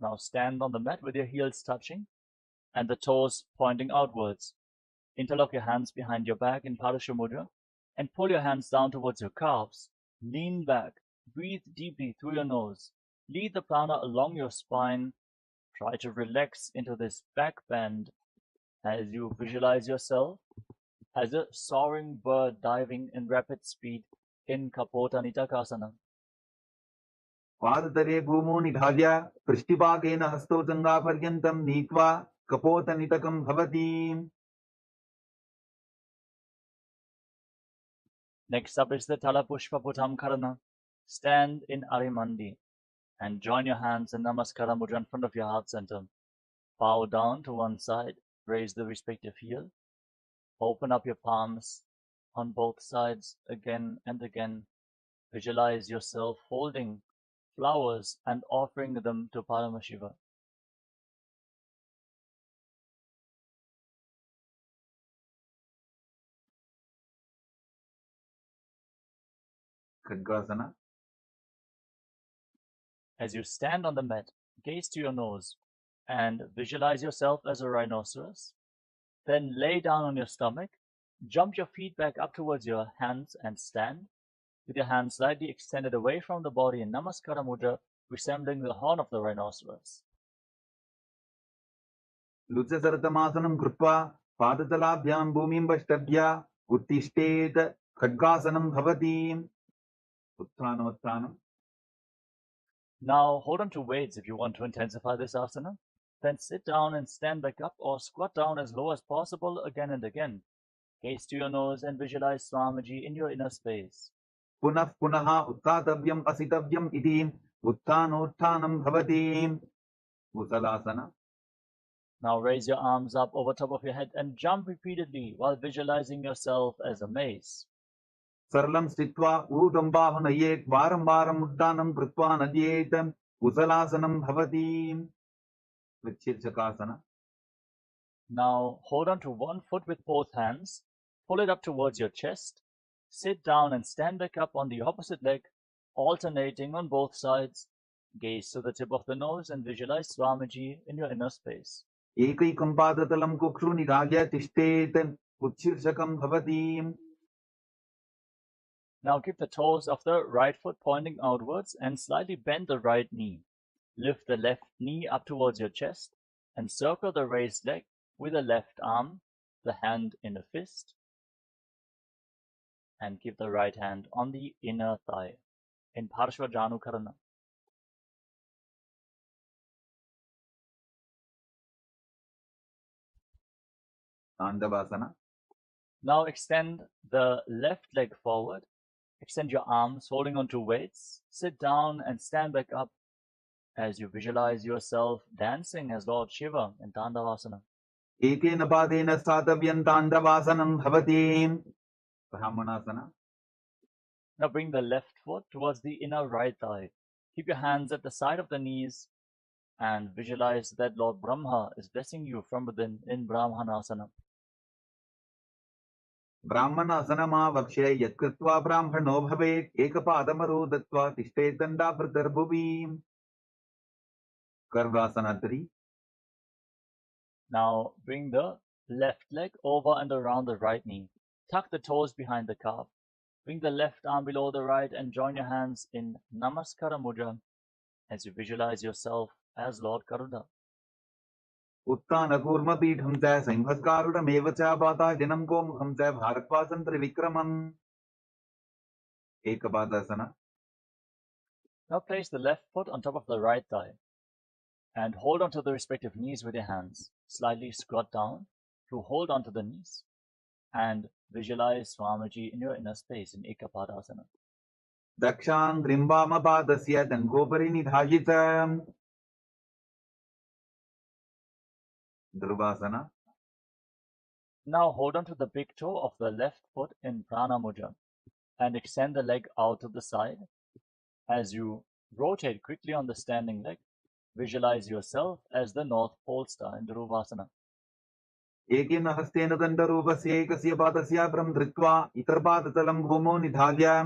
Now stand on the mat with your heels touching and the toes pointing outwards. Interlock your hands behind your back in Parashu Mudra and pull your hands down towards your calves. Lean back. Breathe deeply through your nose. Lead the prana along your spine. Try to relax into this back bend as you visualize yourself as a soaring bird diving in rapid speed in Kapota Nitakasana. पादतले भूमौ निधाय पृष्ठिपाकेन हस्तौ जङ्घापर्यन्तं नीत्वा कपोतनितकं भवति. Next up is the Talapushpa Putam Karana. Stand in Arimandi and join your hands in Namaskara Mudra in front of your heart center. Bow down to one side, raise the respective heel. Open up your palms on both sides again and again. Visualize yourself holding flowers and offering them to Paramashiva. खड्गासना. As you stand on the mat, gaze to your nose and visualize yourself as a rhinoceros. Then lay down on your stomach, jump your feet back up towards your hands and stand with your hands slightly extended away from the body in Namaskara Mudra, resembling the horn of the rhinoceros. लुच्चसरतमासनं कृत्वा पादतलाभ्यां भूमिं पष्टभ्य उत्तिष्ठेत खड्गासनं भवति. उत्थानोत्थानम्. Now hold on to weights if you want to intensify this asana. Then sit down and stand back up or squat down as low as possible again and again. Gaze to your nose and visualize Swamiji in your inner space. पुनः पुनः उत्थातव्यम् असितव्यम् इति उत्थानोत्थानं भवति. कुशलासना. Now raise your arms up over top of your head and jump repeatedly while visualizing yourself as a mace. सरलं स्थित्वा ऊर्ध्वं बाहुनयेत् वारं वारम् उड्डानं कृत्वा नद्येत् कुशलासनं भवति. विच्छिर्षकासना. Now hold on to one foot with both hands, pull it up towards your chest, sit down and stand back up on the opposite leg, alternating on both sides. Gaze to the tip of the nose and visualize Swamiji in your inner space. एकैकं पादतलं कुक्षु निधाय तिष्ठेत् उत्शीर्षकं भवति. Now keep the toes of the right foot pointing outwards and slightly bend the right knee. Lift the left knee up towards your chest and circle the raised leg with the left arm, the hand in a fist, and keep the right hand on the inner thigh in Parshva Janu Karana. ताण्डवासना. Now extend the left leg forward. Extend your arms, holding onto weights. Sit down and stand back up as you visualize yourself dancing as Lord Shiva in Tandavasana. एकेन पादेन स्थातव्यं ताण्डवासनं भवति. ब्राह्मणासना. Now bring the left foot towards the inner right thigh. Keep your hands at the side of the knees and visualize that Lord Brahma is blessing you from within in Brahmanasana. ब्राह्मणासनमावक्ष्य यत्कृत्वा ब्राह्मणो भवेत् एकपादमरो दत्त्वा तिष्ठेत् दण्डाभृतर्भुवि. कर्गासना 3. Now bring the left leg over and around the right knee. Tuck the toes behind the calf. Bring the left arm below the right and join your hands in Namaskara Mudra as you visualize yourself as Lord Karuna. उत्थानकूर्मपीठं च संहस्कारुडमेव च पाताजनं गोमुखं च भारद्वासं त्रिविक्रमम्. एकपादासना. Now place the left foot on top of the right thigh and hold onto the respective knees with your hands. Slightly squat down to hold onto the knees and visualize Swamiji in your inner space in Ekapadasana. दक्षाङ्घ्रिं वामपादस्य दण्डोपरि निधाय च. ध्रुवासना. Now hold on to the big toe of the left foot in Prana Mudra and extend the leg out to the side. As you rotate quickly on the standing leg, visualize yourself as the North Pole Star in Dhruvasana. एकेन हस्तेन दण्डरूपस्य एकस्य पादस्याग्रं धृत्वा इतरपादतलं भूमौ निधाय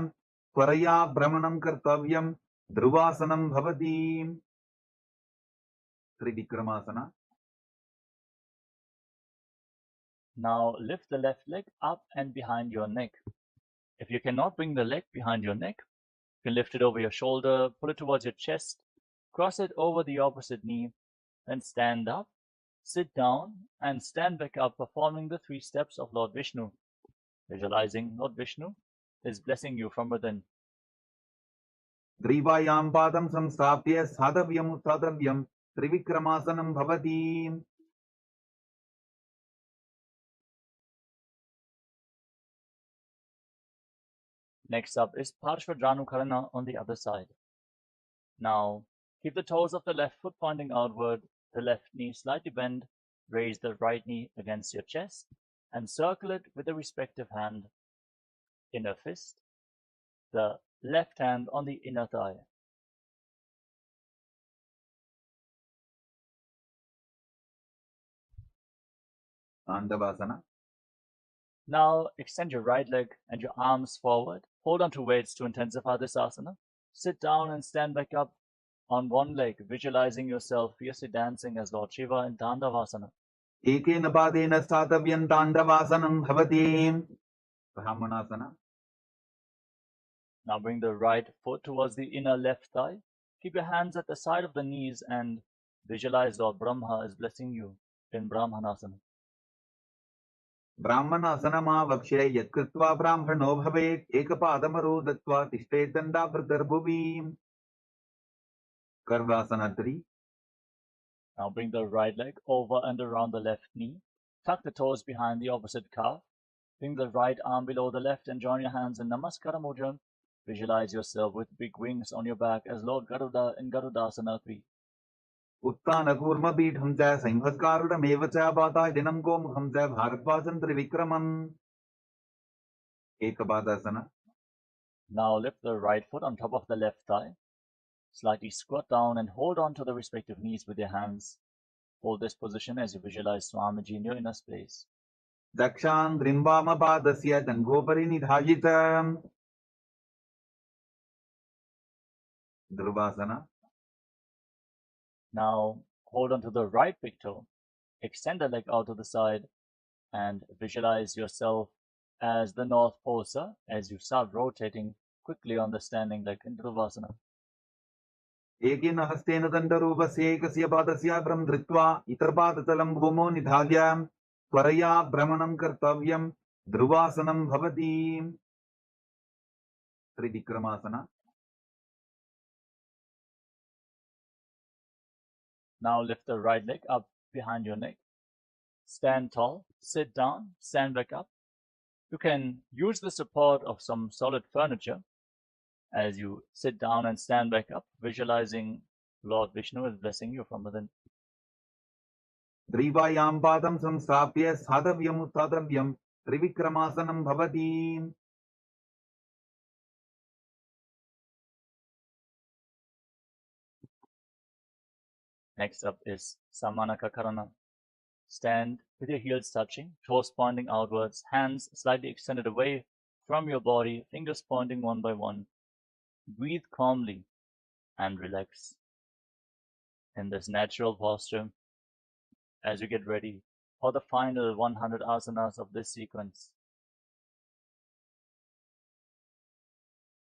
त्वरया भ्रमणं कर्तव्यं. ध्रुवासनं भवति. Trivikramasana. Now lift the left leg up and behind your neck. If you cannot bring the leg behind your neck, you can lift it over your shoulder, pull it towards your chest, cross it over the opposite knee, then stand up, sit down, and stand back up, performing the 3 steps of Lord Vishnu. Visualizing Lord Vishnu is blessing you from within. Grivayam padam samstapya sadhavyam uttadavyam trivikramasanam bhavati. Next up is Parshvadhanukarana on the other side. Now, keep the toes of the left foot pointing outward, the left knee slightly bent, raise the right knee against your chest, and circle it with the respective hand, inner fist, the left hand on the inner thigh. Andavasana. Now, extend your right leg and your arms forward. Hold on to weights to intensify this asana. Sit down and stand back up on one leg, visualizing yourself fiercely dancing as Lord Shiva in Dandavasana. Ekena padena sadhavyam tandavasanam bhavati. Brahmanasana. Now bring the right foot towards the inner left thigh. Keep your hands at the side of the knees and visualize Lord Brahma is blessing you in Brahmanasana. Brahmanasana yatkritva brahmano bhavet ekapadamaro dattva tishtedandavritarbuvi. Karvasana 3. Now bring the right leg over and around the left knee. Tuck the toes behind the opposite calf. Bring the right arm below the left and join your hands in Namaskara Mudra. Visualize yourself with big wings on your back as Lord Garuda in Garudasana 3. Uttanapurmapitham cha Saimhaskarudameva cha Bata Dinam Gomham cha Bharatvasan Trivikramam. Ekapadasana. Now lift the right foot on top of the left thigh. Slightly squat down and hold on to the respective knees with your hands. Hold this position as you visualize Swamiji in your inner space. Dakshan Drimbama Padasya Dangopari Nidhajitam. Dhruvasana. Now hold on to the right big toe. Extend the leg out to the side and visualize yourself as the North Pole, sir, as you start rotating quickly on the standing leg in Dhruvasana. Ekena hastena dandarupasya ekasya padasya bram dhritva itarpadachalam bhumo nidhadyam tvaraya brahmanam kartavyam dhruvasanam bhavati. Trivikramasana. Now lift the right leg up behind your neck. Stand tall, sit down, stand back up. You can use the support of some solid furniture as you sit down and stand back up, visualizing Lord Vishnu is blessing you from within. Drivayam padam samstapya sadhavyam uttadavyam trivikramasanam bhavati. Next up is Samanaka Karana. Stand with your heels touching, toes pointing outwards, hands slightly extended away from your body, fingers pointing one by one. Breathe calmly and relax in this natural posture as you get ready for the final 100 asanas of this sequence.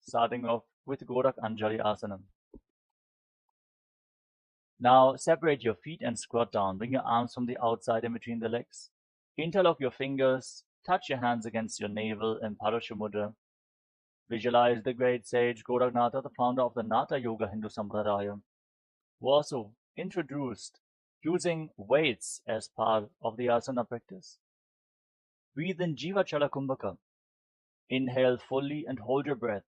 Starting off with Gorak Anjali Asana. Now separate your feet and squat down. Bring your arms from the outside in between the legs. Interlock your fingers. Touch your hands against your navel in Parashu Mudra. Visualize the great sage Goraknatha, the founder of the Natha Yoga Hindu Sampradaya, who also introduced using weights as part of the asana practice. Breathe in Jiva Chala Kumbhaka. Inhale fully and hold your breath.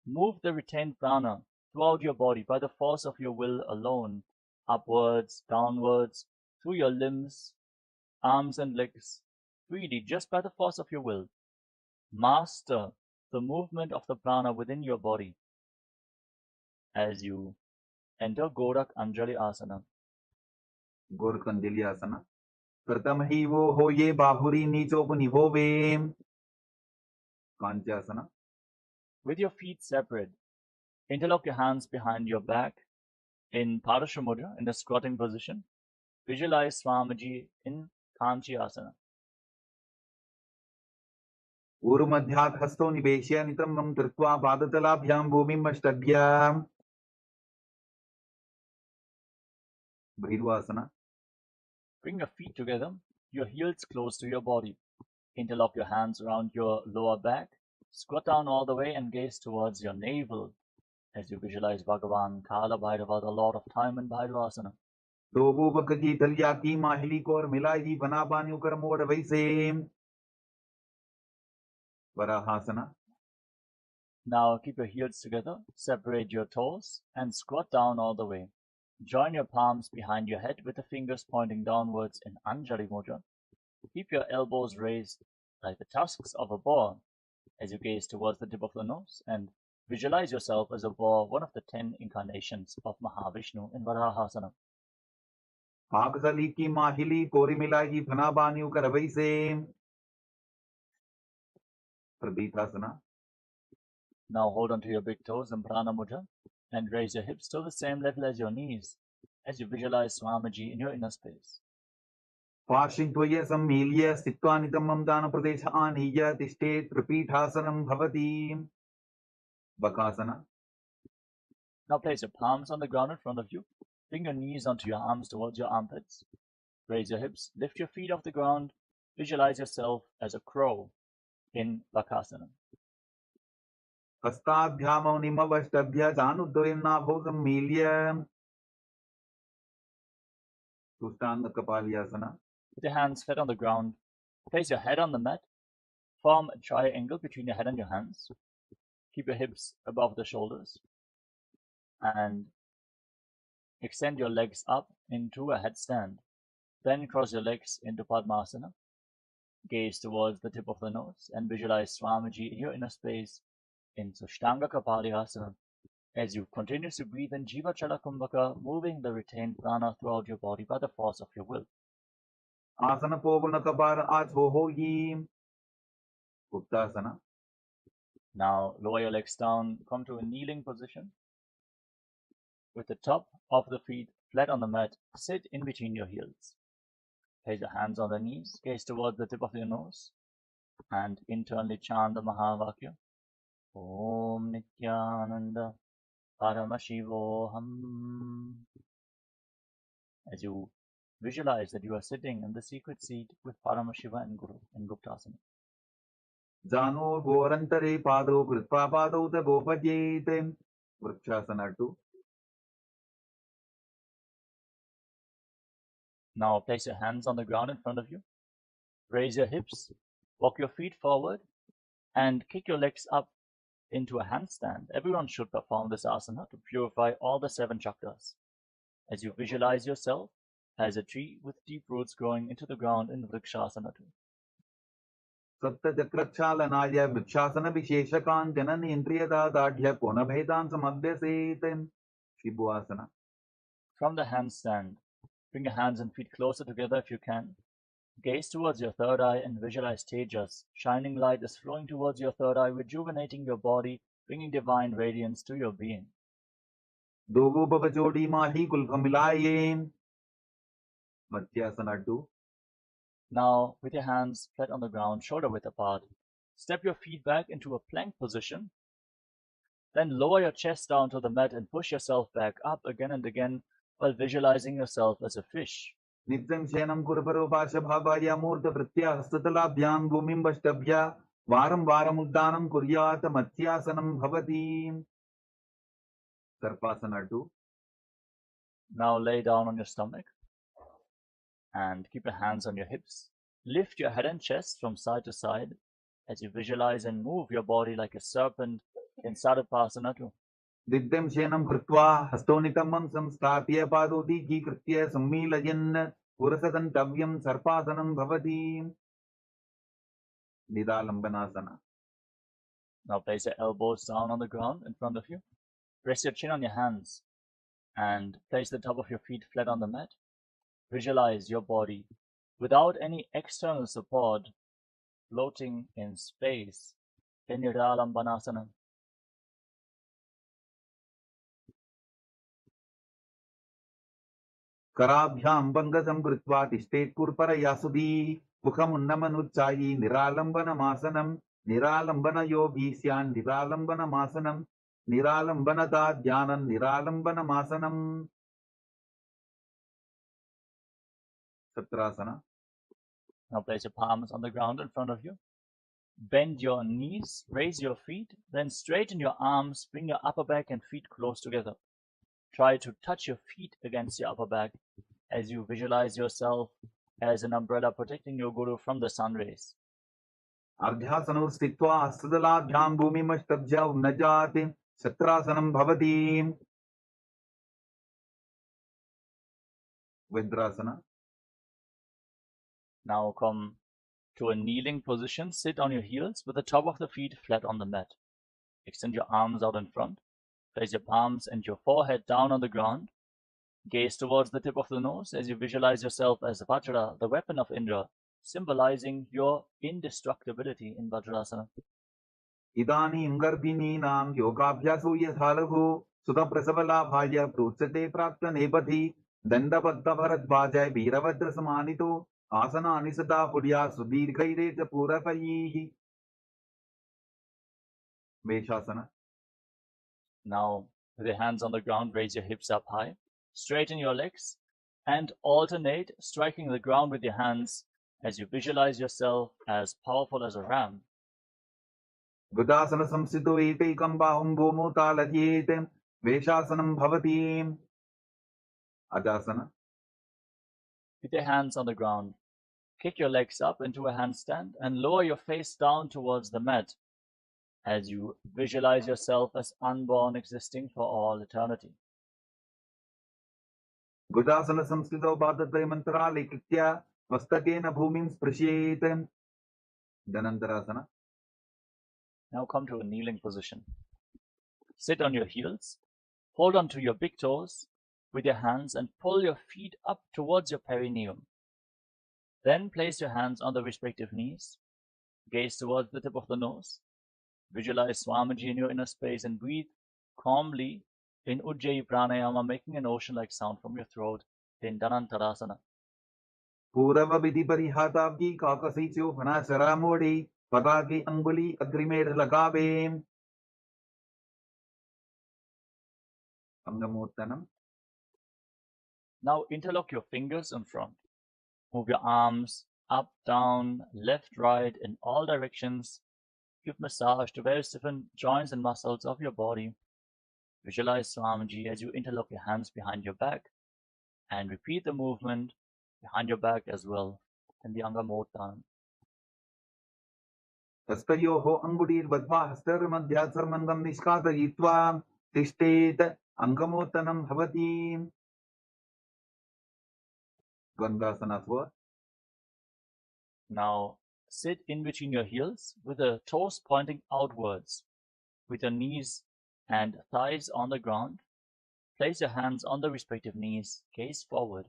Move the retained prana throughout your body by the force of your will alone, upwards, downwards, through your limbs, arms and legs, freely just by the force of your will. Master the movement of the prana within your body as you enter Gorak Anjali Asana. Gorakanjali asana. Pratham hi wo ho ye bahuri nichopanivo ve. Kanchasana. With your feet separate, interlock your hands behind your back in Parashu Mudra in the squatting position. Visualize Swamiji in Kanchi Asana. ऊरुमध्यात् हस्तो निवेश्य नितम्बं कृत्वा पादतलाभ्यां भूमिम् अष्टभ्याम् भैरवासना. Bring your feet together, your heels close to your body. Interlock your hands around your lower back. Squat down all the way and gaze towards your navel as you visualize Bhagavan Kala Bhairava, the Lord of Time in Bhairavasana. दो बूबक की तलिया की माहिली को और मिलाई जी बना बान्यू कर मोड़ वैसे वराहासना. Now keep your heels together, separate your toes, and squat down all the way. Join your palms behind your head with the fingers pointing downwards in Anjali Mudra. Keep your elbows raised like the tusks of a boar as you gaze towards the tip of the nose and visualize yourself as a boar, one of the 10 incarnations of Mahavishnu in Varahasana. आगसली की माहिली कोरी मिलाई जी बना बान्यू कर वैसे प्रदीतासना. Now hold onto your big toes in Prana Mudra and raise your hips to the same level as your knees as you visualize Swamiji in your inner space. पार्श्वित्वय सम्मील्य स्थित्वा नितम्बं दानप्रदेश आनीय तिष्ठे त्रिपीठासनं भवति Bakasana. Now place your palms on the ground in front of you. Bring your knees onto your arms towards your armpits. Raise your hips, lift your feet off the ground. Visualize yourself as a crow in Bakasana. हस्ताभ्यामौनिमवष्टभ्य चानुद्वयन्नाभो सम्मील्य तुष्टांग कपालियासना. With your hands flat on the ground, place your head on the mat. Form a triangle between your head and your hands. Keep your hips above the shoulders. And extend your legs up into a headstand. Then cross your legs into Padmasana. Gaze towards the tip of the nose and visualize Swamiji in your inner space in Sushtanga Kapalyasana as you continuously breathe in Jiva Chala Kumbhaka, moving the retained prana throughout your body by the force of your will. आसन पोवन कपार आछो होगी गुप्तासना. Now lower your legs down, come to a kneeling position. With the top of the feet flat on the mat, sit in between your heels. Place your hands on the knees, gaze towards the tip of your nose, and internally chant the Mahavakya. Om Nityananda Paramashivoham. As you visualize that you are sitting in the secret seat with Paramashiva and Guru in Guptasana. जानो गोरंतरे पादो कृत्वा पादौ त गोपजेत vrikshasana 2. Now place your hands on the ground in front of you. Raise your hips, walk your feet forward, and kick your legs up into a handstand. Everyone should perform this asana to purify all the 7 chakras. As you visualize yourself as a tree with deep roots growing into the ground in Vrikshasana 2. सप्तचक्रक्षालनाय vrikshasana विशेषकाञ्चन इन्द्रियदादाढ्य कोनभेदान् समभ्यसेत् शिबुआसना. From the handstand, bring your hands and feet closer together if you can. Gaze towards your third eye and visualize Tejas. Shining light is flowing towards your third eye, rejuvenating your body, bringing divine radiance to your being. दोगो बबजोड़ी माही कुल्भ मिलाये मत्स्यासना 2. Now, with your hands flat on the ground, shoulder width apart, step your feet back into a plank position. Then lower your chest down to the mat and push yourself back up again and again while visualizing yourself as a fish. नित्यं शयनं कुरुपरोपाशभावाय मूर्तभृत्या हस्ततलाभ्यां भूमिं वष्टभ्य वारं वारम् उद्दानं कुर्यात् मत्स्यासनं भवति सर्पासना 2. Now lay down on your stomach and keep your hands on your hips. Lift your head and chest from side to side as you visualize and move your body like a serpent in Sarvapasana 2. दिव्यं शयनं कृत्वा हस्तोनितम्बं संस्थाप्य पादोदीकीकृत्य सम्मीलयन् पुरसदन्तव्यं सर्पासनं भवति निदालम्बनासना. Now place your elbows down on the ground in front of you. Rest your chin on your hands and place the top of your feet flat on the mat. Visualize your body without any external support floating in space in Nidalambanasana. कराभ्याम बंगजम कृत्वा तिष्ठेत् कुर्परया सुधी मुखमुन्नमनुच्चायी निरालंबनमासनम निरालंबन योगी स्यान् निरालंबनमासनम निरालंबनता ध्यानं निरालंबनमासनम। सत्रासना। Now place your palms on the ground in front of you. Bend your knees, raise your feet, then straighten your arms, bring your upper back and feet close together. Try to touch your feet against your upper back as you visualize yourself as an umbrella protecting your guru from the sun rays. अर्ध्यासनौ स्थित्वा हस्तदलाभ्यां भूमिमस्तभ्य उन्नजात् सत्रासनं भवति। वज्रासना। Now come to a kneeling position. Sit on your heels with the top of the feet flat on the mat. Extend your arms out in front. Place your palms and your forehead down on the ground. Gaze towards the tip of the nose as you visualize yourself as Vajra, the weapon of Indra, symbolizing your indestructibility in Vajrasana. इदानीं गर्भिणीनां योगाभ्यासो यथा लघु सुतप्रसवलाभाय प्रोच्यते प्राक्तनेपथि दण्डबद्धभरद्वाजय वीरभद्रसमानितो आसनानि सदा पुर्या सुदीर्घैरेतपूरकैः। वेशासना। Now, with your hands on the ground, raise your hips up high, straighten your legs, and alternate striking the ground with your hands as you visualize yourself as powerful as a ram. गुदासन संस्थितो एकैकं बाहुं भूमौ तालयेत् वेशासनं भवति। अजासना। With your hands on the ground, kick your legs up into a handstand and lower your face down towards the mat as you visualize yourself as unborn, existing for all eternity. गुदासन संस्थितो पादत्रयमन्तरालेकृत्य मस्तकेन भूमिं स्पृशेत्। धनन्तरासना। Now come to a kneeling position. Sit on your heels, hold on to your big toes with your hands and pull your feet up towards your perineum. Then place your hands on the respective knees, gaze towards the tip of the nose, visualize Swamiji in your inner space and breathe calmly in Ujjayi Pranayama, making an ocean-like sound from your throat in Dhanantarasana. पूर्व विधि परिहाताब्जी काकसीचो फणासरा मोड़ी पताकी अंगुली अग्रिमेर लगावे। अंगमोत्तनम। Now interlock your fingers in front. Move your arms up, down, left, right, in all directions. Give massage to various different joints and muscles of your body. Visualize Swamiji as you interlock your hands behind your back and repeat the movement behind your back as well in the Angamottanam. हस्तयोः अंगुलीर्बद्ध्वा हस्तर्मध्यात्सर्मन्दं निष्कासयित्वा तिष्ठेत् अंगमोत्तनं भवति। द्वन्द्वासना। Now sit in between your heels with the toes pointing outwards, with your knees and thighs on the ground. Place your hands on the respective knees, gaze forward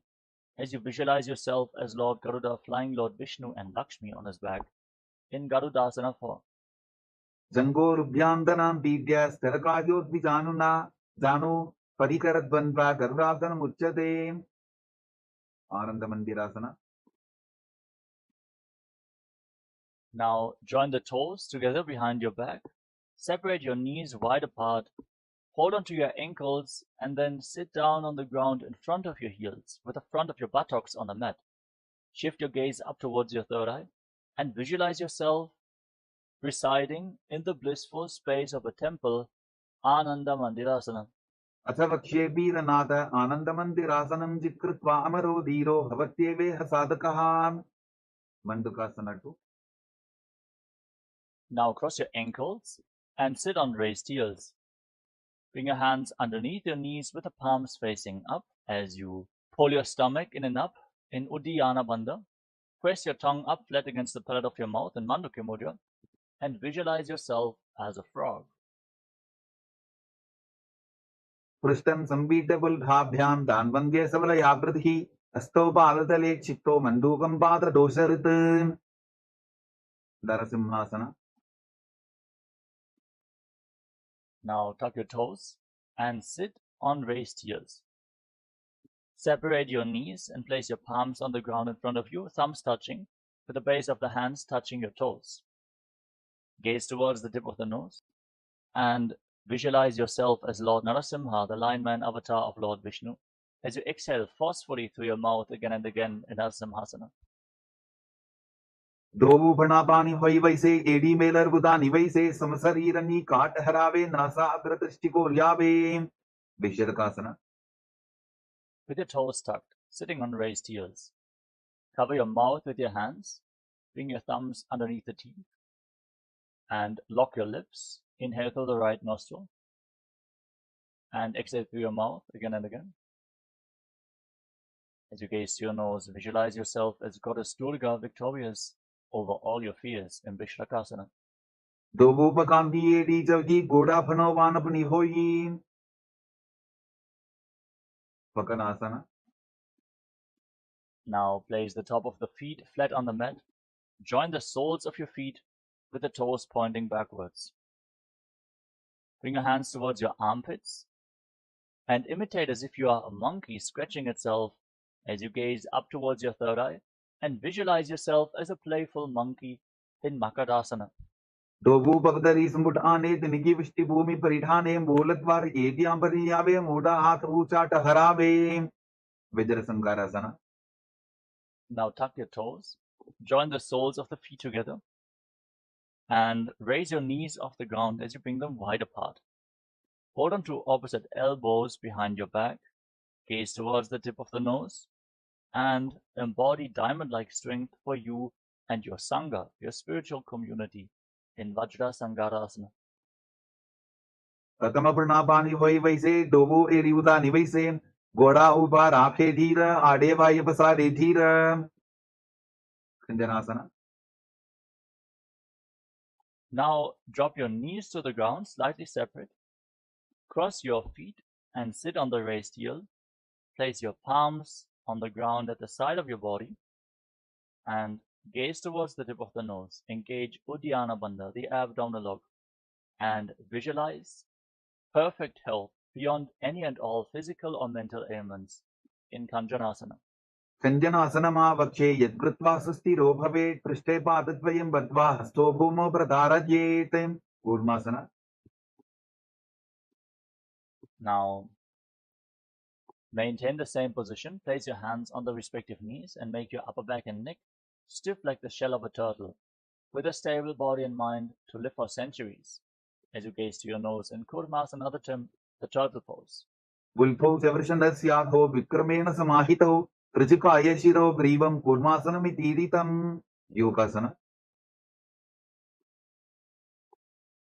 as you visualize yourself as Lord Garuda flying Lord Vishnu and Lakshmi on his back in Garudasana 4. जंगोरुभ्यान्दनां दीद्य स्थिरकायोद्विजानुना जानो परिकरद्वन्द्वा गरुडासनमुच्यते। आनन्दमन्दिरासना। Now join the toes together behind your back. Separate your knees wide apart. Hold on to your ankles and then sit down on the ground in front of your heels with the front of your buttocks on the mat. Shift your gaze up towards your third eye and visualize yourself residing in the blissful space of a temple, Ananda Mandirasana. अथ वक्ष्ये वीरनाथ आनन्दमन्दिरासनं जित्कृत्वा अमरो धीरो भवत्येवेह साधकः। मण्डूकासना 2. Now cross your ankles and sit on raised heels. Bring your hands underneath your knees with the palms facing up as you pull your stomach in and up in Uddiyana Bandha. Press your tongue up flat against the palate of your mouth in Mandukya Mudra and visualize yourself as a frog. पृष्ठं संपीड्यबुल्भाभ्यां दान्वन्द्य सबलयाकृतिः हस्तौ पादतले क्षिप्तो मण्डूकं पाददोषऋत्। नरसिंहासना। Now tuck your toes and sit on raised heels. Separate your knees and place your palms on the ground in front of you, thumbs touching, with the base of the hands touching your toes. Gaze towards the tip of the nose and visualize yourself as Lord Narasimha, the lion-man avatar of Lord Vishnu, as you exhale forcefully through your mouth again and again in Narasimhasana. दोबू बना पानी होई वैसे AD Mailer बुदानी वैसे समशरीरनी काट हरावे NASA अग्रदृष्टि को ल्यावे विशदकासना. With your toes tucked, sitting on raised heels. Cover your mouth with your hands, bring your thumbs underneath the teeth, and lock your lips. Inhale through the right nostril, and exhale through your mouth again and again. As you gaze to your nose, visualize yourself as Goddess Durga victorious over all your fears in Vishlakasana. दोबू पकांदी एडी जवजी गोड़ा फनोवान अपनी होई पकनासना. Now place the top of the feet flat on the mat. Join the soles of your feet with the toes pointing backwards. Bring your hands towards your armpits and imitate as if you are a monkey scratching itself as you gaze up towards your third eye and visualize yourself as a playful monkey in Makarasana. दोबू पगदरी समुट आने तिनकी विष्टि भूमि परिठाने मूलद्वार एदियां परियावे मोड़ा हाथ ऊंचा टहरावे विजर संगारासना. Now tuck your toes, join the soles of the feet together, and raise your knees off the ground as you bring them wide apart. Hold on to opposite elbows behind your back, gaze towards the tip of the nose, and embody diamond-like strength for you and your Sangha, your spiritual community, in Vajra Sangarasana. प्रथम प्रणापानी होई वैसे डोबो एड़ी उदानी वैसे गोड़ा उबा राखे धीर आड़े वाय पसारे धीर खंजनासना. Now drop your knees to the ground, slightly separate. Cross your feet and sit on the raised heel. Place your palms on the ground at the side of your body and gaze towards the tip of the nose. Engage Uddiyana Bandha, the abdominal log, and visualize perfect health beyond any and all physical or mental ailments in Kanjanasana. खंजनासनमा वक्षे यद्कृत्वा सुस्थिरो भवेत् पृष्ठे पादद्वयं बद्ध्वा हस्तो भूमौ प्रधारयेत् Kurmasana. Now, maintain the same position. Place your hands on the respective knees and make your upper back and neck stiff like the shell of a turtle, with a stable body and mind to live for centuries. As you gaze to your nose in Kurmasana, the turtle pose. गुल्फौ चवर्षणस्याधो विक्रमेण समाहितौ त्रिजुकाय शिरो ग्रीवं कूर्मासनमितीरितं योगासना.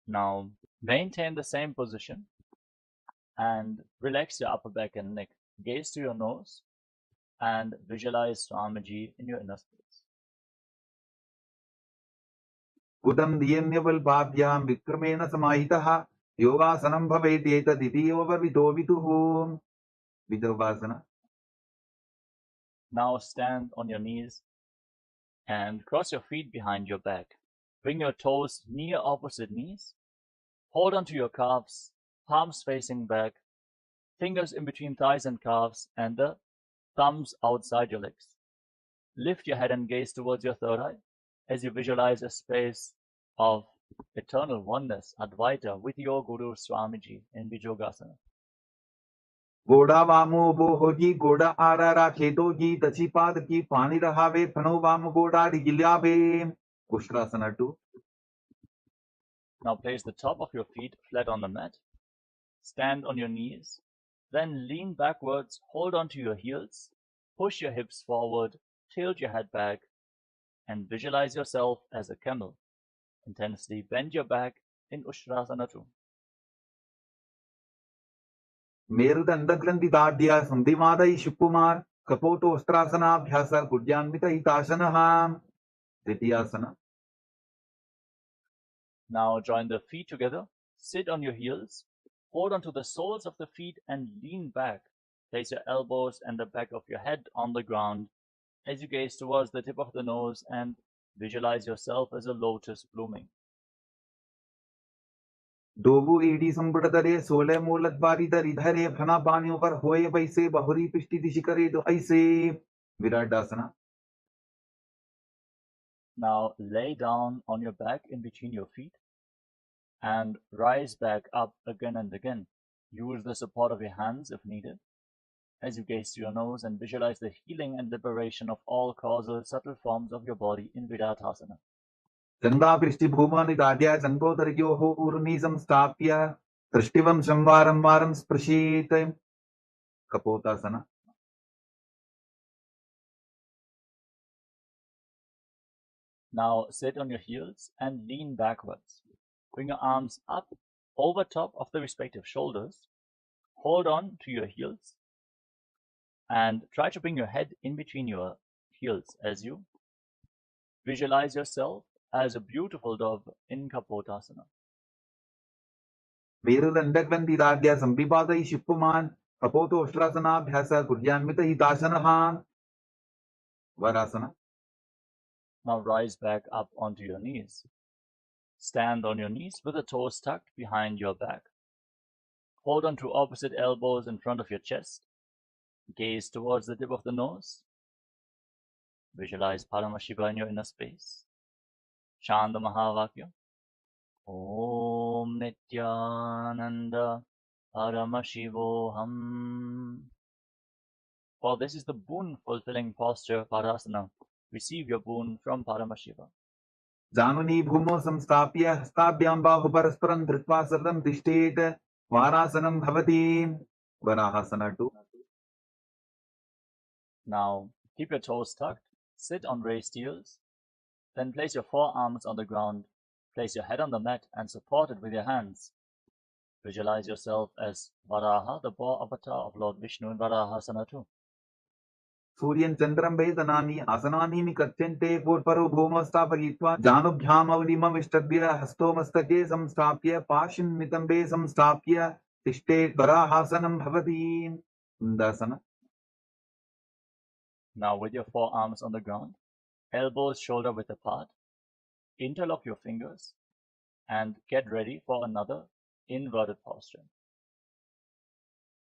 Now, maintain the same position and relax your upper back and neck. Gaze to your nose and visualize Swamiji in your inner space. कुदं दियन्यवल्पाभ्यां विक्रमेण समाहितः योगासनं भवेदेतदितीयोपविदो विदुः विदोपासना. Now stand on your knees and cross your feet behind your back. Bring your toes near opposite knees. Hold onto your calves, palms facing back, fingers in between thighs and calves, and the thumbs outside your legs. Lift your head and gaze towards your third eye as you visualize a space of eternal oneness, Advaita, with your Guru Swamiji in Vijogasana. गोड़ा वामो वो जी गोड़ा आरा राखे दो जी दची पाद की पानी रहावे फनो वाम गोड़ा रिगिल्यावे कुष्ठासना 2. Now place the top of your feet flat on the mat. Stand on your knees. Then lean backwards, hold onto your heels, push your hips forward, tilt your head back, and visualize yourself as a camel. Intensely bend your back in Ushtrasana 2. मेरुदंड ग्रंथि दाढ़्य संधिमादय Shivkumar कपोतोस्त्रासनाभ्यास गुड्यान्वित हितासनः द्वितीयासना. Now join the feet together, sit on your heels, hold onto the soles of the feet and lean back. Place your elbows and the back of your head on the ground as you gaze towards the tip of the nose and visualize yourself as a lotus blooming. डोबू एडी संबड़दरे सोले मूलत बारी दरी धरे फना पानियों पर होए वैसे बहुरी पिष्टि दिशि करे दो ऐसे विराटासना. Now lay down on your back in between your feet and rise back up again and again. Use the support of your hands if needed, as you gaze to your nose and visualize the healing and liberation of all causal, subtle forms of your body in Viratasana. चंदा पृष्टि भूमानि दाद्या चंदोदर्यो हो ऊर्मी संस्थाप्य दृष्टिवं संवारं वारं स्पृशेत. कपोतासना. Now sit on your heels and lean backwards. Bring your arms up over top of the respective shoulders. Hold on to your heels and try to bring your head in between your heels as you visualize yourself as a beautiful dove in Kapotasana. वीरुदंडग्रंथि दाद्या संविपादयि शिपुमान् कपोतोष्ट्रासनाभ्यास कुर्यान्वित हितासनः. वरासना. Now rise back up onto your knees. Stand on your knees with the toes tucked behind your back. Hold on to opposite elbows in front of your chest. Gaze towards the tip of the nose. Visualize Paramashiva in your inner space. Chant the Mahavakya. Om Nityananda Paramashivoham. For this is the boon fulfilling posture Parasana. Receive your boon from Paramashiva. जानुनी भूमौ संस्थाप्य हस्ताभ्यां बाहु परस्परं धृत्वा सततं तिष्ठेत. वारासनं भवति. वराहासना 2. Now keep your toes tucked. Sit on raised heels. Then place your forearms on the ground. Place your head on the mat and support it with your hands. Visualize yourself as Varaha, the boar avatar of Lord Vishnu in Varahasana 2. सूर्यं चन्द्रं वेदनानि आसनानि निकथ्यन्ते पूर्वरो भूमौ स्थापयित्वा जानुभ्यामवलिमविष्टभ्य हस्तो मस्तके संस्थाप्य पाशिं नितम्बे संस्थाप्य तिष्ठेत्. वराहासनं भवति. वृन्दासना. Now with your forearms on the ground, elbows shoulder width apart, interlock your fingers and get ready for another inverted posture.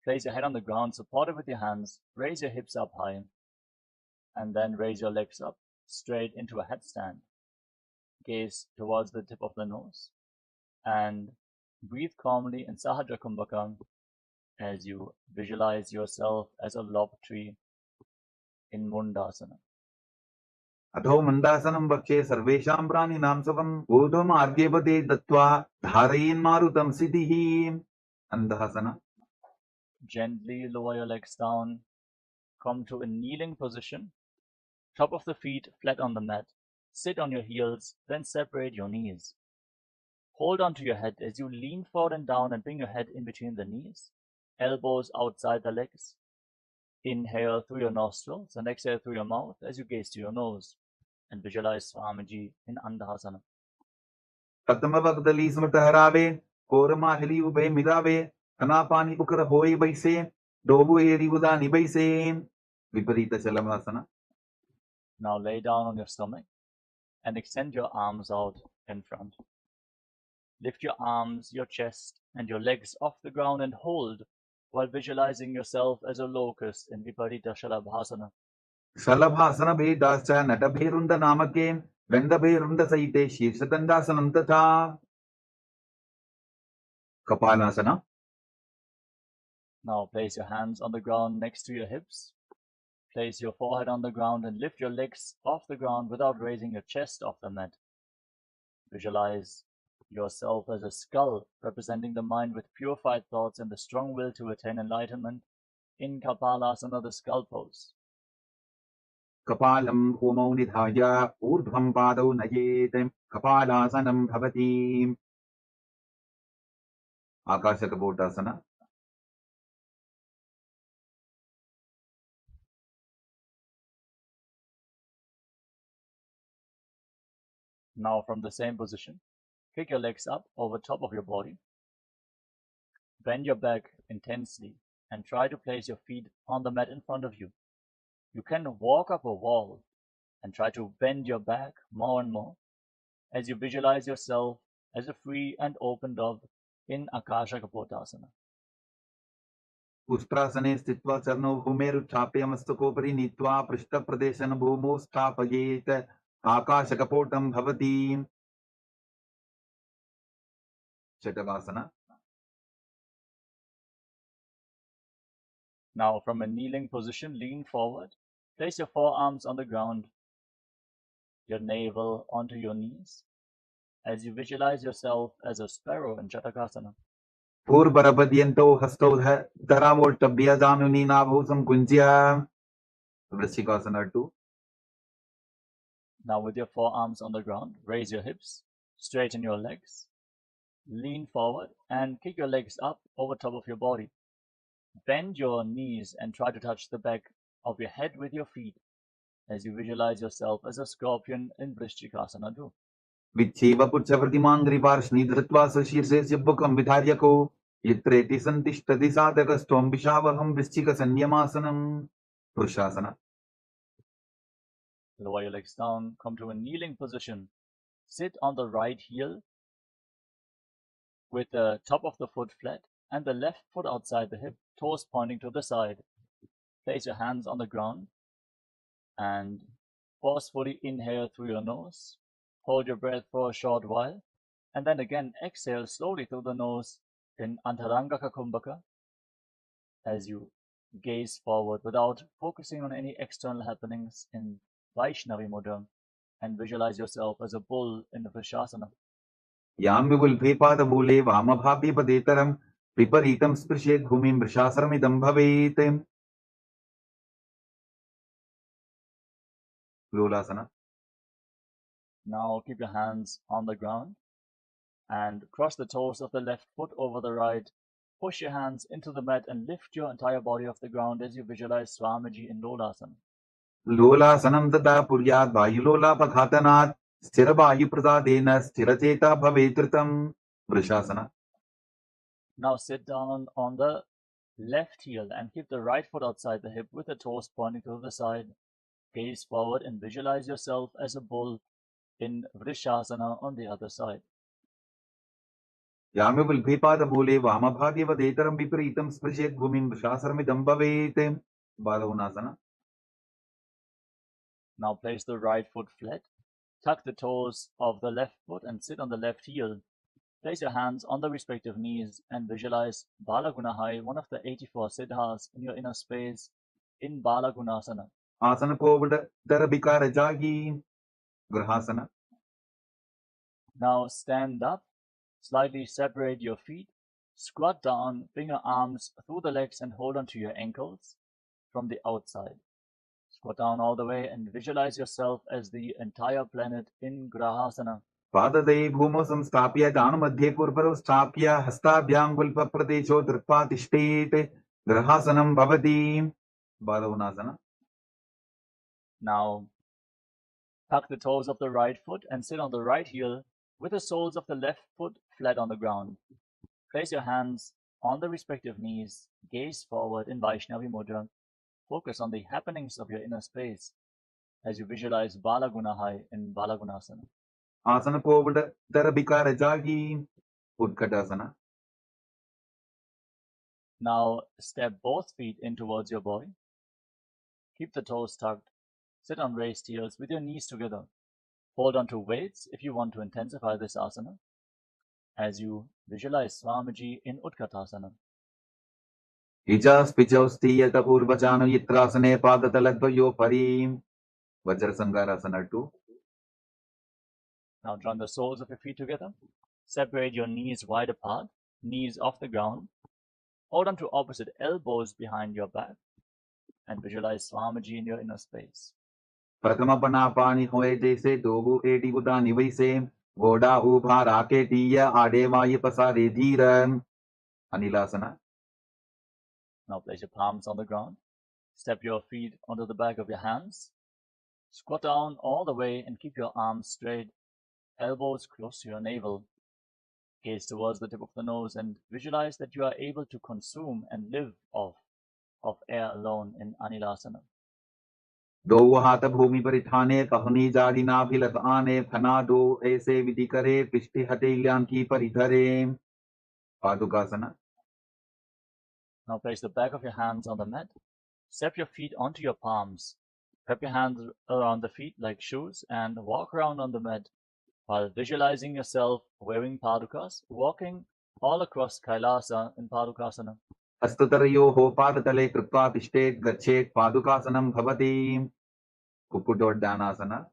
Place your head on the ground, support it with your hands, raise your hips up high, and then raise your legs up straight into a headstand. Gaze towards the tip of the nose and breathe calmly in Sahaja Kumbhaka as you visualize yourself as a lob tree in Mundasana. अधो मन्दासनं वक्षे सर्वेषां प्राणिनां सुखम् ऊर्ध्वम् आर्यपदे दत्त्वा धारयेन्मारुतं सिद्धिः. अन्धःसना. Gently lower your legs down. Come to a kneeling position. Top of the feet flat on the mat. Sit on your heels, then separate your knees. Hold on to your head as you lean forward and down and bring your head in between the knees. Elbows outside the legs. Inhale through your nostrils and exhale through your mouth as you gaze to your nose. And visualize Swamiji in Andhasana. पद्मवक्दली स्मृतहरावे कोरमाहली उभे मिदावे कनापानी उकर होई बैसे डोबु एरी उदानी बैसे. विपरीत चलमासना. Now lay down on your stomach and extend your arms out in front. Lift your arms, your chest, and your legs off the ground and hold while visualizing yourself as a locust in Viparita Shalabhasana. शलभासन भेदाश्च नटभेरुन्द नामके गन्धभेरुन्द सहिते शीर्षदण्डासनं तथा. कपालासना. Now place your hands on the ground next to your hips. Place your forehead on the ground and lift your legs off the ground without raising your chest off the mat. Visualize yourself as a skull representing the mind with purified thoughts and the strong will to attain enlightenment in Kapalasana, the skull pose. कपालं भूमौ निधाय ऊर्ध्वं पादौ नयेत्. कपालासनं भवति. आकाशकपोटासना. Now from the same position, kick your legs up over top of your body. Bend your back intensely and try to place your feet on the mat in front of you. You can walk up a wall and try to bend your back more and more as you visualize yourself as a free and open dove in Akashakapotasana. उष्ट्रासने स्थित्वा चरणौ भूमेरुत्थाप्य मस्तकोपरि नीत्वा पृष्ठप्रदेशन भूमौ स्थापयेत् आकाशकपोटं भवति Shatavasana. Now, from a kneeling position, lean forward. Place your forearms on the ground, your navel onto your knees, as you visualize yourself as a sparrow in Chatakasana. पूर्वरपद्यन्तौ हस्तौ धरावोट्टभ्य जानुनीनाभौ संकुञ्ज्य Vrishikasana 2. Now, with your forearms on the ground, raise your hips, straighten your legs, lean forward, and kick your legs up over top of your body. Bend your knees and try to touch the back of your head with your feet as you visualize yourself as a scorpion in Vrishikasana 2. विच्छेव पुच्छप्रतिमाङ्घ्रिपार्ष्णि धृत्वा स्वशीर्षस्य बुकं विधार्यको यत्रेति सन्तिष्ठति साधकस्त्वं विशावहं वृश्चिकसंयमासनं पुरुषासना. Lower your legs down, come to a kneeling position. Sit on the right heel with the top of the foot flat and the left foot outside the hip, toes pointing to the side. Place your hands on the ground and forcefully inhale through your nose. Hold your breath for a short while and then again exhale slowly through the nose in Antarangaka Kumbhaka as you gaze forward without focusing on any external happenings in Vaishnavi Mudra and visualize yourself as a bull in the Vrishasana. यां विपुल्भे पादमूले वामभागे पदेतरं विपरीतं स्पृशेत् भूमिं वृषासनमिदं भवेत्. लोलासना. Now keep your hands on the ground and cross the toes of the left foot over the right. Push your hands into the mat and lift your entire body off the ground as you visualize Swamiji in Lolasana. लोलासनं तदा पुर्यात् वायुलोलापघातनात् स्थिरवायुप्रसादेन स्थिरचेता भवेत् ऋतं. वृषासना. Now sit down on the left heel and keep the right foot outside the hip with the toes pointing to the side. Gaze forward and visualize yourself as a bull in Vrishasana on the other side. यां विपुल्भे पादमूले वामभागे पदेतरं विपरीतं स्पृशेत् भूमिं वृषासनमिदं भवेत्. बालवनासना. Now place the right foot flat, tuck the toes of the left foot and sit on the left heel. Place your hands on the respective knees and visualize Balagunahai, one of the 84 siddhas in your inner space in Balagunasana. आसन covid दर बिकार जागी. ग्रहासना. Now stand up, slightly separate your feet, squat down, bring your arms through the legs and hold onto your ankles from the outside. Squat down all the way and visualize yourself as the entire planet in Grahasana. पाददये भूमौ संस्थाप्य जानुमध्ये कुर्वरौ स्थाप्य हस्ताभ्यां गुल्फप्रदेशो धृत्वा तिष्ठेत्. ग्रहासनं भवति. बालवनासना. Now tuck the toes of the right foot and sit on the right heel with the soles of the left foot flat on the ground. Place your hands on the respective knees, gaze forward in Vaishnavi Mudra. Focus on the happenings of your inner space as you visualize Balagunahai in Balagunasana. आसन covid दर बिकार जागी. उत्कटासना. Now step both feet in towards your body. Keep the toes tucked. Sit on raised heels with your knees together. Hold on to weights if you want to intensify this asana as you visualize Swamiji in Utkatasana. इजास्पिचौ स्थीयत पूर्वजानु यत्रासने पादतलद्वयो परीं. वज्रसंगारासना 2. Now join the soles of your feet together. Separate your knees wide apart, knees off the ground. Hold on to opposite elbows behind your back and visualize Swamiji in your inner space. प्रथम पनापानि होए जैसे Dogu eighty उदानि वैसे घोड़ा उभा राकेटीय आडे वाय पसारे धीर. अनिलासना. Now place your palms on the ground. Step your feet onto the back of your hands. Squat down all the way and keep your arms straight, elbows close to your navel. Gaze towards the tip of the nose and visualize that you are able to consume and live off of air alone in Anilasana. दो हाथ भूमि परिठाने कहनी जाड़ी नाभिलत आने फना दो ऐसे विधि करे पिष्टि हटे की परिधरे. Padukasana. Now place the back of your hands on the mat. Step your feet onto your palms. Wrap your hands around the feet like shoes and walk around on the mat while visualizing yourself wearing padukas, walking all across Kailasa in Padukasana. हस्ततरयोः पादतले कृत्वा तिष्ठेत् गच्छेत् पादुकासनं भवति. कुक्कुटोड्डानासना.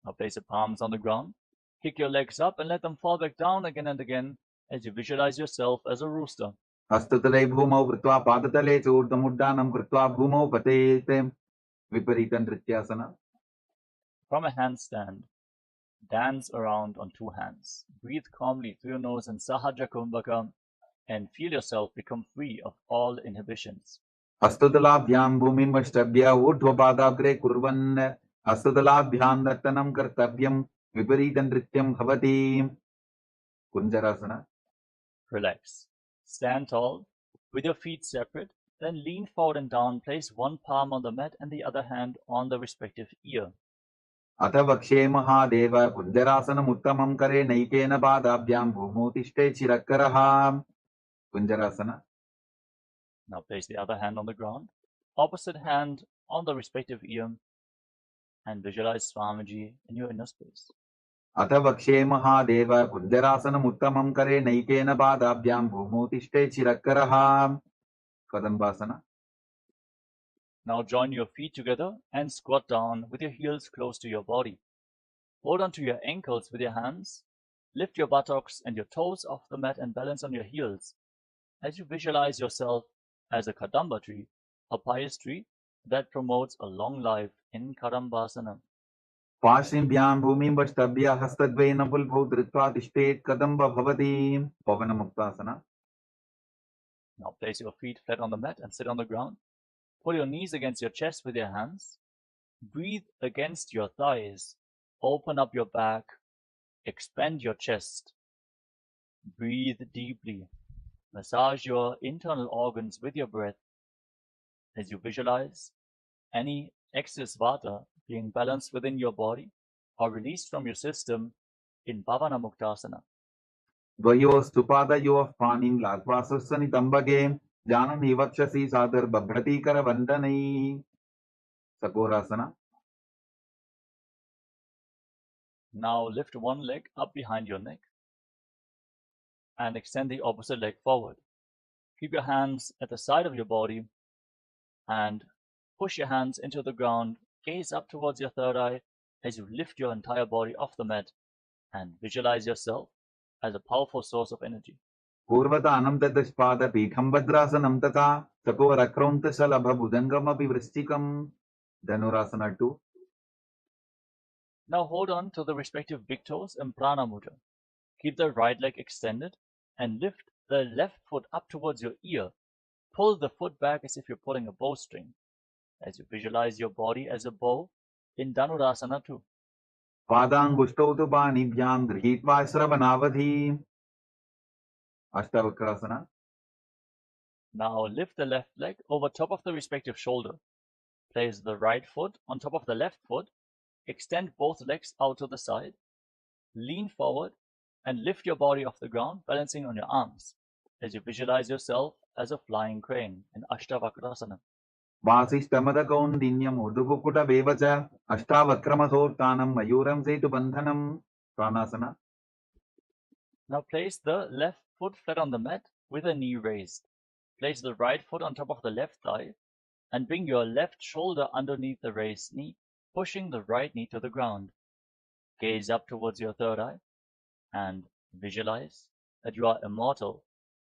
Now place your palms on the ground. Kick your legs up and let them fall back down again and again as you visualize yourself as a rooster. हस्ततले भूमौ कृत्वा पादतले च ऊर्ध्वमुड्डानं कृत्वा भूमौ पतेत्. विपरीतनृत्यासना. From a handstand, dance around on two hands. Breathe calmly through your nose in Sahaja Kumbhaka and feel yourself become free of all inhibitions. हस्ततलाभ्यां भूमिं वष्टभ्य ऊर्ध्वपादाग्रे कुर्वन् हस्ततलाभ्यां नर्तनं कर्तव्यं विपरीतनृत्यं भवति. कुञ्जरासना. Relax. Stand tall with your feet separate, then lean forward and down. Place one palm on the mat and the other hand on the respective ear. अथ वक्ष्ये महादेव कुञ्जरासनमुत्तमं करे नैकेन पादाभ्यां भूमौ तिष्ठेत् शिरःकरः. कुञ्जरासना. Now place the other hand on the ground, opposite hand on the respective ear, and visualize Swamiji in your inner space. अथ वक्ष्ये महादेव कुञ्जरासनमुत्तमं करे नैकेन पादाभ्यां भूमौ तिष्ठेत् शिरःकरः. कदम्बासना. Now join your feet together and squat down with your heels close to your body. Hold onto your ankles with your hands. Lift your buttocks and your toes off the mat and balance on your heels as you visualize yourself as a Kadamba tree, a pious tree that promotes a long life in Kadambasana. पार्श्विभ्यां भूमिं वष्टभ्य हस्तद्वयेन पुल्भौ धृत्वा तिष्ठेत् कदम्ब भवति. पवनमुक्तासना. Now place your feet flat on the mat and sit on the ground. Pull your knees against your chest with your hands. Breathe against your thighs. Open up your back. Expand your chest. Breathe deeply. Massage your internal organs with your breath as you visualize any excess vata being balanced within your body or released from your system in Pavana Muktasana. द्वयोस्तु पादयोः पाणिं लात्वा सुस्वनितम्बके जानन् वक्षसि सादर्बभ्रतीकरवन्दनैः. सकोरासना. Now lift one leg up behind your neck and extend the opposite leg forward. Keep your hands at the side of your body and push your hands into the ground. Gaze up towards your third eye as you lift your entire body off the mat and visualize yourself as a powerful source of energy. पूर्वतानं ततस्पादपीठं भद्रासनं तथा चकोरक्रौन्तशलभभुजङ्गमपि वृश्चिकम्. Dhanurasana 2. Now hold on to the respective big toes in Prana Mudra. Keep the right leg extended and lift the left foot up towards your ear. Pull the foot back as if you're pulling a bowstring as you visualize your body as a bow in Dhanurasana 2. पादाङ्गुष्ठौ तु पाणिभ्यां गृहीत्वा श्रवणावधि. अष्टावक्रासना. Now lift the left leg over top of the respective shoulder. Place the right foot on top of the left foot. Extend both legs out to the side. Lean forward and lift your body off the ground, balancing on your arms as you visualize yourself as a flying crane in Ashtavakrasana. वासिष्ठमदकौन्दिन्यम् ऊर्ध्वकुक्कुटमेव च अष्टावक्रमसोत्थानं मयूरं सेतुबन्धनम्. प्राणासना. Now place the left foot flat on the mat with a knee raised. Place the right foot on top of the left thigh and bring your left shoulder underneath the raised knee, pushing the right knee to the ground. Gaze up towards your third eye and visualize that you are immortal,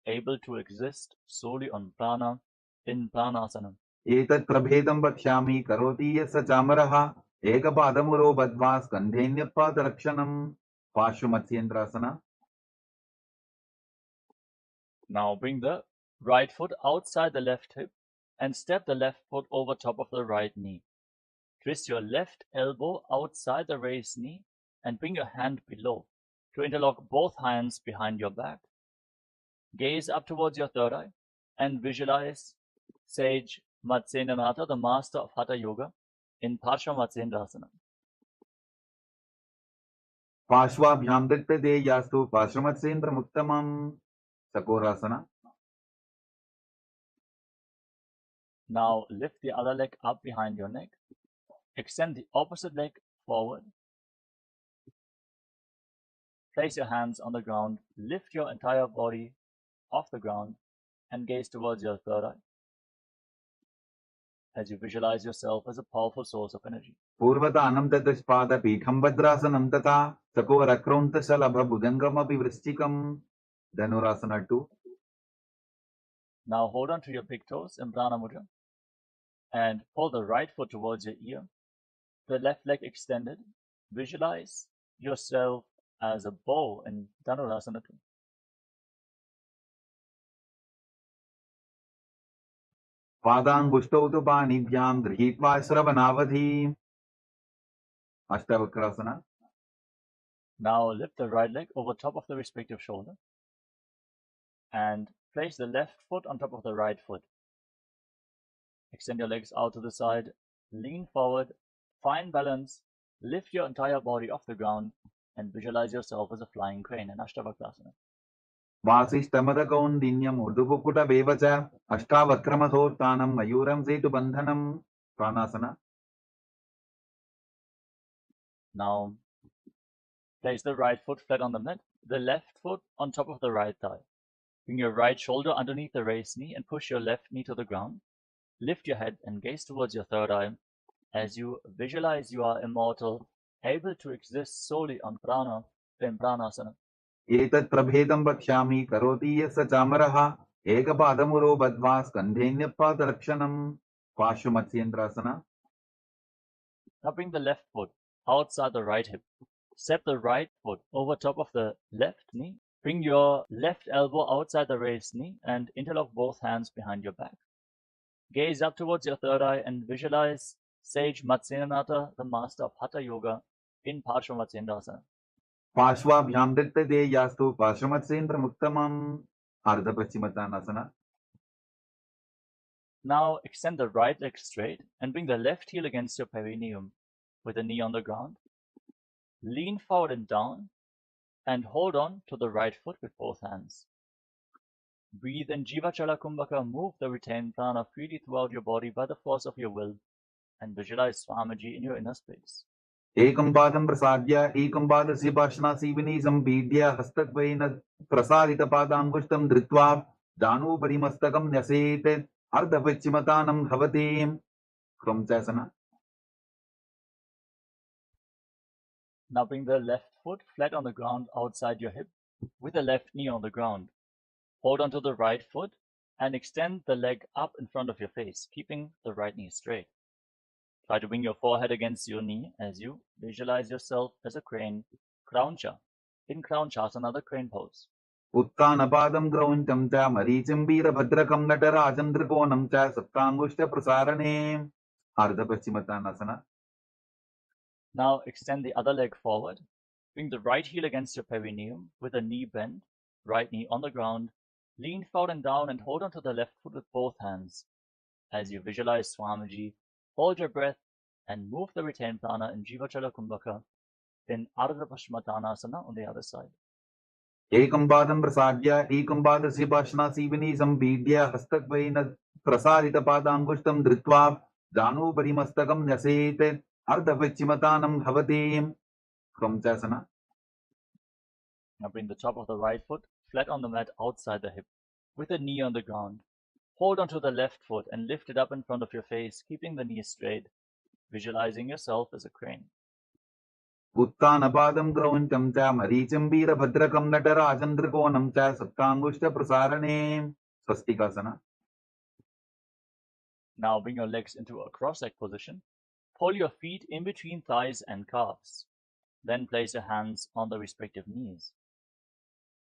able to exist solely on prana in Pranasana. एतत् प्रभेदं वक्ष्यामि करोति यः स चामरः एकपादमुरो बद्ध्वा स्कन्धेऽन्यत्पादरक्षणम्. पार्श्वमत्स्येन्द्रासना. Now bring the right foot outside the left hip and step the left foot over top of the right knee. Twist your left elbow outside the raised knee and bring your hand below to interlock both hands behind your back. Gaze up towards your third eye and visualize Sage Matsyendranath, the master of Hatha Yoga, in Parsva Matsyendrasana. पार्श्वाभ्यां दत्तते यास्तु पार्श्वमत्सेन्द्रमुत्तमम्. Sakorasana. Now lift the other leg up behind your neck. Extend the opposite leg forward. Place your hands on the ground. Lift your entire body off the ground and gaze towards your third eye as you visualize yourself as a powerful source of energy. पूर्वतानं ततस्पादपीठं भद्रासनं तथा चकोरक्रौन्तशलभभुजङ्गमपि वृश्चिकम्. Dhanurasana 2. Now hold on to your big toes in Prana Mudra and pull the right foot towards your ear, the left leg extended. Visualize yourself as a bow in Dhanurasana 2. पादाङ्गुष्टौ तु पाणिभ्यां गृहीत्वा श्रवणावधि. Ashtavakrasana. Now lift the right leg over top of the respective shoulder and place the left foot on top of the right foot. Extend your legs out to the side, lean forward, find balance, lift your entire body off the ground and visualize yourself as a flying crane in Ashtavakrasana. वासिष्ठमदकौन्दिन्यम् ऊर्ध्वकुकुटमेव च अष्टावक्रमथोत्थानं मयूरं सेतुबन्धनम्. Pranasana. Now place the right foot flat on the mat, the left foot on top of the right thigh. Bring your right shoulder underneath the raised knee and push your left knee to the ground. Lift your head and gaze towards your third eye as you visualize you are immortal, able to exist solely on prana in Pranasana. एतत् प्रभेदं वक्ष्यामि करोति यः स चामरः एकपादमुरो बद्ध्वा स्कन्धेऽन्यपादरक्षणम्. पार्श्वमत्स्येन्द्रासना. Now bring the left foot outside the right hip. Step the right foot over top of the left knee. Bring your left elbow outside the raised knee and interlock both hands behind your back. Gaze up towards your third eye and visualize Sage Matsyendranath, the master of Hatha Yoga, in Parshvamatyendrasana. पार्श्वाभ्यां दत्तते यास्तु पार्श्वमत्स्येन्द्रमुत्तमम्. अर्धपश्चिमतानासना. Now extend the right leg straight and bring the left heel against your perineum with the knee on the ground. Lean forward and down and hold on to the right foot with both hands. Breathe in Jivachala Kumbhaka, move the retained prana freely throughout your body by the force of your will and visualize Swamiji in your inner space. एकं पादं प्रसाद्य एकं पादस्य पार्श्वनासीविनी सम्पीड्य हस्तद्वयेन प्रसारितपादाङ्गुष्ठं धृत्वा जानुभरि मस्तकं न्यसेत्. अर्धपश्चिमतानं भवति. क्रमचासना. Now bring the left foot flat on the ground outside your hip with the left knee on the ground. Hold on to the right foot and extend the leg up in front of your face, keeping the right knee straight. Try to bring your forehead against your knee as you visualize yourself as a crane, Krauncha, in Kraunchasana, the crane pose. उत्थानपादं क्रौञ्चं च मरीचिं वीरभद्रकं नटराजं त्रिकोणं च सप्ताङ्गुष्ठप्रसारणे. अर्धपश्चिमतानासना. Now extend the other leg forward. Bring the right heel against your perineum with the knee bent, right knee on the ground. Lean forward and down and hold on to the left foot with both hands. As you visualize Swamiji, hold your breath and move the retained prana in Jivachala Kumbhaka in Ardha Pashmatanasana on the other side. एकं पादं प्रसाद्य एकं पादस्य पार्श्वनासीविनी सम्पीड्य हस्तद्वयेन प्रसारितपादाङ्गुष्ठं धृत्वा जानुभरि मस्तकं न्यसेत्. अर्धपश्चिमतानं भवति. क्रमचासना. Now bring the top of the right foot flat on the mat outside the hip with the knee on the ground. Hold onto the left foot and lift it up in front of your face, keeping the knee straight, visualizing yourself as a crane. उत्थानपादं क्रौञ्चं च मरीचिं वीरभद्रकं नटराजं त्रिकोणं च सप्ताङ्गुष्ठप्रसारणे. स्वस्तिकासना. Now bring your legs into a cross-leg position. Pull your feet in between thighs and calves. Then place your hands on the respective knees.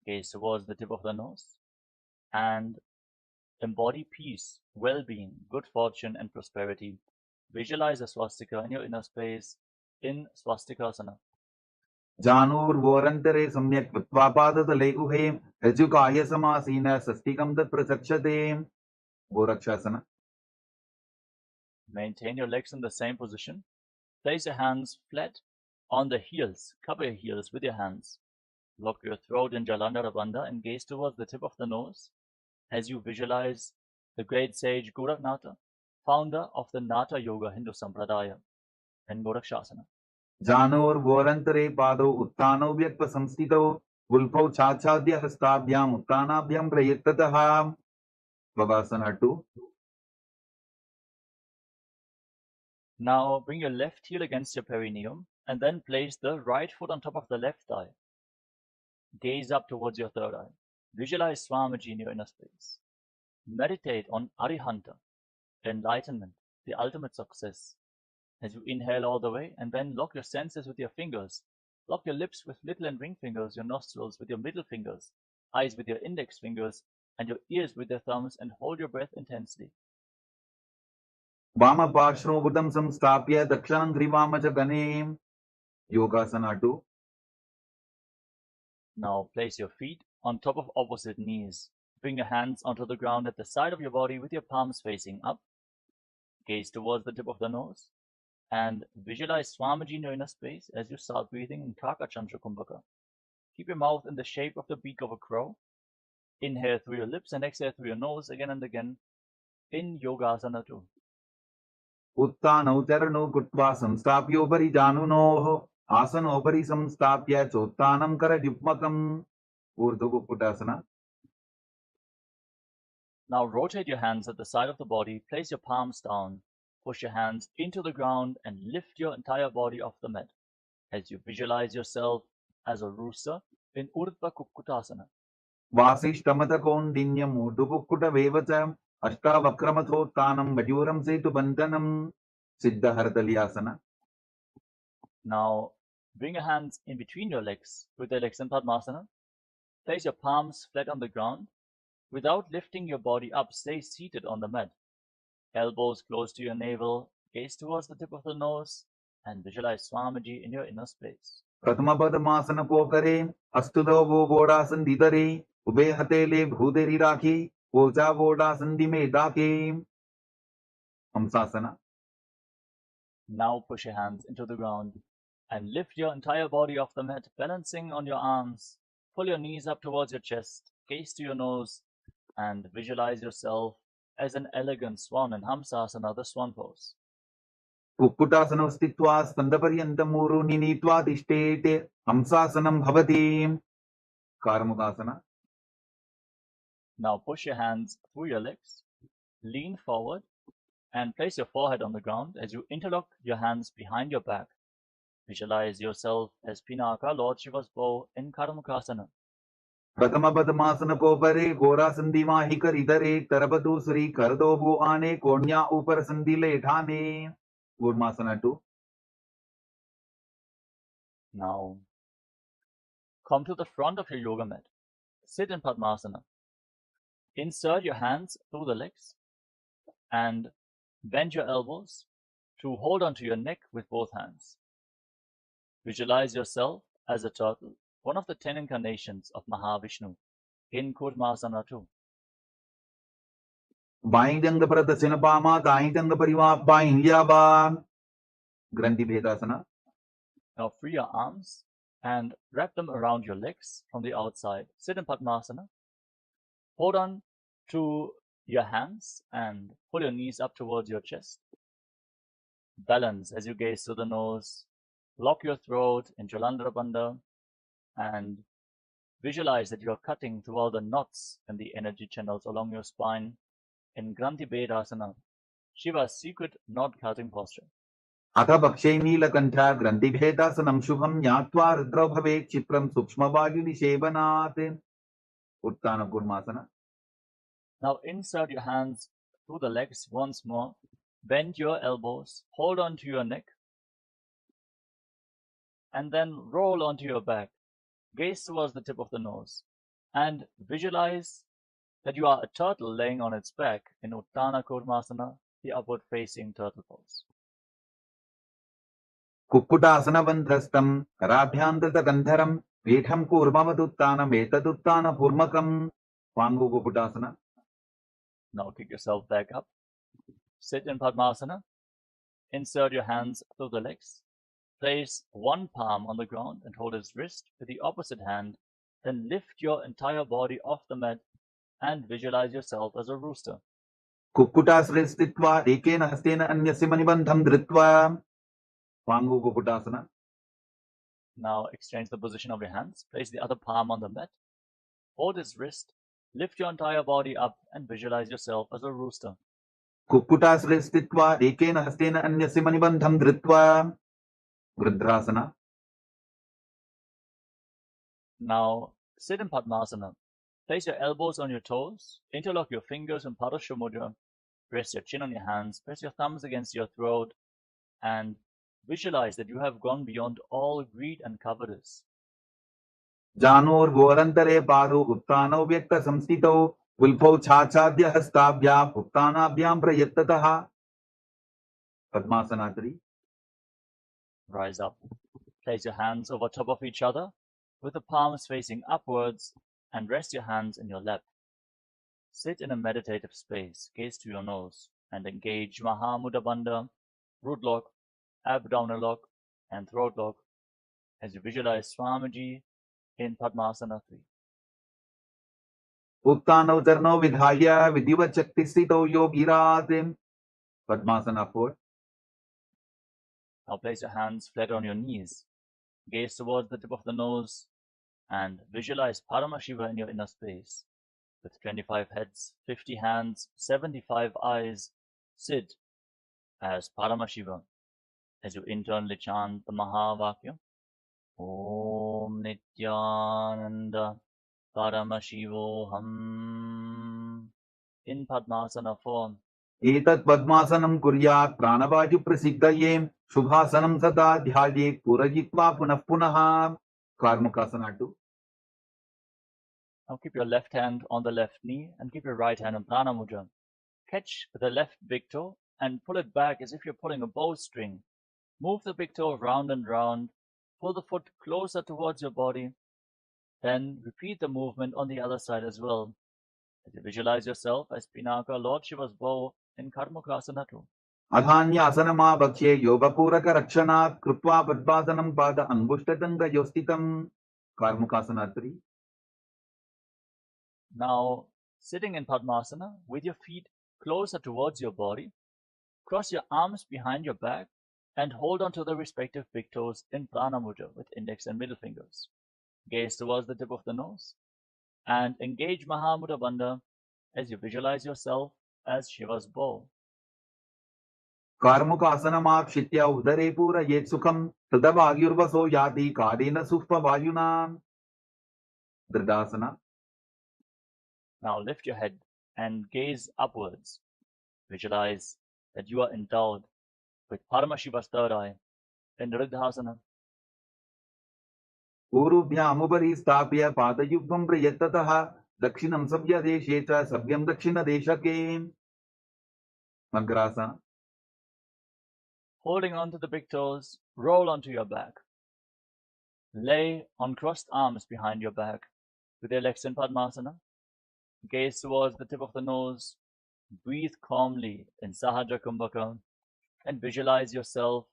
Gaze towards the tip of the nose and embody peace, well-being, good fortune, and prosperity. Visualize a swastika in your inner space in swastikasana. जानुर्वोरन्तरे सम्यक् कृत्वा पादतले गुहे रज्जुकाय समासीन स्वस्तिकं तत् प्रचक्षते. गोरक्षासना. Maintain your legs in the same position. Place your hands flat On the heels, cover your heels with your hands. Lock your throat in Jalandhara Bandha and gaze towards the tip of the nose as you visualize the great sage Goraknatha, founder of the Natha Yoga Hindu Sampradaya, and Gorakshasana. Janor गोरंतरे पादो उत्थानो व्यक्प संस्थितो गुल्फौ छाछाद्य हस्ताभ्याम उत्थानाभ्याम प्रयत्ततः Babasana 2. Now bring your left heel against your perineum and then place the right foot on top of the left thigh. Gaze up towards your third eye. Visualize Swamiji in your inner space. Meditate on Arihanta, enlightenment, the ultimate success. As you inhale all the way and then lock your senses with your fingers. Lock your lips with little and ring fingers, your nostrils with your middle fingers, eyes with your index fingers, and your ears with your thumbs, and hold your breath intensely. Vama Parshro Buddham Samstapya Dakshanam Grivama Jaganem Yogasana 2. Now place your feet on top of opposite knees. Bring your hands onto the ground at the side of your body with your palms facing up. Gaze towards the tip of the nose and visualize Swamiji in your inner space as you start breathing in Kaka Chandra Kumbhaka. Keep your mouth in the shape of the beak of a crow. Inhale through your lips and exhale through your nose again and again in Yogasana 2. Uttanau charano kutva samstapyopari janunoh asanopari samstapya chottanam karajupmakam Urdhu Kukkutasana. Now rotate your hands at the side of the body, place your palms down, push your hands into the ground and lift your entire body off the mat as you visualize yourself as a rooster in Urdhva Kukkutasana. Vasishtamata kondinyam Urdhu Kukkuta Vevacha Ashtavakramathotanam Majuram Setu Bandhanam Siddhahartalyasana. Now bring your hands in between your legs with your legs in Padmasana. Place your palms flat on the ground. Without lifting your body up, stay seated on the mat. Elbows close to your navel, gaze towards the tip of the nose, and visualize Swamiji in your inner space. Pratama Padmasana Pokare Astudo Vodasan Didare Ube Hatele Bhuderi Raki Oja Vodasan Dime Dake Hamsasana. Now push your hands into the ground and lift your entire body off the mat, balancing on your arms. Pull your knees up towards your chest, gaze to your nose, and visualize yourself as an elegant swan in Hamsasana, the swan pose. Kukkutasana stitva skandaparyantam muru ninitva tishtete hamsasanam bhavati Karmukasana. Now push your hands through your legs, lean forward, and place your forehead on the ground as you interlock your hands behind your back. Visualize yourself as Pinaka, Lord Shiva's bow, in Karmukasana. Pratama Padmasana Kopare Gora Sandima Hikar Idare Tarabatu Sri Kardobu Ane Konya Upar Sandile Thane Gurmasana 2. Now come to the front of your yoga mat. Sit in Padmasana. Insert your hands through the legs and bend your elbows to hold onto your neck with both hands. Visualize yourself as a turtle, one of the 10 incarnations of Mahavishnu, in Kurmasana 2. Binding the Pradasana Pama, Daindang the Pariva by Indyaba Granthi Bhedasana. Now free your arms and wrap them around your legs from the outside. Sit in Padmasana. Hold on to your hands and pull your knees up towards your chest. Balance as you gaze to the nose. Lock your throat in Jalandhara Bandha and visualize that you are cutting through all the knots and the energy channels along your spine in Granthi Bhedasana, Shiva's secret knot cutting posture. Atha Bakshe Neelakantha Granthi Bhedasanam Shubham Nyatva Rudra Bhave Chipram Sukshmavagi Nishevanate Uttana Kurmasana. Now insert your hands through the legs once more. Bend your elbows, hold on to your neck, and then roll onto your back. Gaze towards the tip of the nose and visualize that you are a turtle laying on its back in Uttana Kurmasana, the upward facing turtle pose. Kukkutasana Vandrastam Karabhyantata Gandharam Vetham Kurmavaduttana Metaduttana Purmakam Pangu Kukkutasana. Now kick yourself back up. Sit in Padmasana. Insert your hands through the legs Place one palm on the ground and hold his wrist with the opposite hand. Then lift your entire body off the mat and visualize yourself as a rooster. कुक्कुटासने स्थित्वा एकेन हस्तेन अन्यस्य मणिबन्धं धृत्वा वाङ्गु कुक्कुटासना. Now exchange the position of your hands. Place the other palm on the mat. Hold his wrist. Lift your entire body up and visualize yourself as a rooster. कुक्कुटासने स्थित्वा एकेन हस्तेन अन्यस्य मणिबन्धं धृत्वा वृद्धासना. Now sit in Padmasana. Place your elbows on your toes. Interlock your fingers in Parashu Mudra. Rest your chin on your hands. Press your thumbs against your throat. And visualize that you have gone beyond all greed and covetous. जानोर्घोरन्तरे पादौ उत्तानौ व्यक्तसंस्थितौ उल्फौ छाछाद्य हस्ताभ्याम् उत्तानाभ्यां प्रयत्ततः. Padmasana 3. Rise up. Place your hands over top of each other with the palms facing upwards and rest your hands in your lap. Sit in a meditative space, gaze to your nose, and engage Mahamudra Bandha, root lock, abdominal lock, and throat lock as you visualize Swamiji in Padmasana 3. उत्तानौ चरणौ विधाय विधिवत् शक्तिस्थितौ योगिरात्. Padmasana 4. Now place your hands flat on your knees. Gaze towards the tip of the nose and visualize Paramashiva in your inner space. With 25 heads, 50 hands, 75 eyes, sit as Paramashiva as you internally chant the Mahavakya. Om Nityananda Paramashivoham in Padmasana form. एतत् पद्मासनं कुर्यात् प्राणवायु प्रसिद्धये शुभासनं सदा ध्यायेत् पूरयित्वा पुनः पुनः. Karmukasana 2. Now keep your left hand on the left knee and keep your right hand in Prana Mudra. Catch the left big toe and pull it back as if you're pulling a bowstring. Move the big toe round and round. Pull the foot closer towards your body. Then repeat the movement on the other side as well. As you visualize yourself as Pinaka, Lord Shiva's bow in Karmukasana 2. अधान्यासनमाभक्ष्ये योगपूरकरक्षणात् कृत्वा पद्मासनं पाद अङ्गुष्ठतङ्गयोस्थितम्. Karmukasana 3. Now, sitting in Padmasana with your feet closer towards your body, cross your arms behind your back and hold on to the respective big toes in Prana Mudra with index and middle fingers. Gaze towards the tip of the nose and engage Mahamudra Bandha as you visualize yourself as Shiva's bow. कार्मुकासनमाक्षित्य उदरे पूरयेत् सुखं तदवायुर्वसो याति कालेन सुप्तवायुना. Dridasana. Now lift your head and gaze upwards. Visualize that you are endowed with Paramashiva's third eye in Dridasana. पूर्वभ्यामुपरि स्थाप्य पादयुग्मं प्रयत्ततः दक्षिणं सव्यदेशे च सव्यं दक्षिणदेशके. Magrasana. Holding on to the big toes, roll onto your back. Lay on crossed arms behind your back with your legs in Padmasana. Gaze towards the tip of the nose. Breathe calmly in Sahajra Kumbhaka and visualize yourself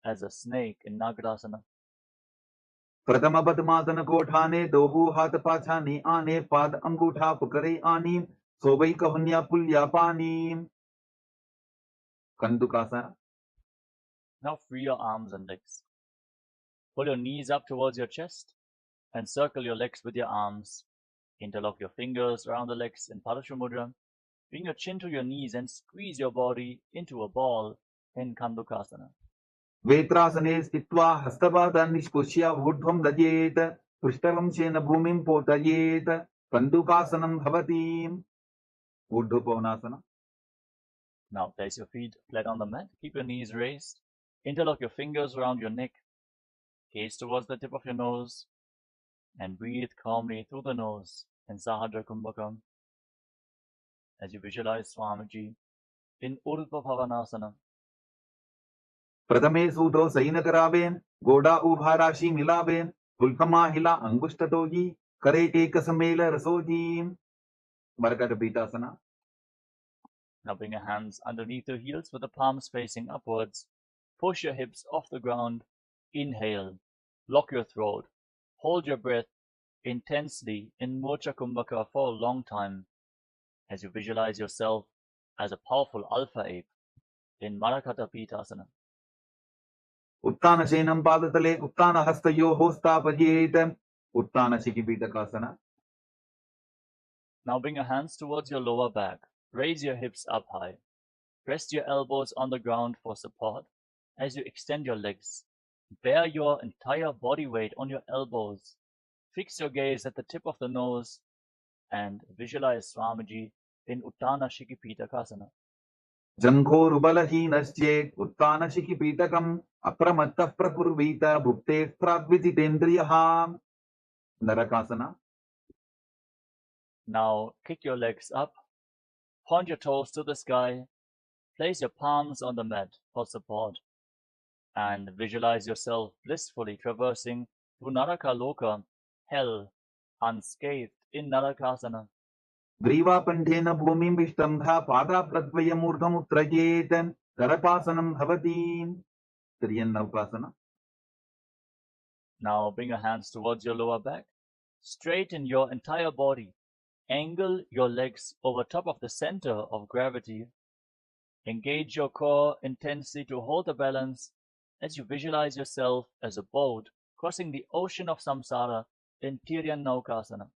as a snake in Nagarasana. प्रथम पद्मासन कोठाने दोहु हाथ पाछाने आने पाद अंगूठा पकड़े आनी सोवई कहन्या पुल्या पानी. Kandukasana. Now free your arms and legs. Pull your knees up towards your chest and circle your legs with your arms. Interlock your fingers around the legs in Parashu Mudra. Bring your chin to your knees and squeeze your body into a ball in Kandukasana. वेत्रासने स्थित्वा हस्तपादान् निष्कुष्य ऊर्ध्वं दजेत् पृष्ठवंशेन भूमिं पोतयेत्. कन्दुकासनं भवति. ऊर्ध्वकोणासना. Now place your feet flat on the mat. Keep your knees raised. Interlock your fingers around your neck. Gaze towards the tip of your nose and breathe calmly through the nose in Sahadra Kumbhaka as you visualize Swamiji in Urdhva Bhavanasana. प्रथमे सूतो सैनकरावेन गोडा उभा राशि मिलावेन पुल्कमा हिला अंगुष्ठतोगी करे एक समेल रसोजी. मरकट पीठासना. Now bring your hands underneath your heels with the palms facing upwards. Push your hips off the ground Inhale, lock your throat, hold your breath intensely in Mocha Kumbhaka for a long time as you visualize yourself as a powerful alpha ape in Marakata Pitasana. उत्तानशयनं पादतले उत्तानहस्तयोः स्थापयेत् उत्तानशिखिपीठकासना. Now bring your hands towards your lower back. Raise your hips up high. Rest your elbows on the ground for support as you extend your legs. Bear your entire body weight on your elbows. Fix your gaze at the tip of the nose and visualize Swamiji in Uttana Shikhipita-kasana. जङ्घोरुबलहीनश्चेत् उत्तानशिखिपीठकम् अप्रमत्तः प्रकुर्वीत भुक्तेः प्राग्विजितेन्द्रियः. नरकासना. Now kick your legs up, point your toes to the sky, place your palms on the mat for support, and visualize yourself blissfully traversing through Naraka Loka, hell, unscathed in Narakasana. ग्रीवाकण्ठेन भूमिं विष्टम्भा पादाप्रद्वयमूर्धमुत्रयेत् करपासनं भवति. तिर्यन्नौकासना. Now bring your hands towards your lower back. Straighten your entire body. Angle your legs over top of the center of gravity. Engage your core intensely to hold the balance as you visualize yourself as a boat crossing the ocean of samsara in Tiryannaukasana.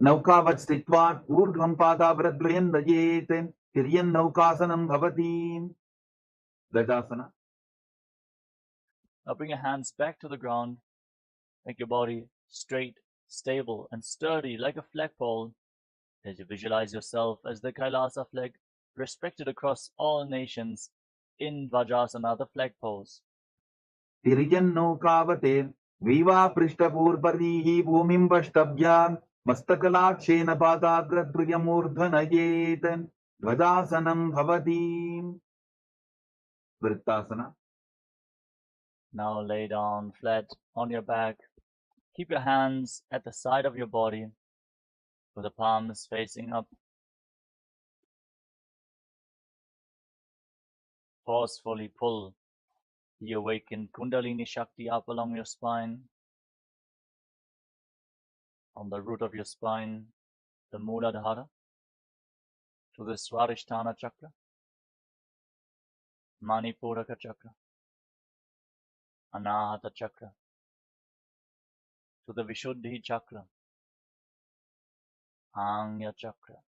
नौकावत् स्थित्वा ऊर्ध्वं पादावृद्वयं नयेत् तिर्यन्नौकासनं भवति. गजासना. Now bring your hands back to the ground. Make your body straight, stable, and sturdy like a flagpole as you visualize yourself as the Kailasa flag, respected across all nations in Vajrasana, the flag pose. तिर्यन्नौकावते विवापृष्ठपूर्वरीः भूमिं वष्टभ्याम् मस्तकलाक्षेन पादाग्रद्वयमूर्ध्वनयेत् ध्वजासनं भवति. वृत्तासना. Now lay down flat on your back. Keep your hands at the side of your body with the palms facing up. Forcefully pull the awakened Kundalini Shakti up along your spine, from the root of your spine, the Muladhara, to the Swadhisthana Chakra, Manipuraka Chakra, Anahata Chakra, to the Vishuddhi Chakra, Anya Chakra,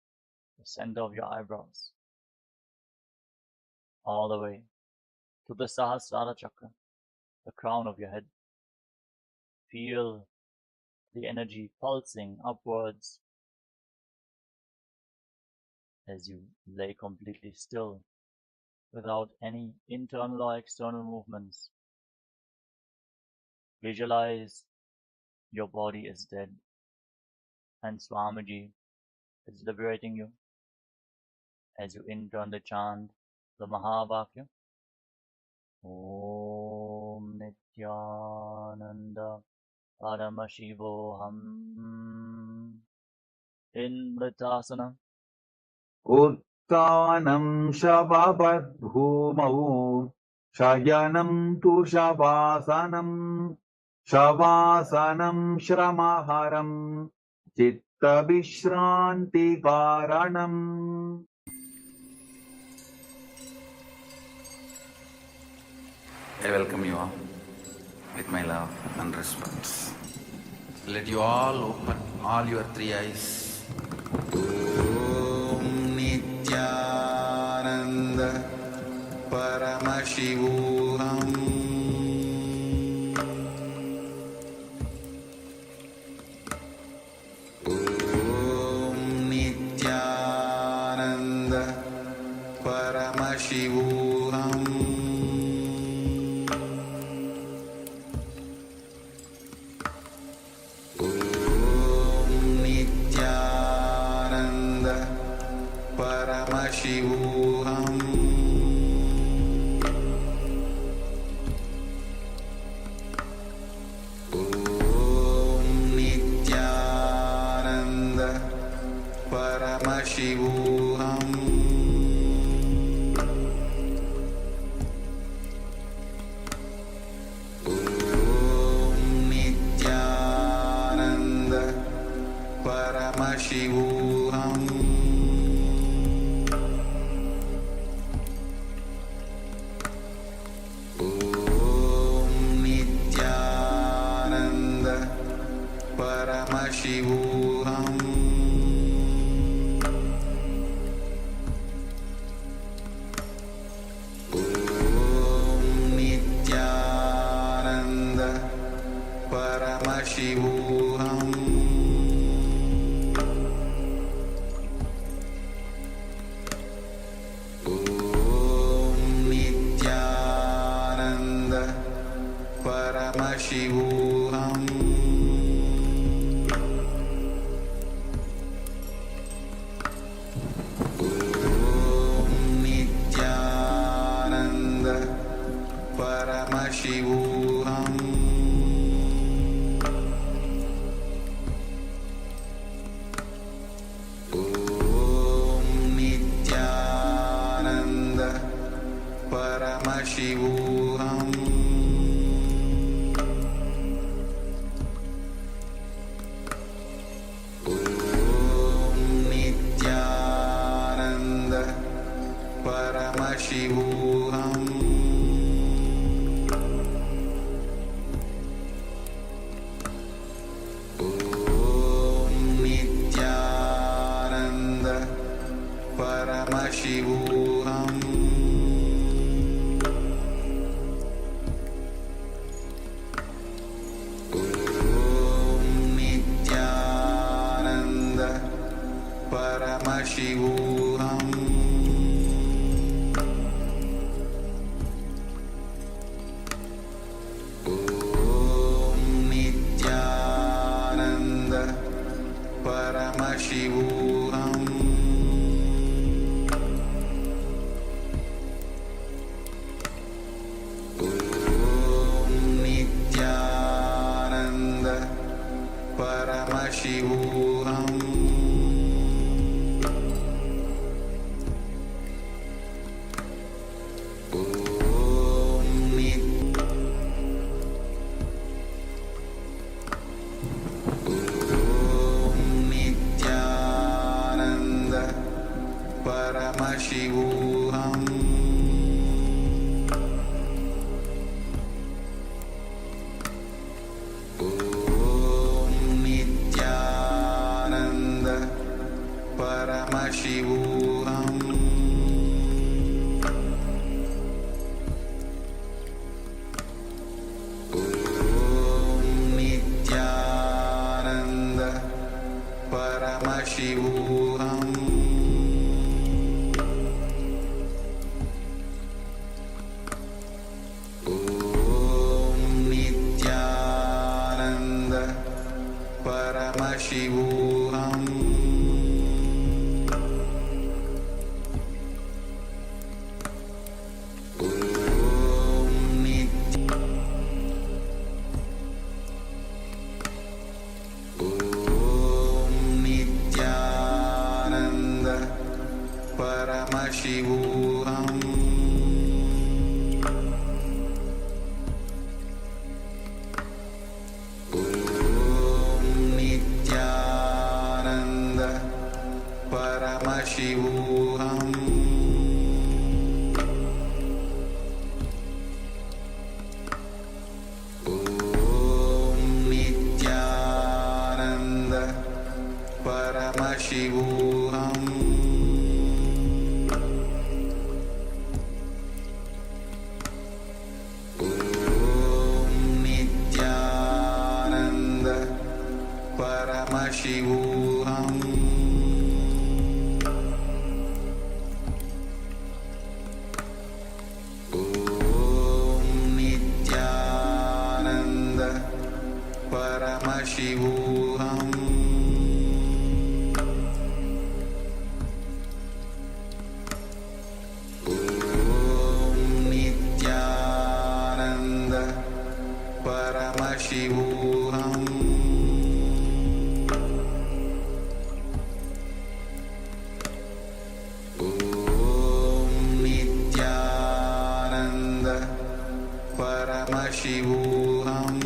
the center of your eyebrows, all the way to the Sahasrara Chakra, the crown of your head. Feel the energy pulsing upwards as you lay completely still without any internal or external movements. Visualize your body is dead and Swamiji is liberating you as you internally chant the Mahavakya. Om Nityananda Paramashivoham in Vritasana. उत्तानं शवावद्भूमौ शयनं तु शवासनं शवासनं श्रमहरं चित्तविश्रान्तिकारणम्. I welcome you all with my love and respect. Let you all open all your three eyes. Om Nityananda Paramashivoham Om Nityananda Paramashivoham Paramashivoham Paramashivoham Om Nityananda Paramashivoham Paramashivoham Om Nityananda Paramashivoham Om Nityananda Paramashivoham Paramashivoham Om Nityananda Paramashivoham Om Nityananda Paramashivoham Paramashivoham Om Nityananda Paramashivoham Om Nityananda Paramashivoham Paramashivoham Om Nityananda Paramashivoham Om Nityananda Paramashivoham Paramashivoham Om Nityananda Paramashivoham Paramashivoham Om Nityananda Paramashivoham Om Nityananda Paramashivoham Paramashivoham Om Nityananda Paramashivoham Om Nityananda Paramashivoham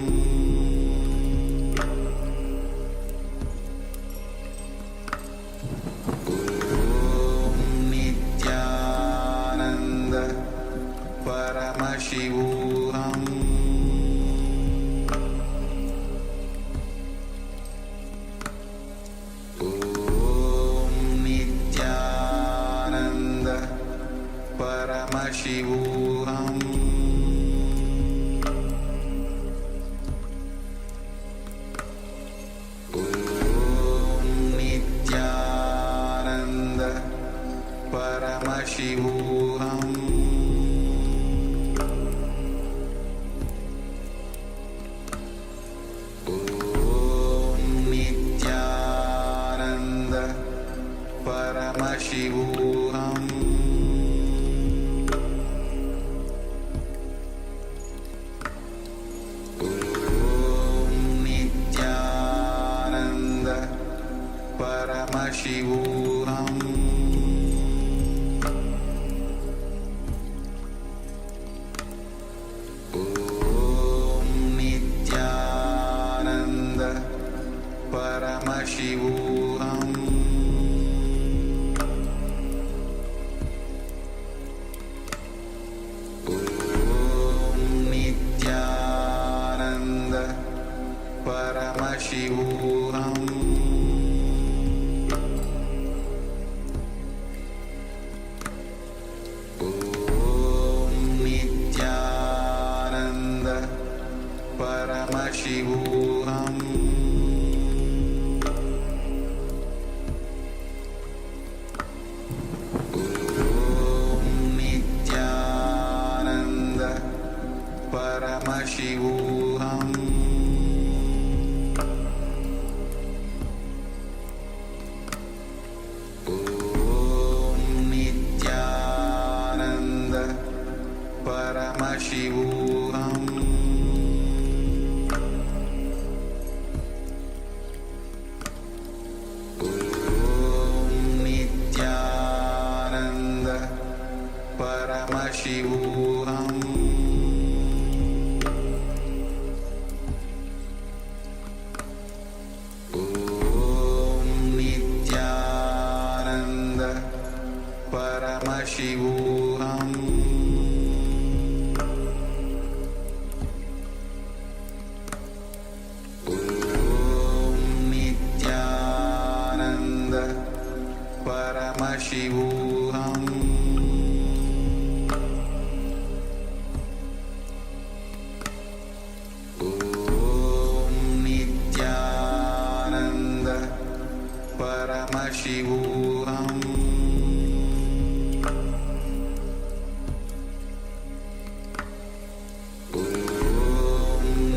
Paramashivoham Om Nityananda Paramashivoham Paramashivoham Om Nityananda Paramashivoham Om Nityananda Paramashivoham Paramashivoham Om Nityananda Paramashivoham Om Nityananda Paramashivoham Paramashivoham Om Nityananda Paramashivoham Om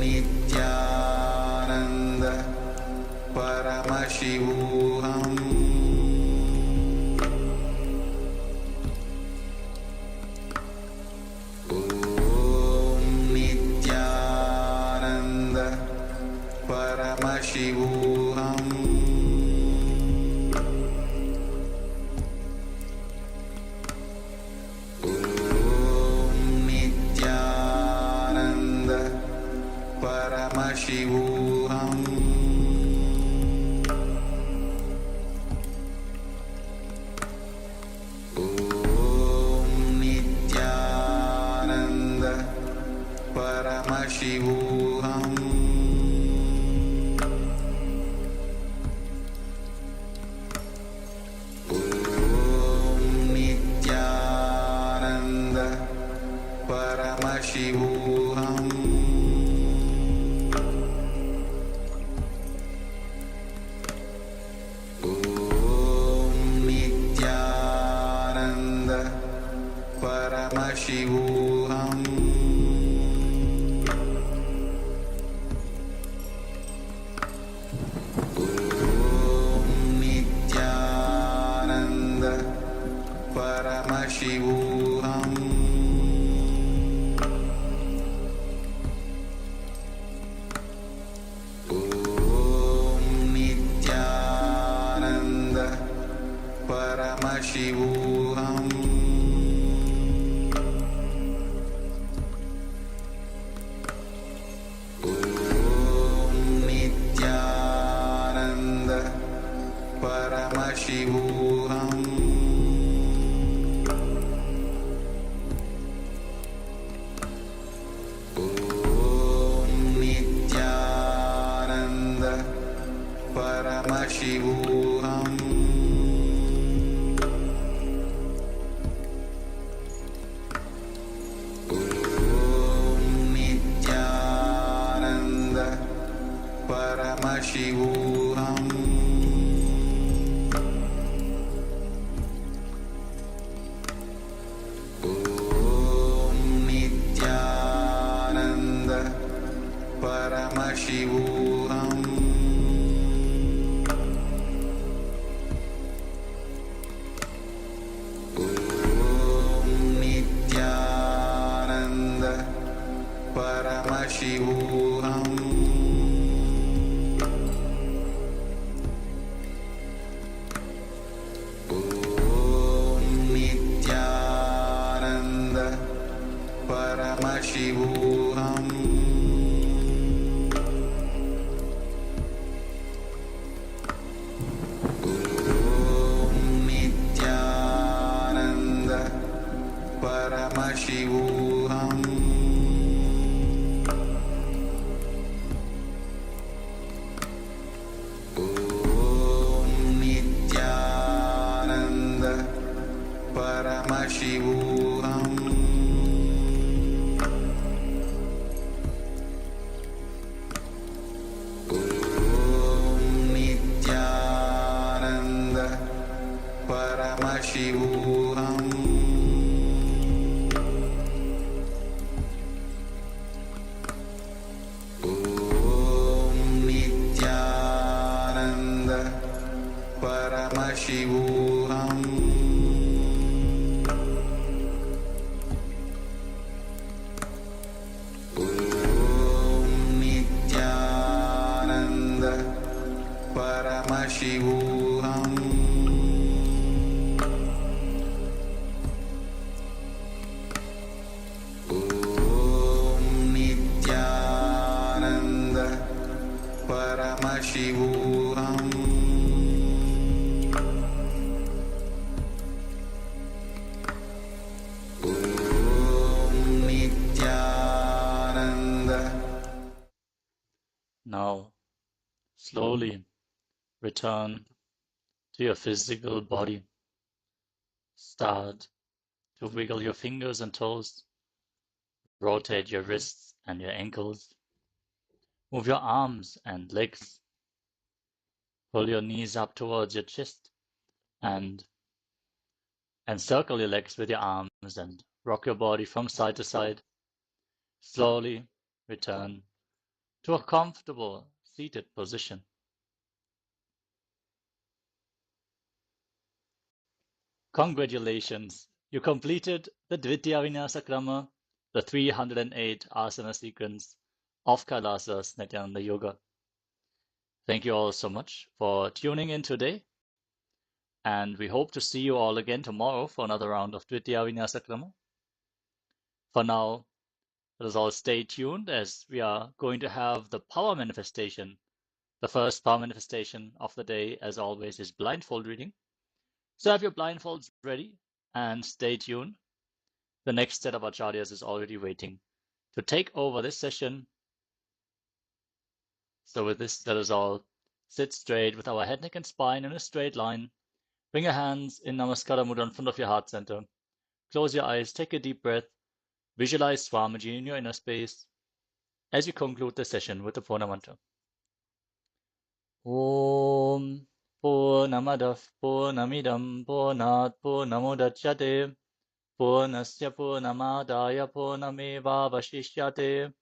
Nityananda Paramashivoham Paramashivoham Om Nityananda Paramashivoham Om Nityananda Paramashivoham Paramashivoham Om Nityananda Paramashivoham Om Nityananda Paramashivoham Paramashivoham Om Nityananda Paramashivoham Om Nityananda Paramashivoham Paramashivoham Om Nityananda Paramashivoham Om Nityananda Paramashivoham Paramashivoham Om Nityananda Paramashivoham Om Nityananda Paramashivoham Now, slowly return to your physical body. Start to wiggle your fingers and toes. Rotate your wrists and your ankles. Move your arms and legs. Pull your knees up towards your chest and circle your legs with your arms and rock your body from side to side. Slowly return to a comfortable seated position. Congratulations! You completed the Dvitiya Vinyasa Krama, the 308 asana sequence of Kailasa's Nityananda Yoga. Thank you all so much for tuning in today, and we hope to see you all again tomorrow for another round of Dvitiya Vinyasa Krama. For now, let us all stay tuned as we are going to have the power manifestation. The first power manifestation of the day, as always, is blindfold reading. So have your blindfolds ready and stay tuned. The next set of acharyas is already waiting to take over this session. So with this, let us all sit straight with our head, neck, and spine in a straight line. Bring your hands in Namaskara Mudra in front of your heart center. Close your eyes, take a deep breath. Visualize Swamiji in your inner space as you conclude the session with the Purna mantra. Om Purnamadav Purnamidam Purnat Purnamudachyate Purnasya Purnamadaya Purnamevavashishyate.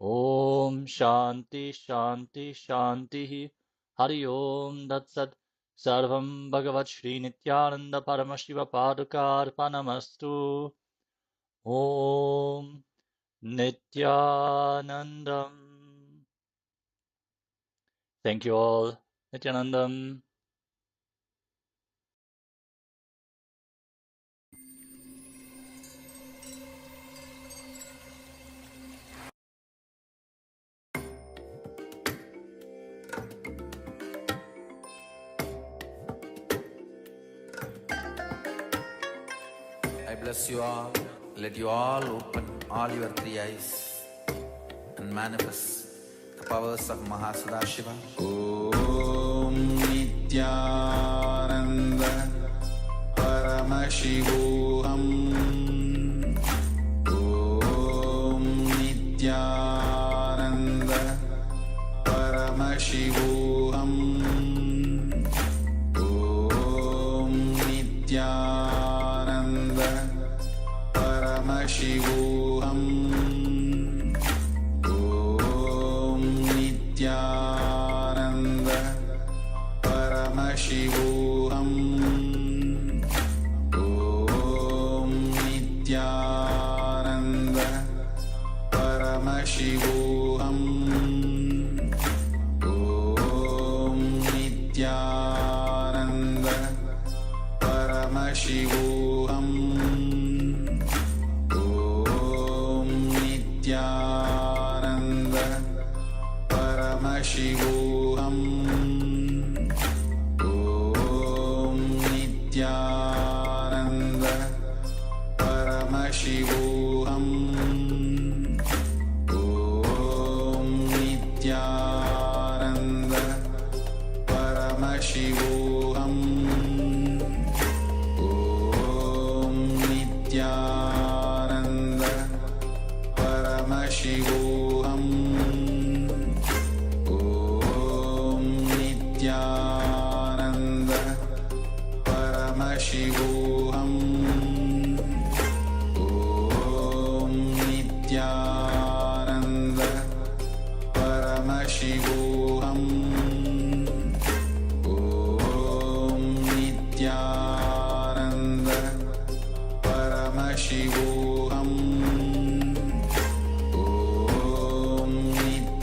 Om Shanti Shanti Shanti Hari Om Datsat Sarvam Bhagavat Shri Nityananda Paramashiva Padukar Panamastu. Om Nityanandam. Thank you all. Nityanandam. I bless you all. Let you all open all your three eyes and manifest the powers of Mahasadashiva. Om Nityananda Paramashivoham. Om Nityananda Paramashivoham. Om Nityananda Paramashivoham. Om Nityananda Paramashivoham. Om Nityananda Paramashivoham. Om Nityananda Paramashivoham. Om Nityananda Paramashivoham. Om Nityananda Paramashivoham. Om Nityananda Paramashivoham. Om Nityananda Paramashivoham. Om Nityananda Paramashivoham. Om Nityananda Paramashivoham. Om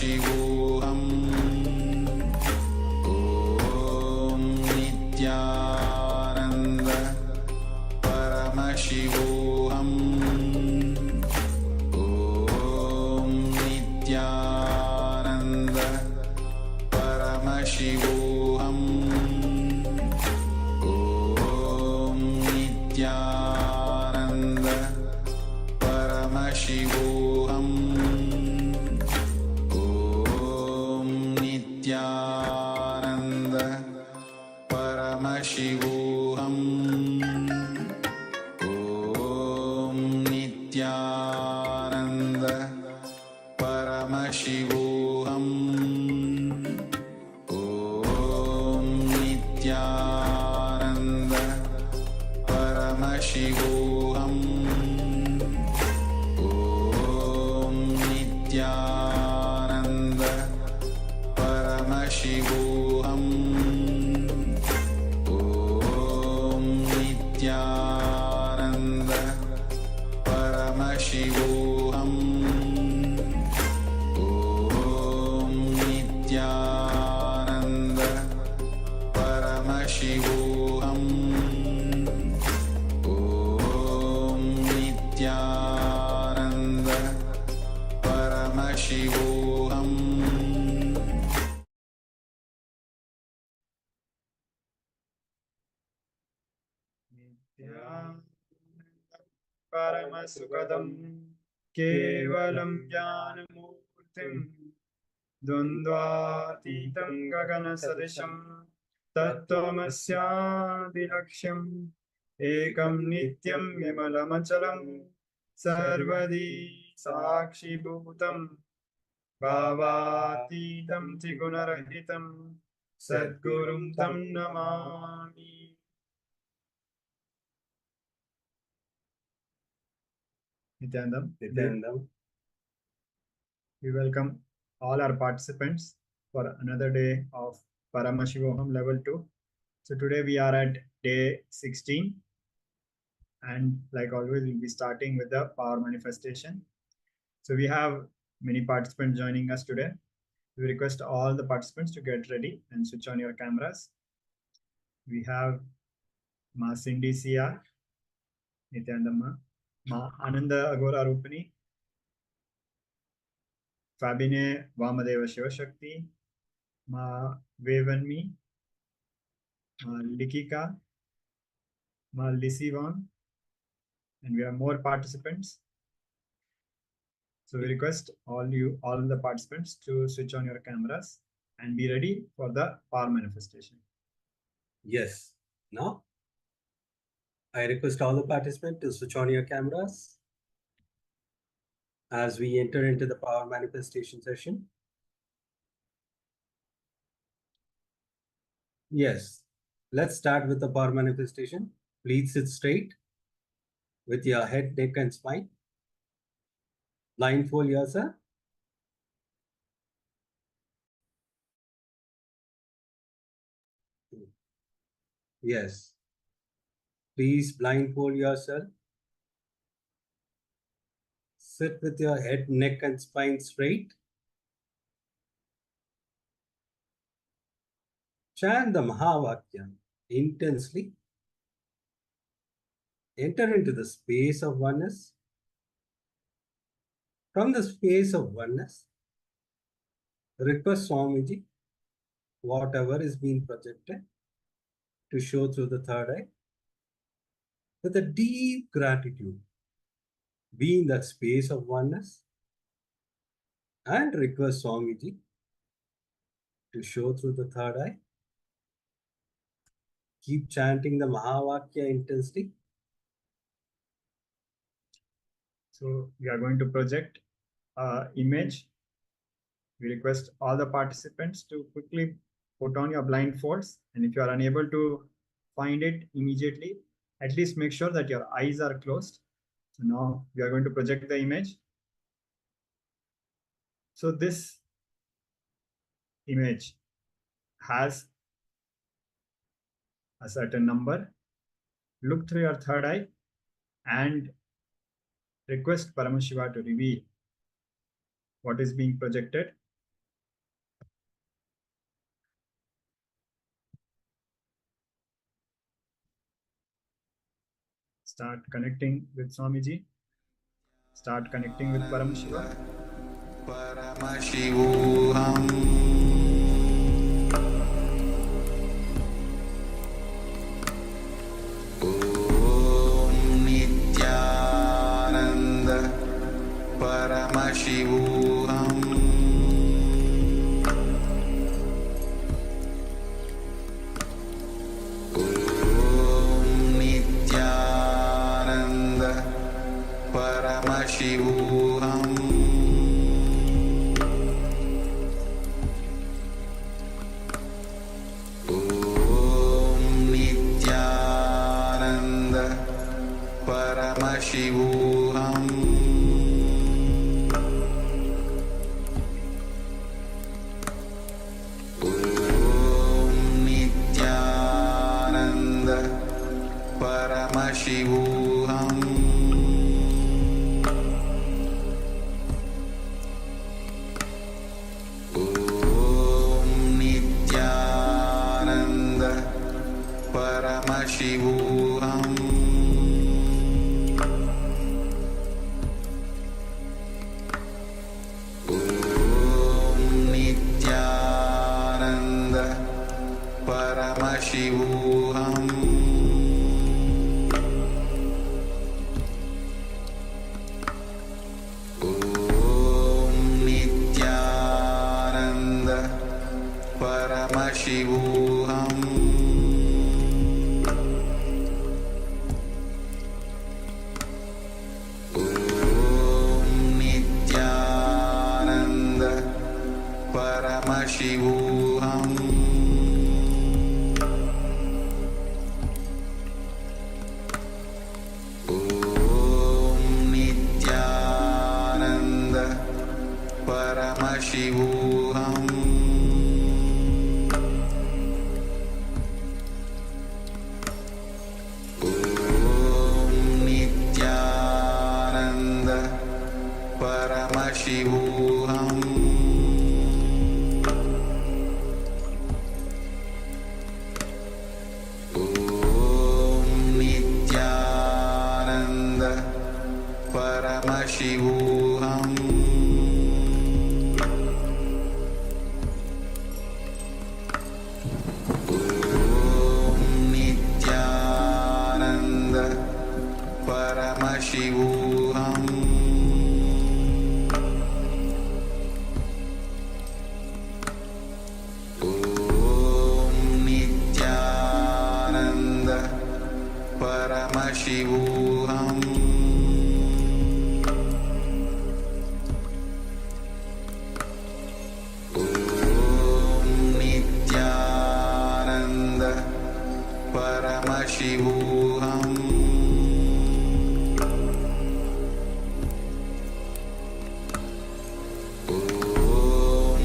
Paramashivoham Om Nityananda Paramashivoham Om Nityananda Paramashivoham Om Nityananda Paramashivoham Om Nityananda Paramashivoham Om Nityananda Paramashivoham Om Nityananda Paramashivoham Om Nityananda Paramashivoham Om Nityananda Paramashivoham Om Nityananda Paramashivoham Om Nityananda Paramashivoham परमसुखदं केवलं ज्ञानमूर्तिं द्वन्द्वातीतं गगनसदृशं तत्त्वमस्यादिलक्ष्यम् एकं नित्यं विमलमचलं सर्वदी साक्षिभूतं भावातीतं त्रिगुणरहितं सद्गुरुं तं Namami. Nityanandam. We welcome all our participants for another day of Paramashivoham Level 2. So today we are at day 16, and like always we'll be starting with the power manifestation. So we have many participants joining us today. We request all the participants to get ready and switch on your cameras. We have Ma Cindy CR, Nityanandam, Ma Ananda Agora Rupani, Fabine Vamadeva Shivashakti, Ma Vevanmi, Ma Likika, Ma Lisivan, and we have more participants. So we request all the participants to switch on your cameras and be ready for the power manifestation. Yes. Now, I request all the participants to switch on your cameras as we enter into the power manifestation session. Yes. Let's start with the power manifestation. Please sit straight with your head, neck, and spine. Blindfold yourself. Yes. Please blindfold yourself. Sit with your head, neck, and spine straight. Chant the Mahavakya intensely. Enter into the space of oneness. From the space of oneness, request Swamiji, whatever is being projected, to show through the third eye with a deep gratitude. Be in that space of oneness and request Swamiji to show through the third eye. Keep chanting the Mahavakya intensely. So we are going to project an image. We request all the participants to quickly put on your blindfolds, and if you are unable to find it immediately, at least make sure that your eyes are closed. So now we are going to project the image. So this image has a certain number. Look through your third eye and request Paramashiva to reveal what is being projected Start connecting with Swamiji. Start connecting with Paramashiva. Paramashivoham Om Nityananda Paramashivoham Om Nityananda Paramashivoham Paramashivoham Om Nityananda Paramashivoham Om Nityananda Paramashivoham Paramashivoham Om Nityananda Paramashivoham Om Nityananda Paramashivoham Paramashivoham Om Nityananda Paramashivoham Om Nityananda Paramashivoham Paramashivoham Om Nityananda Paramashivoham Om Nityananda Paramashivoham Paramashivoham Om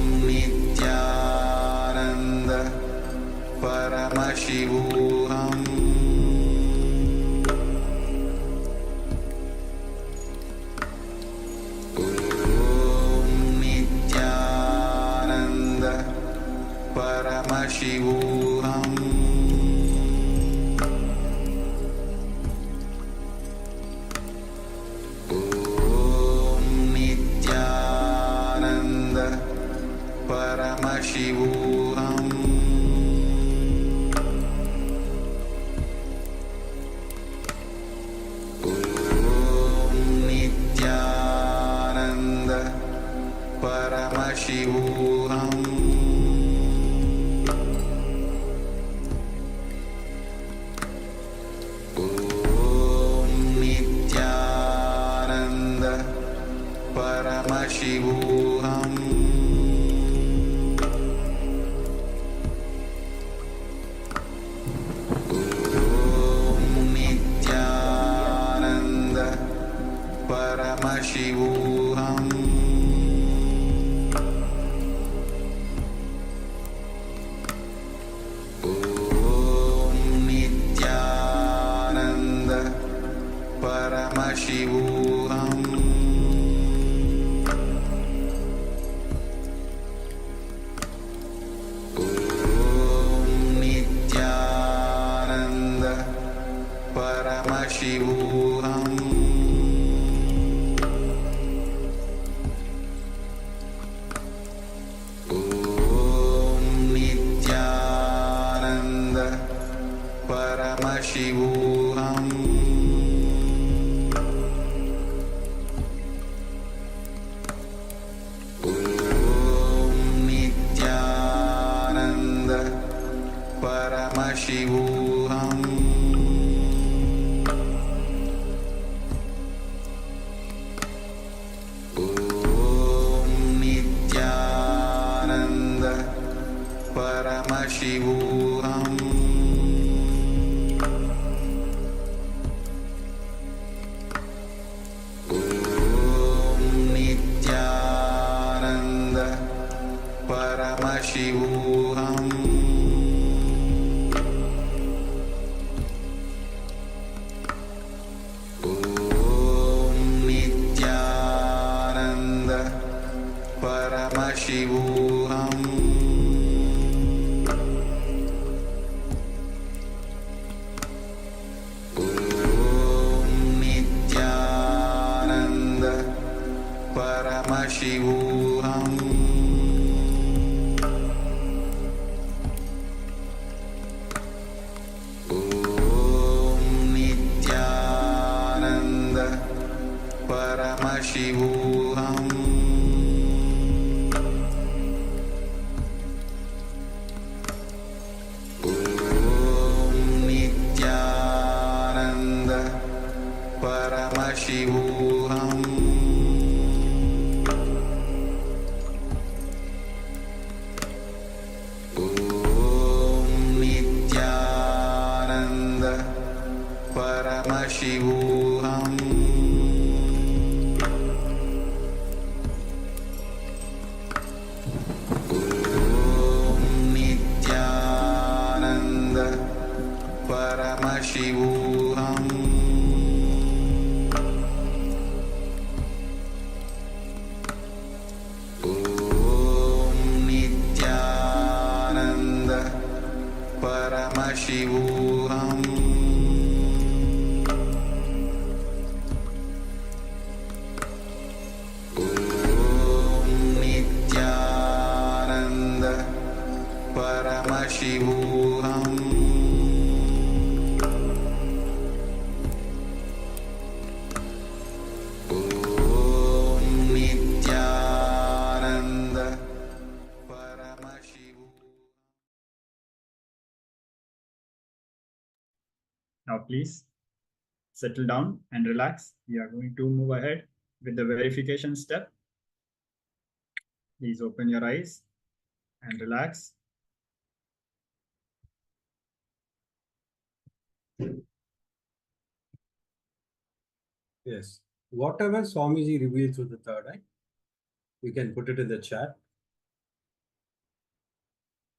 Nityananda Paramashivoham Om Nityananda Paramashivoham Paramashivoham Om Nityananda Paramashivoham Om Nityananda Paramashivoham Paramashivoham Om Nityananda Paramashivoham Paramashivoham Om Nityananda Paramashivoham Om Nityananda Paramashivoham Om Nityananda Paramashivoham Om Nityananda Paramashivoham Om Nityananda Paramashivoham Om Nityananda Paramashivoham Om Nityananda Paramashivoham Om Nityananda Paramashivoham Om Nityananda Paramashivoham Om Nityananda Paramashivoham Om Nityananda Paramashivoham. Now please settle down and relax. We are going to move ahead with the verification step. Please open your eyes and relax. Yes. Whatever Swamiji revealed through the third eye, you can put it in the chat.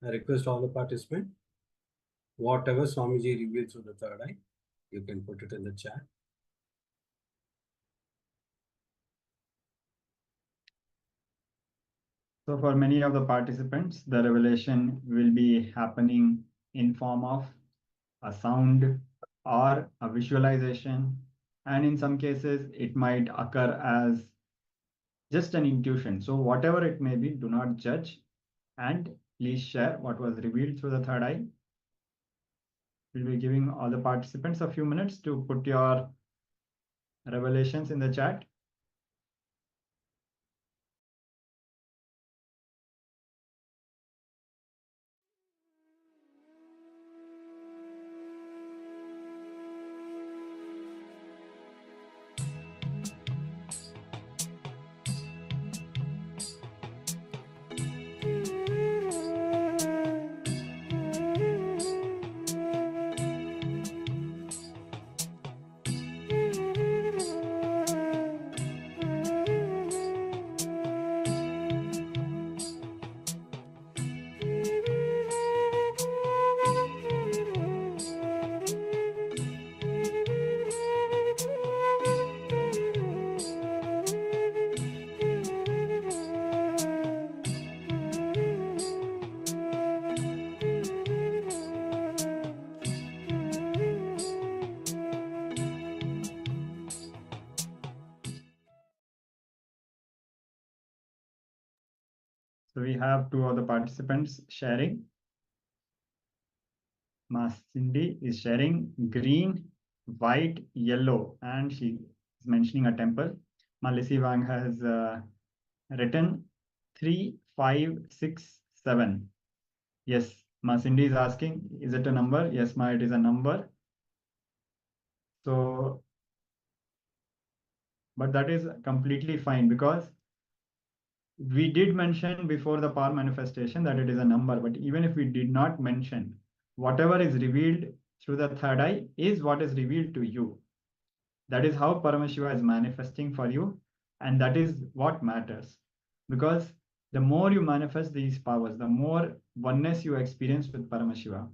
I request all the participants, whatever Swamiji revealed through the third eye, you can put it in the chat. So for many of the participants, the revelation will be happening in form of a sound or a visualization. And in some cases, it might occur as just an intuition. So whatever it may be, do not judge and please share what was revealed through the third eye. We'll be giving all the participants a few minutes to put your revelations in the chat. So we have two of the participants sharing. Ma Cindy is sharing green, white, yellow, and she is mentioning a temple. Ma Lissy Wang has written 3, 5, 6, 7. Yes, Ma Cindy is asking, is it a number? Yes, Ma, it is a number. So, but that is completely fine because we did mention before the power manifestation that it is a number. But even if we did not mention, whatever is revealed through the third eye is what is revealed to you. That is how Paramashiva is manifesting for you. And that is what matters. Because the more you manifest these powers, the more oneness you experience with Paramashiva.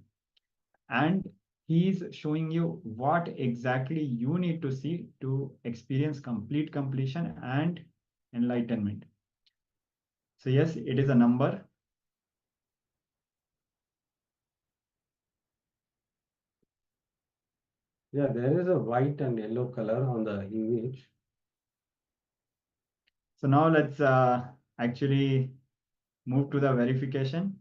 And he is showing you what exactly you need to see to experience complete completion and enlightenment. So yes, it is a number. Yeah, there is a white and yellow color on the image. So now let's actually move to the verification.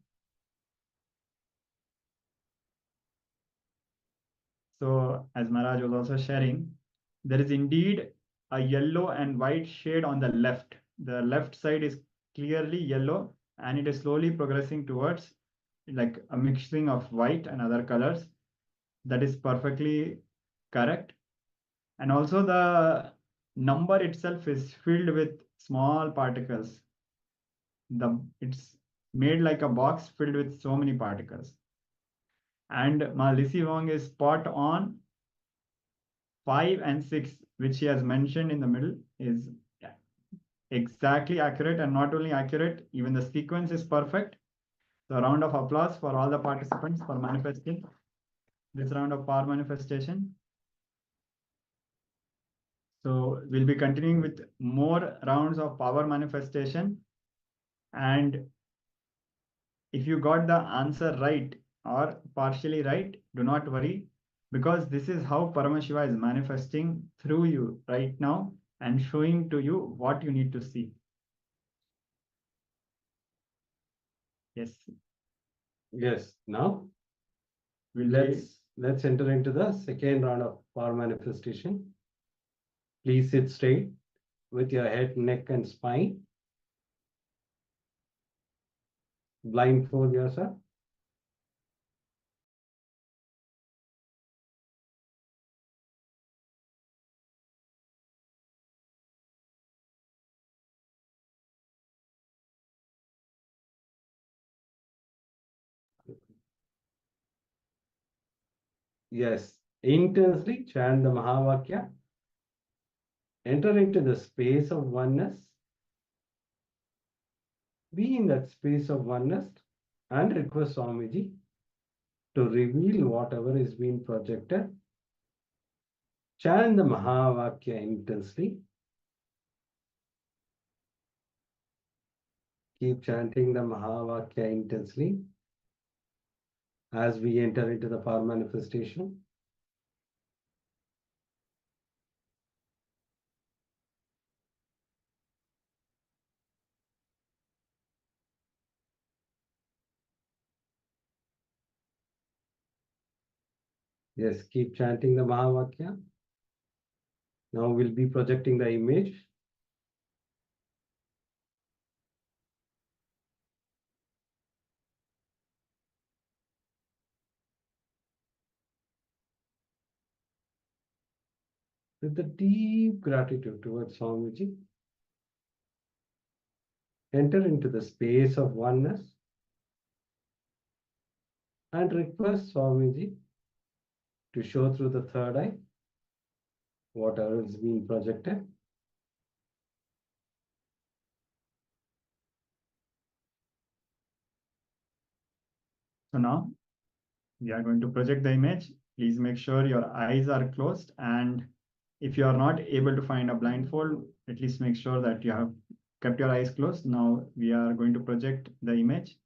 So as Maharaj was also sharing, there is indeed a yellow and white shade on the left. The left side is clearly yellow and it is slowly progressing towards like a mixing of white and other colors. That is perfectly correct. And also the number itself is filled with small particles. It's made like a box filled with so many particles. And Ma Lisi Wong is spot on. 5 and 6, which he has mentioned in the middle, is exactly accurate, and not only accurate, even the sequence is perfect. So a round of applause for all the participants for manifesting this round of power manifestation. So we'll be continuing with more rounds of power manifestation. And if you got the answer right or partially right, do not worry, because this is how Paramashiva is manifesting through you right now and showing to you what you need to see. Yes. Yes, now Will let's enter into the second round of power manifestation. Please sit straight with your head, neck, and spine. Blindfold yourself. Yes, intensely chant the Mahavakya. Enter into the space of oneness. Be in that space of oneness and request Swamiji to reveal whatever is being projected. Chant the Mahavakya intensely. Keep chanting the Mahavakya intensely as we enter into the power manifestation. Yes, keep chanting the Mahavakya. Now we'll be projecting the image. With the deep gratitude towards Swamiji, enter into the space of oneness and request Swamiji to show through the third eye whatever is being projected. So now we are going to project the image. Please make sure your eyes are closed, and if you are not able to find a blindfold, at least make sure that you have kept your eyes closed. Now we are going to project the image.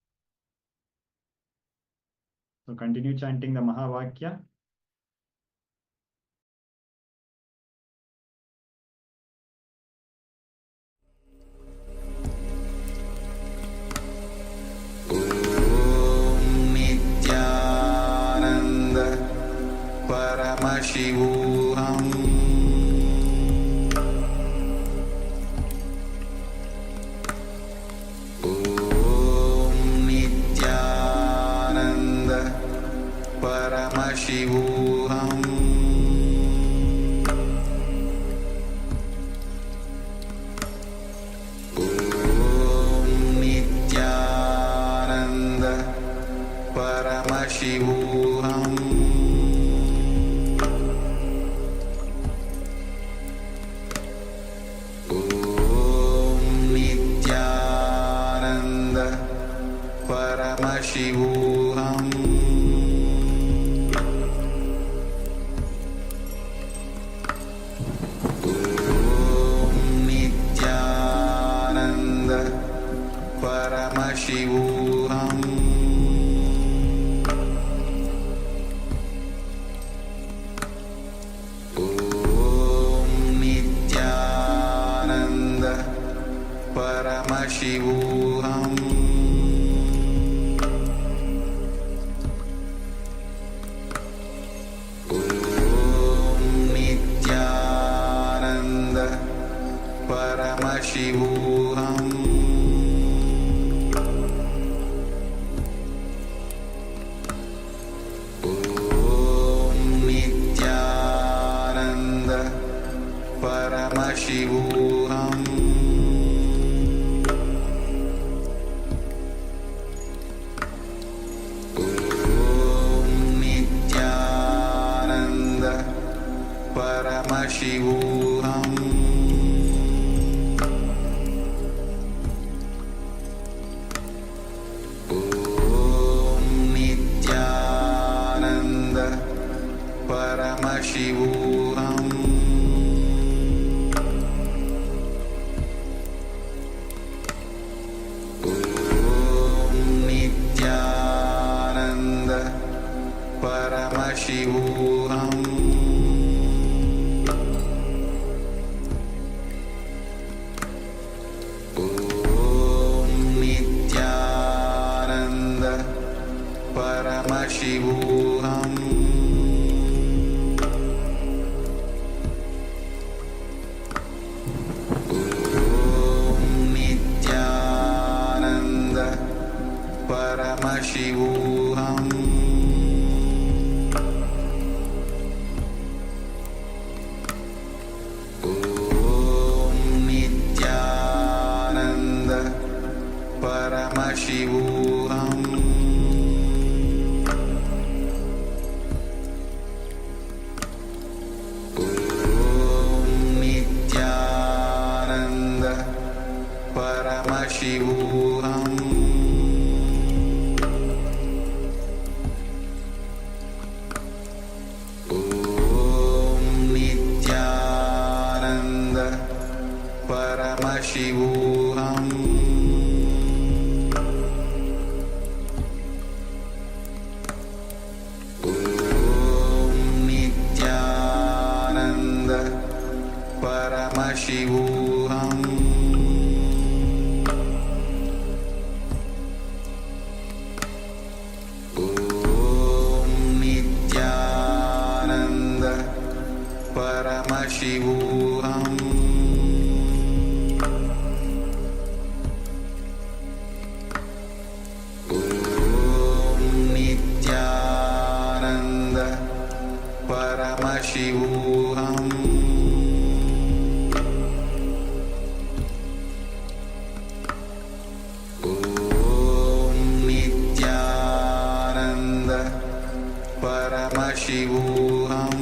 So continue chanting the Mahavakya. Nityananda Paramashivoham Nityananda Paramashivoham Om Nityananda Paramashivoham Paramashivoham Om Nityananda Paramashivoham Om Nityananda Paramashivoham Paramashivoham Om Nityananda Paramashivoham Om Nityananda Paramashivoham Paramashivoham Om Nityananda Paramashivoham Om Nityananda Paramashivoham Paramashivoham Om Nityananda Paramashivoham Om Nityananda Paramashivoham Paramashivoham Om Nityananda Paramashivoham Om Nityananda Paramashivoham Paramashivoham Om Nityananda Paramashivoham Om Nityananda Paramashivoham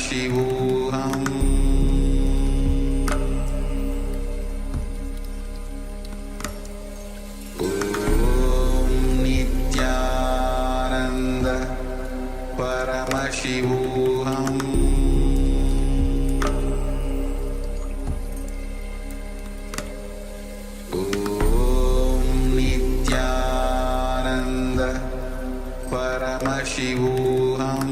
Paramashivoham Om Nityananda Paramashivoham Om Nityananda Paramashivoham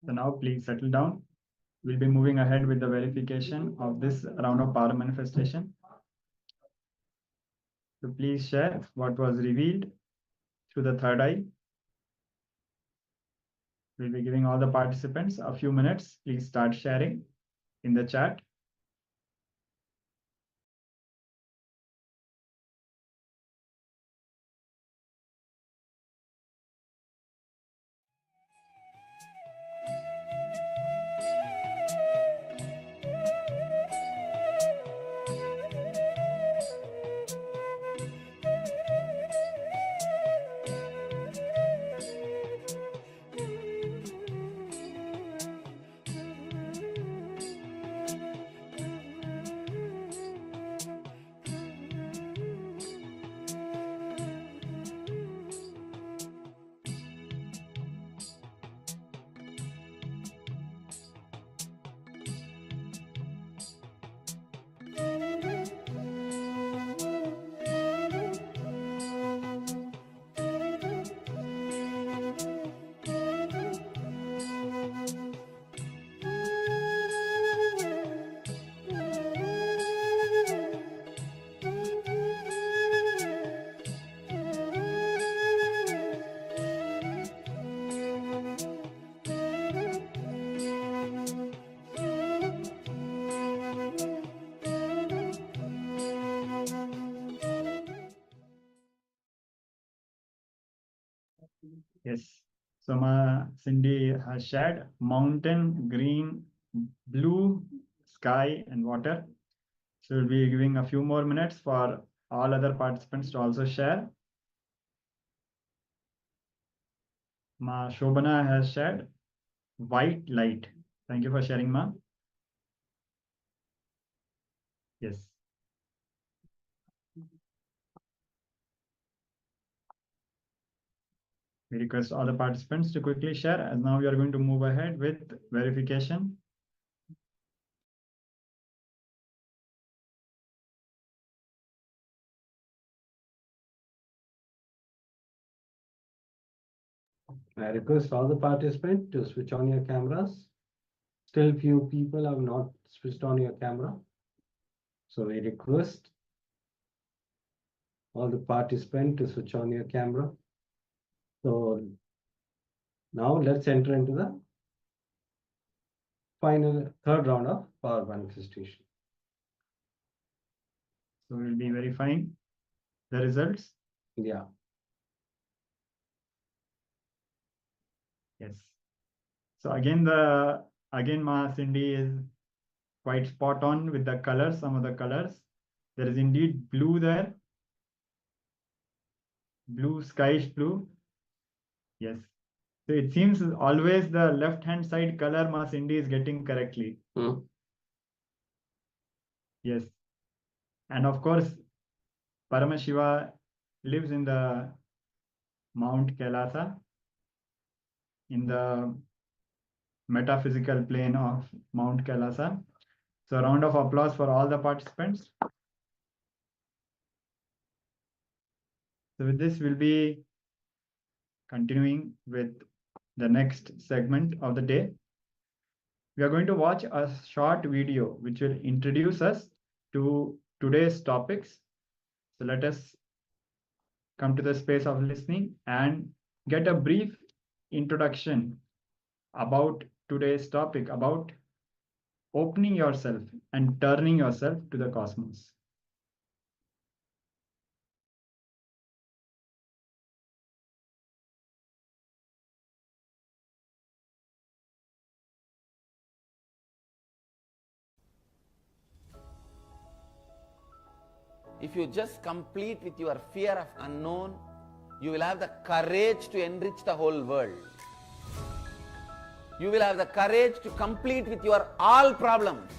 So now please settle down. We'll be moving ahead with the verification of this round of power manifestation. So please share what was revealed through the third eye. We'll be giving all the participants a few minutes. Please start sharing in the chat. Yes. So Cindy has shared mountain, green, blue, sky, and water. So we'll be giving a few more minutes for all other participants to also share. Ma Shobana has shared white light. Thank you for sharing, Ma. Yes. We request all the participants to quickly share, as now we are going to move ahead with verification. I request all the participants to switch on your cameras. Still few people have not switched on your camera. So we request all the participants to switch on your camera. So now let's enter into the final third round of power manifestation. So we'll be verifying the results. Yeah. Yes. So again, Ma Cindy is quite spot on with the colors, some of the colors. There is indeed blue there. Blue, skyish blue. Yes. So it seems always the left-hand side color Ma Cindy is getting correctly. Yes. And of course, Paramashiva lives in the Mount Kailasa, in the metaphysical plane of Mount Kailasa. So a round of applause for all the participants. So with this, we'll be continuing with the next segment of the day. We are going to watch a short video which will introduce us to today's topics. So let us come to the space of listening and get a brief introduction about today's topic, about opening yourself and turning yourself to the cosmos. If you just complete with your fear of unknown, you will have the courage to enrich the whole world. You will have the courage to complete with your all problems.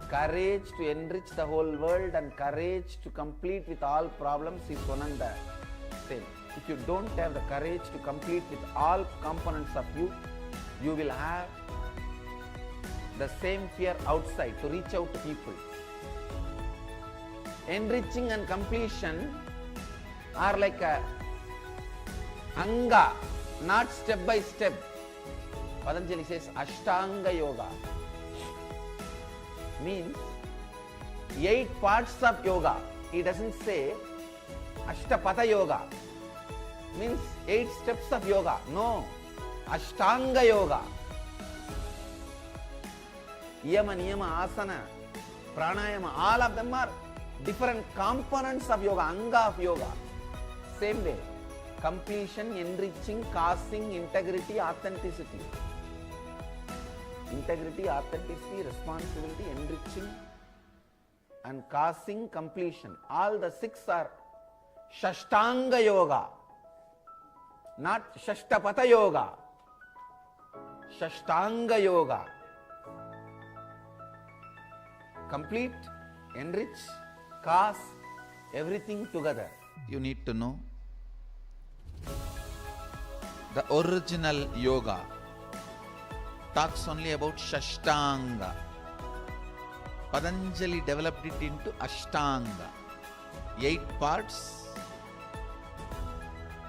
Courage to enrich the whole world and courage to complete with all problems is one and the same. If you don't have the courage to complete with all components of you, you will have the same fear outside to reach out to people. Enriching and completion are like a anga not step by step. Patanjali says Ashtanga Yoga means 8 parts of yoga. He doesn't say Ashtapatha Yoga means 8 steps of yoga. No, Ashtanga Yoga. Yama, Niyama, Asana, Pranayama, all of them are different components of yoga, Anga of yoga. Same way, completion, enriching, causing, integrity, authenticity. Integrity, authenticity, responsibility, enriching and causing, completion. All the 6 are Shashtanga Yoga, not Shashtapatha Yoga. Shashtanga Yoga. Complete, enrich, cause, everything together. You need to know the original yoga talks only about Shashtanga. Patanjali developed it into Ashtanga. 8 parts.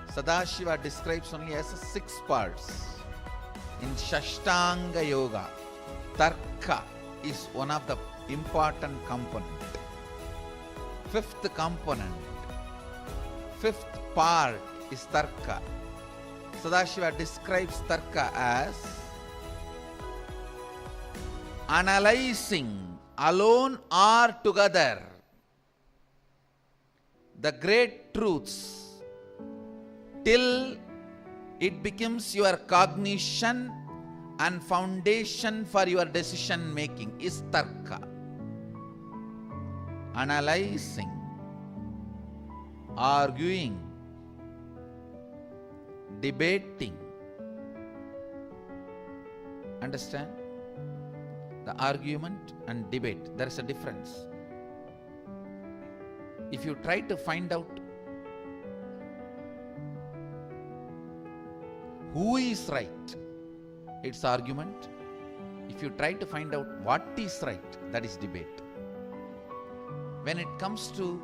Sadashiva describes only as 6 parts. In Shashtanga Yoga, Tarka is one of the important component. 5th component, 5th part is Tarka. Sadashiva describes Tarka as analyzing alone or together the great truths till it becomes your cognition and foundation for your decision making is Tarka. Analyzing, arguing, debating. Understand? The argument and debate, there is a difference. If you try to find out who is right, it's argument. If you try to find out what is right, that is debate. When it comes to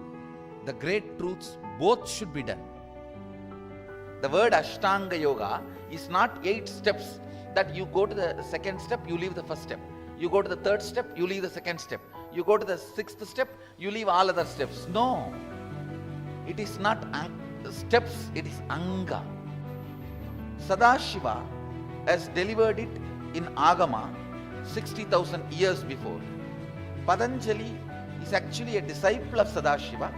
the great truths, both should be done. The word Ashtanga Yoga is not 8 steps that you go to the 2nd step, you leave the 1st step. You go to the 3rd step, you leave the 2nd step. You go to the 6th step, you leave all other steps. No. It is not steps, it is Anga. Sadashiva has delivered it in Agama 60,000 years before. Patanjali is actually a disciple of Sadashiva.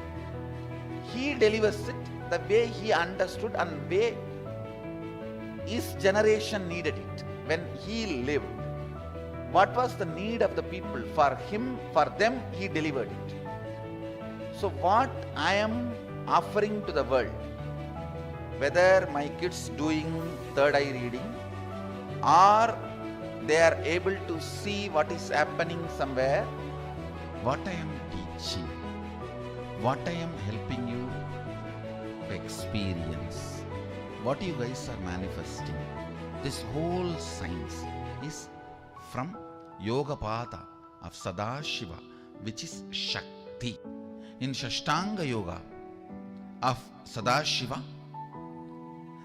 He delivers it the way he understood and way his generation needed it when he lived. What was the need of the people? For him, for them, he delivered it. So what I am offering to the world, whether my kids doing 3rd eye reading or they are able to see what is happening somewhere, what I am teaching, what I am helping you to experience, what you guys are manifesting, this whole science is from Yoga Pada of Sadashiva, which is Shakti. In Shashtanga Yoga of Sadashiva,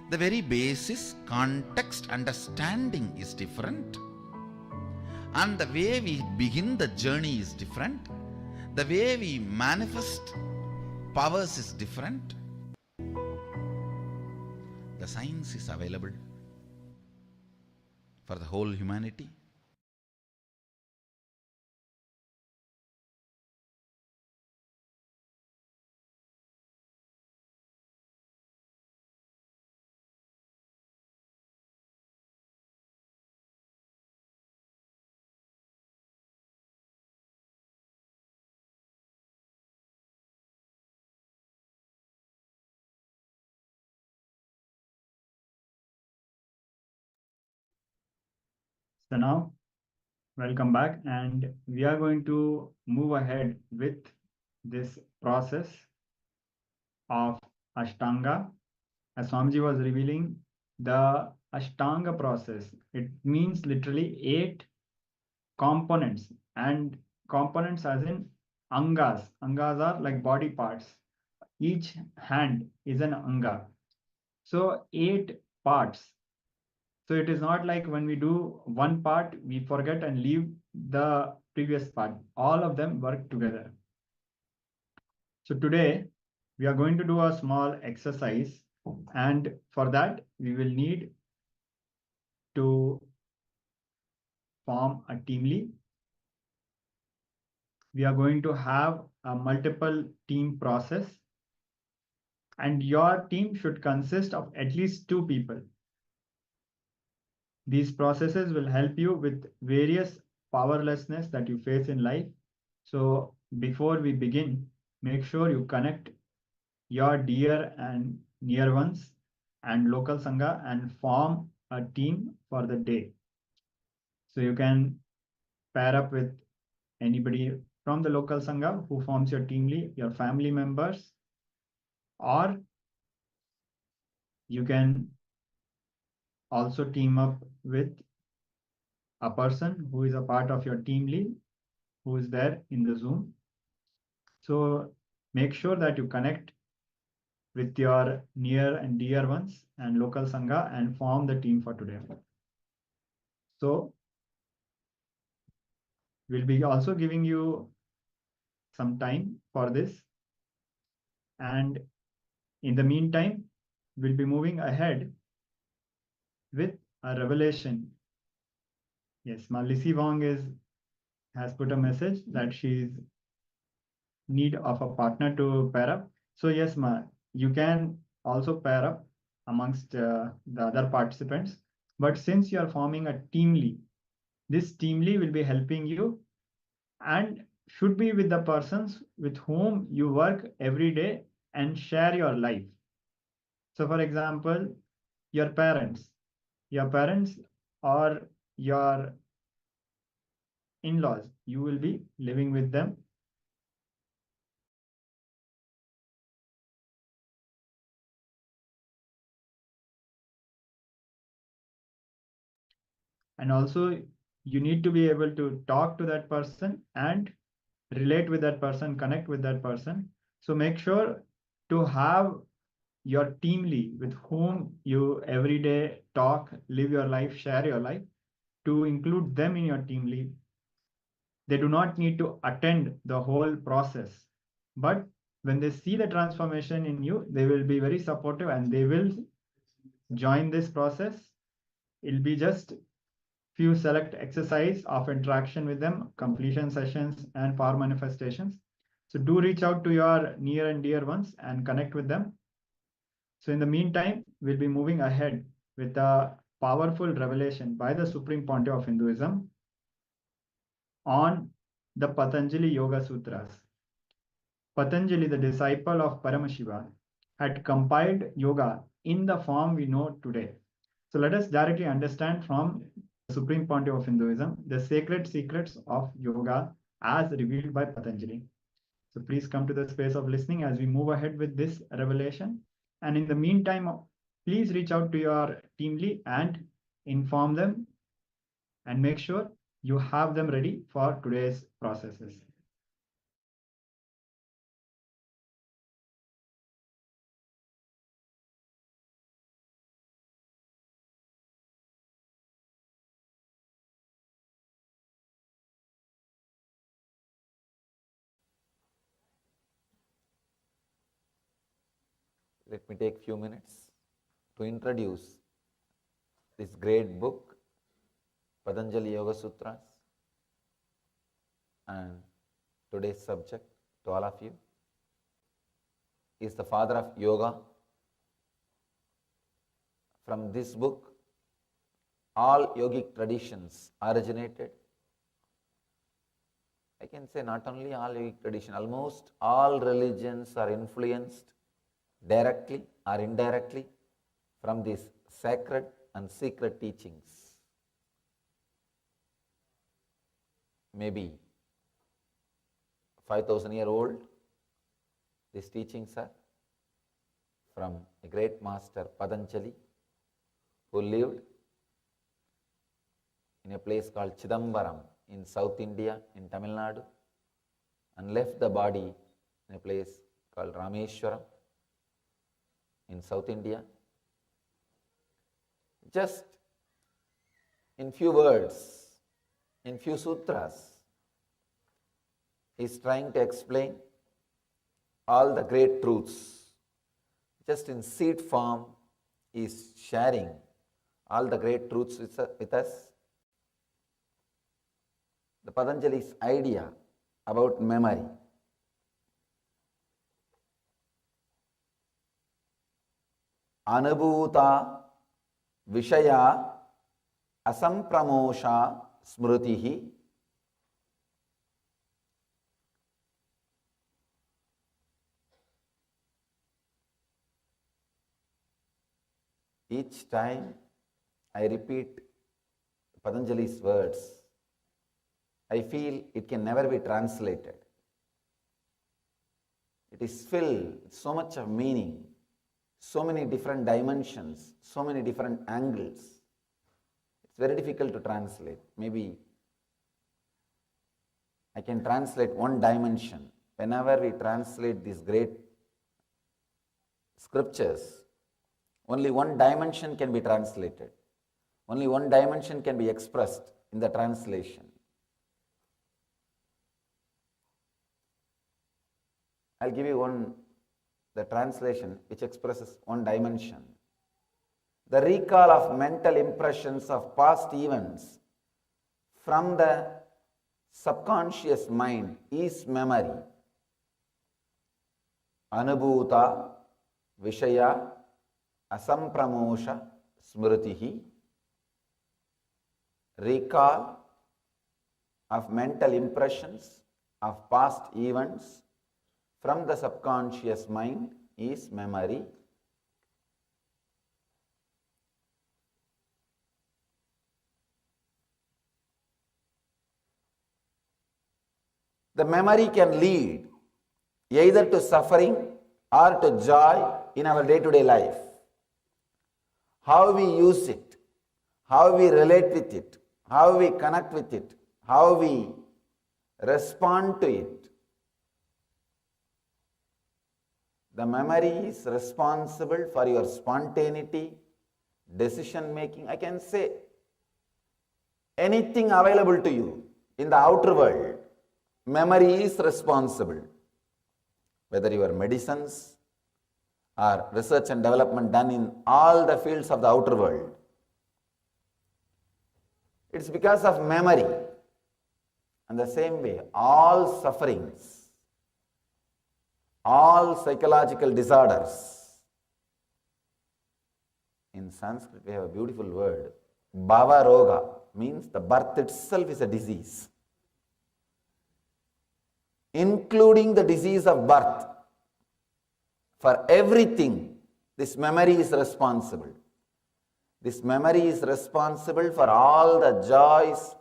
the very basis, context, understanding is different. And the way we begin the journey is different. The way we manifest powers is different. The science is available for the whole humanity. So now, welcome back, and we are going to move ahead with this process of Ashtanga. As Swamiji was revealing, the Ashtanga process, it means literally 8 components, and components as in Angas. Angas are like body parts. Each hand is an Anga. So 8 parts. So it is not like when we do one part, we forget and leave the previous part. All of them work together. So today we are going to do a small exercise, and for that we will need to form a teamly. We are going to have a multiple team process, and your team should consist of at least 2 people. These processes will help you with various powerlessness that you face in life. So before we begin, make sure you connect your dear and near ones and local Sangha and form a team for the day. So you can pair up with anybody from the local Sangha who forms your teamly, your family members, or you can also team up with a person who is a part of your teamly, who is there in the Zoom. So make sure that you connect with your near and dear ones and local Sangha and form the team for today. So we'll be also giving you some time for this. And in the meantime, we'll be moving ahead with a revelation. Yes, Malisi Wong has put a message that she's need of a partner to pair up. So yes, you can also pair up amongst the other participants. But since you are forming a teamly, this teamly will be helping you and should be with the persons with whom you work every day and share your life. So for example, your parents or your in-laws, you will be living with them. And also you need to be able to talk to that person and relate with that person, connect with that person. So make sure to have your teamly with whom you every day talk, live your life, share your life, to include them in your teamly. They do not need to attend the whole process, but when they see the transformation in you, they will be very supportive and they will join this process. It'll be just few select exercise of interaction with them, completion sessions and power manifestations. So do reach out to your near and dear ones and connect with them. So in the meantime, we'll be moving ahead with a powerful revelation by the Supreme Pontiff of Hinduism on the Patanjali Yoga Sutras. Patanjali, the disciple of Paramashiva, had compiled yoga in the form we know today. So let us directly understand from the Supreme Pontiff of Hinduism the sacred secrets of yoga as revealed by Patanjali. So please come to the space of listening as we move ahead with this revelation. And in the meantime, please reach out to your teamly and inform them and make sure you have them ready for today's processes. Let me take few minutes to introduce this great book, Patanjali Yoga Sutras, and today's subject to all of you is the father of yoga. From this book, all yogic traditions originated. I can say not only all yogic tradition, almost all religions are influenced directly or indirectly from these sacred and secret teachings. Maybe 5,000 years old, these teachings are from a great master Patanjali, who lived in a place called Chidambaram in South India, in Tamil Nadu, and left the body in a place called Rameshwaram in South India. Just in few words, in few sutras, he is trying to explain all the great truths. Just in seed form, he is sharing all the great truths with us. The Patanjali's idea about memory. Anubhuta Vishaya Asampramosha Smrutihi. Each time I repeat Patanjali's words, I feel it can never be translated. It is filled with so much of meaning, so many different dimensions, so many different angles. It's very difficult to translate. Maybe I can translate one dimension. Whenever we translate these great scriptures, only one dimension can be translated. Only one dimension can be expressed in the translation. I'll give you the translation which expresses one dimension. The recall of mental impressions of past events from the subconscious mind is memory. Anubhuta Vishaya Asampramosha Smrutihi. Recall of mental impressions of past events from the subconscious mind is memory. The memory can lead either to suffering or to joy in our day-to-day life. How we use it, how we relate with it, how we connect with it, how we respond to it. The memory is responsible for your spontaneity, decision making. I can say anything available to you in the outer world, memory is responsible. Whether your medicines or research and development done in all the fields of the outer world, it's because of memory. And the same way, all sufferings, all psychological disorders. In Sanskrit, we have a beautiful word. Bhava Roga means the birth itself is a disease, including the disease of birth. For everything, this memory is responsible. This memory is responsible for all the joys,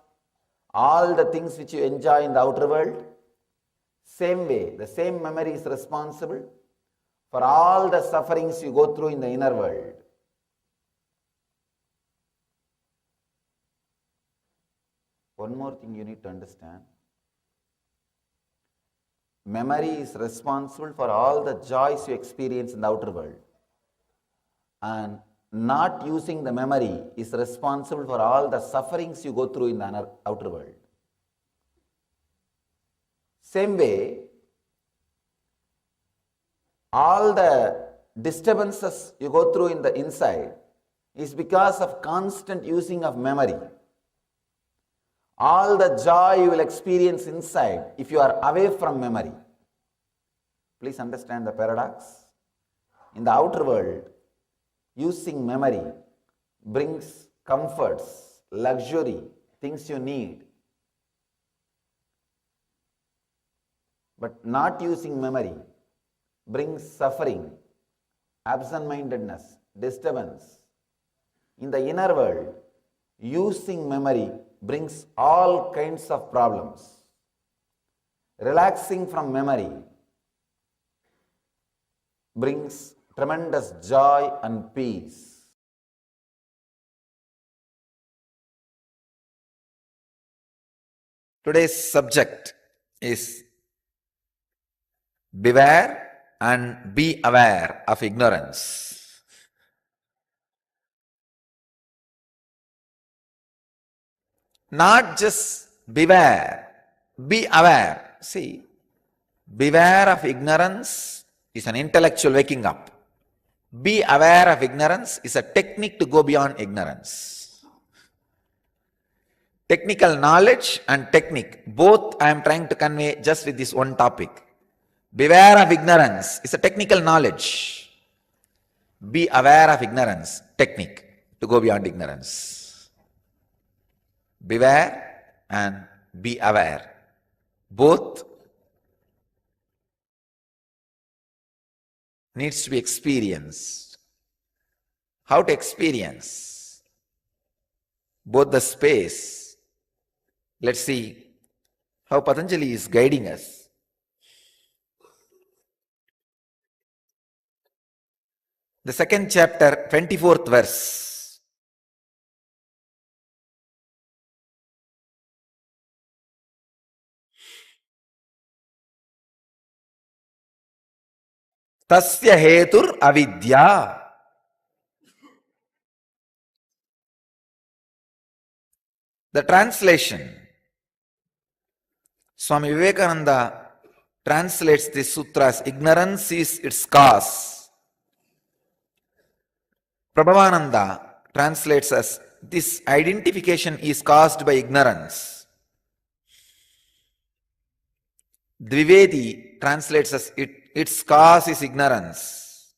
all the things which you enjoy in the outer world. Same way, the same memory is responsible for all the sufferings you go through in the inner world. One more thing you need to understand. Memory is responsible for all the joys you experience in the outer world. And not using the memory is responsible for all the sufferings you go through in the outer world. Same way, all the disturbances you go through in the inside is because of constant using of memory. All the joy you will experience inside if you are away from memory. Please understand the paradox. In the outer world, using memory brings comforts, luxury, things you need. But not using memory brings suffering, absent-mindedness, disturbance. In the inner world, using memory brings all kinds of problems. Relaxing from memory brings tremendous joy and peace. Today's subject is beware and be aware of ignorance. Not just beware, be aware. See, beware of ignorance is an intellectual waking up. Be aware of ignorance is a technique to go beyond ignorance. Technical knowledge and technique, both I am trying to convey just with this one topic. Beware of ignorance is a technical knowledge. Be aware of ignorance, technique to go beyond ignorance. Beware and be aware. Both needs to be experienced. How to experience? Both the space. Let's see how Patanjali is guiding us. The second chapter, 24th verse. Tasya hetur avidya. The translation. Swami Vivekananda translates this sutra as ignorance is its cause. Prabhavananda translates as this identification is caused by ignorance. Dvivedi translates as its cause is ignorance.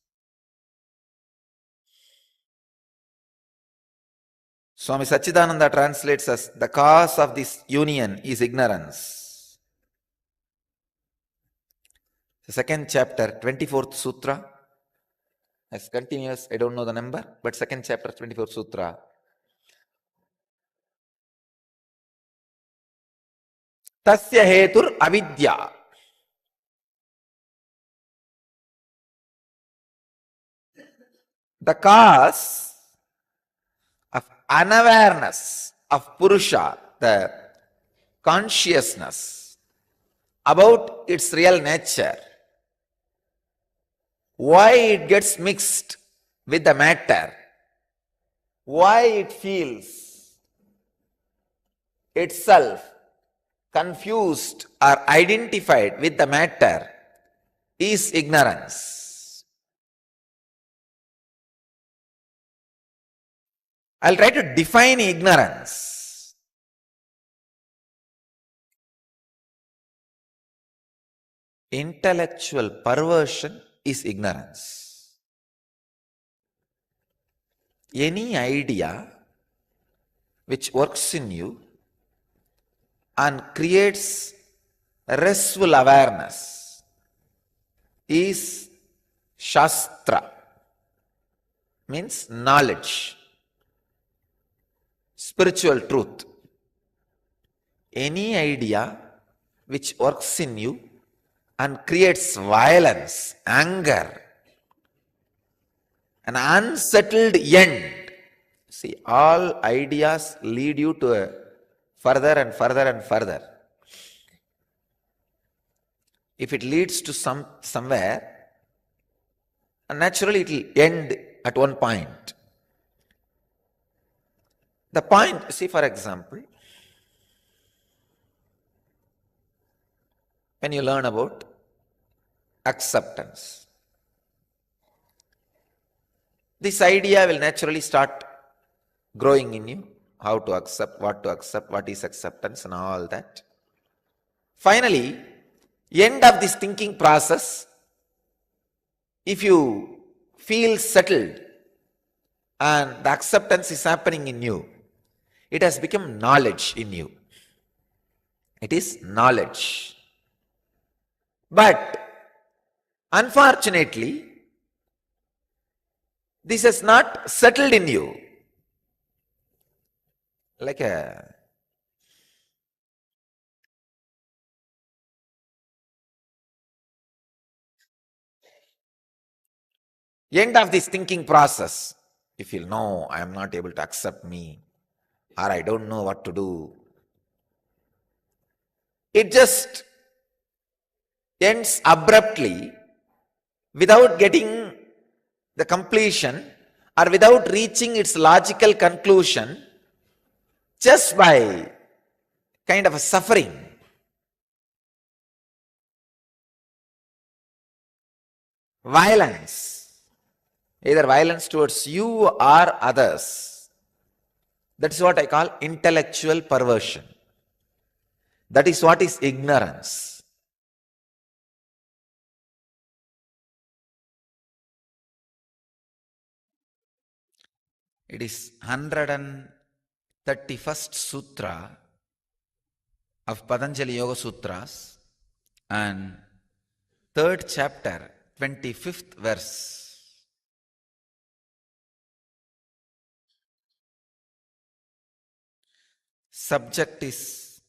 Swami Sachidananda translates as the cause of this union is ignorance. The second chapter, 24th sutra, as continuous, I don't know the number, but second chapter, 24th sutra. Tasya hetur avidya. The cause of unawareness of Purusha, the consciousness about its real nature, why it gets mixed with the matter, why it feels itself confused or identified with the matter is ignorance. I'll try to define ignorance. Intellectual perversion is ignorance. Any idea which works in you and creates restful awareness is Shastra, means knowledge, spiritual truth. Any idea which works in you and creates violence, anger, an unsettled end. See, all ideas lead you to a further and further and further. If it leads to somewhere, naturally it will end at one point. The point, see, for example, when you learn about acceptance, this idea will naturally start growing in you. How to accept, what is acceptance and all that. Finally, end of this thinking process, if you feel settled and the acceptance is happening in you, it has become knowledge in you. It is knowledge. But unfortunately, this has not settled in you. Like a end of this thinking process, you feel, no, I am not able to accept me, or I don't know what to do. It just ends abruptly without getting the completion or without reaching its logical conclusion, just by kind of a suffering. Violence, either violence towards you or others. That is what I call intellectual perversion. That is what is ignorance. It is 131st Sutra of Patanjali Yoga Sutras and 3rd chapter, 25th verse. Subject is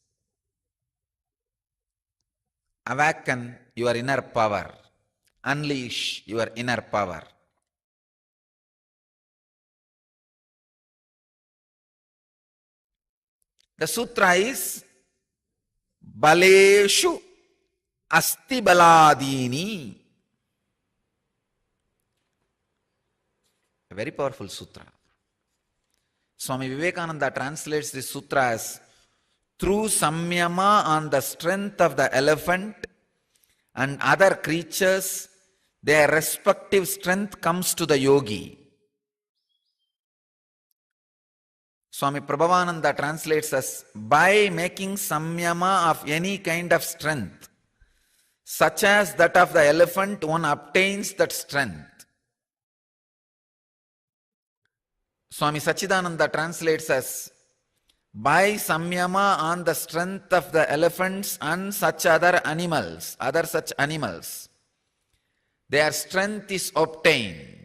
awaken your inner power, unleash your inner power. The sutra is Baleshu Asti Baladini. A very powerful sutra. Swami Vivekananda translates this sutra as through samyama on the strength of the elephant and other creatures, their respective strength comes to the yogi. Swami Prabhavananda translates as by making samyama of any kind of strength, such as that of the elephant, one obtains that strength. Swami Sachidananda translates as by samyama on the strength of the elephants and such other such animals, their strength is obtained.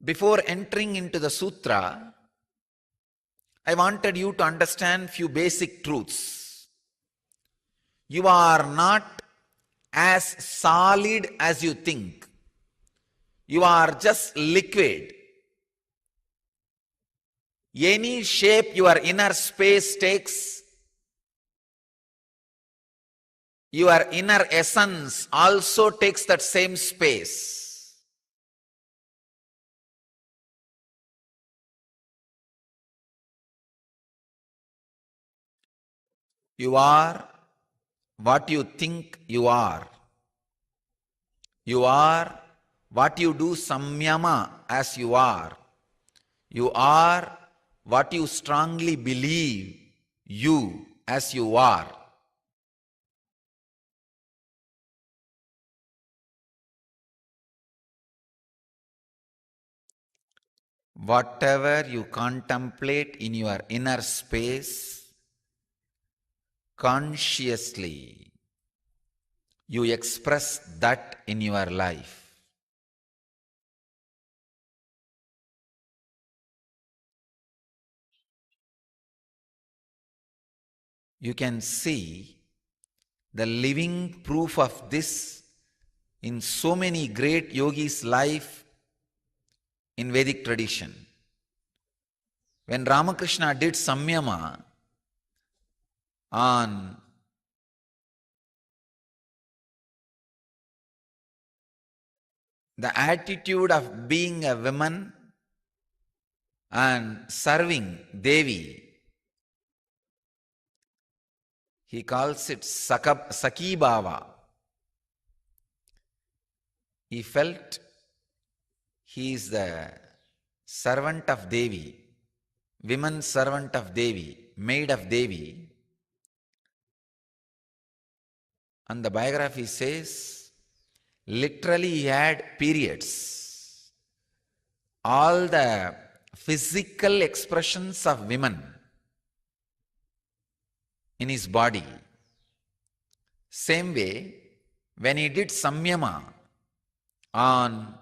Before entering into the sutra, I wanted you to understand few basic truths. You are not as solid as you think. You are just liquid. Any shape your inner space takes, your inner essence also takes that same space. You are what you think you are. You are what you do samyama as you are. You are what you strongly believe you as you are. Whatever you contemplate in your inner space, consciously, you express that in your life. You can see the living proof of this in so many great yogis' life in Vedic tradition. When Ramakrishna did samyama on the attitude of being a woman and serving Devi, he calls it Saki Bhava. He felt he is the servant of Devi, woman servant of Devi, maid of Devi. And the biography says, literally he had periods. All the physical expressions of women in his body. Same way, when he did samyama on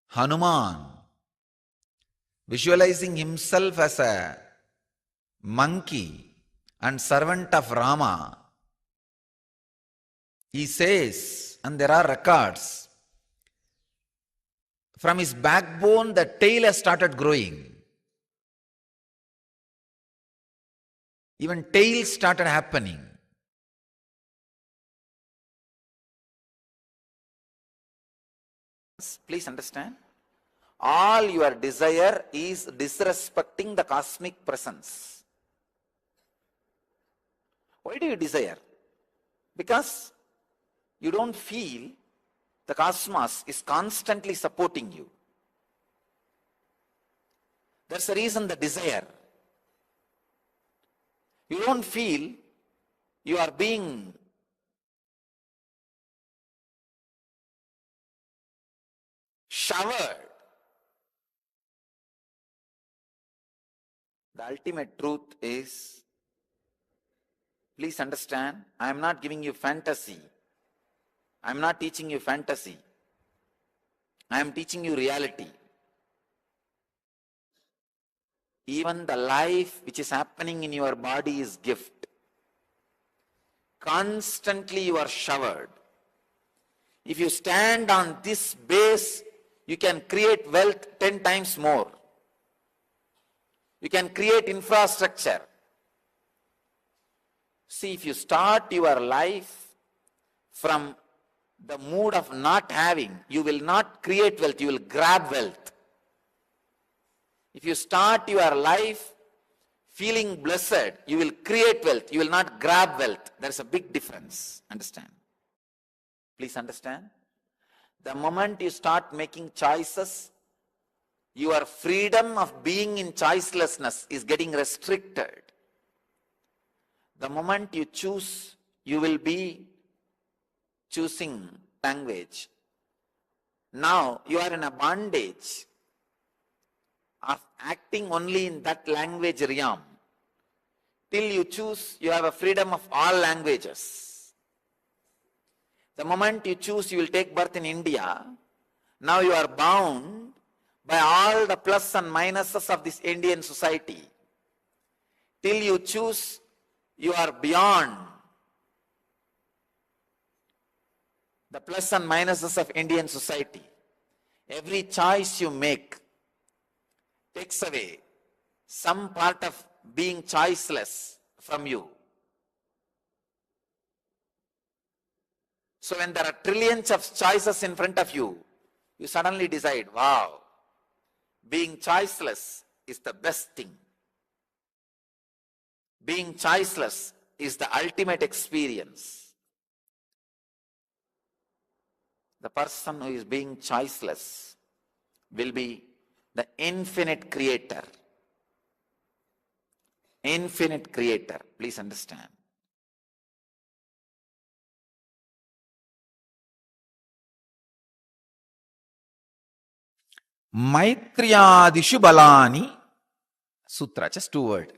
Hanuman, visualizing himself as a monkey and servant of Rama, he says, and there are records, from his backbone the tail has started growing. Even tails started happening. Please understand. All your desire is disrespecting the cosmic presence. Why do you desire? Because you don't feel the cosmos is constantly supporting you. That's the reason the desire. You don't feel you are being showered. The ultimate truth is, please understand, I am not giving you fantasy. I am not teaching you fantasy. I am teaching you reality. Even the life which is happening in your body is gift. Constantly you are showered. If you stand on this base, you can create wealth 10 times more. You can create infrastructure. See, if you start your life from the mood of not having, you will not create wealth, you will grab wealth. If you start your life feeling blessed, you will create wealth, you will not grab wealth. There is a big difference. Understand? Please understand. The moment you start making choices, your freedom of being in choicelessness is getting restricted. The moment you choose, you will be choosing language. Now you are in a bondage of acting only in that language realm. Till you choose, you have a freedom of all languages. The moment you choose, you will take birth in India. Now you are bound by all the plus and minuses of this Indian society. Till you choose, you are beyond the plus and minuses of Indian society. Every choice you make takes away some part of being choiceless from you. So when there are trillions of choices in front of you, you suddenly decide, wow, being choiceless is the best thing. Being choiceless is the ultimate experience. The person who is being choiceless will be the infinite creator. Infinite creator. Please understand. Maitriyadishu balani sutra, just 2 words.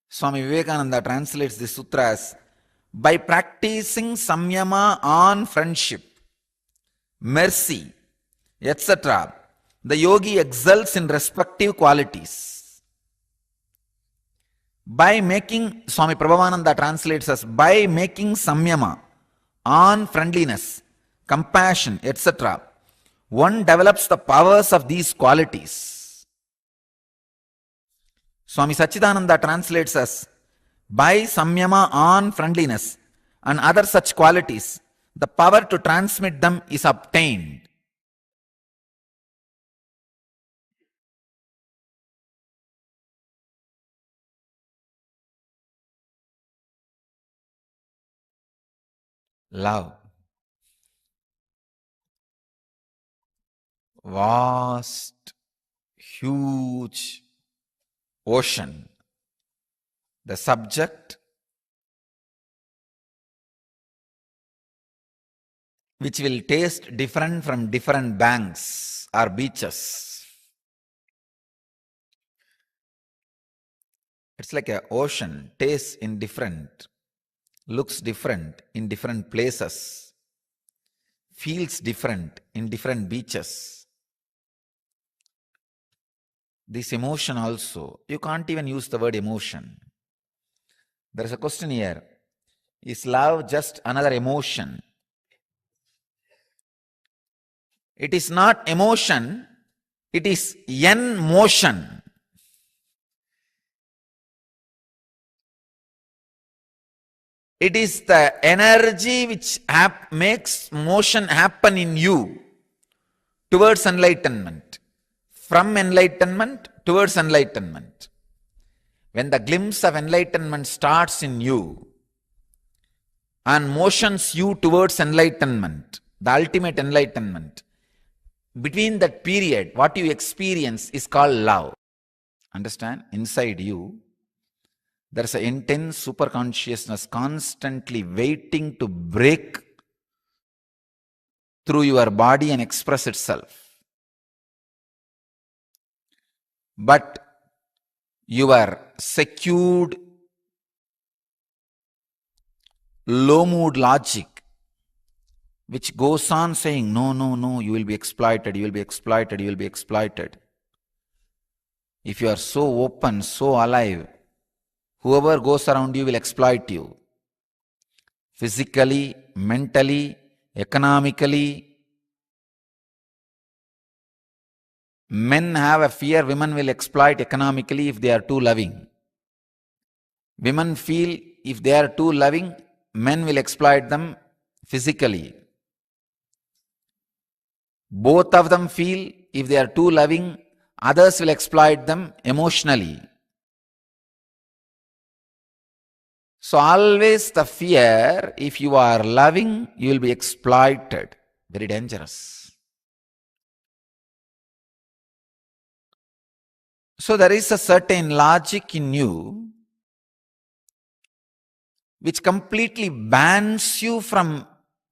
Swami Vivekananda translates this sutra as, by practicing samyama on friendship, mercy, etc., the yogi exalts in respective qualities. By making, Swami Prabhavananda translates as, by making samyama on friendliness, compassion, etc., one develops the powers of these qualities. Swami Sachidananda translates as, by samyama on friendliness and other such qualities, the power to transmit them is obtained. Love. Vast, huge ocean. The subject, which will taste different from different banks or beaches. It's like an ocean, tastes in different, looks different in different places, feels different in different beaches. This emotion also, you can't even use the word emotion. There is a question here. Is love just another emotion? It is not emotion, it is en motion. It is the energy which makes motion happen in you towards enlightenment, from enlightenment towards enlightenment. When the glimpse of enlightenment starts in you and motions you towards enlightenment, the ultimate enlightenment, between that period, what you experience is called love. Understand? Inside you, there is an intense super consciousness constantly waiting to break through your body and express itself. But your secured, low mood logic, which goes on saying, no, no, no, you will be exploited, you will be exploited, you will be exploited. If you are so open, so alive, whoever goes around you will exploit you. Physically, mentally, economically. Men have a fear women will exploit economically if they are too loving. Women feel if they are too loving, men will exploit them physically. Both of them feel if they are too loving, others will exploit them emotionally. So always the fear, if you are loving, you will be exploited. Very dangerous. So there is a certain logic in you which completely bans you from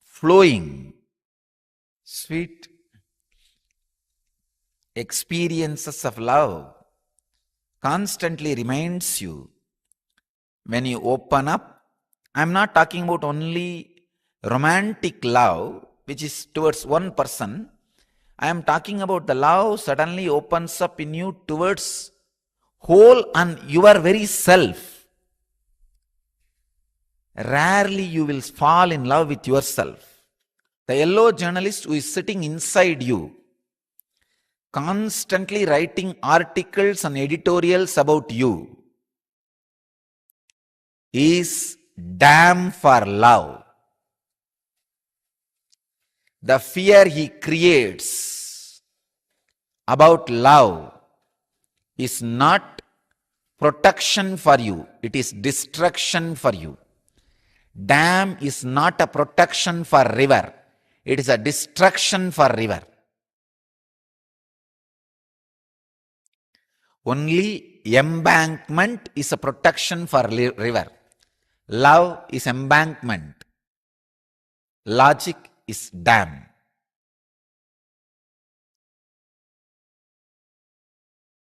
flowing sweet experiences of love. Constantly reminds you, when you open up, I'm not talking about only romantic love, which is towards one person. I am talking about the love suddenly opens up in you towards whole and your very self. Rarely you will fall in love with yourself. The yellow journalist who is sitting inside you, constantly writing articles and editorials about you, is damn for love. The fear he creates about love is not protection for you, it is destruction for you. Dam is not a protection for river, it is a destruction for river. Only embankment is a protection for river. Love is embankment. Logic is dam.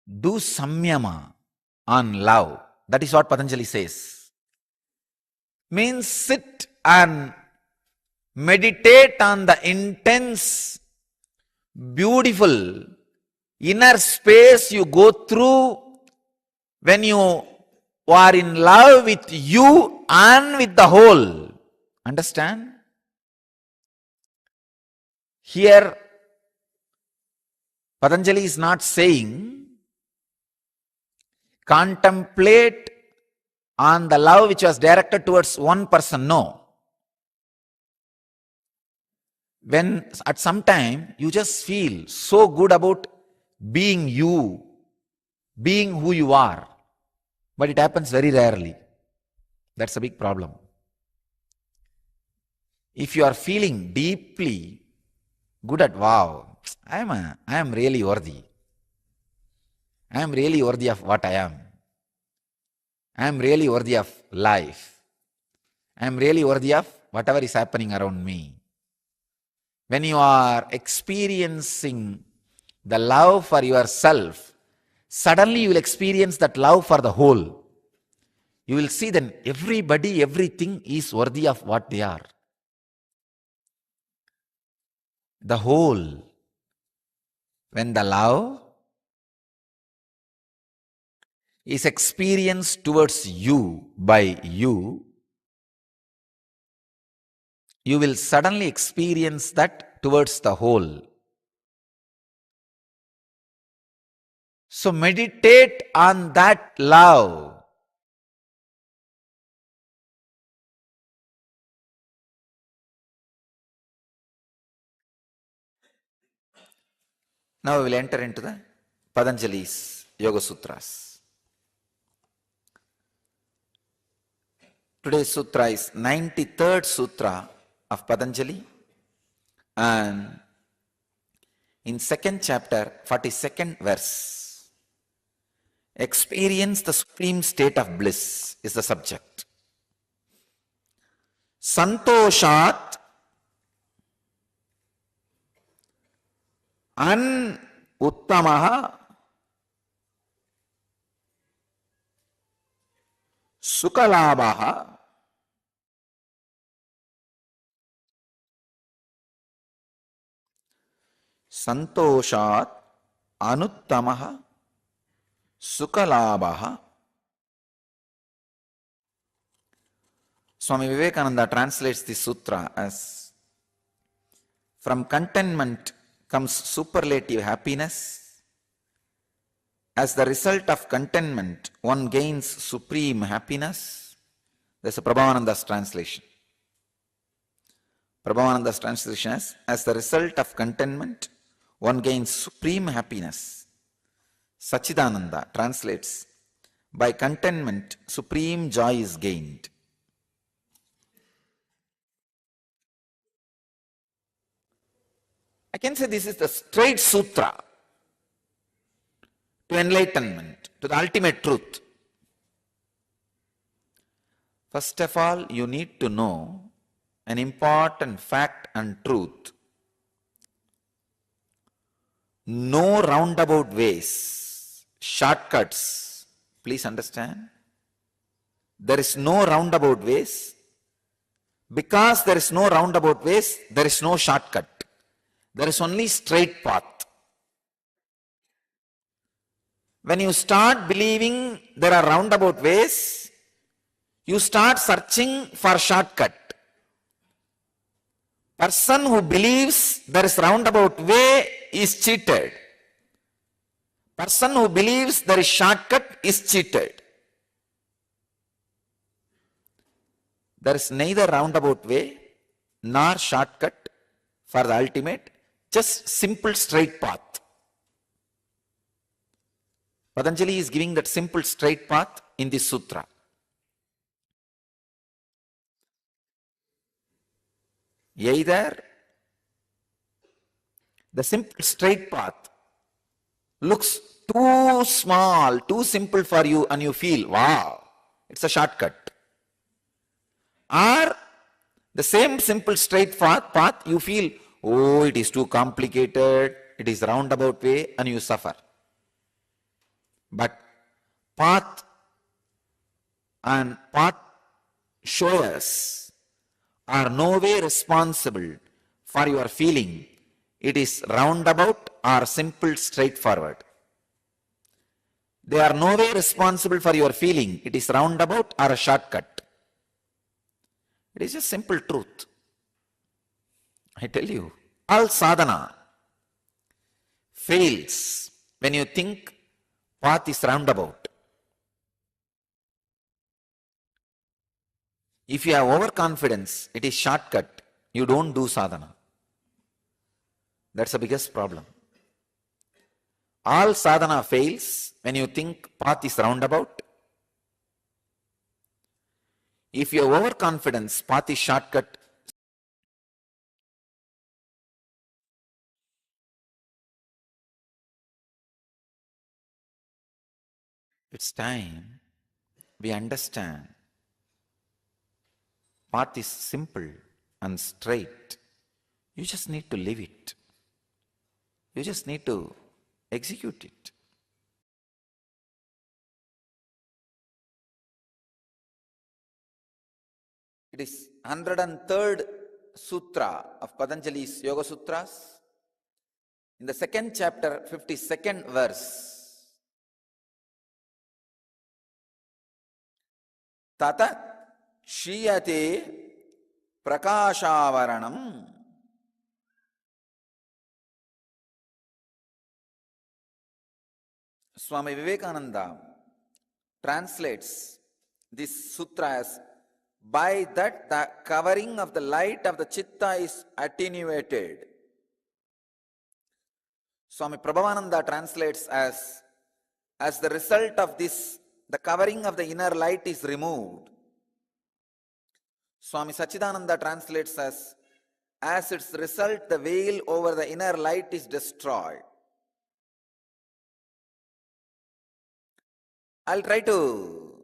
Do samyama on love. That is what Patanjali says. Means sit and meditate on the intense, beautiful inner space you go through when you are in love with you and with the whole. Understand? Here, Patanjali is not saying contemplate on the love which was directed towards one person. No. When at some time you just feel so good about being you, being who you are, but it happens very rarely. That's a big problem. If you are feeling deeply good at, wow, I am really worthy. I am really worthy of what I am. I am really worthy of life. I am really worthy of whatever is happening around me. When you are experiencing the love for yourself, suddenly you will experience that love for the whole. You will see then everybody, everything is worthy of what they are. The whole. When the love is experienced towards you by you, you will suddenly experience that towards the whole. So meditate on that love. Now we will enter into the Patanjali's Yoga Sutras. Today's sutra is 93rd sutra of Patanjali, and in second chapter, 42nd verse, experience the supreme state of bliss is the subject. Santoshat an uttamaha sukalabaha santoshat anuttamaha sukalabaha. Swami Vivekananda translates this sutra as, from contentment comes superlative happiness. As the result of contentment, one gains supreme happiness. That's a Prabhavananda's translation. Prabhavananda's translation is, as the result of contentment, one gains supreme happiness. Sachidananda translates, by contentment, supreme joy is gained. I can say this is the straight sutra to enlightenment, to the ultimate truth. First of all, you need to know an important fact and truth. No roundabout ways, shortcuts. Please understand. There is no roundabout ways. Because there is no roundabout ways, there is no shortcut. There is only straight path. When you start believing there are roundabout ways, you start searching for shortcut. Person who believes there is roundabout way is cheated. Person who believes there is shortcut is cheated. There is neither roundabout way nor shortcut for the ultimate, just simple straight path. Patanjali is giving that simple straight path in this sutra. Either the simple straight path looks too small, too simple for you, and you feel, wow, it's a shortcut. Or the same simple straight path, you feel, oh, it is too complicated, it is roundabout way, and you suffer. But path and path showers are no way responsible for your feeling it is roundabout or simple straightforward. They are no way responsible for your feeling it is roundabout or a shortcut. It is just simple truth. I tell you, all sadhana fails when you think path is roundabout. If you have overconfidence, it is shortcut, you don't do sadhana. That's the biggest problem. All sadhana fails when you think path is roundabout. If you have overconfidence, path is shortcut. It's time we understand path is simple and straight. You just need to live it. You just need to execute it. It is 103rd sutra of Patanjali's Yoga Sutras. In the second chapter, 52nd verse. Tata Shiyate Prakashavaranam Swami Vivekananda translates this sutra as, by that the covering of the light of the chitta is attenuated. Swami Prabhavananda translates as the result of this, the covering of the inner light is removed. Swami Sachidananda translates as its result, the veil over the inner light is destroyed. I'll try to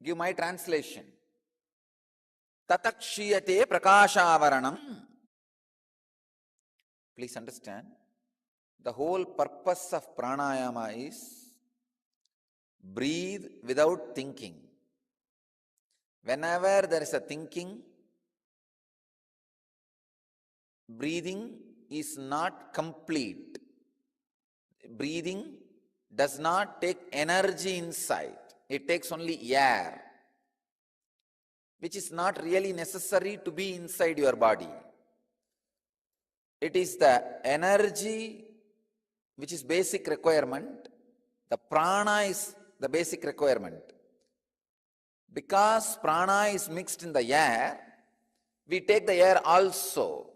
give my translation. Tatakshiyate prakashavaranam. Please understand, the whole purpose of pranayama is breathe without thinking. Whenever there is a thinking, breathing is not complete. Breathing does not take energy inside. It takes only air, which is not really necessary to be inside your body. It is the energy which is basic requirement. The prana is the basic requirement. Because prana is mixed in the air, we take the air also.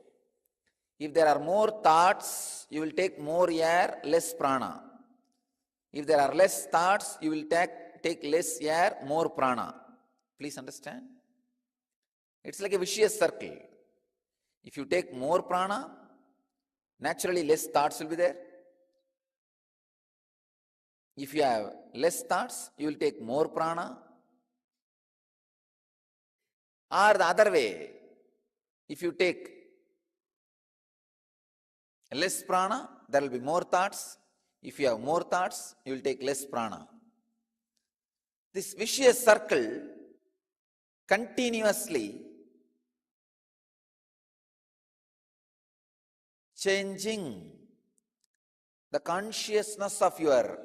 If there are more thoughts, you will take more air, less prana. If there are less thoughts, you will take less air, more prana. Please understand? It's like a vicious circle. If you take more prana, naturally less thoughts will be there. If you have less thoughts, you will take more prana. Or the other way, if you take less prana, there will be more thoughts. If you have more thoughts, you will take less prana. This vicious circle continuously changing the consciousness of your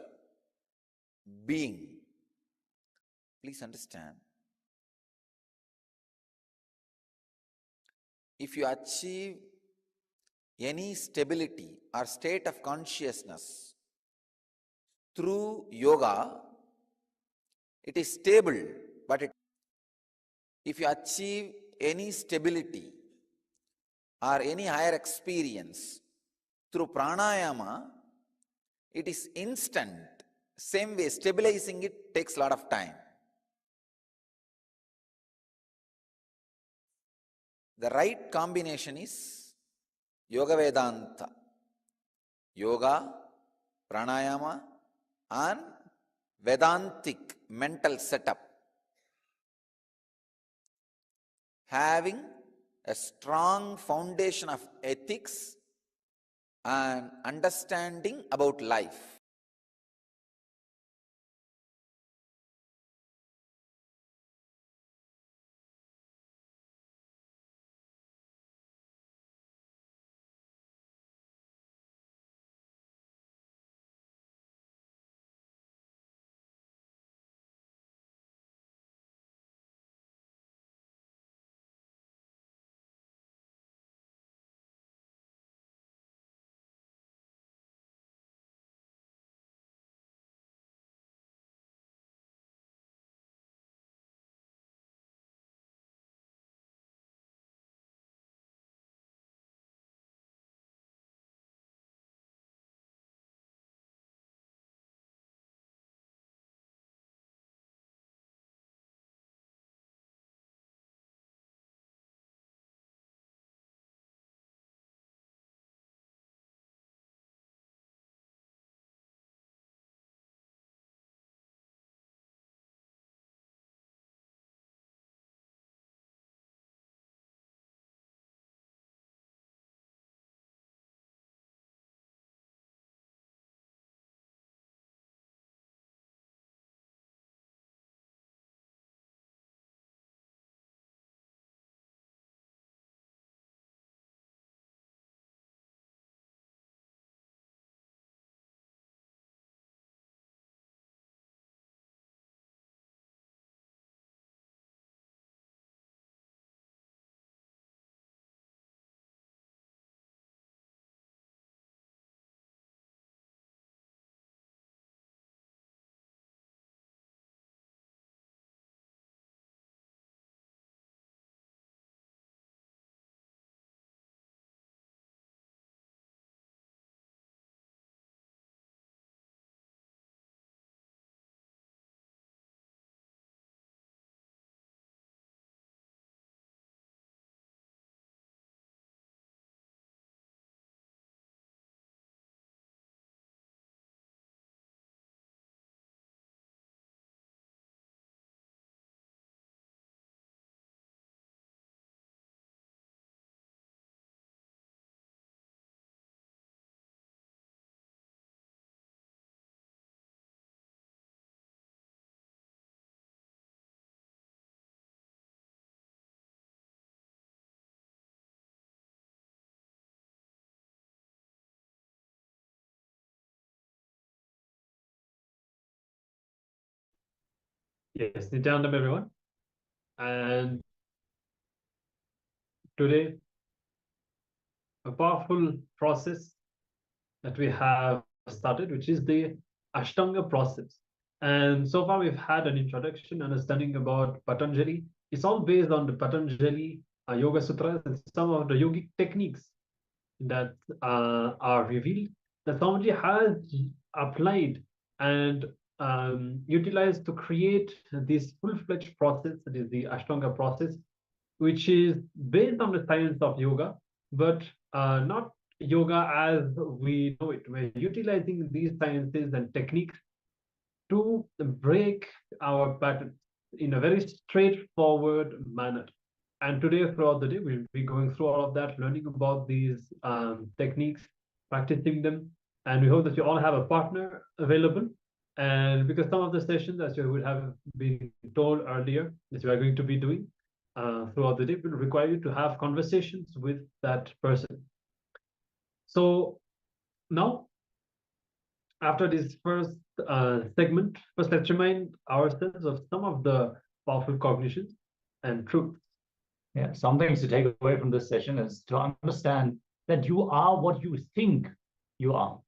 being. Please understand. If you achieve any stability or state of consciousness through yoga, it is stable, but if you achieve any stability or any higher experience through pranayama, it is instant. Same way, stabilizing it takes a lot of time. The right combination is Yoga Vedanta. Yoga, pranayama, and Vedantic mental setup. Having a strong foundation of ethics and understanding about life. Yes, Nityanandam everyone. And today, a powerful process that we have started, which is the Ashtanga process. And so far, we've had an introduction, understanding about Patanjali. It's all based on the Patanjali Yoga Sutras and some of the yogic techniques that are revealed that Swamiji has applied and utilized to create this full-fledged process, that is the Ashtanga process, which is based on the science of yoga, but not yoga as we know it. We're utilizing these sciences and techniques to break our patterns in a very straightforward manner. And today, throughout the day, we'll be going through all of that, learning about these techniques, practicing them. And we hope that you all have a partner available. And because some of the sessions, as you would have been told earlier, that you are going to be doing throughout the day, will require you to have conversations with that person. So now, after this first segment, first let's remind ourselves of some of the powerful cognitions and truths. Yeah, some things to take away from this session is to understand that you are what you think you are.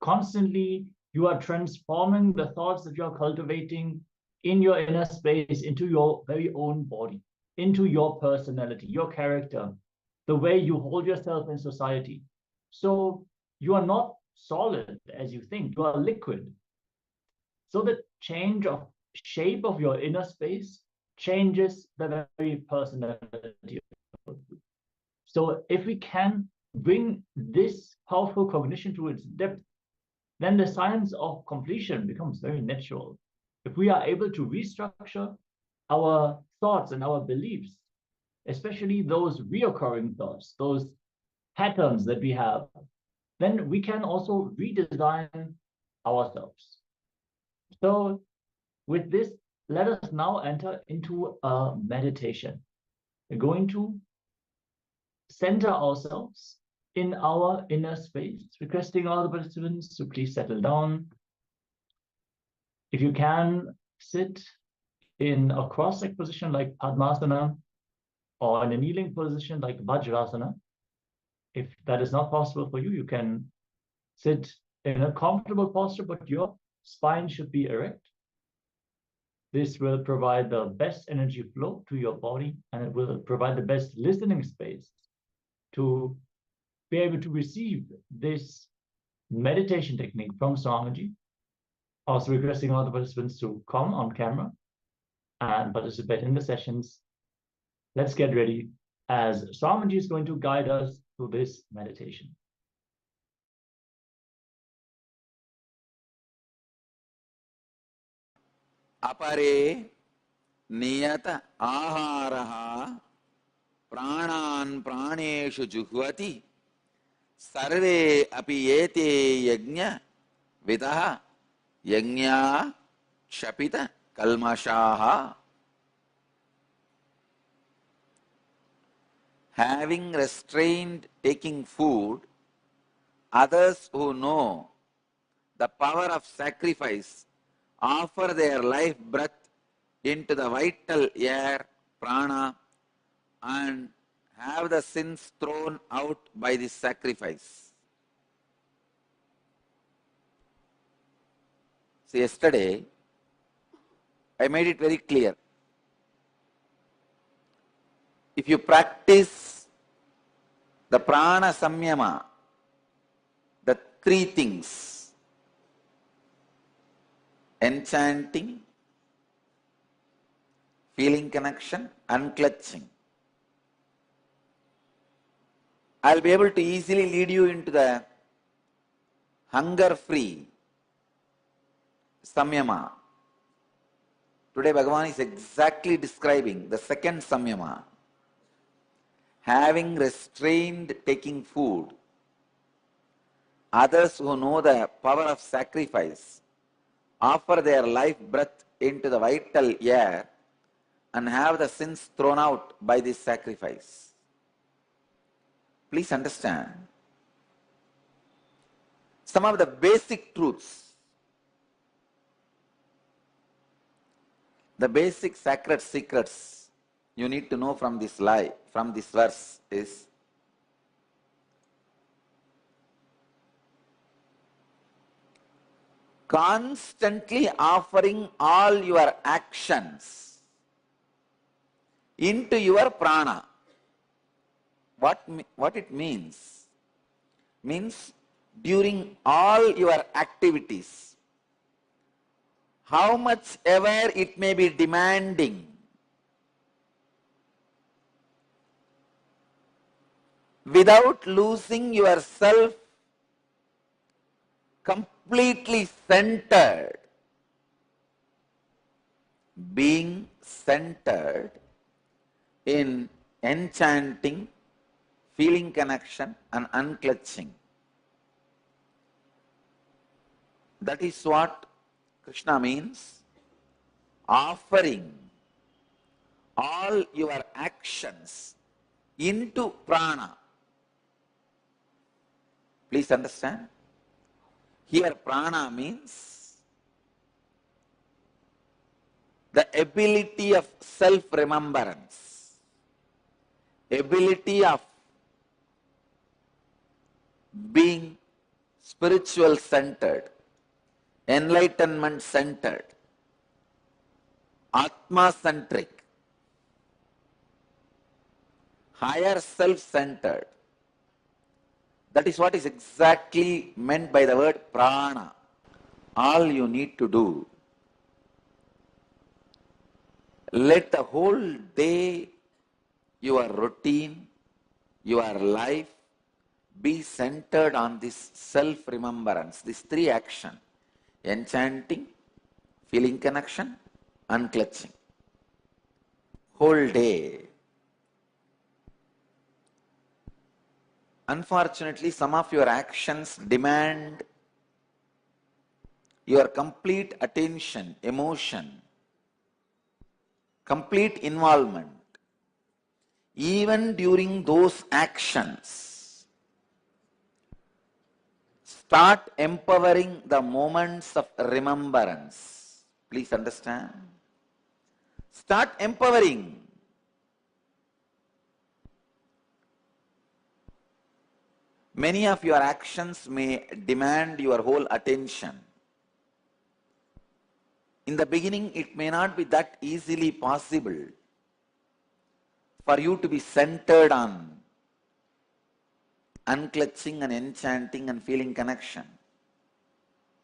Constantly, you are transforming the thoughts that you're cultivating in your inner space into your very own body, into your personality, your character, the way you hold yourself in society. So you are not solid as you think, you are liquid. So the change of shape of your inner space changes the very personality. So if we can bring this powerful cognition to its depth, then the science of completion becomes very natural. If we are able to restructure our thoughts and our beliefs, especially those reoccurring thoughts, those patterns that we have, then we can also redesign ourselves. So with this, let us now enter into a meditation. We're going to center ourselves in our inner space, requesting all the participants to please settle down. If you can, sit in a cross-legged position like Padmasana, or in a kneeling position like Vajrasana. If that is not possible for you, you can sit in a comfortable posture, but your spine should be erect. This will provide the best energy flow to your body, and it will provide the best listening space to be able to receive this meditation technique from Swamiji. Also requesting all the participants to come on camera and participate in the sessions. Let's get ready as Swamiji is going to guide us through this meditation. अपरे नियत आहारः प्राणान् प्राणेषु जुह्वति सर्वे अपि एते यज्ञ विदः यज्ञा क्षपित कल्मषाः. Having restrained taking food, others who know the power of sacrifice offer their life breath into the vital air, prana, and have the sins thrown out by this sacrifice. So yesterday, I made it very clear. If you practice the prana samyama, the three things, enchanting, feeling connection, unclutching, I'll be able to easily lead you into the hunger-free samyama. Today Bhagavan is exactly describing the second samyama. Having restrained taking food, others who know the power of sacrifice offer their life breath into the vital air and have the sins thrown out by this sacrifice. Please understand some of the basic truths. The basic sacred secrets you need to know from this verse is constantly offering all your actions into your prana. What it means? Means during all your activities, how much ever it may be demanding, without losing yourself, completely centered, being centered in enchanting, feeling connection and unclutching. That is what Krishna means, offering all your actions into prana. Please understand. Here prana means the ability of self-remembrance, ability of being spiritual centered, enlightenment centered, Atma centric, higher self centered. That is what is exactly meant by the word prana. All you need to do, let the whole day, your routine, your life be centered on this self-remembrance, these three actions: enchanting, feeling connection, unclutching. Whole day. Unfortunately, some of your actions demand your complete attention, emotion, complete involvement. Even during those actions, start empowering the moments of remembrance. Please understand. Start empowering. Many of your actions may demand your whole attention. In the beginning, it may not be that easily possible for you to be centered on unclutching and enchanting and feeling connection.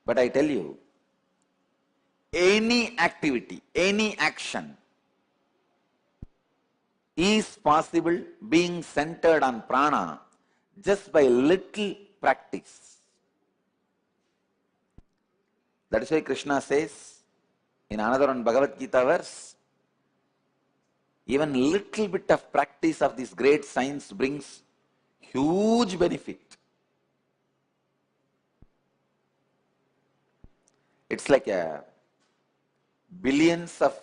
But I tell you, any activity, any action is possible being centered on prana just by little practice. That is why Krishna says in another one Bhagavad Gita verse, even little bit of practice of this great science brings huge benefit. It's like billions of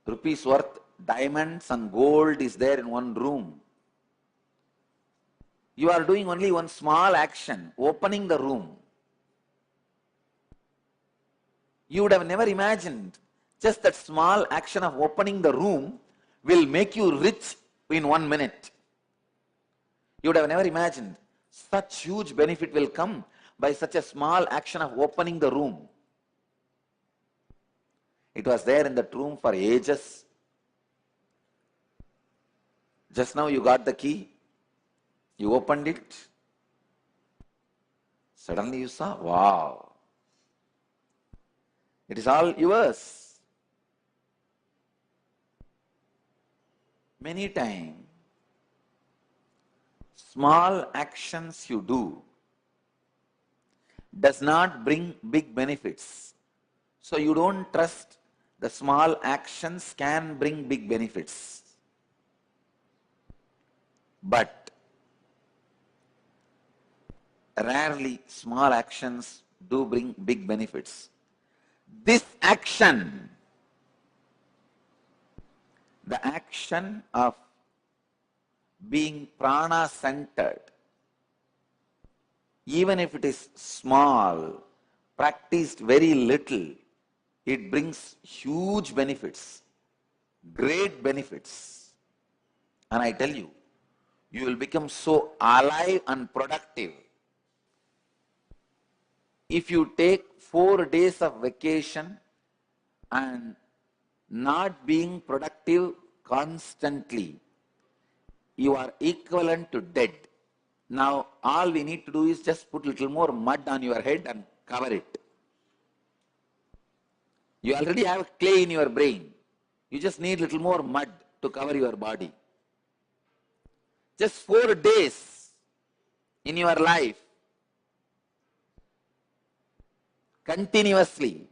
rupees worth diamonds and gold is there in one room. You are doing only one small action, opening the room. You would have never imagined just that small action of opening the room will make you rich in 1 minute. You would have never imagined such huge benefit will come by such a small action of opening the room. It was there in that room for ages. Just now you got the key, you opened it, suddenly you saw, wow, it is all yours. Many times, small actions you do does not bring big benefits. So you don't trust the small actions can bring big benefits. But rarely small actions do bring big benefits. This action, the action of being prana centered, even if it is small, practiced very little, It brings huge benefits, great benefits. And I tell you, you will become so alive and productive. If you take 4 days of vacation and not being productive constantly, you are equivalent to dead. Now, all we need to do is just put a little more mud on your head and cover it. You already have clay in your brain. You just need a little more mud to cover your body. Just 4 days in your life, continuously,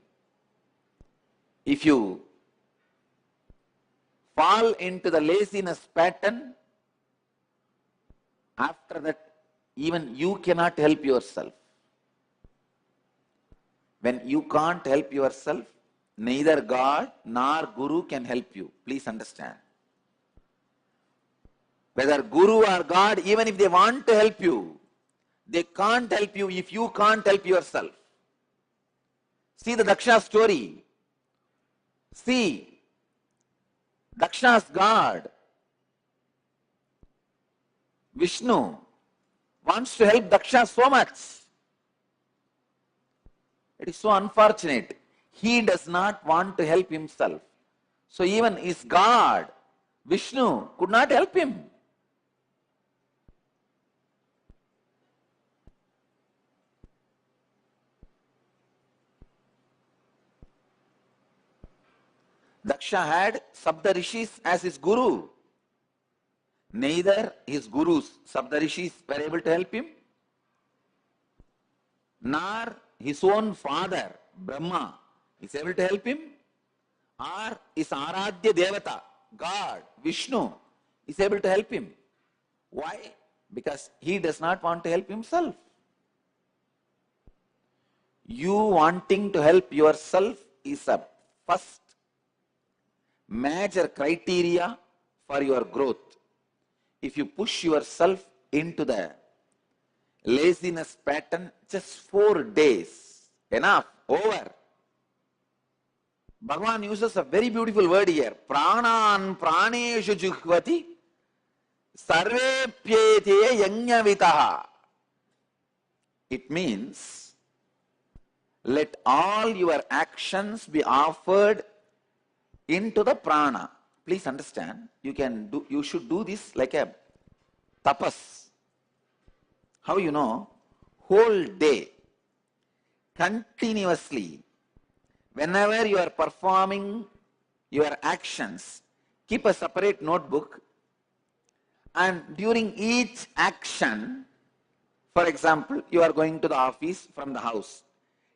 if you fall into the laziness pattern, after that, even you cannot help yourself. When you can't help yourself, neither God nor Guru can help you. Please understand. Whether Guru or God, even if they want to help you, they can't help you if you can't help yourself. See the Daksha story. See, Daksha's God, Vishnu, wants to help Daksha so much. It is so unfortunate. He does not want to help himself. So even his God, Vishnu, could not help him. Daksha had Sabda Rishis as his guru. Neither his gurus, Sabda Rishis, were able to help him, nor his own father, Brahma, is able to help him, or his Aradhya Devata, God, Vishnu, is able to help him. Why? Because he does not want to help himself. You wanting to help yourself is a first major criteria for your growth. If you push yourself into the laziness pattern, just 4 days, enough, over. Bhagavan uses a very beautiful word here. Pranan praneshu juhvati sarvepyete yajnavitaha. It means, let all your actions be offered into the prana. Please understand, you should do this like a tapas. How you know? Whole day, continuously, whenever you are performing your actions, keep a separate notebook, and during each action, for example, you are going to the office from the house.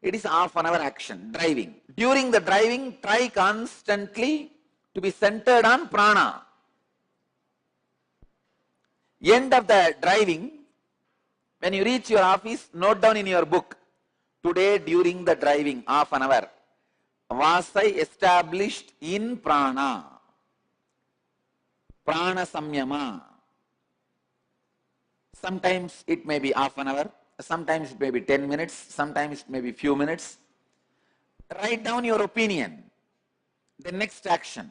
It is half-an-hour action, driving. During the driving, try constantly to be centered on prana. End of the driving, when you reach your office, note down in your book, today during the driving, half-an-hour, was I established in prana? Prana samyama. Sometimes it may be half-an-hour, sometimes it may be 10 minutes, sometimes it may be few minutes. Write down your opinion. The next action,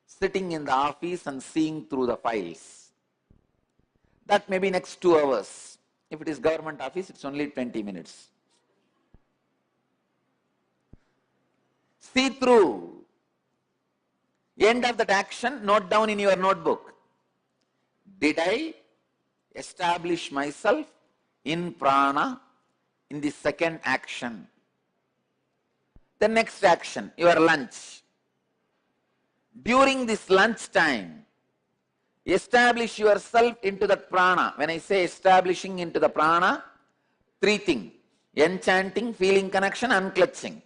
sitting in the office and seeing through the files. That may be next 2 hours. If it is government office, it's only 20 minutes. See through. End of that action, note down in your notebook. Did I establish myself in prana in the second action? The next action, your lunch. During this lunch time, establish yourself into that prana. When I say establishing into the prana, 3 things. Enchanting, feeling connection, unclutching.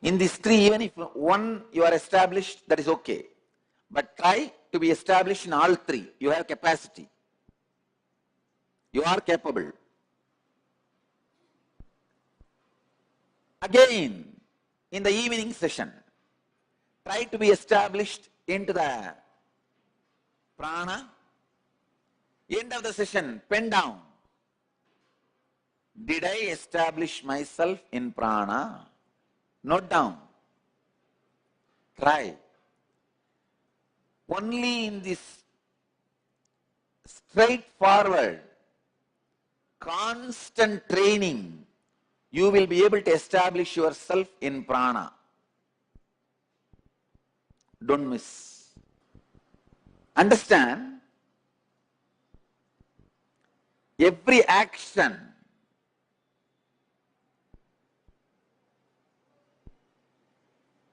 In these 3, even if one you are established, that is okay. But try to be established in all 3. You have capacity. You are capable. Again, in the evening session, try to be established into the prana. End of the session, pen down. Did I establish myself in prana? Note down. Try. Only in this straightforward, constant training, you will be able to establish yourself in prana. Don't miss. Understand, every action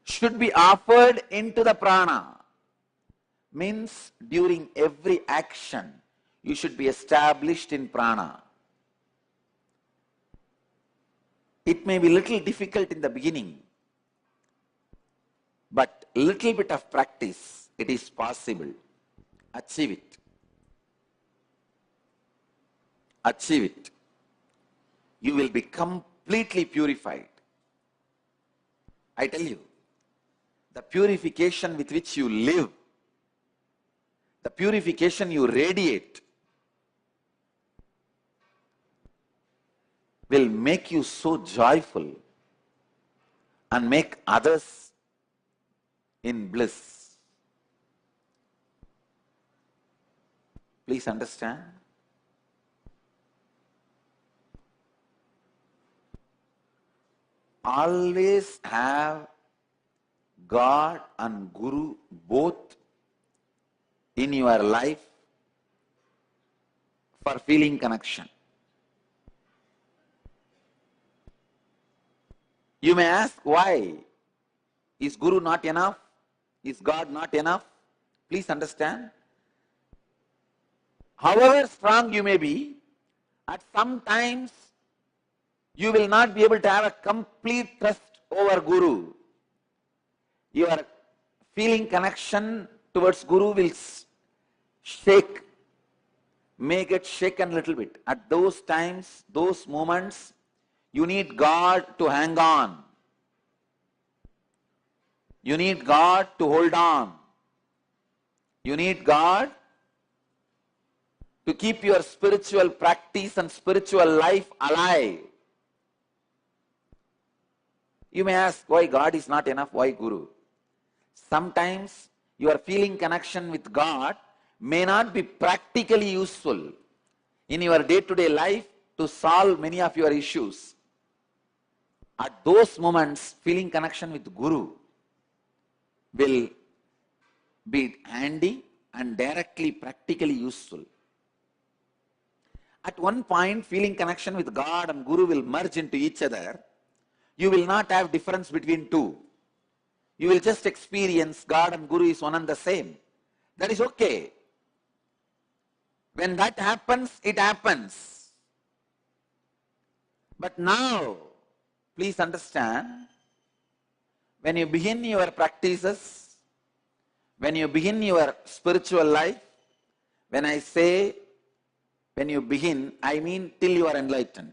should be offered into the prana. Means during every action, you should be established in prana. It may be little difficult in the beginning, but little bit of practice, it is possible. Achieve it. Achieve it. You will be completely purified. I tell you, the purification with which you live, the purification you radiate, will make you so joyful and make others in bliss. Please understand. Always have God and Guru both in your life for feeling connection. You may ask, why? Is Guru not enough? Is God not enough? Please understand. However strong you may be, at some times you will not be able to have a complete trust over Guru. Your feeling connection towards Guru will shake, may get shaken a little bit. At those times, those moments, you need God to hang on. You need God to hold on. You need God to keep your spiritual practice and spiritual life alive. You may ask, why God is not enough? Why Guru? Sometimes your feeling connection with God may not be practically useful in your day-to-day life to solve many of your issues. At those moments, feeling connection with Guru will be handy and directly practically useful. At one point, feeling connection with God and Guru will merge into each other. You will not have difference between two. You will just experience God and Guru is one and the same. That is okay. When that happens, it happens. But now, please understand, when you begin your practices, when you begin your spiritual life, when I say when you begin, I mean till you are enlightened.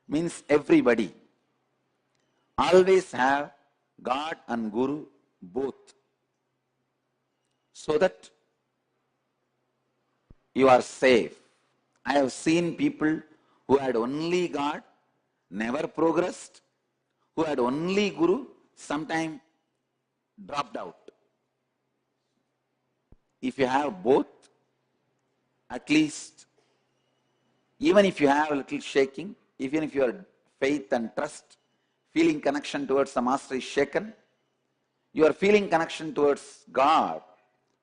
Means everybody. Always have God and Guru both, so that you are safe. I have seen people who had only God, never progressed, who had only Guru, sometime dropped out. If you have both, at least, even if you have a little shaking, even if your faith and trust, feeling connection towards the Master is shaken, your feeling connection towards God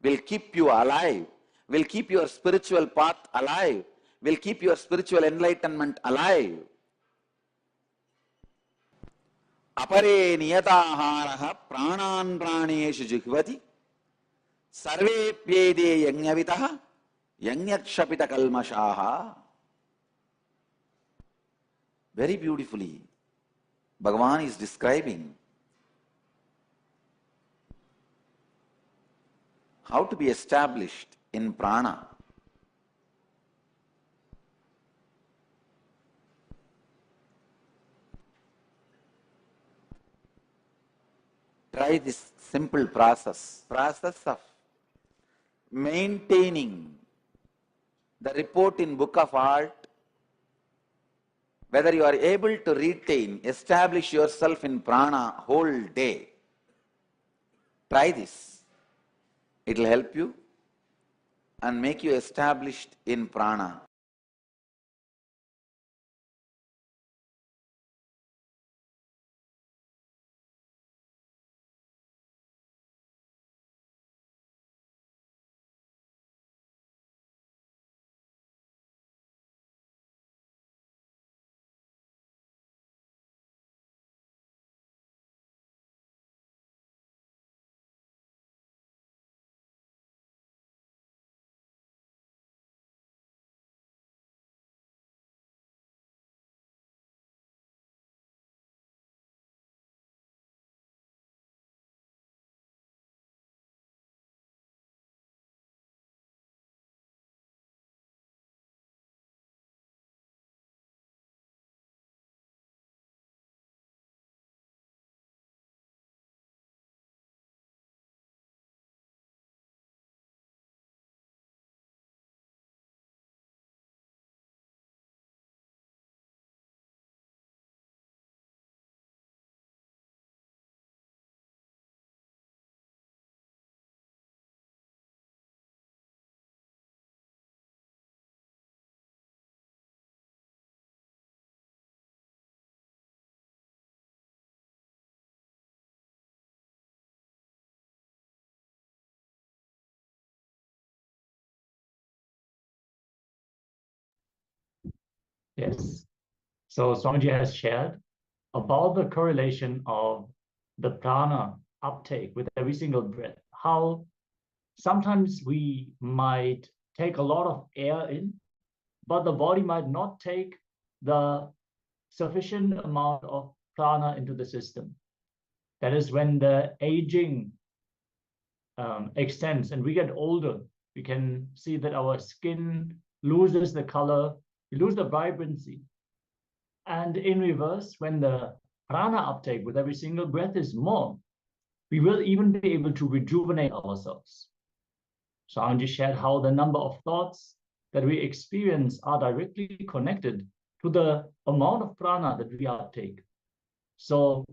will keep you alive, will keep your spiritual path alive, will keep your spiritual enlightenment alive. Apare niyataharaha pranan praneshu jihvati sarve pyede yajnavitaha yajnakshapita kalmashaha. Very beautifully, Bhagavan is describing how to be established in prana. Try this simple process of maintaining the report in Book of Art whether you are able to retain, establish yourself in prana whole day. Try this. It will help you and make you established in prana. Yes. So Swamiji has shared about the correlation of the prana uptake with every single breath. How sometimes we might take a lot of air in, but the body might not take the sufficient amount of prana into the system. That is when the aging extends and we get older. We can see that our skin loses the color, we lose the vibrancy. And in reverse, when the prana uptake with every single breath is more, we will even be able to rejuvenate ourselves. So Anji shared how the number of thoughts that we experience are directly connected to the amount of prana that we uptake. So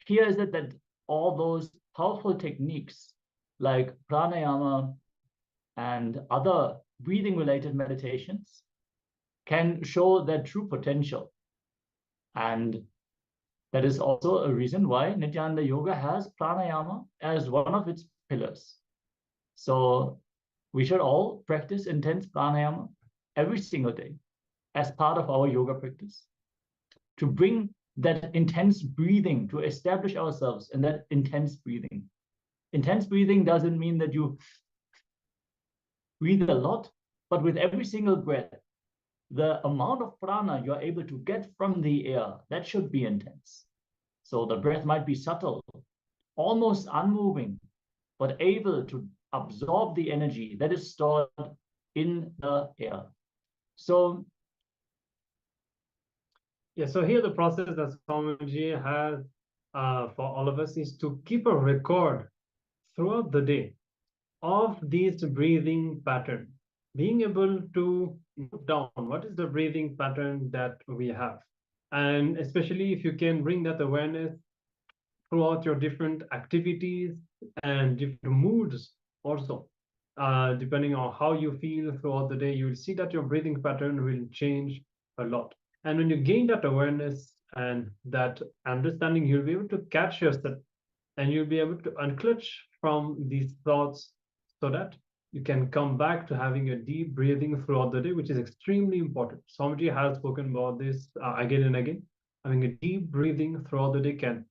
here is it that all those powerful techniques like pranayama and other breathing related meditations can show their true potential. And that is also a reason why Nityananda Yoga has pranayama as one of its pillars. So we should all practice intense pranayama every single day as part of our yoga practice to bring that intense breathing, to establish ourselves in that intense breathing. Intense breathing doesn't mean that you breathe a lot, but with every single breath, the amount of prana you're able to get from the air, that should be intense. So the breath might be subtle, almost unmoving, but able to absorb the energy that is stored in the air. So yeah, so here the process that Swamiji has for all of us is to keep a record throughout the day of these breathing pattern, being able to note down what is the breathing pattern that we have. And especially if you can bring that awareness throughout your different activities and different moods also. Depending on how you feel throughout the day, you will see that your breathing pattern will change a lot. And when you gain that awareness and that understanding, you'll be able to catch yourself and you'll be able to unclutch from these thoughts so that you can come back to having a deep breathing throughout the day, which is extremely important. Swamiji has spoken about this again and again. Having a deep breathing throughout the day can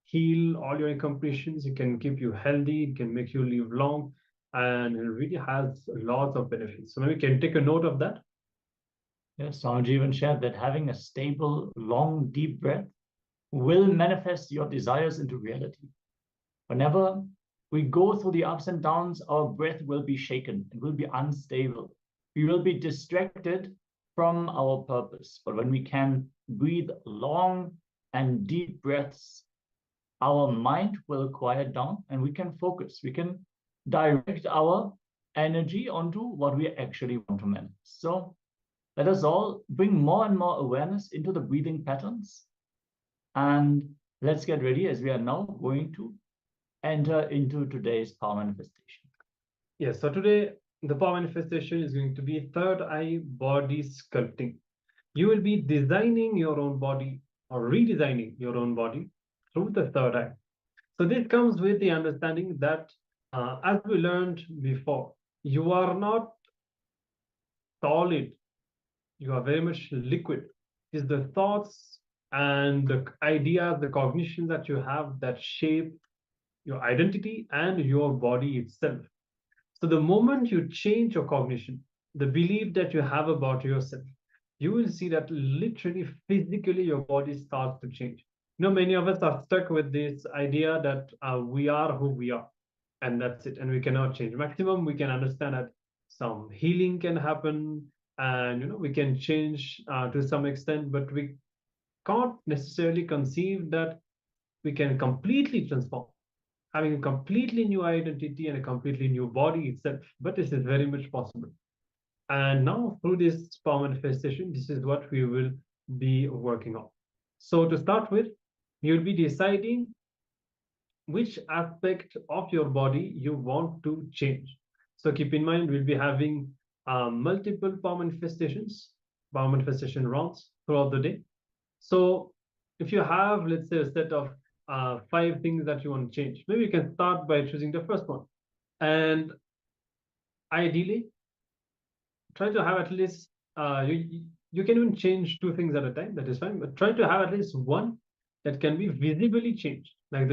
heal all your incompletions, it can keep you healthy, it can make you live long, and it really has lots of benefits. So maybe we can take a note of that. yes, Swamiji even shared that having a stable, long, deep breath will manifest your desires into reality. Whenever we go through the ups and downs, our breath will be shaken, it will be unstable. We will be distracted from our purpose. But when we can breathe long and deep breaths, our mind will quiet down and we can focus. We can direct our energy onto what we actually want to manifest. So let us all bring more and more awareness into the breathing patterns. And let's get ready, as we are now going to enter into today's power manifestation. Yes, so today the power manifestation is going to be third eye body sculpting. You will be designing your own body or redesigning your own body through the third eye. So this comes with the understanding that, as we learned before, you are not solid, you are very much liquid. It is the thoughts and the ideas, the cognitions that you have that shape your identity and your body itself. So the moment you change your cognition, the belief that you have about yourself, you will see that literally physically your body starts to change. Many of us are stuck with this idea that we are who we are, and that's it, and we cannot change. Maximum, we can understand that some healing can happen, and we can change to some extent, but we can't necessarily conceive that we can completely transform, having a completely new identity and a completely new body itself. But this is very much possible. And now through this power manifestation, this is what we will be working on. So to start with, you'll be deciding which aspect of your body you want to change. So keep in mind, we'll be having multiple power manifestation rounds throughout the day. So if you have, let's say, a set of 5 things that you want to change, maybe you can start by choosing the first one. And ideally, try to have at least, you can even change 2 things at a time, that is fine, but try to have at least one that can be visibly changed, like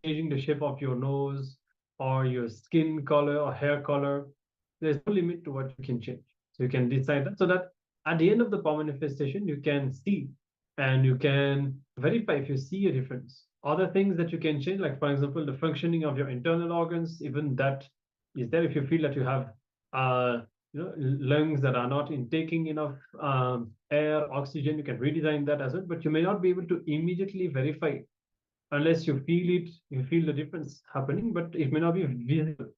changing the shape of your nose or your skin color or hair color. There's no limit to what you can change. So you can decide that, so that at the end of the power manifestation, you can see and you can verify if you see a difference. Other things that you can change, like for example, the functioning of your internal organs, even that is there. If you feel that you have lungs that are not intaking enough air, oxygen, you can redesign that as well, but you may not be able to immediately verify it unless you feel it, you feel the difference happening, but it may not be visible,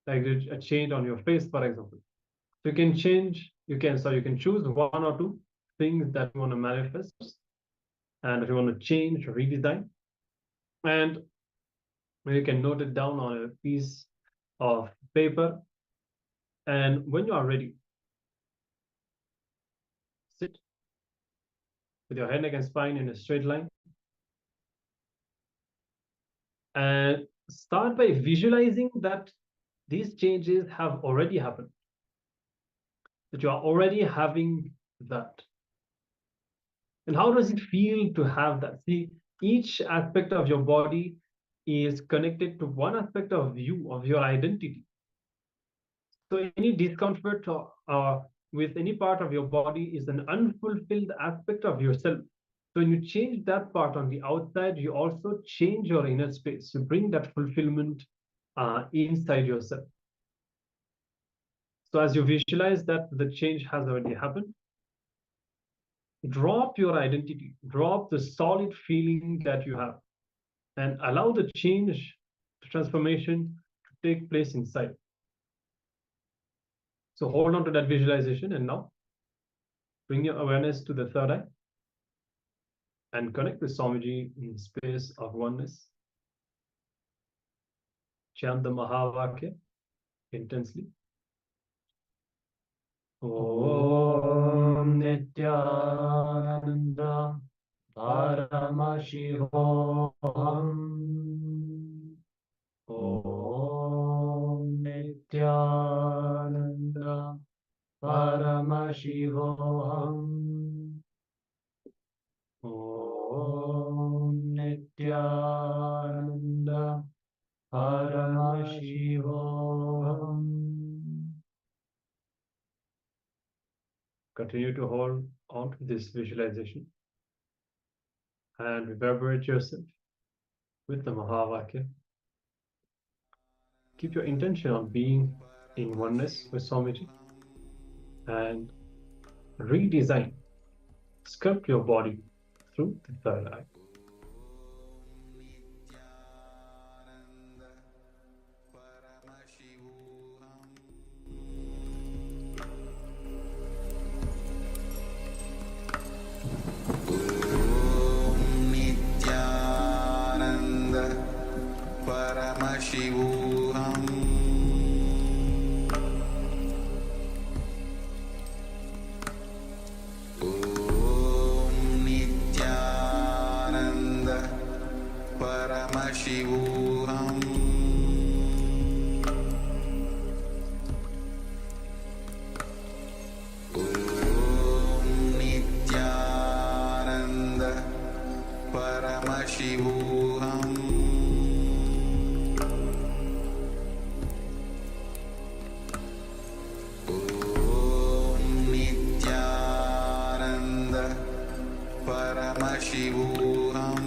like a change on your face, for example. So you can change, you can choose 1 or 2 things that you want to manifest and if you want to change or redesign, and you can note it down on a piece of paper. And when you are ready, sit with your head, neck, and spine in a straight line. And start by visualizing that these changes have already happened, that you are already having that. And how does it feel to have that? See, each aspect of your body is connected to one aspect of you, of your identity. So any discomfort with any part of your body is an unfulfilled aspect of yourself. So when you change that part on the outside, you also change your inner space. You bring that fulfillment inside yourself. So as you visualize that the change has already happened, drop your identity, drop the solid feeling that you have, and allow the change, the transformation to take place inside. So hold on to that visualization, and now bring your awareness to the third eye and connect with Swamiji in the space of oneness. Chant the Mahavakya intensely. Om Nityananda Paramashivoham. Om Nityananda Paramashivoham. Om Nityananda Paramashivoham. Continue to hold on to this visualization and reverberate yourself with the Mahavakya. Keep your intention on being in oneness with Swamiji and redesign, sculpt your body through the third eye. Paramashivoham Om Nityananda Paramashivoham Paramashivoham Om Nityananda Paramashivoham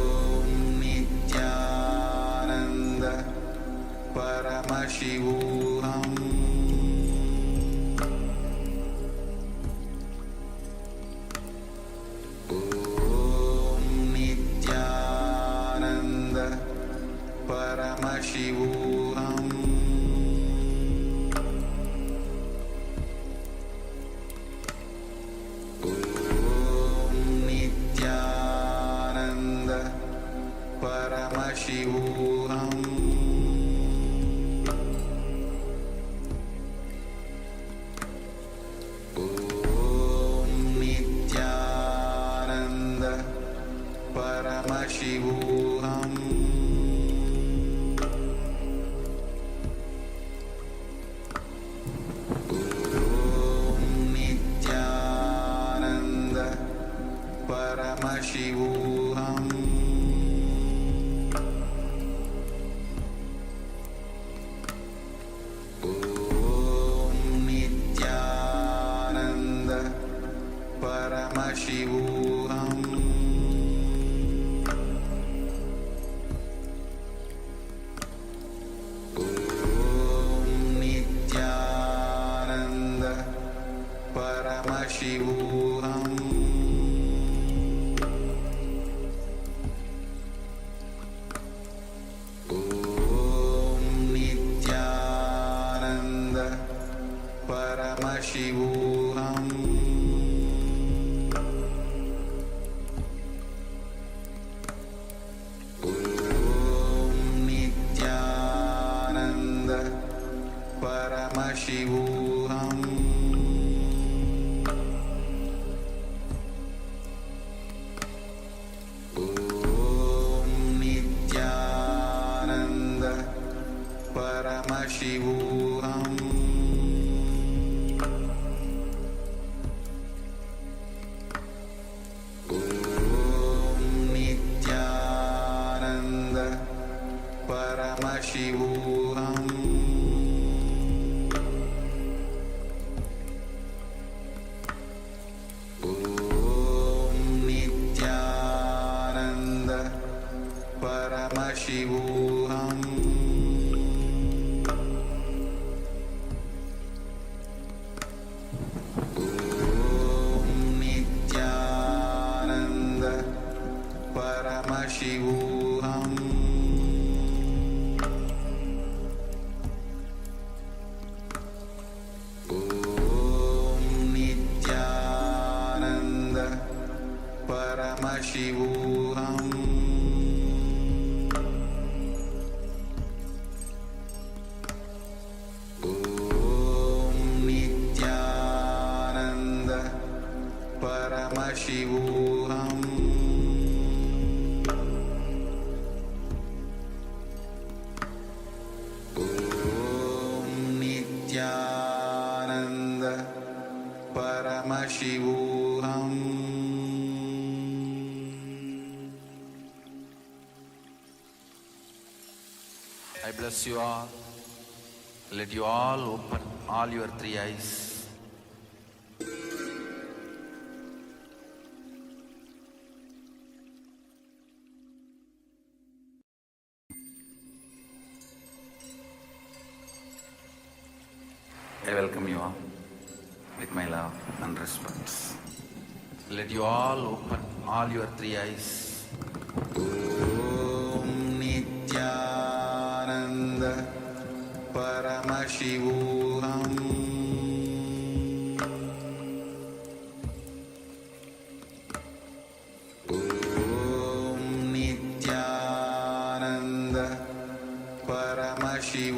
Om Nityananda Paramashivoham Paramashivoham Om Nityananda Paramashivoham Om Nityananda Paramashivoham Paramashivoham Om Nityananda Paramashivoham Om Nityananda Paramashivoham Paramashivoham Om Nityananda Paramashivoham Om Nityananda Paramashivoham Paramashivoham Om Nityananda Paramashivoham Om Nityananda Paramashivoham Paramashivoham Om Nityananda Paramashivoham Om Nityananda Paramashivoham I bless you all. Let you all open all your three eyes. I welcome you all with my love and respect. Let you all open all your three eyes. Om Nityananda Paramashivoham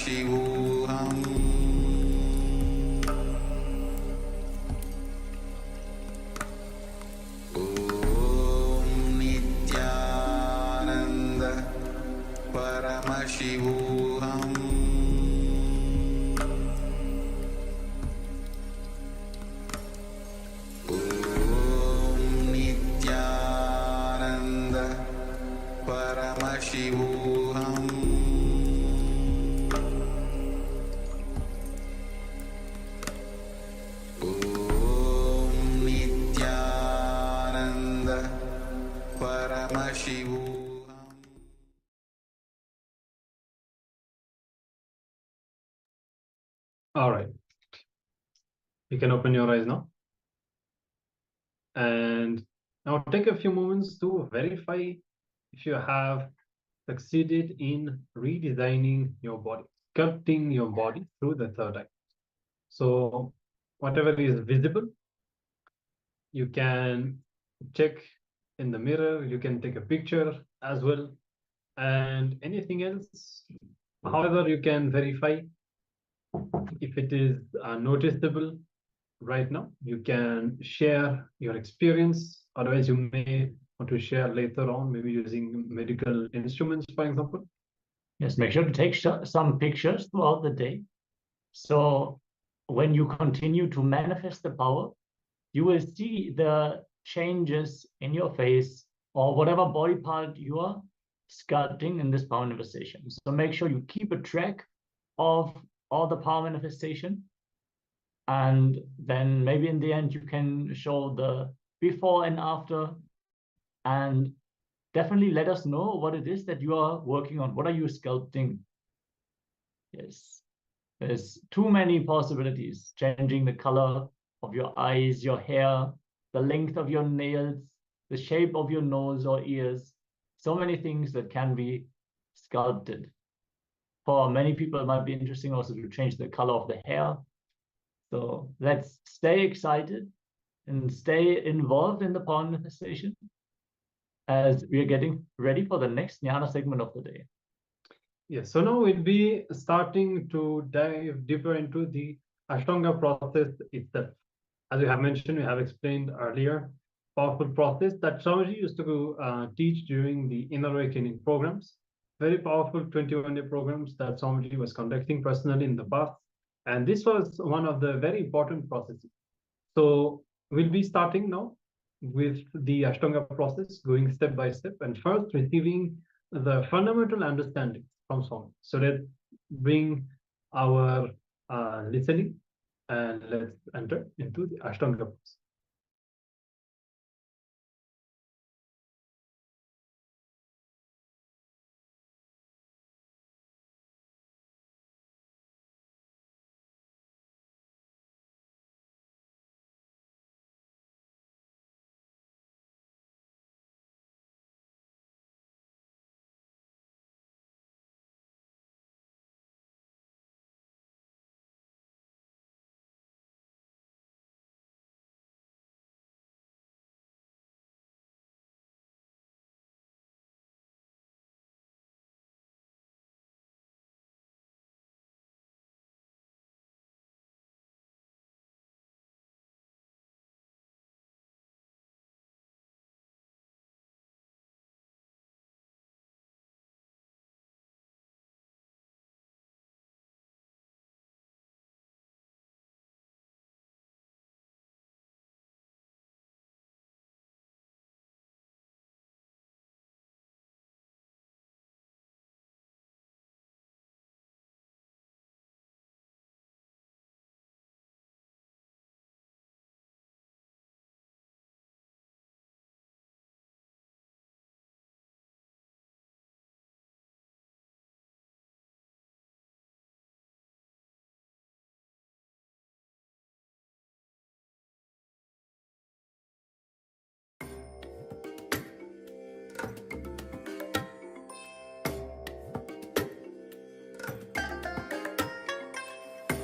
Paramashivoham Nityananda Paramashivoham Nityananda Paramashivoham Nityananda Paramashivoham. All right. You can open your eyes now. And now take a few moments to verify if you have succeeded in redesigning your body, sculpting your body through the third eye. So whatever is visible, you can check in the mirror, you can take a picture as well, and anything else. However, you can verify if it is noticeable right now. You can share your experience. Otherwise, you may want to share later on, maybe using medical instruments, for example. Yes, make sure to take some pictures throughout the day. So when you continue to manifest the power, you will see the changes in your face or whatever body part you are sculpting in this power manifestation. So make sure you keep a track of all the power manifestation. And then maybe in the end, you can show the before and after. And definitely let us know what it is that you are working on. What are you sculpting? Yes, there's too many possibilities. Changing the color of your eyes, your hair, the length of your nails, the shape of your nose or ears. So many things that can be sculpted. For many people, it might be interesting also to change the color of the hair. So let's stay excited and stay involved in the power manifestation as we are getting ready for the next jnana segment of the day. Yes, so now we'll be starting to dive deeper into the Ashtanga process itself. As we have mentioned, we have explained earlier, powerful process that Swamiji used to teach during the Inner Awakening programs. Very powerful 21-day programs that Swamiji was conducting personally in the past. And this was one of the very important processes. So we'll be starting now with the Ashtanga process, going step by step, and first receiving the fundamental understanding from Swami. So let's bring our listening and let's enter into the Ashtanga process.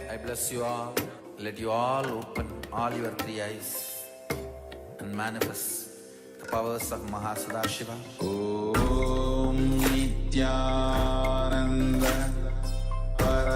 I bless you all. Let you all open all your three eyes and manifest the powers of Mahasadashiva. Om Nityananda Para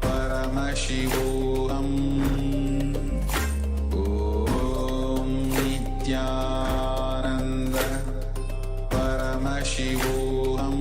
Paramashivoham Om Nityananda Paramashivoham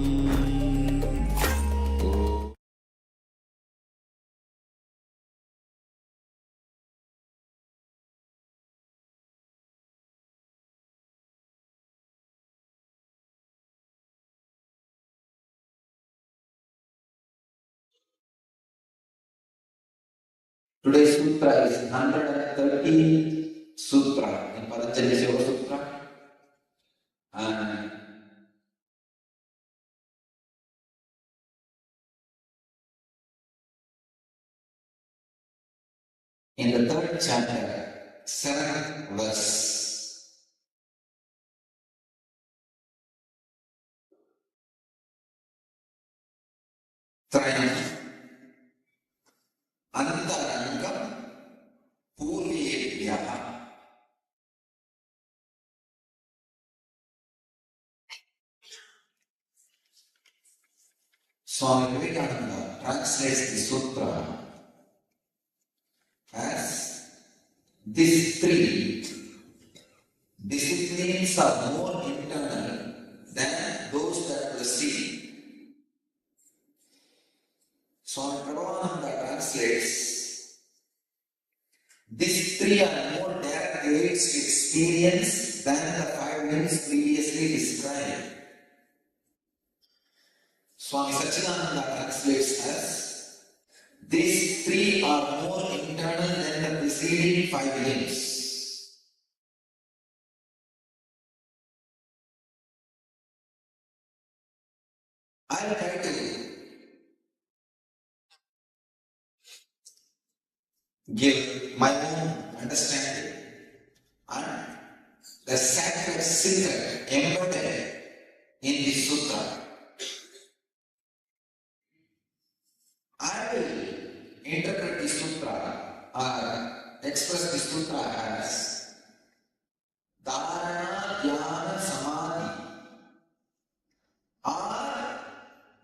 Today's sutra is 113th sutra in Patanjali Yoga Sutra, and in the third chapter, 7th verse. Trayam Antarangam Purvebhyaha. Swami Vivekananda translates the sutra as these three disciplines are more internal than those that precede. Swami Prabhupada translates, these three are more direct ways to experience than the 5 names previously described. Swami Sachidananda translates as, these three are more internal than the preceding 5 names. I'll try to give my own understanding and the sacred secret embedded in this sutra. I will interpret the sutra or express the sutra as Dhyana, Dhyana, Samadhi are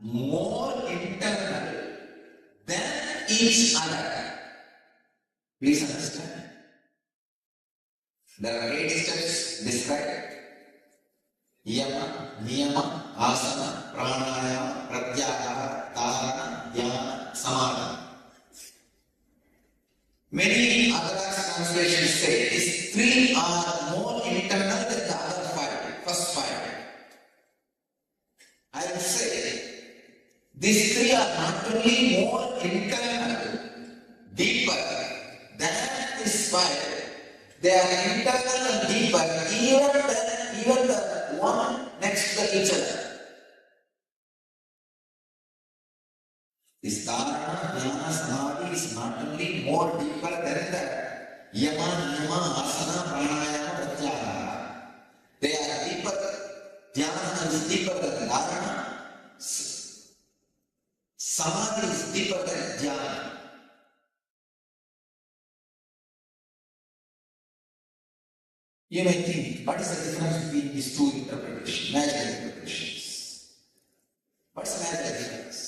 more internal than each other. Please understand. There are 8 steps described. Yama, Niyama, Asana, Pranayama, Pratyahara, Dharana, Dhyana, Samadhi. Many other translations say these 3 are more internal than the other 5, first 5. I will say these 3 are not only more internal, deeper than this 5, they are internal and deeper even the one next to each other. This Dharana, Dhyana, Samadhi is not only more deeper than the Yama, Niyama, Asana, Pranayama, Pratyahara. They are deeper. Dhyana is deeper than Dharana. Samadhi is deeper than Dhyana. You may think, what is the difference between these 2 interpretations, magical interpretations? What's the magical difference?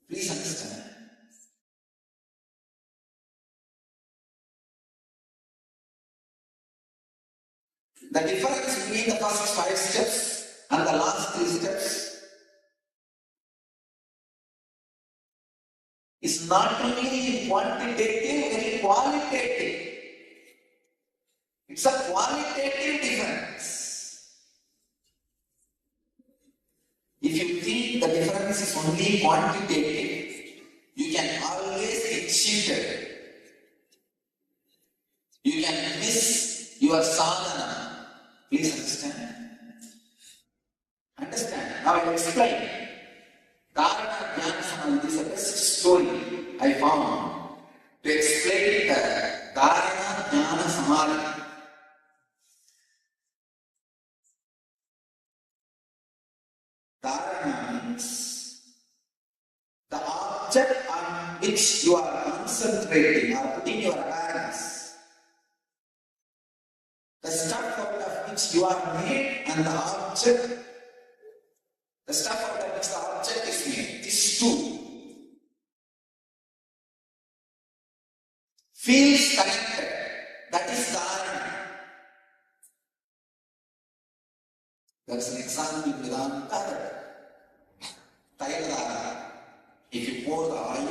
Please understand. The difference between the first 5 steps and the last 3 steps is not only quantitative, very qualitative. It's a qualitative difference. If you think the difference is only quantitative, you can always be cheated. You can miss your sadhana. Please understand. Understand. Now I will explain. Dhyana, Dhyana, Samadhi is the best story I found to explain the Dhyana, Dhyana, Samadhi. Dhyana means the object on which you are concentrating or putting your awareness, the stuff out of which you are made and the object, the stuff out of which the object is made. These two feels connected. That is Dhyana. That's an example in Vedanta. If you pour the oil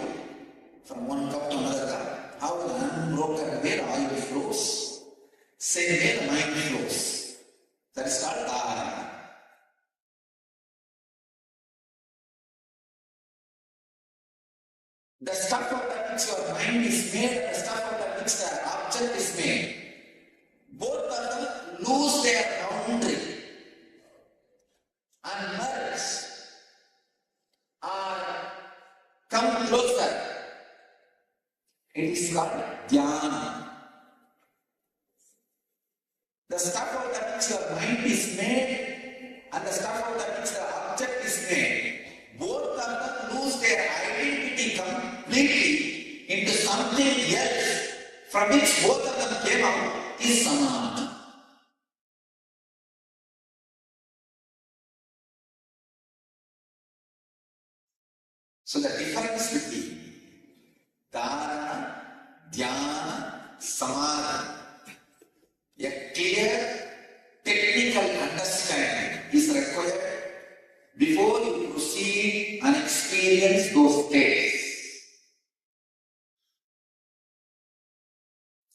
from one cup to another cup, how will an unbroken way the oil flows? Same way the mind flows. That is called Dhyana. The stuff of that which your mind is made and the stuff of that which the object is made, both of them lose their boundary and merge or come closer. It is called Dhyana. The stuff of that which your mind is made and the stuff of that which the object is made, both of them lose their identity completely into something else from which both of them came out is Samadhi. So the difference between Dharana, Dhyana, Samadhi, a clear technical understanding is required before you proceed and experience those states.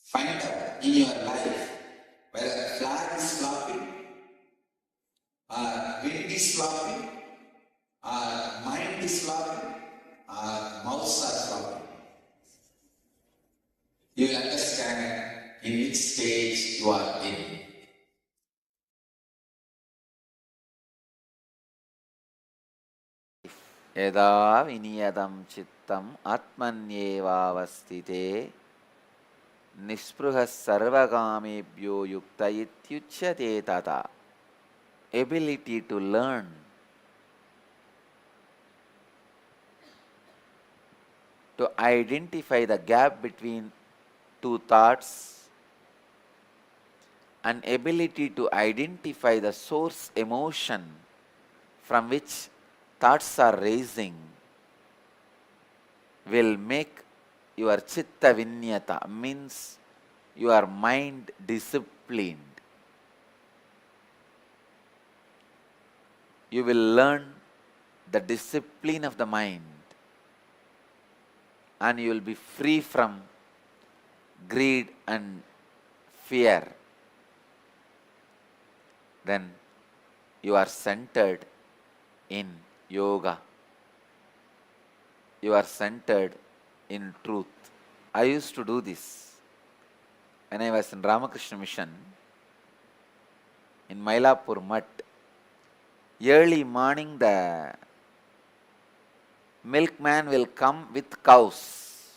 Find out in your life whether a flag is flopping, or wind is flopping, or mind is flopping, or mouths are flopping. You will understand in which stage you are in. यदा विनियतं चित्तम् आत्मन्येवावस्थिते निःस्पृहः सर्वकामेभ्यो युक्त इत्युच्यते तथा. Ability to learn to identify the gap between two thoughts and ability to identify the source emotion from which thoughts are raising will make your chitta vinyata, means your mind disciplined. You will learn the discipline of the mind and you will be free from greed and fear. Then you are centered in yoga. You are centered in truth. I used to do this when I was in Ramakrishna Mission in Mylapore Mutt. Early morning the milkman will come with cows.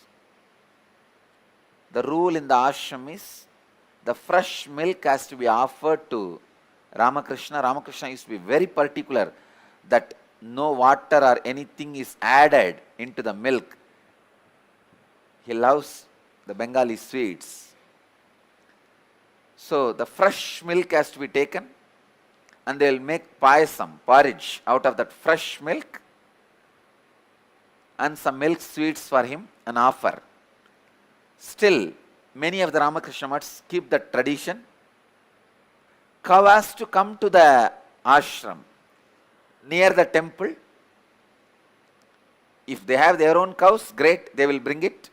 The rule in the ashram is the fresh milk has to be offered to Ramakrishna. Ramakrishna used to be very particular that no water or anything is added into the milk. He loves the Bengali sweets. So the fresh milk has to be taken and they will make payasam, porridge out of that fresh milk and some milk sweets for him and offer. Still, many of the Ramakrishna Mutts keep that tradition. Cow has to come to the ashram near the temple. If they have their own cows, great, they will bring it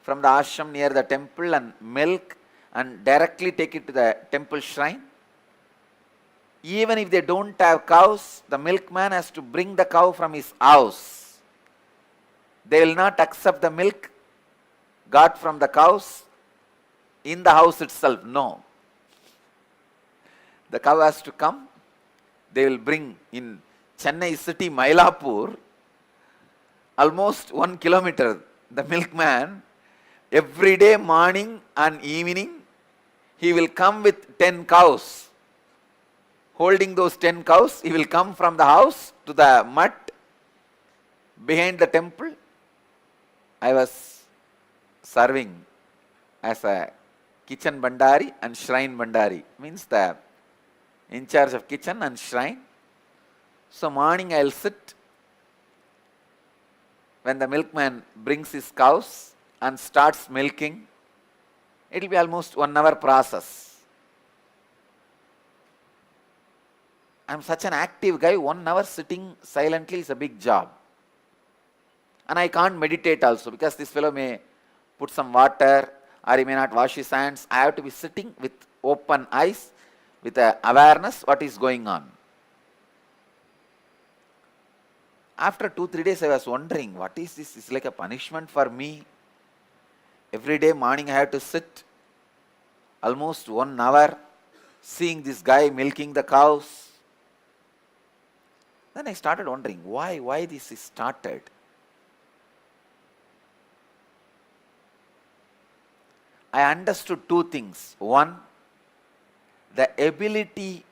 from the ashram near the temple and milk and directly take it to the temple shrine. Even if they don't have cows, the milkman has to bring the cow from his house. They will not accept the milk got from the cows in the house itself. No. The cow has to come. They will bring in Chennai city, Mylapore, almost 1 kilometer. The milkman, every day morning and evening, he will come with 10 cows. Holding those 10 cows, he will come from the house to the mutt behind the temple. I was serving as a kitchen bandari and shrine bandari, means the in charge of kitchen and shrine. So morning I will sit when the milkman brings his cows and starts milking, it will be almost 1 hour process. I'm such an active guy, 1 hour sitting silently is a big job. And I can't meditate also because this fellow may put some water or he may not wash his hands. I have to be sitting with open eyes, with awareness what is going on. After 2-3 days I was wondering, what is this? It's like a punishment for me. Every day morning I have to sit almost 1 hour seeing this guy milking the cows. Then I started wondering why this is started. I understood 2 things. One, the ability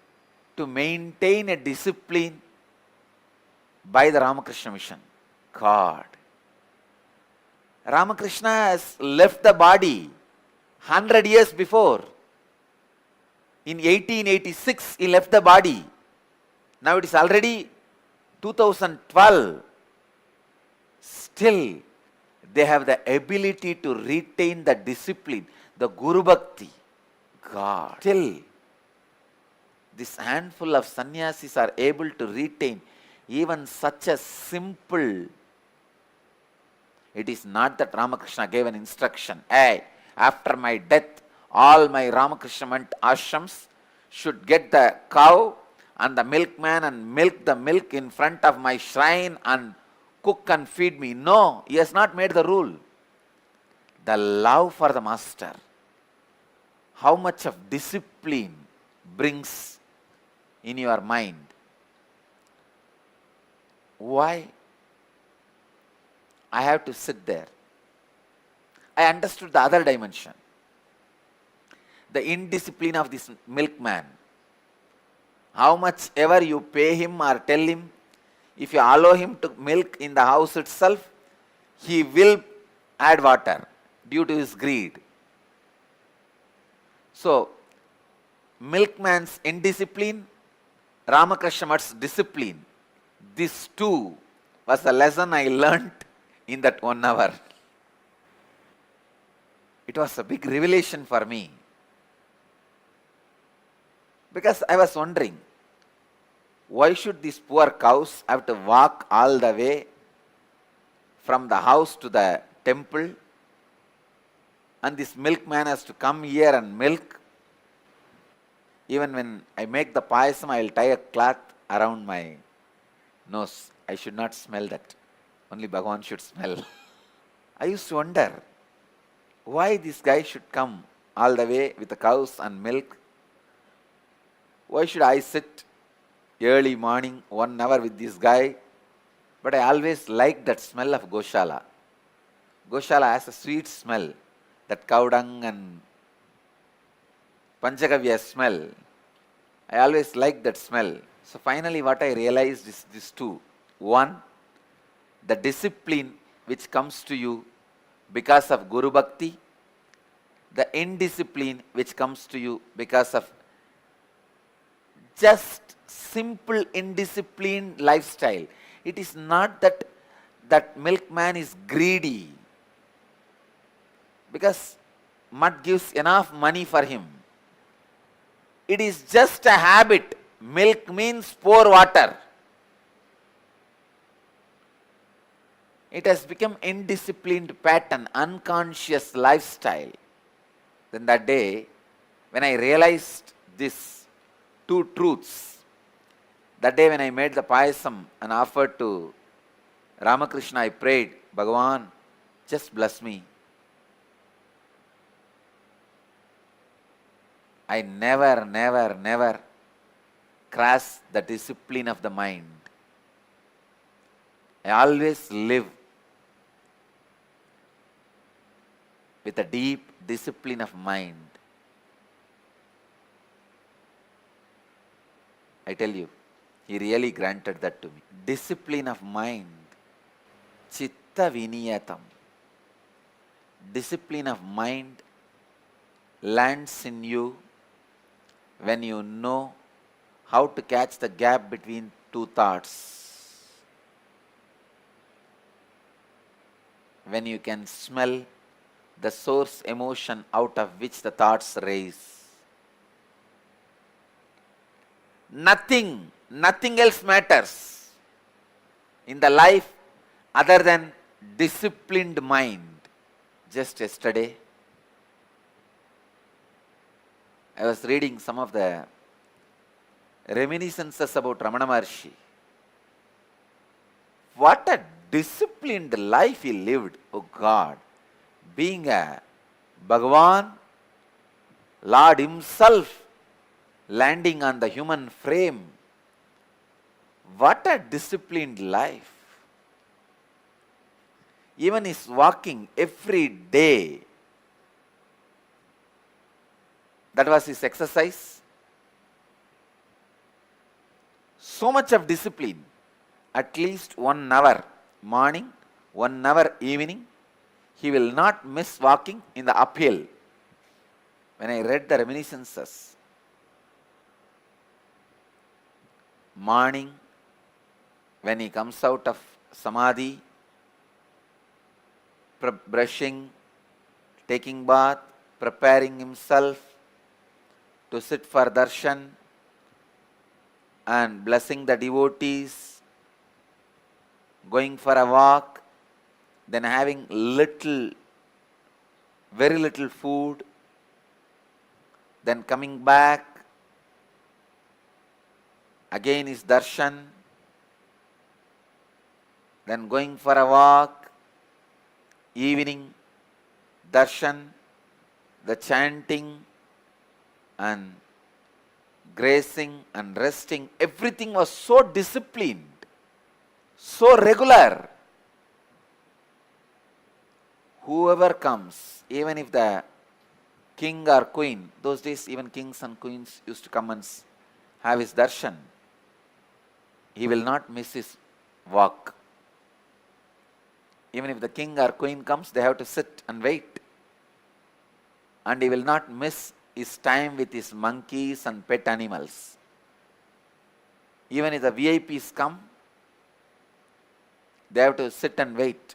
to maintain a discipline by the Ramakrishna mission. God. Ramakrishna has left the body 100 years before. In 1886, he left the body. Now it is already 2012. Still, they have the ability to retain the discipline, the Guru Bhakti. God. Still, this handful of sannyasis are able to retain even such a simple. It is not that Ramakrishna gave an instruction, hey, after my death, all my Ramakrishna ashrams should get the cow and the milkman and milk the milk in front of my shrine and cook and feed me. No, he has not made the rule. The love for the master, how much of discipline brings in your mind. Why? I have to sit there. I understood the other dimension. The indiscipline of this milkman. How much ever you pay him or tell him, if you allow him to milk in the house itself, he will add water due to his greed. So, milkman's indiscipline, Ramakrishna's discipline, this too was a lesson I learnt in that 1 hour. It was a big revelation for me. Because I was wondering, why should these poor cows have to walk all the way from the house to the temple, and this milkman has to come here and milk? Even when I make the payasam, I will tie a cloth around my nose. I should not smell that. Only Bhagavan should smell. I used to wonder why this guy should come all the way with the cows and milk. Why should I sit early morning 1 hour with this guy? But I always liked that smell of Goshala. Goshala has a sweet smell, that cow dung and Panchagavya smell. I always liked that smell. So finally what I realized is these two. One, the discipline which comes to you because of Guru Bhakti, the indiscipline which comes to you because of just simple indisciplined lifestyle. It is not that that milkman is greedy because mud gives enough money for him. It is just a habit. Milk means pour water. It has become indisciplined pattern, unconscious lifestyle. Then that day, when I realized this two truths, that day when I made the payasam and offered to Ramakrishna, I prayed, Bhagavan, just bless me. I never cross the discipline of the mind. I always live with a deep discipline of mind. I tell you, he really granted that to me. Discipline of mind. Chitta viniyatam. Discipline of mind lands in you when you know how to catch the gap between two thoughts. when you can smell the source emotion out of which the thoughts raise. Nothing else matters in the life other than disciplined mind. Just yesterday, I was reading some of the reminiscences about Ramana Maharishi. What a disciplined life he lived, oh God. Being a Bhagavan, Lord himself, landing on the human frame. What a disciplined life. Even his walking every day, that was his exercise. So much of discipline. At least 1 hour morning, 1 hour evening. He will not miss walking in the uphill. When I read the reminiscences, morning, when he comes out of Samadhi, brushing, taking bath, preparing himself to sit for darshan and blessing the devotees, going for a walk, then having very little food, then coming back, again is darshan, then going for a walk, evening, darshan, the chanting and grazing and resting, everything was so disciplined, so regular. Whoever comes, even if the king or queen, those days even kings and queens used to come and have his darshan, he will not miss his walk. Even if the king or queen comes, they have to sit and wait. And he will not miss his time with his monkeys and pet animals. Even if the VIPs come, they have to sit and wait.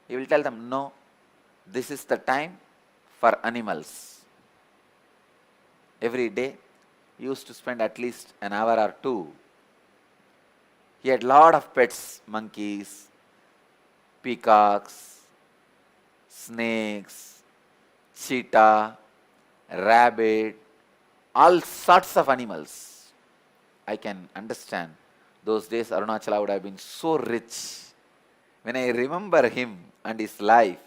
He will tell them, no, this is the time for animals. Every day, he used to spend at least an hour or two. He had lot of pets, monkeys, peacocks, snakes, cheetah, rabbit, all sorts of animals. I can understand those days Arunachala would have been so rich. When I remember him and his life,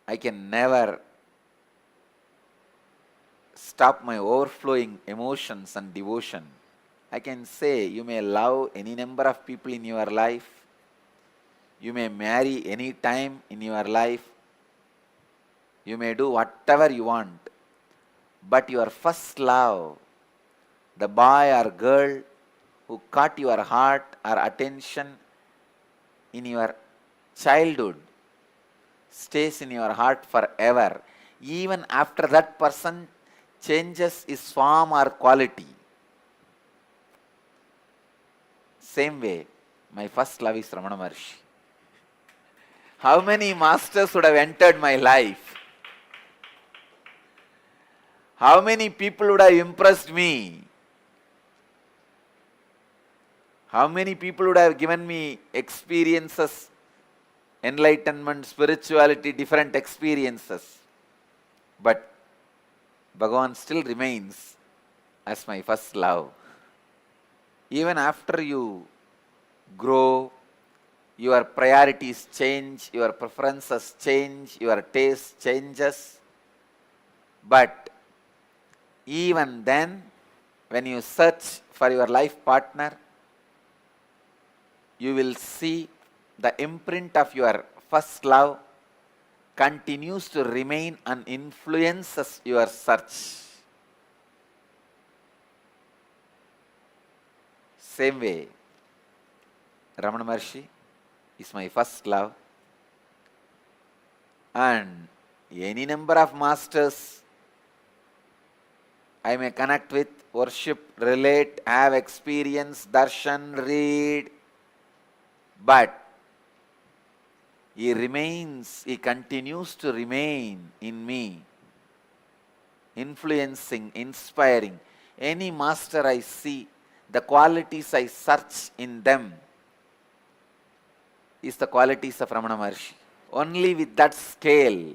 I can never stop my overflowing emotions and devotion. I can say you may love any number of people in your life. You may marry any time in your life. You may do whatever you want. But your first love, the boy or girl who caught your heart or attention in your childhood, stays in your heart forever. Even after that person changes his form or quality. Same way, my first love is Ramana Maharishi. How many masters would have entered my life? How many people would have impressed me? How many people would have given me experiences, enlightenment, spirituality, different experiences? But Bhagavan still remains as my first love. Even after you grow, your priorities change, your preferences change, your taste changes. But even then, when you search for your life partner, you will see the imprint of your first love continues to remain and influences your search. Same way, Ramana Maharishi is my first love, and any number of masters I may connect with, worship, relate, have experience, darshan, read, but He remains, he continues to remain in me, influencing, inspiring. Any master I see, the qualities I search in them is the qualities of Ramana Maharshi. Only with that scale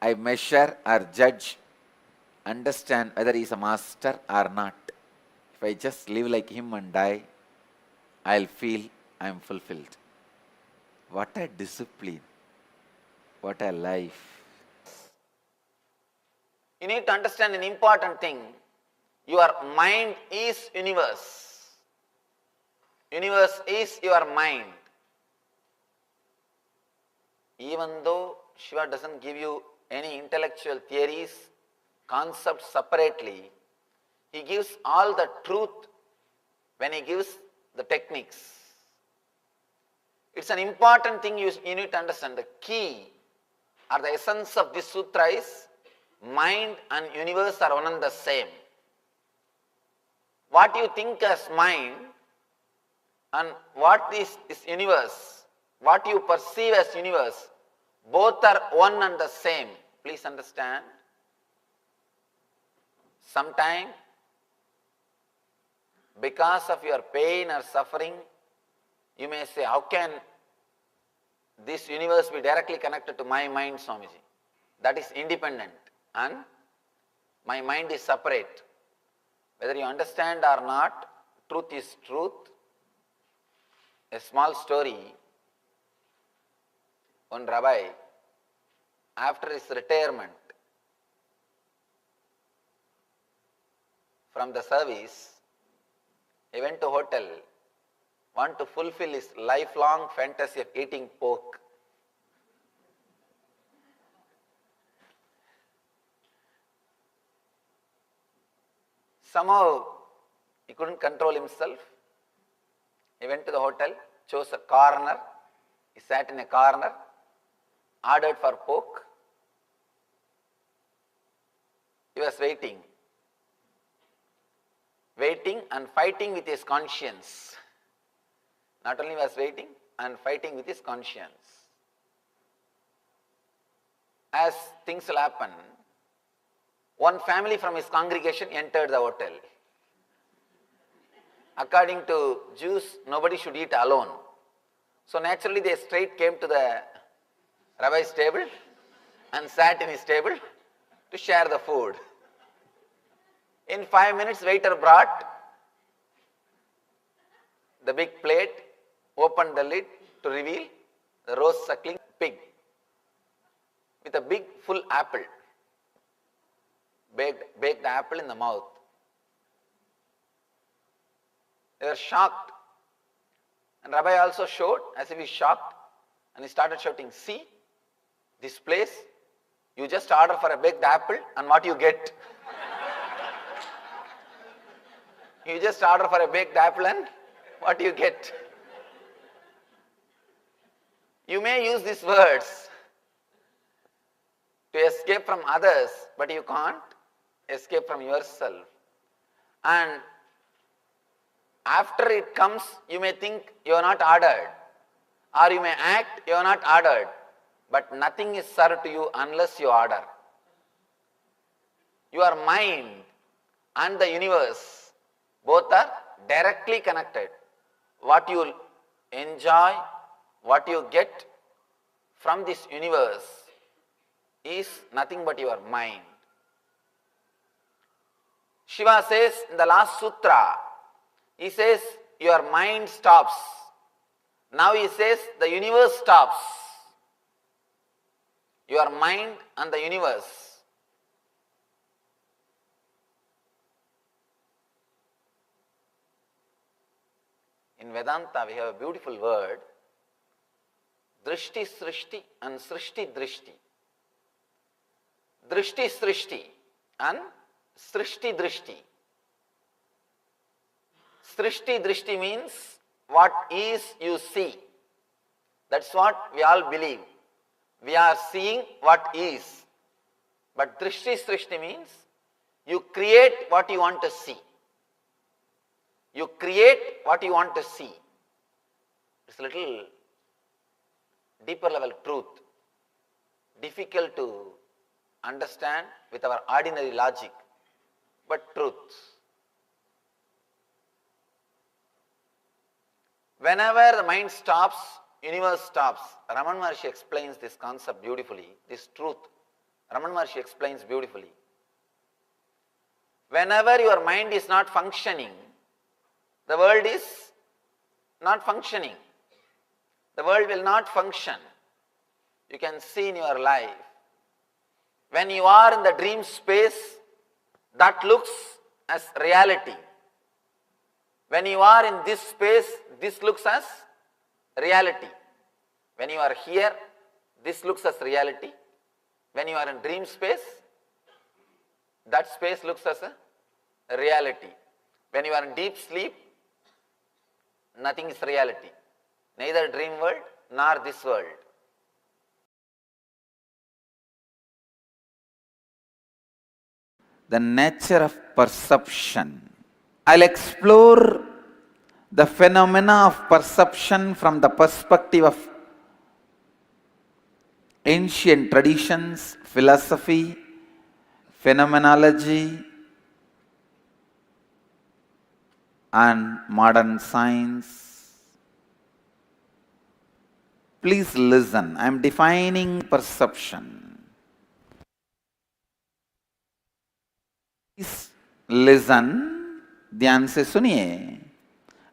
I measure or judge, understand whether he is a master or not. If I just live like him and die, I'll feel I am fulfilled. What a discipline. What a life. You need to understand an important thing. Your mind is universe. Universe is your mind. Even though Shiva doesn't give you any intellectual theories, concepts separately, he gives all the truth when he gives the techniques. It's an important thing you need to understand. The key or the essence of this sutra is mind and universe are one and the same. What you think as mind and what is universe, what you perceive as universe, both are one and the same. Please understand. Sometime, because of your pain or suffering, you may say, how can this universe be directly connected to my mind, Swamiji? That is independent and my mind is separate. Whether you understand or not, truth is truth. A small story. One rabbi, after his retirement from the service, he went to hotel, want to fulfill his lifelong fantasy of eating pork. Somehow he couldn't control himself. He went to the hotel, chose a corner, he sat in a corner, ordered for pork. He was waiting and fighting with his conscience. Not only was waiting and fighting with his conscience. As things will happen, one family from his congregation entered the hotel. According to Jews, nobody should eat alone. So naturally they straight came to the rabbi's table and sat in his table to share the food. In 5 minutes, waiter brought the big plate, opened the lid to reveal the roast suckling pig with a big full apple, baked apple in the mouth. They were shocked. And Rabbi also showed as if he's shocked, and he started shouting, see, this place, you just order for a baked apple and what you get? You just order for a baked apple and what you get? You may use these words to escape from others, but you can't escape from yourself. And after it comes, you may think you are not ordered, or you may act you are not ordered, but nothing is served to you unless you order. Your mind and the universe both are directly connected. What you enjoy, what you get from this universe is nothing but your mind. Shiva says in the last sutra, he says your mind stops. Now he says the universe stops. Your mind and the universe. In Vedanta we have a beautiful word, drishti srishti and srishti drishti. Drishti srishti and srishti drishti. Srishti drishti means what is you see. That's what we all believe. We are seeing what is. But drishti srishti means you create what you want to see. You create what you want to see. It's a little deeper level truth, difficult to understand with our ordinary logic, but truth. Whenever the mind stops, universe stops. Ramana Maharishi explains this concept beautifully, this truth. Ramana Maharishi explains beautifully. Whenever your mind is not functioning, the world is not functioning. The world will not function. You can see in your life. When you are in the dream space, that looks as reality. When you are in this space, this looks as reality. When you are here, this looks as reality. When you are in dream space, that space looks as a reality. When you are in deep sleep, nothing is reality. Neither dream world nor this world. The nature of perception. I'll explore the phenomena of perception from the perspective of ancient traditions, philosophy, phenomenology, and modern science. Please listen. I am defining perception. Please listen. ध्यान से सुनिए.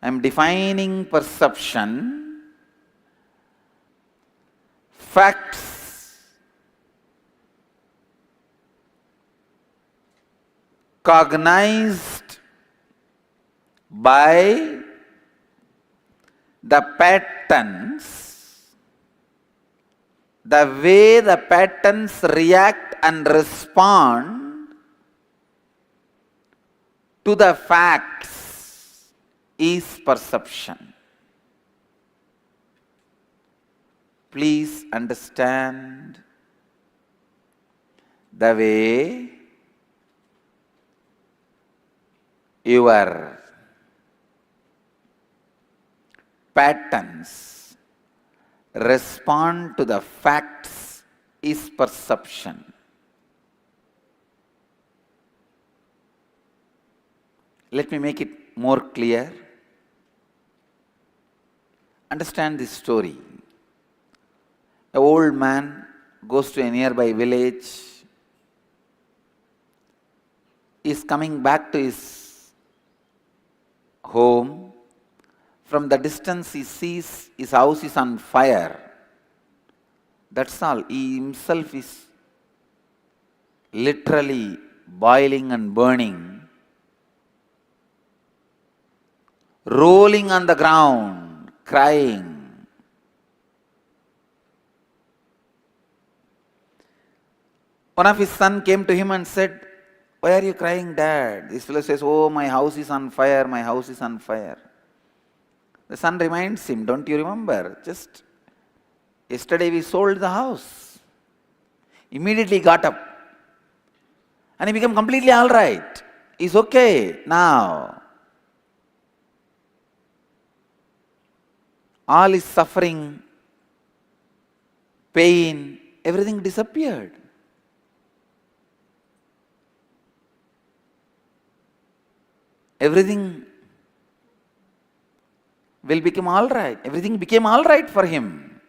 I am defining perception. Facts cognized by the patterns, the way the patterns react and respond to the facts is perception. Please understand the way your patterns respond to the facts is perception. Let me make it more clear. Understand this story. An old man goes to a nearby village. He is coming back to his home. From the distance he sees his house is on fire. That's all. He himself is literally boiling and burning. Rolling on the ground, crying. One of his sons came to him and said, "Why are you crying, Dad?" This fellow says, "Oh, my house is on fire, my house is on fire." The son reminds him, "Don't you remember? Just yesterday we sold the house." Immediately got up. And he became completely all right. He's okay now. All his suffering, pain, everything disappeared. Everything will become all right. Everything became all right for him.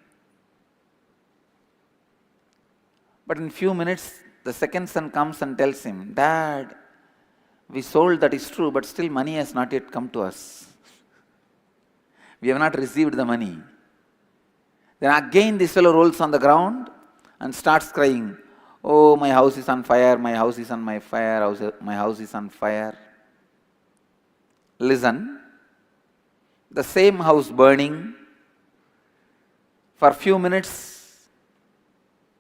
But in few minutes, the second son comes and tells him, "Dad, we sold, that is true, but still money has not yet come to us. We have not received the money." Then again this fellow rolls on the ground and starts crying, "Oh, my house is on fire, my house is on my fire, my house is on fire." Listen, the same house burning, for few minutes,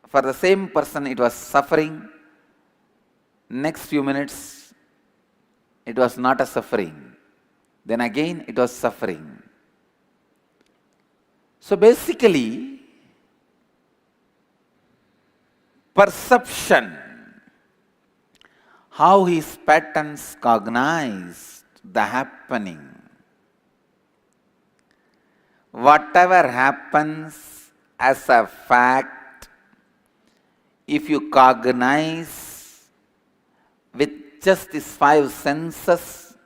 for the same person it was suffering, next few minutes it was not a suffering, then again it was suffering. So basically, perception, how his patterns cognized the happening. Whatever happens as a fact, if you cognize with just these five senses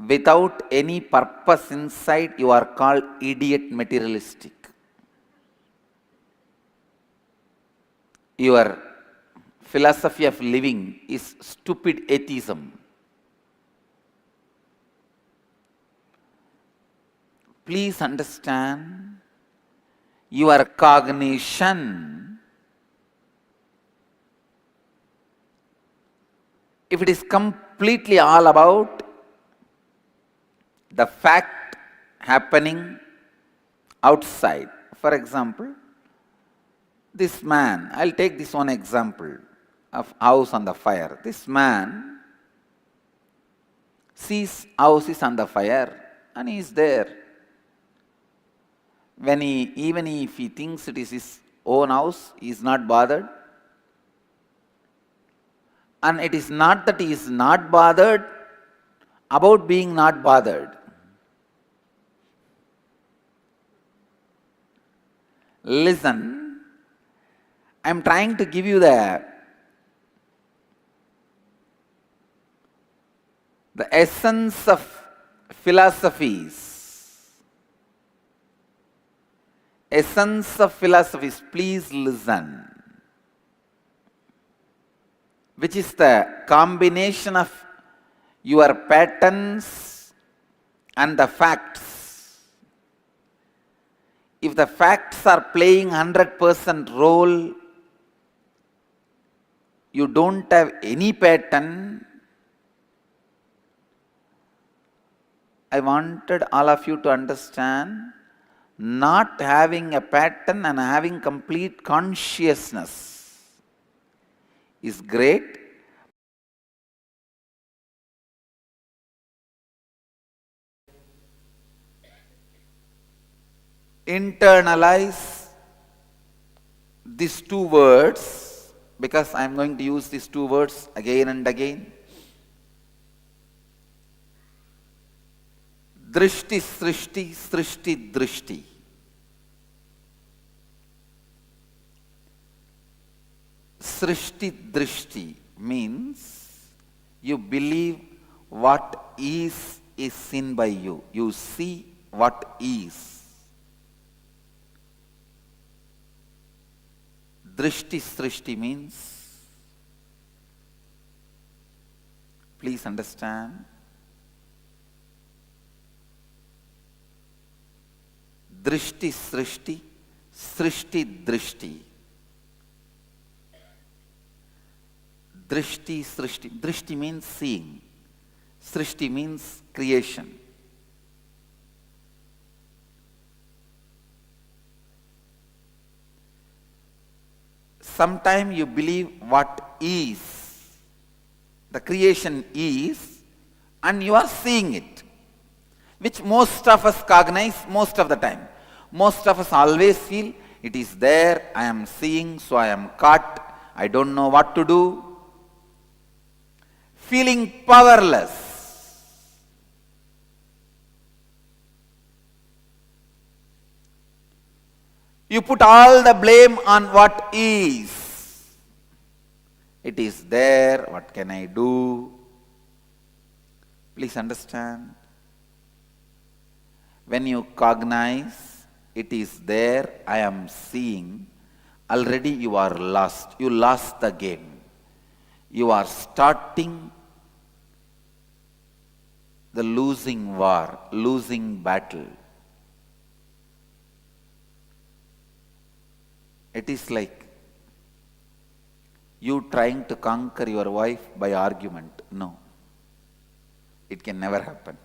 without any purpose inside, you are called idiot materialistic. Your philosophy of living is stupid atheism. Please understand, your cognition, if it is completely all about the fact happening outside. For example, this man, I'll take this one example of house on the fire. This man sees house is on the fire and he is there. When even if he thinks it is his own house, he is not bothered. And it is not that he is not bothered about being not bothered. Listen, I am trying to give you the essence of philosophies. Essence of philosophies, please listen. Which is the combination of your patterns and the facts. If the facts are playing 100% role, you don't have any pattern. I wanted all of you to understand, not having a pattern and having complete consciousness is great. Internalize these two words, because I am going to use these two words again and again. Drishti, srishti, srishti, drishti. Srishti, drishti means you believe what is seen by you. You see what is. Drishti, srishti means, please understand, drishti, srishti, srishti, drishti. Drishti, srishti. Drishti means seeing. Srishti means creation. Sometimes you believe what is, the creation is, and you are seeing it, which most of us cognize most of the time. Most of us always feel it is there, I am seeing, so I am caught, I don't know what to do. Feeling powerless. You put all the blame on what is. It is there, what can I do? Please understand. When you cognize, it is there, I am seeing, already you are lost. You lost the game. You are starting the losing war, losing battle. It is like you trying to conquer your wife by argument. No. It can never happen.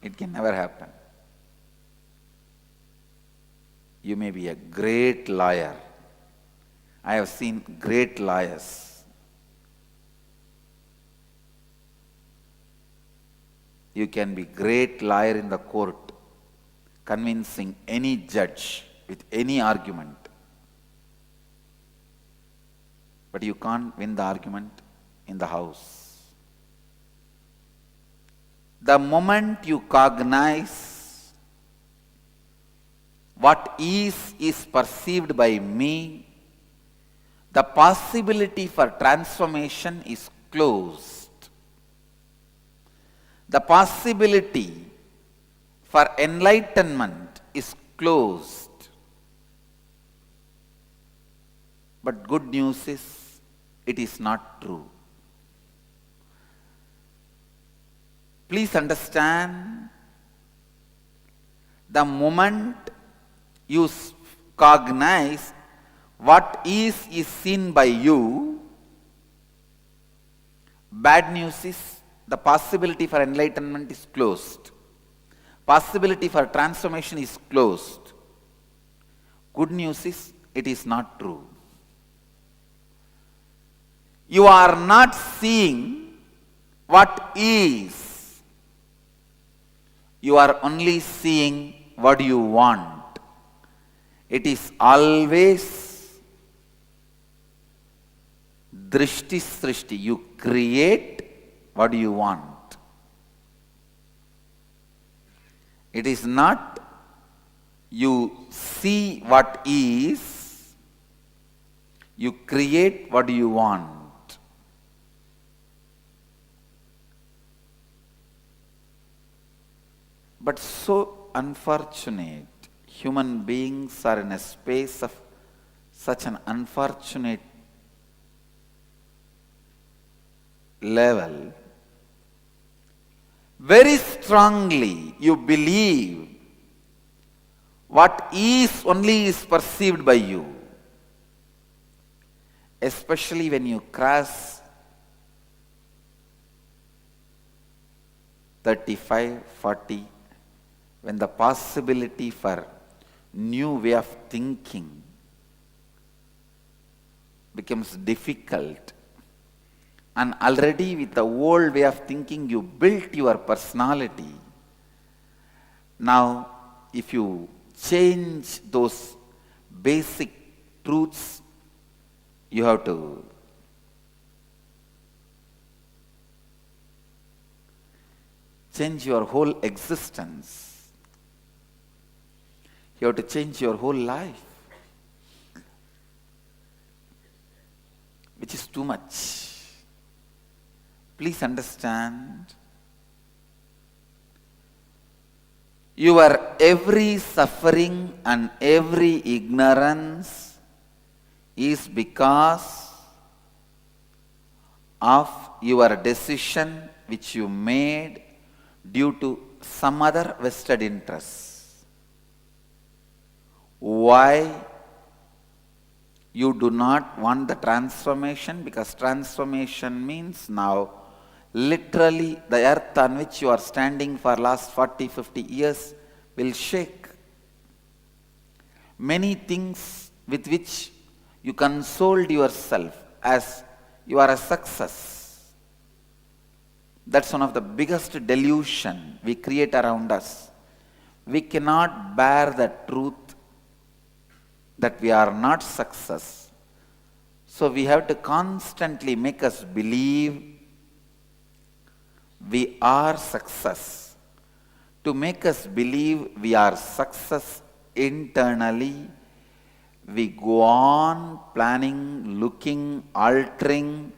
It can never happen. You may be a great liar. I have seen great liars. You can be great liar in the court, convincing any judge with any argument. But you can't win the argument in the house. The moment you cognize what is perceived by me, the possibility for transformation is closed. The possibility for enlightenment is closed. But good news is, it is not true. Please understand, the moment you cognize what is seen by you, bad news is the possibility for enlightenment is closed. Possibility for transformation is closed. Good news is, it is not true. You are not seeing what is. You are only seeing what you want. It is always drishti srishti. You create what you want. It is not you see what is, you create what you want. But so unfortunate, human beings are in a space of such an unfortunate level. Very strongly you believe what is only is perceived by you. Especially when you cross 35, 40, when the possibility for new way of thinking becomes difficult, and already with the old way of thinking you built your personality. Now, if you change those basic truths, you have to change your whole existence. You have to change your whole life, which is too much. Please understand, your every suffering and every ignorance is because of your decision which you made due to some other vested interest. Why you do not want the transformation? Because transformation means now literally the earth on which you are standing for last 40, 50 years will shake. Many things with which you consoled yourself as you are a success. That's one of the biggest delusion we create around us. We cannot bear the truth that we are not success. So we have to constantly make us believe we are success. To make us believe we are success internally, we go on planning, looking, altering,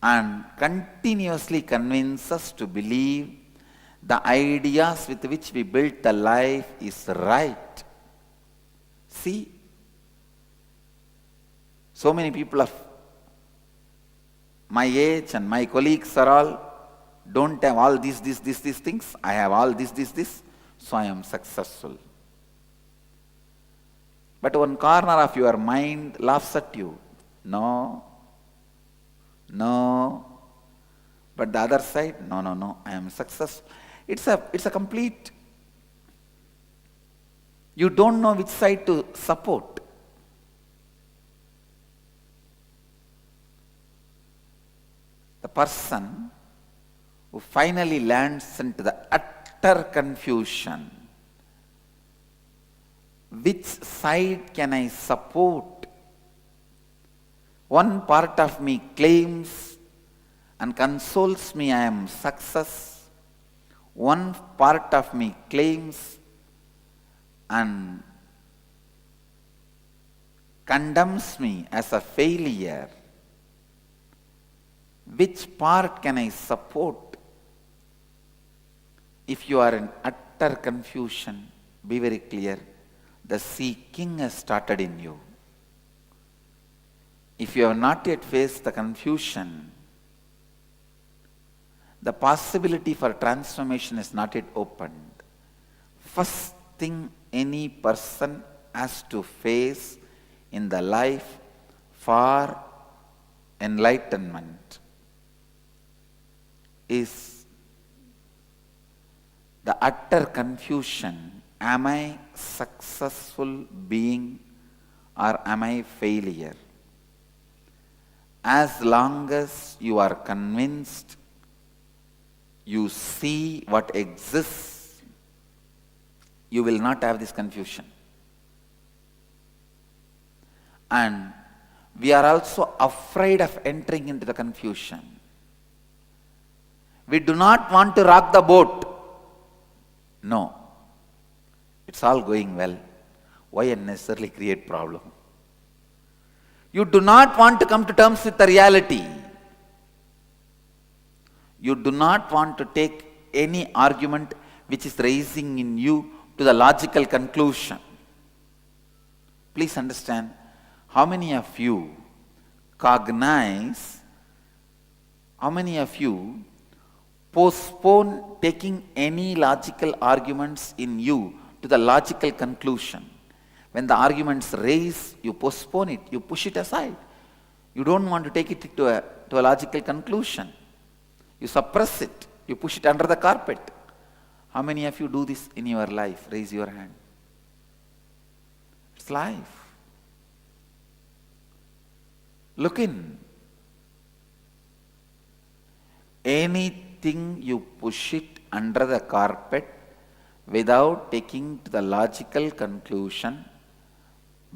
and continuously convince us to believe the ideas with which we built the life is right. See, so many people of my age and my colleagues are all, don't have all these things. I have all this, so I am successful. But one corner of your mind laughs at you. No. But the other side, no, I am successful. It's a complete, you don't know which side to support. The person who finally lands into the utter confusion, which side can I support? One part of me claims and consoles me I am success. One part of me claims and condemns me as a failure, which part can I support? If you are in utter confusion, be very clear. The seeking has started in you. If you have not yet faced the confusion, the possibility for transformation is not yet opened. First thing any person has to face in the life for enlightenment is the utter confusion. Am I successful being or am I failure? As long as you are convinced, you see what exists, you will not have this confusion. And we are also afraid of entering into the confusion. We do not want to rock the boat. No. It's all going well. Why unnecessarily create problem? You do not want to come to terms with the reality. You do not want to take any argument which is raising in you to the logical conclusion. Please understand, how many of you cognize, how many of you postpone taking any logical arguments in you to the logical conclusion? When the arguments raise, you postpone it, you push it aside. You don't want to take it to a logical conclusion. You suppress it, you push it under the carpet. How many of you do this in your life? Raise your hand. It's life. Look in. Anything you push it under the carpet without taking to the logical conclusion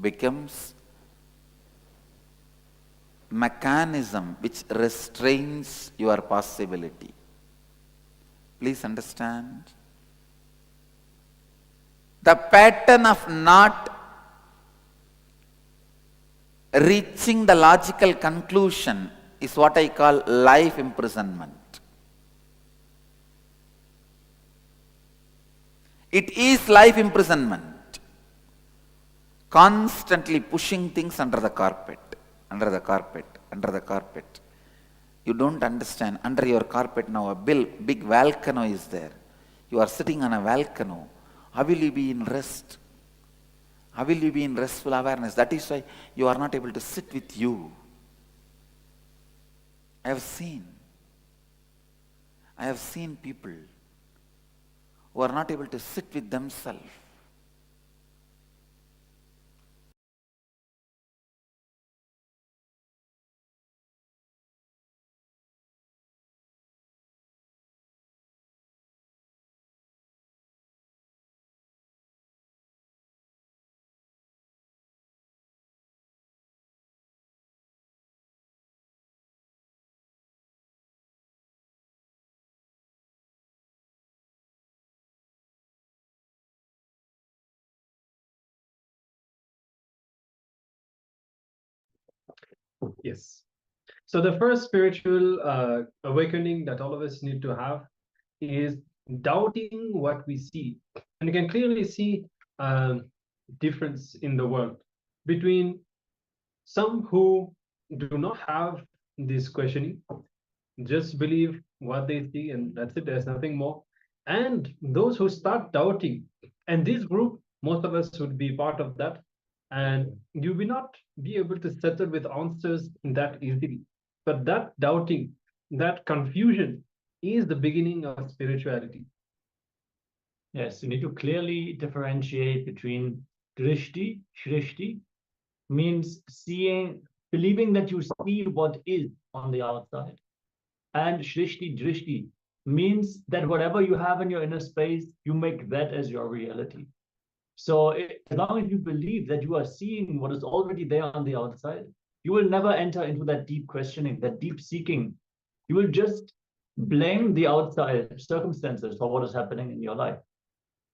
becomes mechanism which restrains your possibility. Please understand. The pattern of not reaching the logical conclusion is what I call life imprisonment. It is life imprisonment. Constantly pushing things under the carpet, under the carpet, under the carpet. You don't understand. Under your carpet now a big volcano is there. You are sitting on a volcano. How will you be in rest? How will you be in restful awareness? That is why you are not able to sit with you. I have seen people who are not able to sit with themselves. Yes. So the first spiritual awakening that all of us need to have is doubting what we see. And you can clearly see difference in the world between some who do not have this questioning, just believe what they see and that's it, there's nothing more. And those who start doubting, and this group, most of us would be part of that, and you will not be able to settle with answers that easily. But that doubting, that confusion is the beginning of spirituality. Yes, you need to clearly differentiate between drishti, shrishti, means seeing, believing that you see what is on the outside. And shrishti, drishti, means that whatever you have in your inner space, you make that as your reality. So as long as you believe that you are seeing what is already there on the outside, you will never enter into that deep questioning, that deep seeking. You will just blame the outside circumstances for what is happening in your life.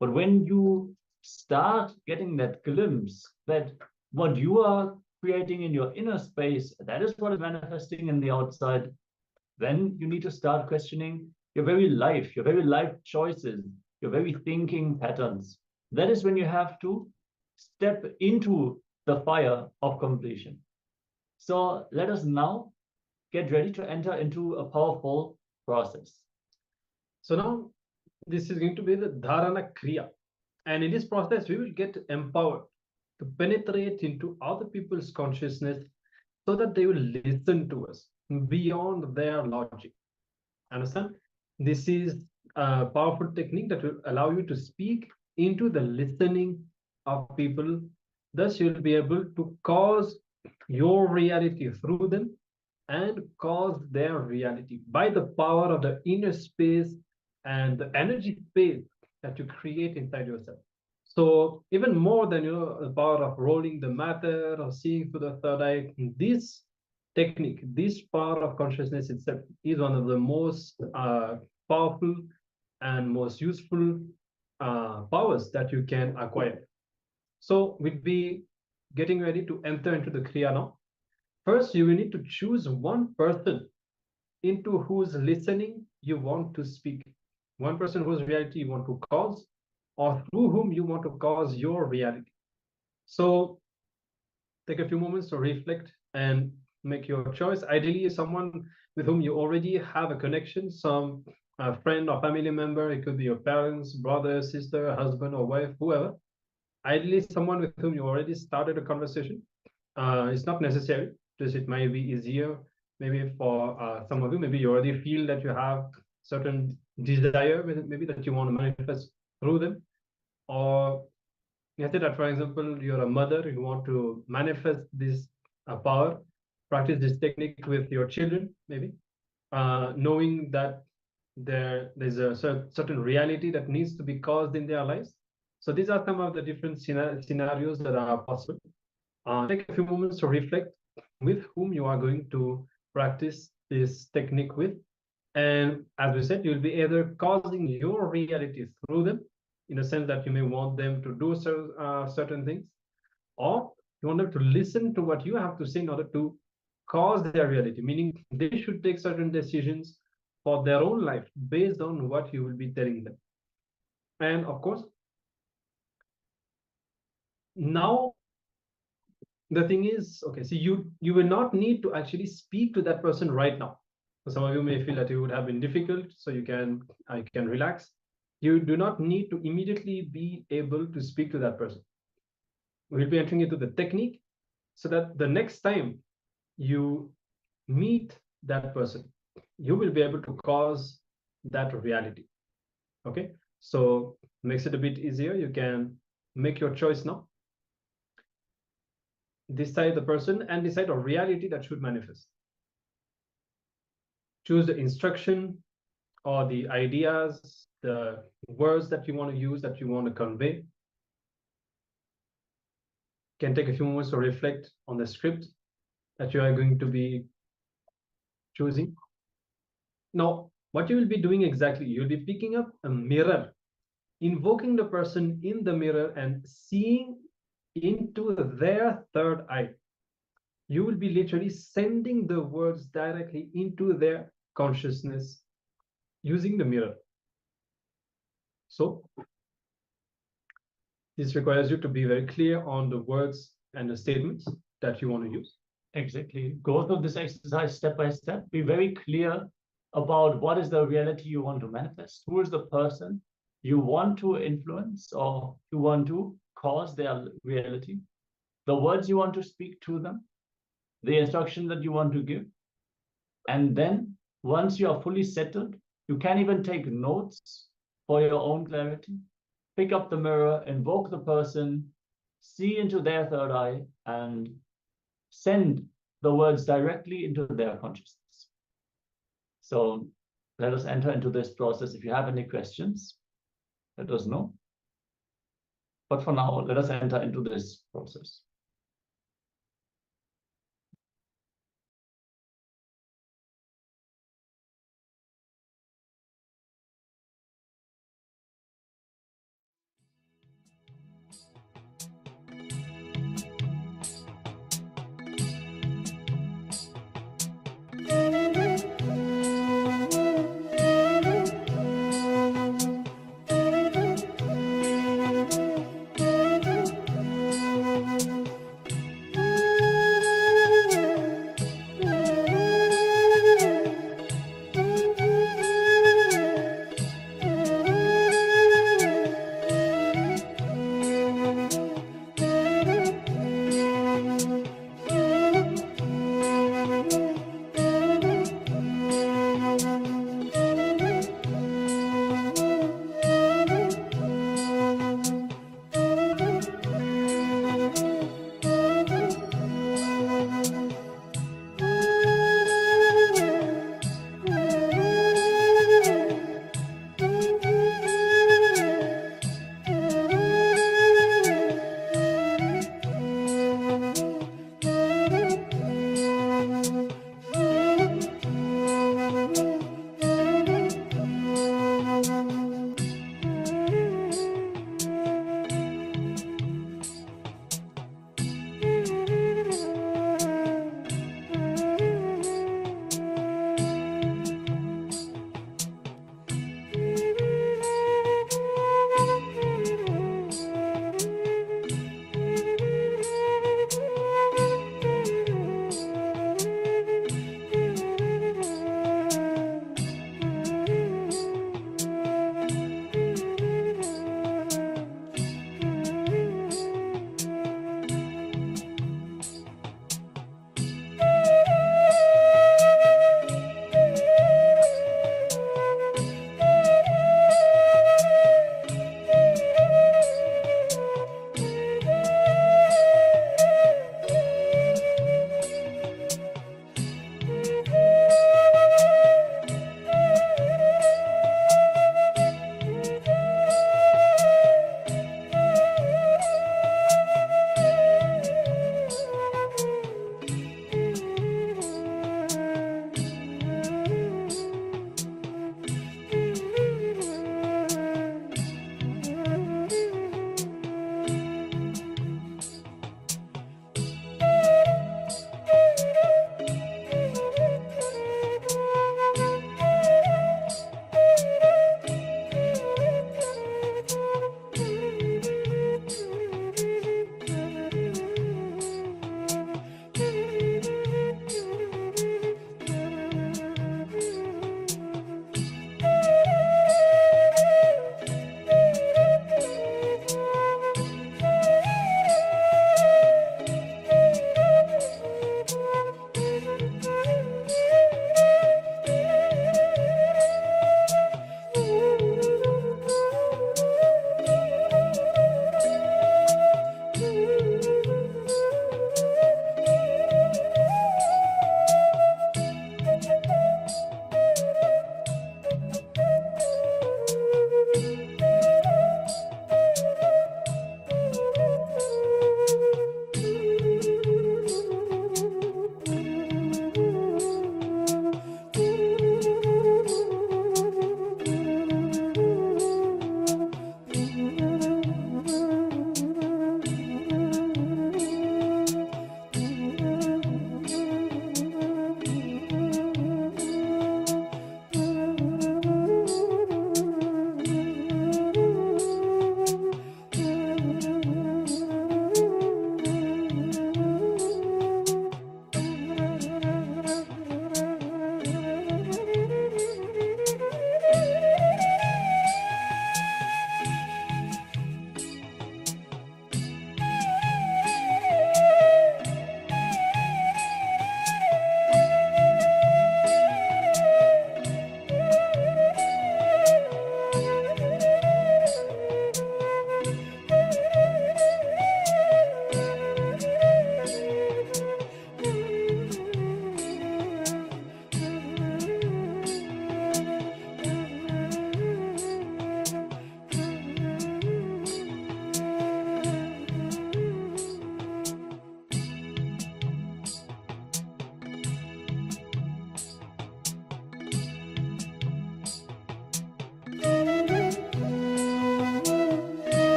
But when you start getting that glimpse that what you are creating in your inner space, that is what is manifesting in the outside, then you need to start questioning your very life choices, your very thinking patterns. That is when you have to step into the fire of completion. So let us now get ready to enter into a powerful process. So now this is going to be the Dharana Kriya. And in this process, we will get empowered to penetrate into other people's consciousness so that they will listen to us beyond their logic. Understand? This is a powerful technique that will allow you to speak into the listening of people. Thus, you'll be able to cause your reality through them and cause their reality by the power of the inner space and the energy space that you create inside yourself. So even more than the power of rolling the matter or seeing through the third eye, this technique, this power of consciousness itself is one of the most powerful and most useful powers that you can acquire. So we'll be getting ready to enter into the Kriya now. First, you will need to choose one person into whose listening you want to speak. One person whose reality you want to cause, or through whom you want to cause your reality. So take a few moments to reflect and make your choice. Ideally, someone with whom you already have a connection, some friend or family member. It could be your parents, brother, sister, husband or wife, whoever. Ideally, someone with whom you already started a conversation. It's not necessary, just it might be easier maybe for some of you. Maybe you already feel that you have certain desire, maybe that you want to manifest through them. Or let's say that, for example, you're a mother, you want to manifest this power, practice this technique with your children, maybe, knowing that there's a certain reality that needs to be caused in their lives. So these are some of the different scenarios that are possible. Take a few moments to reflect with whom you are going to practice this technique with. And as we said, you'll be either causing your reality through them, in the sense that you may want them to do certain things, or you want them to listen to what you have to say in order to cause their reality, meaning they should take certain decisions for their own life based on what you will be telling them. And of course, now the thing is, okay, so you will not need to actually speak to that person right now. So some of you may feel that it would have been difficult, so I can relax. You do not need to immediately be able to speak to that person. We'll be entering into the technique so that the next time you meet that person, you will be able to cause that reality. Okay, so makes it a bit easier. You can make your choice now. Decide the person and decide a reality that should manifest. Choose the instruction or the ideas, the words that you want to use, that you want to convey. Can take a few moments to reflect on the script that you are going to be choosing. Now, what you will be doing exactly, you'll be picking up a mirror, invoking the person in the mirror and seeing into their third eye. You will be literally sending the words directly into their consciousness using the mirror. So this requires you to be very clear on the words and the statements that you want to use. Exactly. Go through this exercise step by step. Be very clear about what is the reality you want to manifest. Who is the person you want to influence or you want to cause their reality? The words you want to speak to them, the instruction that you want to give. And then once you are fully settled, you can even take notes for your own clarity. Pick up the mirror, invoke the person, see into their third eye, and send the words directly into their consciousness. So let us enter into this process. If you have any questions, let us know. But for now, let us enter into this process.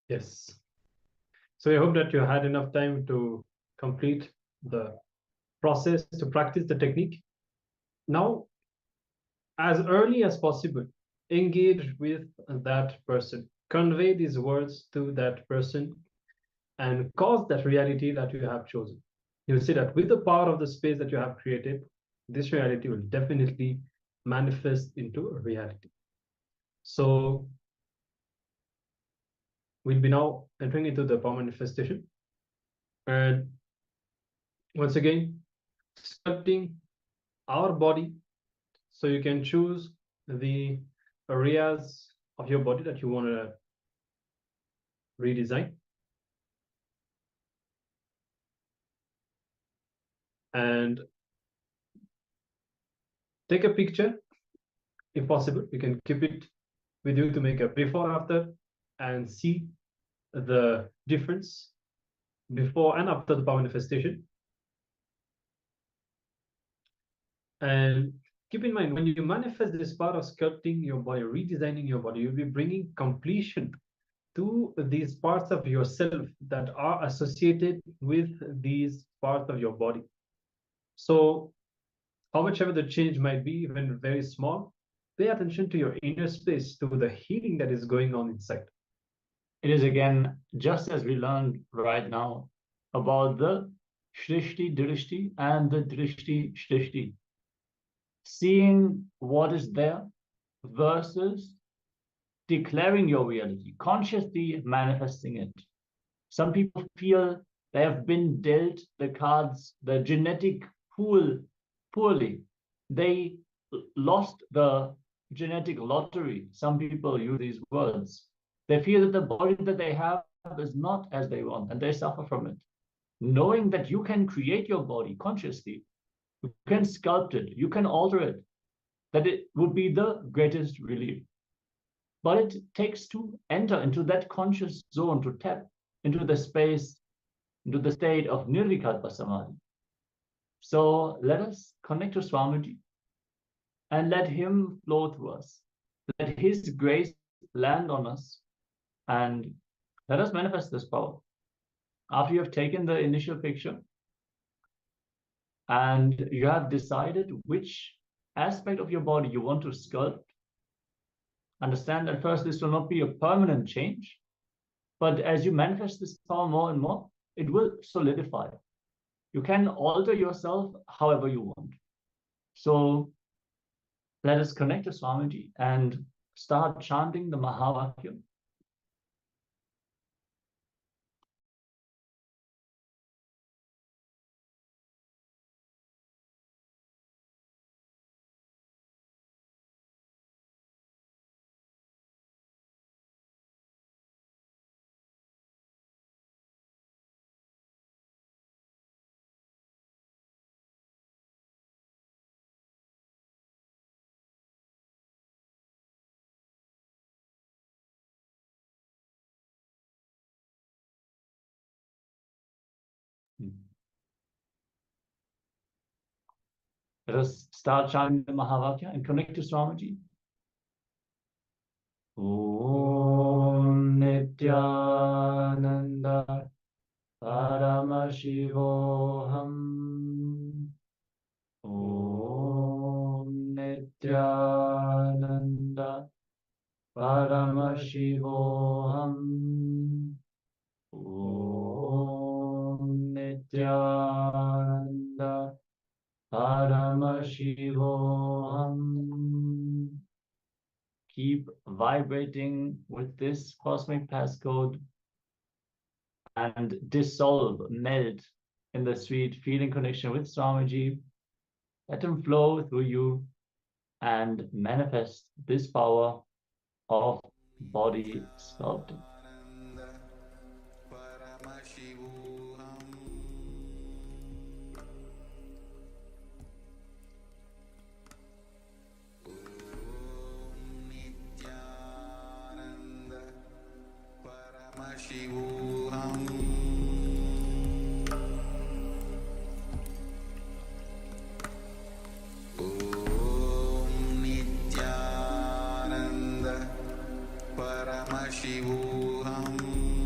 Yes. So I hope that you had enough time to complete the process, to practice the technique. Now, as early as possible, engage with that person, convey these words to that person, and cause that reality that you have chosen. You'll see that with the power of the space that you have created, this reality will definitely manifest into a reality. So we'll be now entering into the power manifestation. And once again, sculpting our body. So you can choose the areas of your body that you want to redesign. And take a picture, if possible. You can keep it with you to make a before after and see the difference before and after the power manifestation. And keep in mind, when you manifest this part of sculpting your body, redesigning your body, you'll be bringing completion to these parts of yourself that are associated with these parts of your body. So how much ever the change might be, even very small, pay attention to your inner space, to the healing that is going on inside. It is again, just as we learned right now about the Shrishti Drishti and the Drishti Shrishti. Seeing what is there versus declaring your reality, consciously manifesting it. Some people feel they have been dealt the cards, the genetic pool poorly. They lost the genetic lottery. Some people use these words. They feel that the body that they have is not as they want, and they suffer from it. Knowing that you can create your body consciously, you can sculpt it, you can alter it, that it would be the greatest relief. But it takes to enter into that conscious zone, to tap into the space, into the state of Nirvikalpa Samadhi. So let us connect to Swamiji and let him flow through us. Let his grace land on us and let us manifest this power. After you have taken the initial picture and you have decided which aspect of your body you want to sculpt, understand that first this will not be a permanent change, but as you manifest this power more and more, it will solidify. You can alter yourself however you want. So let us connect to Swamiji and start chanting the Mahavakya. Let us start chanting the Mahavakya and connect to Swamiji. Om Nityananda Paramashivoham. Om Nityananda Paramashivoham. Om Nityananda Paramashivoham. Keep vibrating with this cosmic passcode and dissolve, melt in the sweet feeling connection with Swamiji. Let him flow through you and manifest this power of body sculpting. Paramashivoham.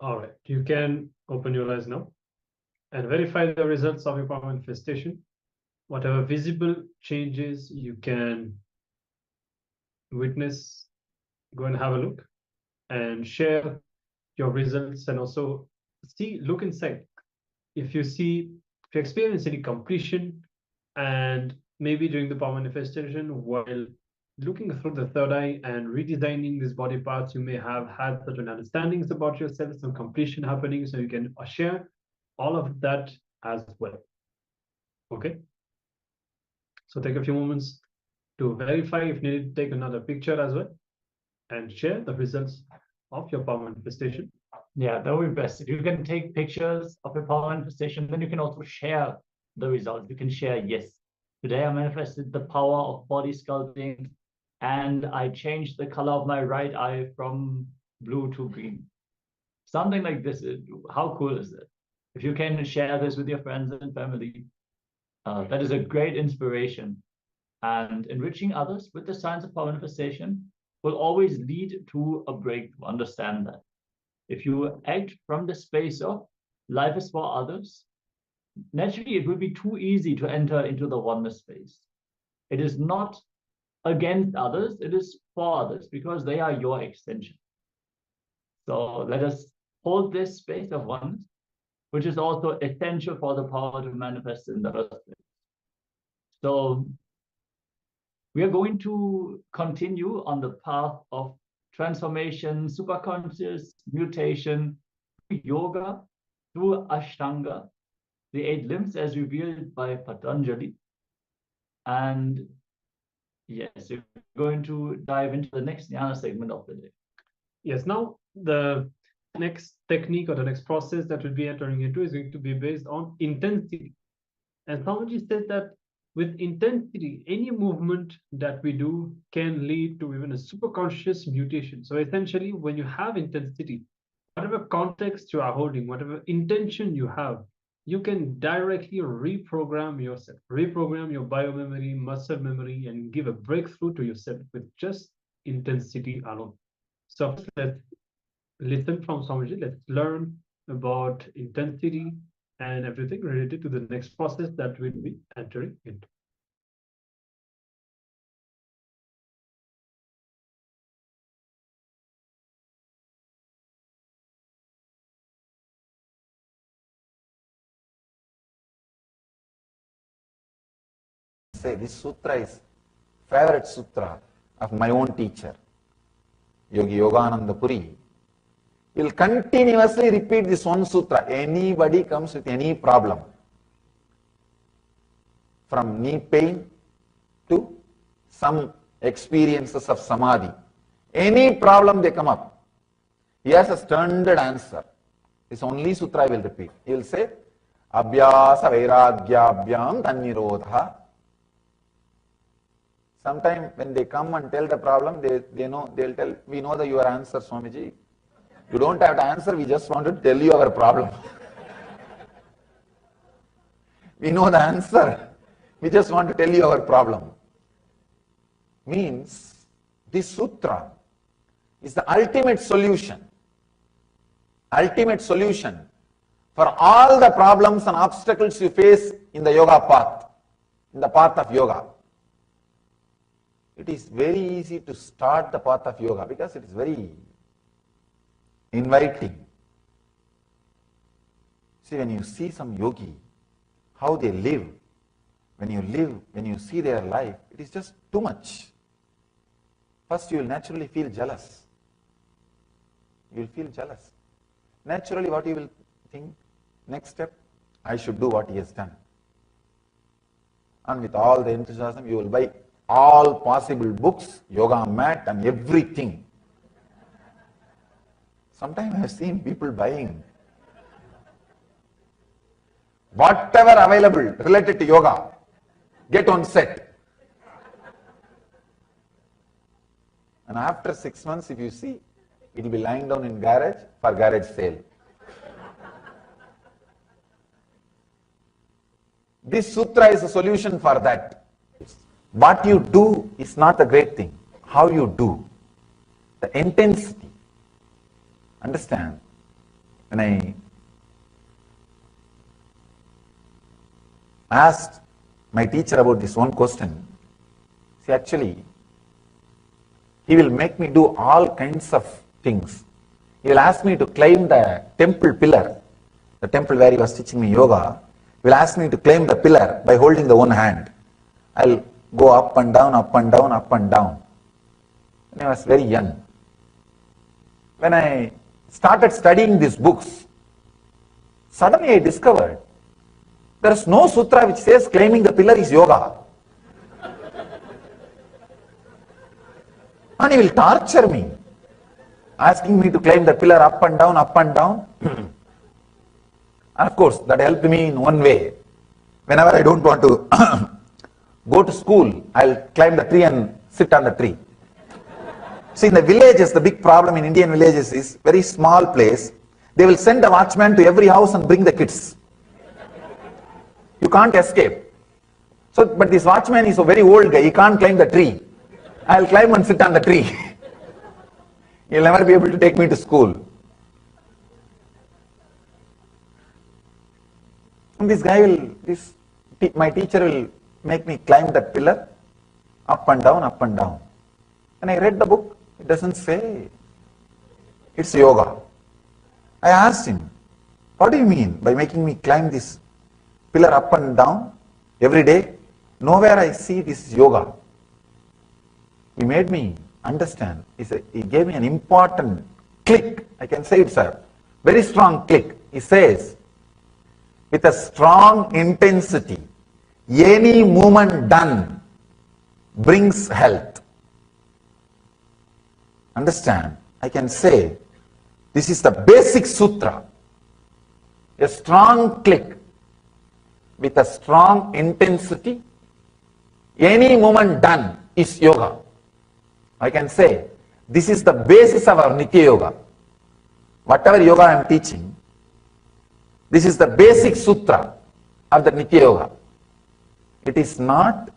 All right, you can open your eyes now and verify the results of your power manifestation. Whatever visible changes you can witness, go and have a look and share your results, and also look inside. If you experience any completion, and maybe during the power manifestation, while looking through the third eye and redesigning these body parts, you may have had certain understandings about yourself, some completion happening, so you can share all of that as well. Okay, so take a few moments to verify. If needed, take another picture as well and share the results of your power manifestation. Yeah, that would be best. If you can take pictures of your power manifestation, then you can also share the results. You can share, yes, today I manifested the power of body sculpting, and I changed the color of my right eye from blue to green. Something like this. How cool is it? If you can share this with your friends and family, that is a great inspiration. And enriching others with the science of power manifestation will always lead to a breakthrough. Understand that. If you act from the space of life is for others, naturally it will be too easy to enter into the oneness space. It is not against others, it is for others, because they are your extension. So let us hold this space of oneness, which is also essential for the power to manifest in the first place. So we are going to continue on the path of transformation, superconscious, mutation, yoga, through Ashtanga, the 8 limbs as revealed by Patanjali. And yes, we're going to dive into the next Dhyana segment of the day. Yes, now the next technique or the next process that we'll be entering into is going to be based on intensity. And Swamiji said that with intensity, any movement that we do can lead to even a superconscious mutation. So essentially, when you have intensity, whatever context you are holding, whatever intention you have, you can directly reprogram yourself, reprogram your biomemory, muscle memory, and give a breakthrough to yourself with just intensity alone. So let's listen from Swamiji. Let's learn about intensity and everything related to the next process that we'll be entering into. Say this sutra is favorite sutra of my own teacher, Yogi Yogananda Puri. He will continuously repeat this one sutra. Anybody comes with any problem, from knee pain to some experiences of samadhi, any problem they come up, he has a standard answer. This only sutra I will repeat. He will say, Abhyasa Vairagyabhyam Tannirodha. Sometimes when they come and tell the problem, they'll tell, we know your answer, Swamiji. You don't have to answer, we just want to tell you our problem. We know the answer, we just want to tell you our problem. Means, this sutra is the ultimate solution for all the problems and obstacles you face in the yoga path, in the path of yoga. It is very easy to start the path of yoga because it is very inviting. See, when you see some yogi, how they live, when you see their life, it is just too much. First, you will naturally feel jealous. You will feel jealous. Naturally, what you will think? Next step, I should do what he has done. And with all the enthusiasm, you will buy all possible books, yoga mat and everything. Sometimes I have seen people buying whatever available related to yoga, get on set. And after 6 months, if you see, it will be lying down in garage for garage sale. This sutra is a solution for that. What you do is not the great thing. How you do, the intensity. Understand? when I asked my teacher about this one question, see, actually, he will make me do all kinds of things. He will ask me to climb the temple pillar, the temple where he was teaching me yoga. He will ask me to climb the pillar by holding the one hand. I'll go up and down, up and down, up and down. When I was very young. When I started studying these books, suddenly I discovered there is no sutra which says climbing the pillar is yoga. And he will torture me, asking me to climb the pillar up and down, up and down. And of course, that helped me in one way. Whenever I don't want to go to school, I'll climb the tree and sit on the tree. See, in the villages, the big problem in Indian villages is very small place. They will send a watchman to every house and bring the kids. You can't escape. So, but this watchman is a very old guy. He can't climb the tree. I'll climb and sit on the tree. He'll never be able to take me to school. And this guy will, my teacher will make me climb that pillar, up and down, up and down. And I read the book, it doesn't say it's yoga. I asked him, what do you mean by making me climb this pillar up and down every day? Nowhere I see this yoga. He made me understand. He gave me an important click. I can say it's a very strong click. He says, with a strong intensity, any movement done brings health. Understand? I can say, this is the basic sutra. A strong click with a strong intensity, any movement done is yoga. I can say, this is the basis of our Nitya Yoga. Whatever yoga I am teaching, this is the basic sutra of the Nitya Yoga. It is not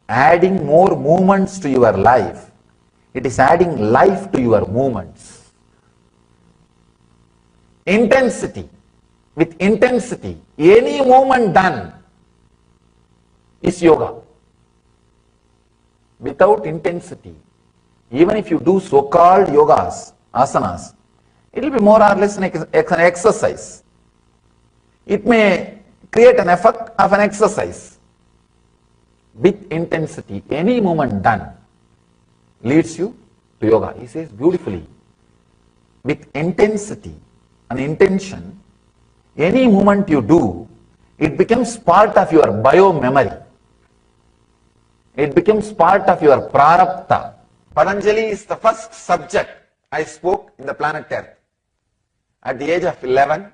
adding more movements to your life. It is adding life to your movements. Intensity. With intensity, any movement done is yoga. Without intensity, even if you do so-called yogas, asanas, it will be more or less an exercise. It may create an effect of an exercise. With intensity, any movement done leads you to yoga. He says beautifully, with intensity and intention, any movement you do, it becomes part of your bio-memory. It becomes part of your prarabdha. Patanjali is the first subject I spoke in the planet Earth. At the age of 11,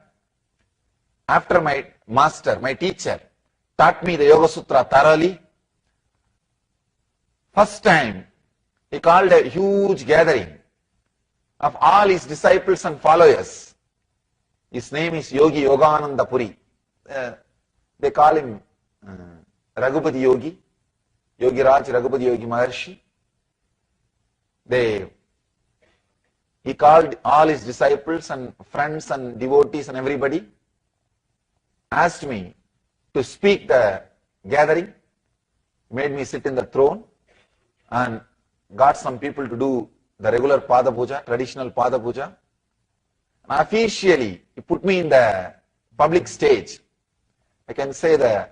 after my master, my teacher, taught me the Yoga Sutra thoroughly, first time he called a huge gathering of all his disciples and followers. His name is Yogi Yogananda Puri. They call him Raghupati Yogi, Yogi Raj Raghupati Yogi Maharishi. He called all his disciples and friends and devotees and everybody, asked me to speak the gathering, made me sit in the throne and got some people to do the regular Pada Puja, traditional Pada Puja. And officially, he put me in the public stage. I can say the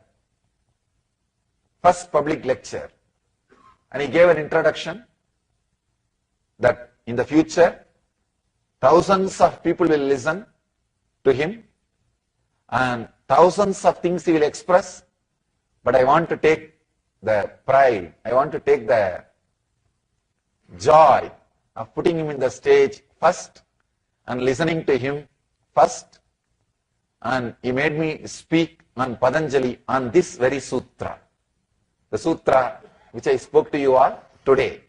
first public lecture. And he gave an introduction that in the future, thousands of people will listen to him and thousands of things he will express, but I want to take the pride, I want to take the joy of putting him in the stage first and listening to him first. And he made me speak on Patanjali on this very sutra, the sutra which I spoke to you all today.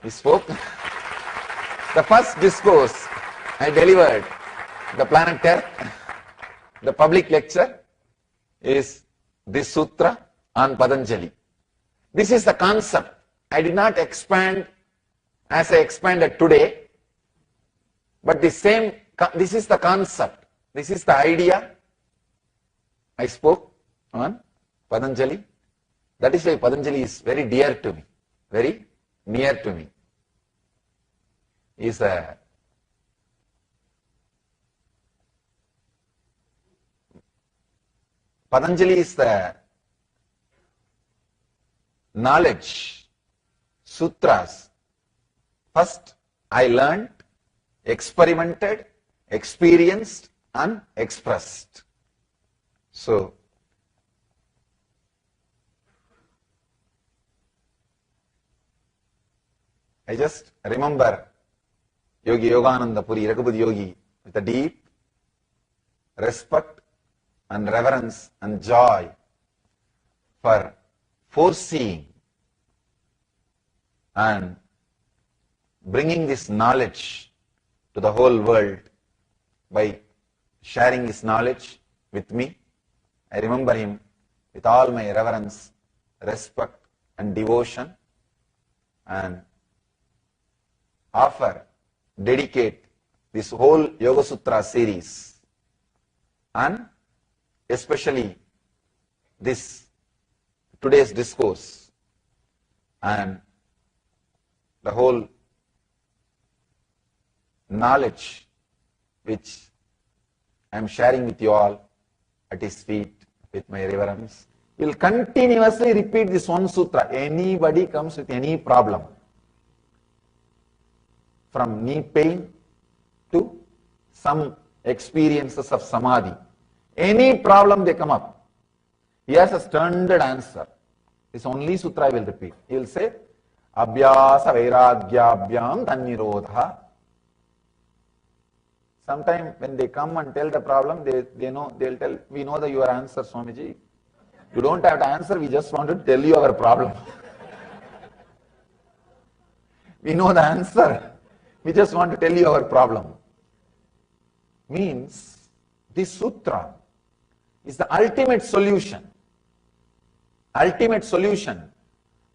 He spoke. The first discourse I delivered, the planet Earth, the public lecture is this sutra on Patanjali. This is the concept. I did not expand as I expanded today, but the same this is the concept. This is the idea I spoke on Patanjali. That is why Patanjali is very dear to me, very near to me. He is a Patanjali is the knowledge, sutras. First, I learned, experimented, experienced, and expressed. So, I just remember Yogi Yogananda Puri, Raghupati Yogi, with a deep respect and reverence and joy for foreseeing and bringing this knowledge to the whole world by sharing his knowledge with me. I remember him with all my reverence, respect and devotion, and dedicate this whole Yoga Sutra series and especially this today's discourse and the whole knowledge which I am sharing with you all at his feet with my reverence. We will continuously repeat this one sutra. Anybody comes with any problem, from knee pain to some experiences of samadhi, any problem they come up, he has a standard answer. This only sutra I will repeat. He will say, Abhyasa Vairagyabhyam Tannirodha. Sometime when they come and tell the problem, they'll tell, we know your answer, Swamiji. You don't have to answer, we just want to tell you our problem. We know the answer, we just want to tell you our problem. Means, this sutra is the ultimate solution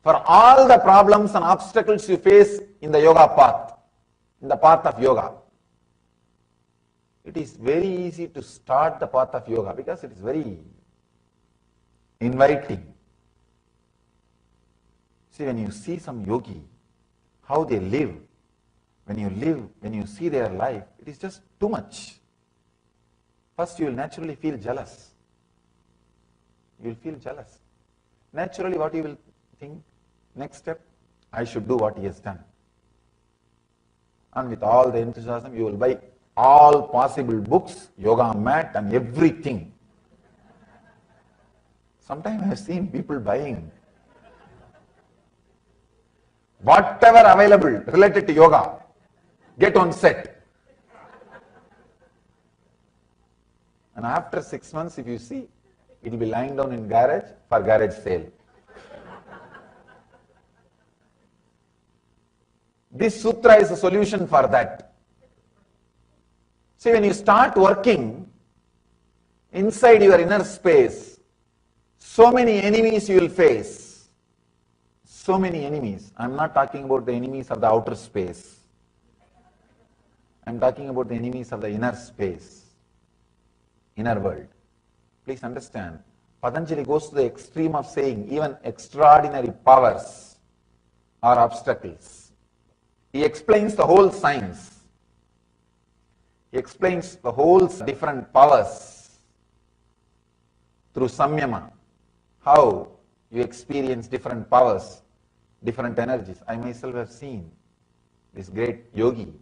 for all the problems and obstacles you face in the yoga path, in the path of yoga. It is very easy to start the path of yoga because it is very inviting. See, when you see some yogi, how they live, when you see their life, it is just too much. First, you will naturally feel jealous. You will feel jealous. Naturally, what you will think? Next step, I should do what he has done. And with all the enthusiasm, you will buy all possible books, yoga mat and everything. Sometimes I have seen people buying whatever available related to yoga, get on set. And after 6 months, if you see, it will be lying down in garage for garage sale. This sutra is a solution for that. See, when you start working inside your inner space, so many enemies you will face. So many enemies. I am not talking about the enemies of the outer space. I am talking about the enemies of the inner space, inner world. Please understand, Patanjali goes to the extreme of saying even extraordinary powers are obstacles. He explains the whole science. He explains the whole different powers through samyama, how you experience different powers, different energies. I myself have seen this great yogi,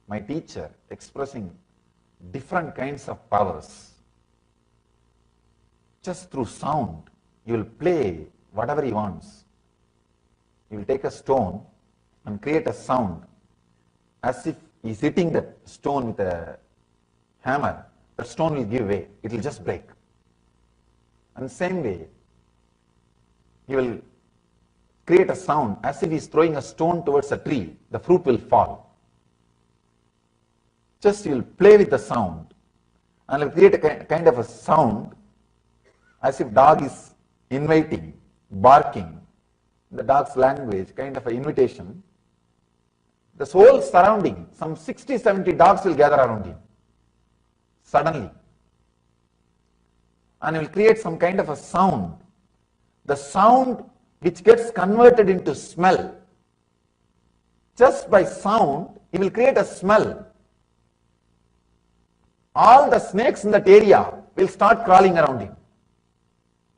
my teacher, expressing different kinds of powers. Just through sound, he will play whatever he wants. He will take a stone and create a sound as if he is hitting that stone with a hammer. That stone will give way, it will just break. And same way, he will create a sound as if he is throwing a stone towards a tree, the fruit will fall. Just he will play with the sound and will create a kind of a sound as if dog is inviting, barking, the dog's language, kind of an invitation. This whole surrounding, some 60, 70 dogs will gather around him. suddenly, and he will create some kind of a sound. The sound which gets converted into smell. Just by sound, he will create a smell. All the snakes in that area will start crawling around him.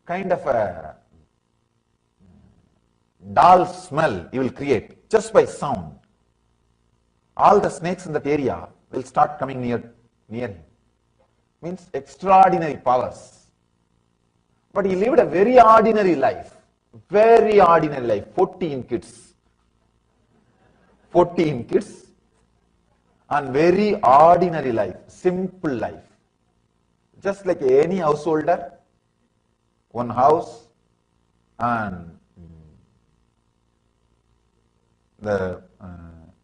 Kind of a dull smell he will create just by sound. All the snakes in that area will start coming near him. Means extraordinary powers. But he lived a very ordinary life. Very ordinary life. 14 kids. 14 kids. And very ordinary life. Simple life. Just like any householder. One house. And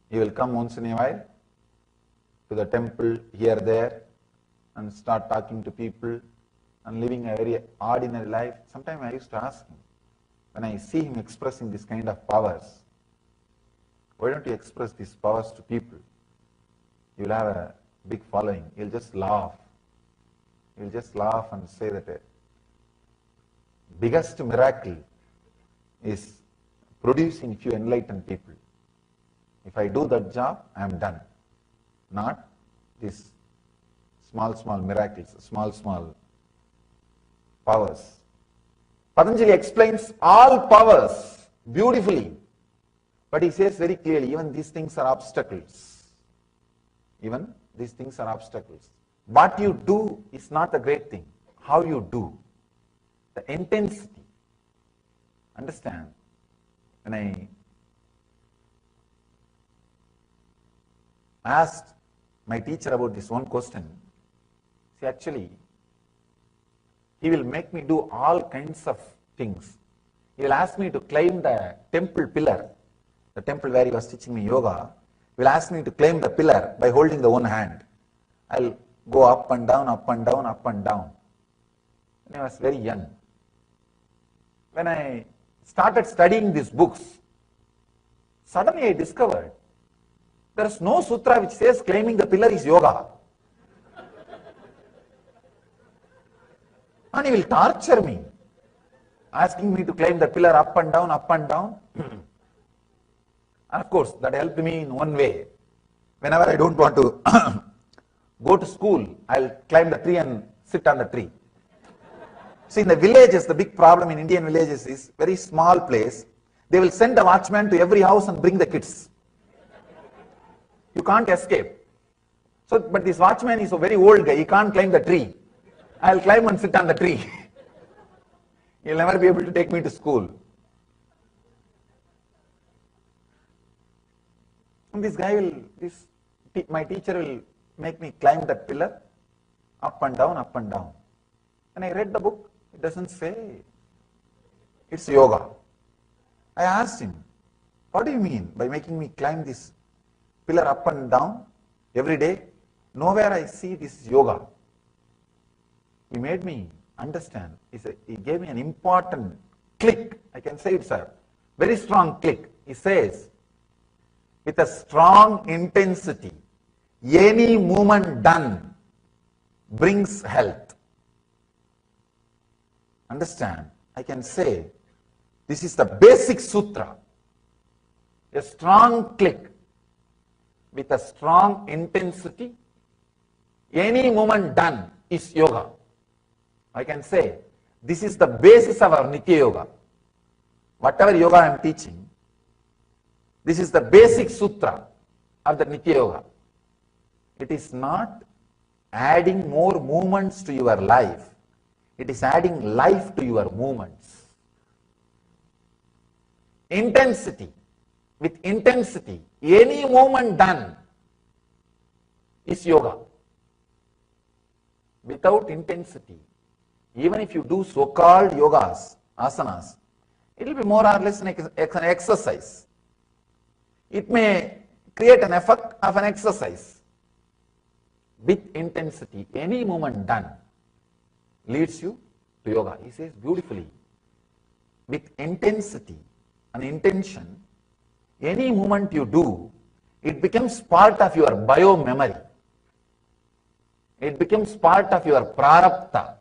he will come once in a while to the temple here, there, and start talking to people and living a very ordinary life. Sometimes I used to ask him, when I see him expressing this kind of powers, why don't you express these powers to people? You will have a big following. He'll just laugh. He'll just laugh and say that the biggest miracle is producing few enlightened people. If I do that job, I am done. Not these small miracles, small powers. Patanjali explains all powers beautifully, but he says very clearly, even these things are obstacles. Even these things are obstacles. What you do is not the great thing. How you do, the intensity. Understand? When I asked my teacher about this one question, see, actually, he will make me do all kinds of things. He will ask me to climb the temple pillar, the temple where he was teaching me yoga. He will ask me to climb the pillar by holding the one hand. I'll go up and down, up and down, up and down. When I was very young. When I started studying these books, suddenly I discovered there is no sutra which says climbing the pillar is yoga. And he will torture me, asking me to climb the pillar up and down, up and down. And of course, that helped me in one way. Whenever I don't want to go to school, I'll climb the tree and sit on the tree. See, in the villages, the big problem in Indian villages is very small place. They will send a watchman to every house and bring the kids. You can't escape. So, but this watchman is a very old guy. He can't climb the tree. I'll climb and sit on the tree. He'll never be able to take me to school. And this guy will, my teacher will make me climb that pillar, up and down, up and down. And I read the book. It doesn't say it's yoga. I asked him, what do you mean by making me climb this pillar up and down every day? Nowhere I see this yoga. He made me understand. He gave me an important click. I can say it's a very strong click. He says, with a strong intensity, any movement done brings health. Understand? I can say, this is the basic sutra. A strong click with a strong intensity, any movement done is yoga. I can say, this is the basis of our Nitya Yoga. Whatever yoga I am teaching, this is the basic sutra of the Nitya Yoga. It is not adding more movements to your life. It is adding life to your movements. Intensity. With intensity, any movement done is yoga. Without intensity, even if you do so-called yogas, asanas, it will be more or less an exercise. It may create an effect of an exercise. With intensity, any movement done leads you to yoga. He says beautifully, with intensity and intention, any movement you do, it becomes part of your bio-memory. It becomes part of your prarabdha.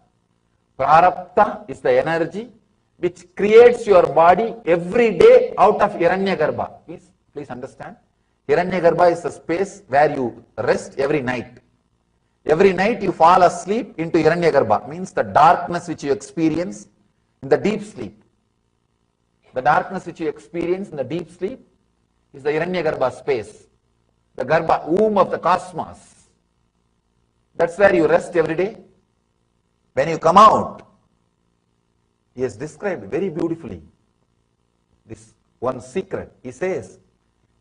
Prarabdha is the energy which creates your body every day out of Hiranyagarbha. Please understand. Hiranyagarbha is the space where you rest every night. Every night you fall asleep into Hiranyagarbha, means the darkness which you experience in the deep sleep. The darkness which you experience in the deep sleep is the Hiranyagarbha space, the Garbha, womb of the cosmos. That's where you rest every day. When you come out, he has described very beautifully this one secret. He says,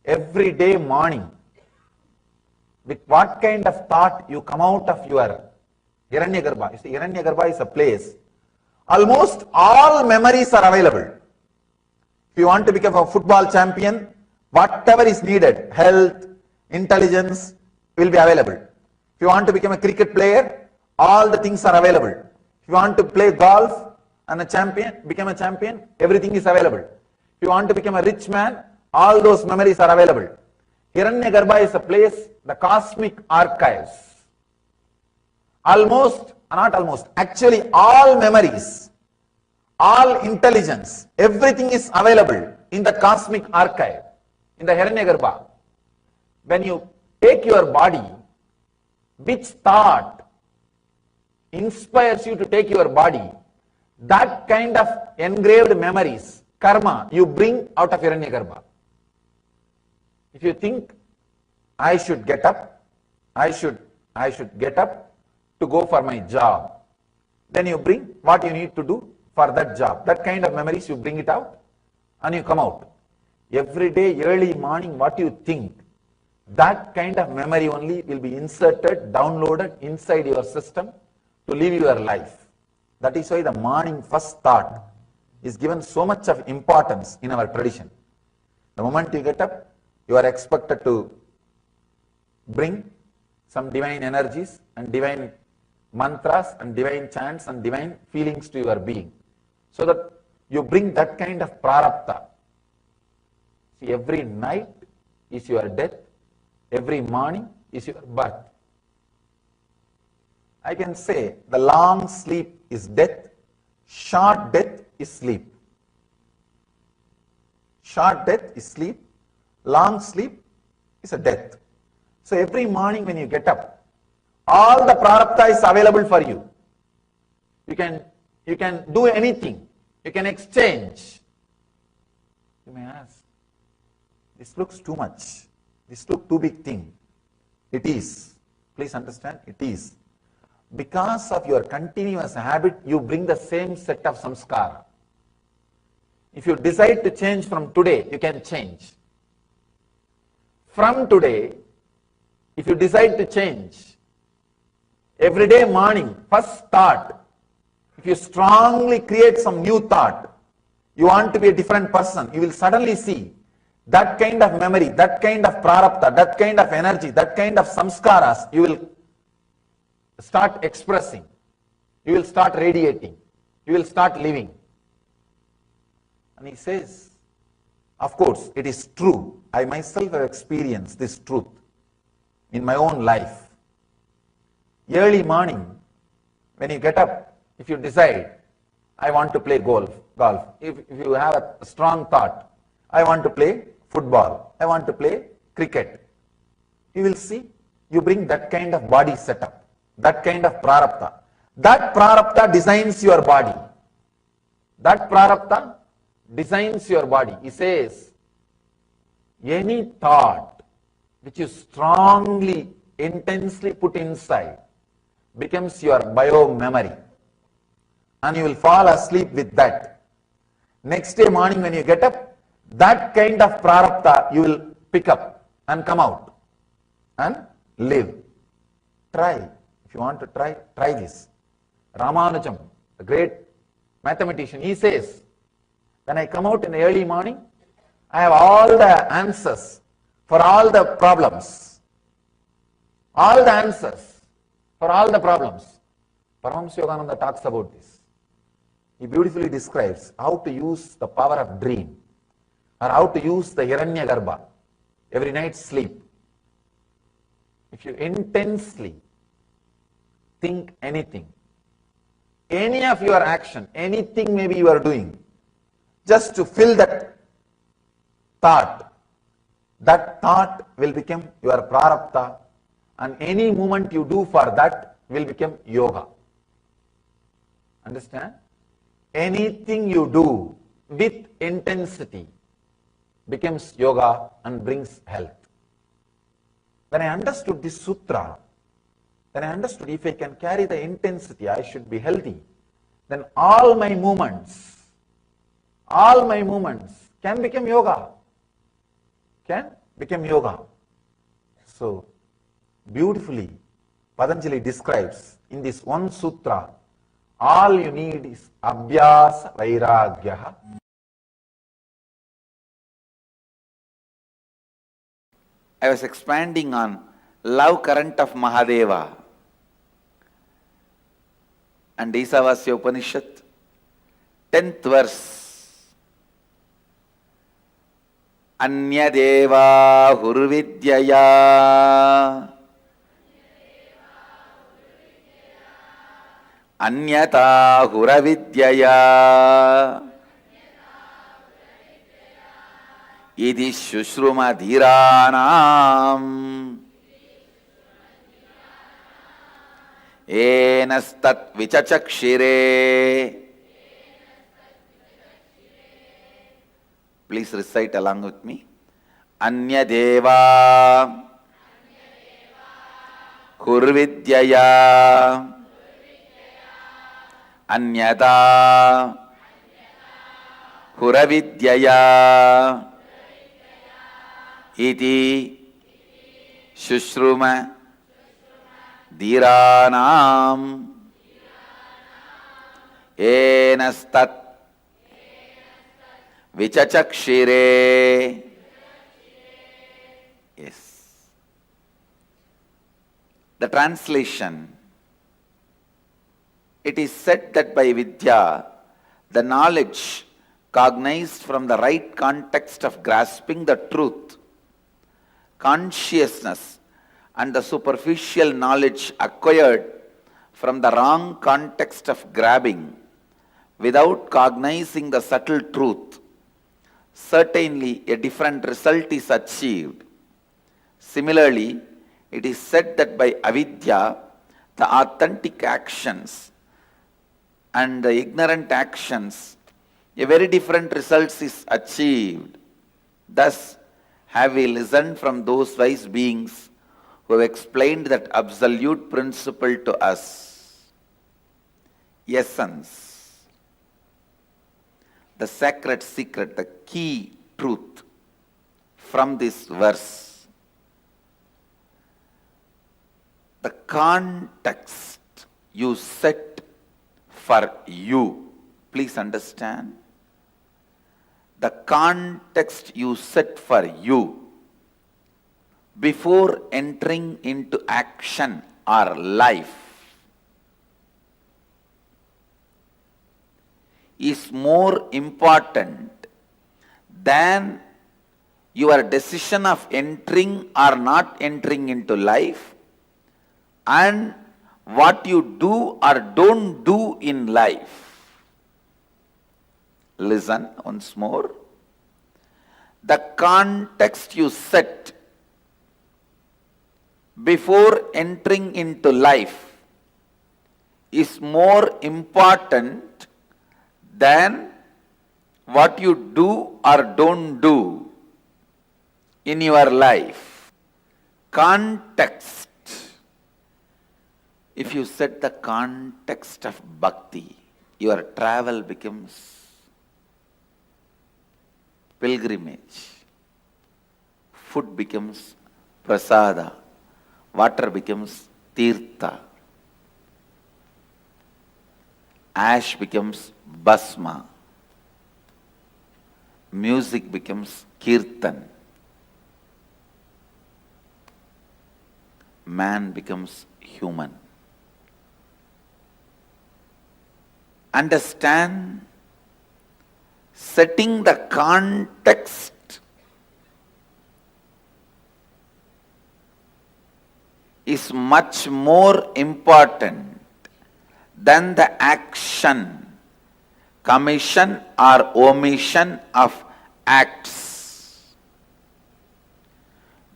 every day morning, with what kind of thought you come out of your Hiranyagarbha. You see, Hiranyagarbha is a place. Almost all memories are available. If you want to become a football champion, whatever is needed, health, intelligence, will be available. If you want to become a cricket player, all the things are available. If you want to play golf and become a champion, everything is available. If you want to become a rich man, all those memories are available. Hiranyagarbha is a place, the cosmic archives. Actually all memories, all intelligence, everything is available in the cosmic archive, in the Hiranyagarbha. When you take your body, which thought inspires you to take your body, that kind of engraved memories, karma, you bring out of Hiranyagarbha. If you think, I should get up, I should get up to go for my job, then you bring what you need to do for that job. That kind of memories, you bring it out and you come out. Every day, early morning, what you think, that kind of memory only will be inserted, downloaded inside your system to live your life. That is why the morning first thought is given so much of importance in our tradition. The moment you get up, you are expected to bring some divine energies and divine mantras and divine chants and divine feelings to your being, so that you bring that kind of prarabdha. See, every night is your death, every morning is your birth. I can say the long sleep is death, short death is sleep. Short death is sleep, long sleep is a death. So every morning when you get up, all the prarabdha is available for you. You can do anything. You can exchange. You may ask, this looks too much. This looks too big thing. It is. Please understand, it is. Because of your continuous habit, you bring the same set of samskara. If you decide to change from today, you can change. From today, if you decide to change, every day morning, first thought, if you strongly create some new thought, you want to be a different person, you will suddenly see that kind of memory, that kind of prarabdha, that kind of energy, that kind of samskaras, you will start expressing, you will start radiating, you will start living. And he says, of course, it is true. I myself have experienced this truth in my own life. Early morning, when you get up, if you decide, I want to play golf. If you have a strong thought, I want to play football, I want to play cricket, you will see, you bring that kind of body setup, that kind of prarabdha. That prarabdha designs your body. That prarabdha designs your body. He says, any thought which you strongly, intensely put inside becomes your bio-memory. And you will fall asleep with that. Next day morning when you get up, that kind of prarabdha you will pick up and come out and live. Try. If you want to try this. Ramanujam, the great mathematician, he says, when I come out in the early morning, I have all the answers for all the problems. All the answers for all the problems. Paramashivoham talks about this. He beautifully describes how to use the power of dream, or how to use the Hiranyagarbha, every night sleep. If you intensely think anything. Any of your action, anything maybe you are doing, just to fill that thought will become your prarabdha, and any movement you do for that will become yoga. Understand? Anything you do with intensity becomes yoga and brings health. When I understood this sutra, then I understood if I can carry the intensity, I should be healthy. Then all my movements can become yoga. Can become yoga. So, beautifully, Patanjali describes in this one sutra, all you need is abhyasa vairagyaha. I was expanding on love current of Mahadeva and Isavasya Upanishad, 10th verse. Anyadeva hurvidyaya Anyata huravidyaya Idi shushruma dhiranam Enastat vichachakshire. Please recite along with me. Anyadeva hurvidyaya Anyata huravidyaya Iti shushruma dhiranam Enastat vichachakshire. Yes. The translation. It is said that by vidya, the knowledge cognized from the right context of grasping the truth, consciousness, and the superficial knowledge acquired from the wrong context of grabbing, without cognizing the subtle truth, certainly a different result is achieved. Similarly, it is said that by avidya, the authentic actions and the ignorant actions, a very different result is achieved. Thus, have we listened from those wise beings who have explained that absolute principle to us. Essence, the sacred secret, the key truth from this verse. The context you set for you. Please understand. The context you set for you before entering into action or life is more important than your decision of entering or not entering into life and what you do or don't do in life. Listen once more. The context you set before entering into life is more important than what you do or don't do in your life. Context. If you set the context of bhakti, your travel becomes pilgrimage. Food becomes prasada. Water becomes tirtha. Ash becomes bhasma. Music becomes kirtan. Man becomes human. Understand, setting the context is much more important than the action, commission or omission of acts.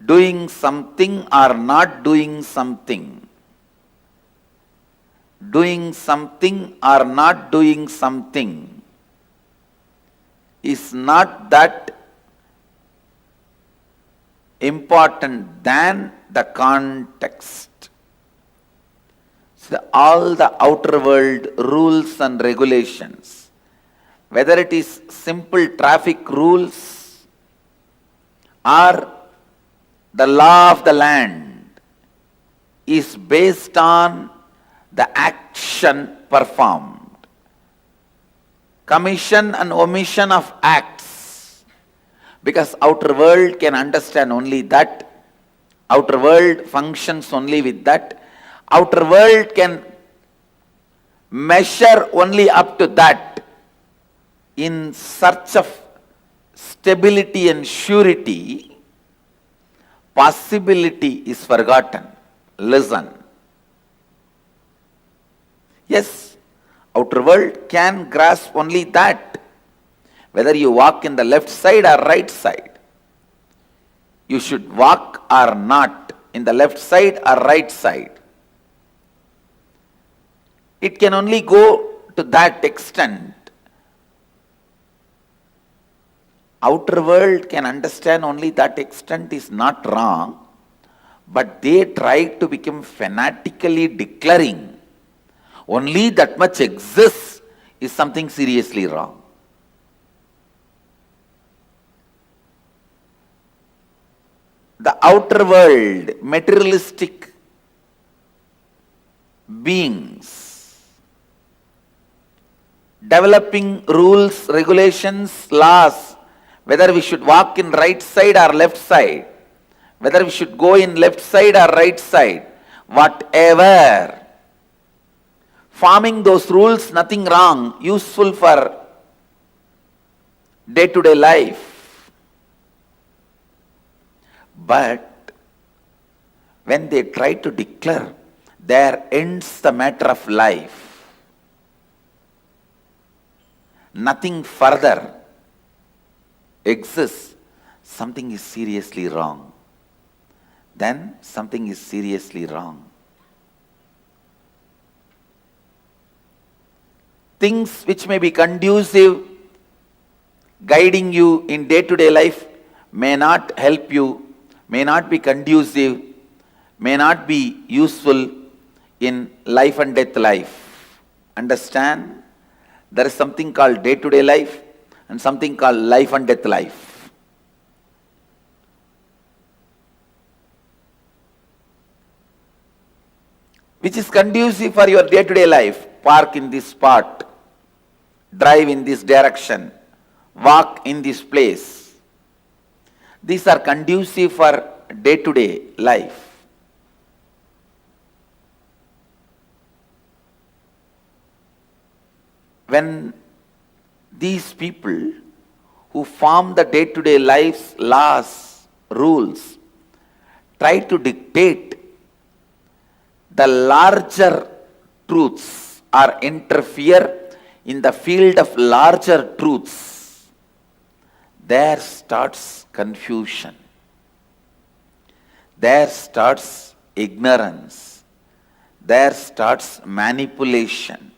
Doing something or not doing something. Doing something or not doing something is not that important than the context. So all the outer world rules and regulations, whether it is simple traffic rules or the law of the land, is based on the action performed. Commission and omission of acts, because outer world can understand only that, outer world functions only with that, outer world can measure only up to that. In search of stability and surety, possibility is forgotten. Listen. Yes, outer world can grasp only that. Whether you walk in the left side or right side, you should walk or not in the left side or right side. It can only go to that extent. Outer world can understand only that extent is not wrong, but they try to become fanatically declaring only that much exists is something seriously wrong. The outer world, materialistic beings, developing rules, regulations, laws, whether we should walk in right side or left side, whether we should go in left side or right side, whatever. Forming those rules, nothing wrong, useful for day-to-day life. But when they try to declare, there ends the matter of life. Nothing further exists, something is seriously wrong. Then something is seriously wrong. Things which may be conducive, guiding you in day-to-day life, may not help you, may not be conducive, may not be useful in life and death life. Understand? There is something called day-to-day life and something called life and death life. Which is conducive for your day-to-day life. Park in this spot, drive in this direction, walk in this place. These are conducive for day-to-day life. When these people who form the day-to-day life's laws, rules, try to dictate the larger truths or interfere in the field of larger truths, there starts confusion. There starts ignorance. There starts manipulation.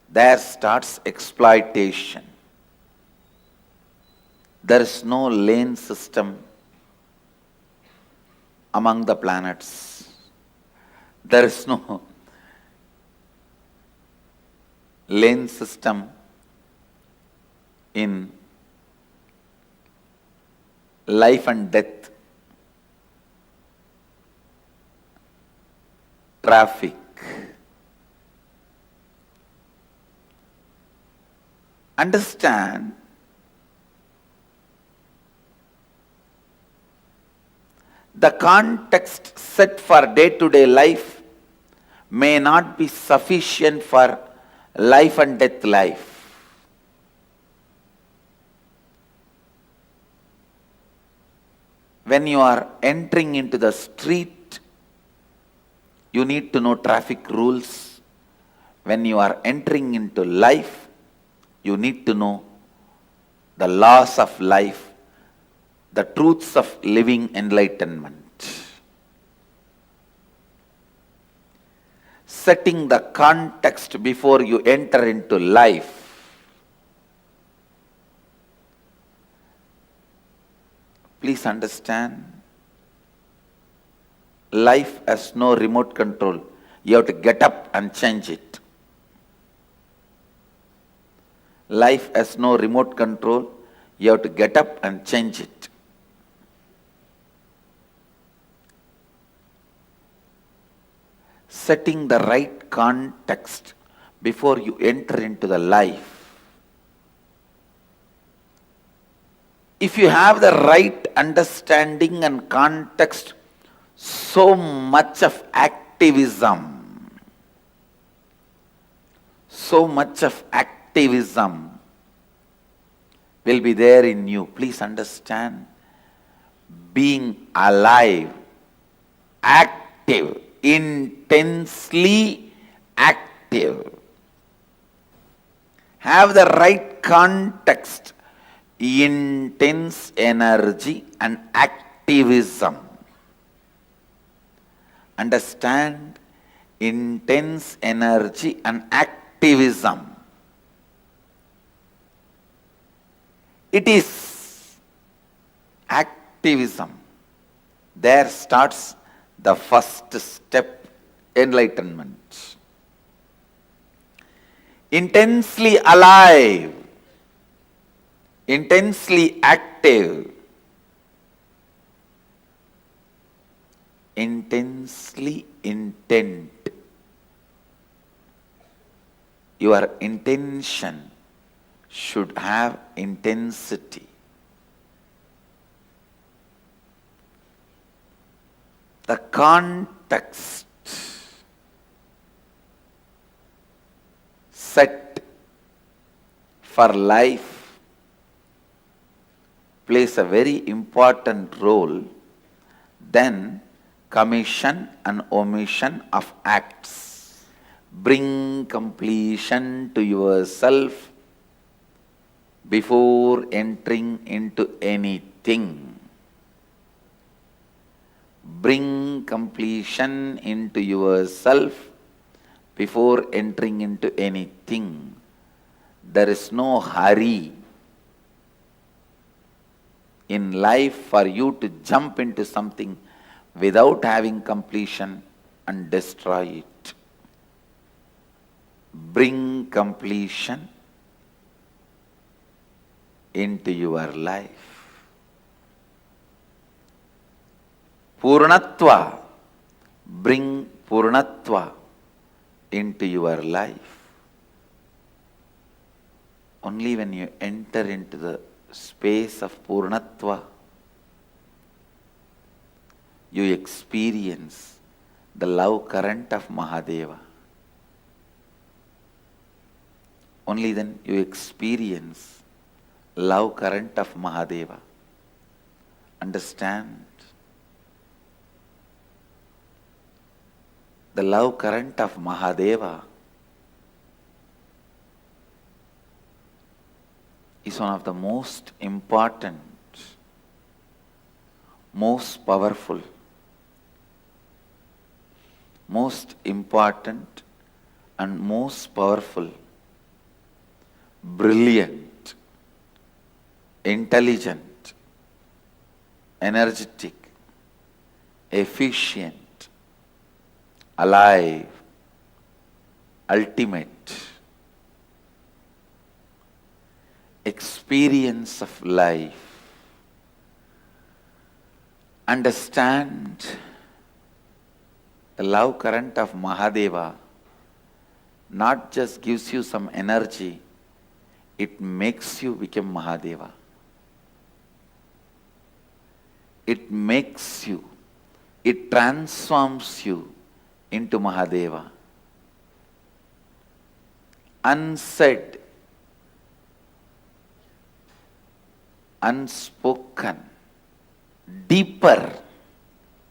There starts exploitation. There is no lane system among the planets. There is no lane system in life and death, traffic. Understand, the context set for day-to-day life may not be sufficient for life and death life. When you are entering into the street You need to know traffic rules. When you are entering into life, you need to know the laws of life, the truths of living enlightenment. Setting the context before you enter into life. Please understand, life has no remote control. You have to get up and change it. Life has no remote control. You have to get up and change it. Setting the right context before you enter into the life. If you have the right understanding and context, so much of activism will be there in you. Please understand, being alive, active, intensely active. Have the right context, intense energy and activism. Understand, intense energy and activism. It is activism. There starts the first step, enlightenment. Intensely alive, intensely active, intensely intent. Your intention should have intensity. The context set for life plays a very important role than commission and omission of acts. Bring completion to yourself before entering into anything. Bring completion into yourself before entering into anything. There is no hurry in life for you to jump into something without having completion and destroy it. Bring completion into your life. Purnatva, bring Purnatva into your life. Only when you enter into the space of Purnatva, you experience the love current of Mahadeva. Only then you experience love current of Mahadeva. Understand? The love current of Mahadeva is one of the most important, most powerful, most important and most powerful, brilliant, intelligent, energetic, efficient, alive, ultimate experience of life. Understand, the love current of Mahadeva not just gives you some energy, it makes you become Mahadeva. It makes you, it transforms you into Mahadeva. Unsaid, unspoken, deeper,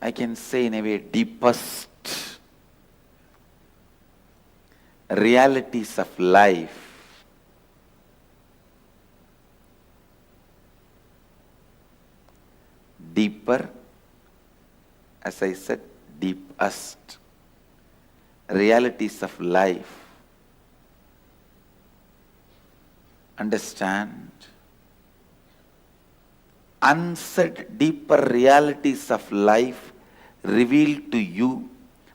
I can say in a way, deepest realities of life deeper, as I said, deepest realities of life. Understand? Unsaid deeper realities of life revealed to you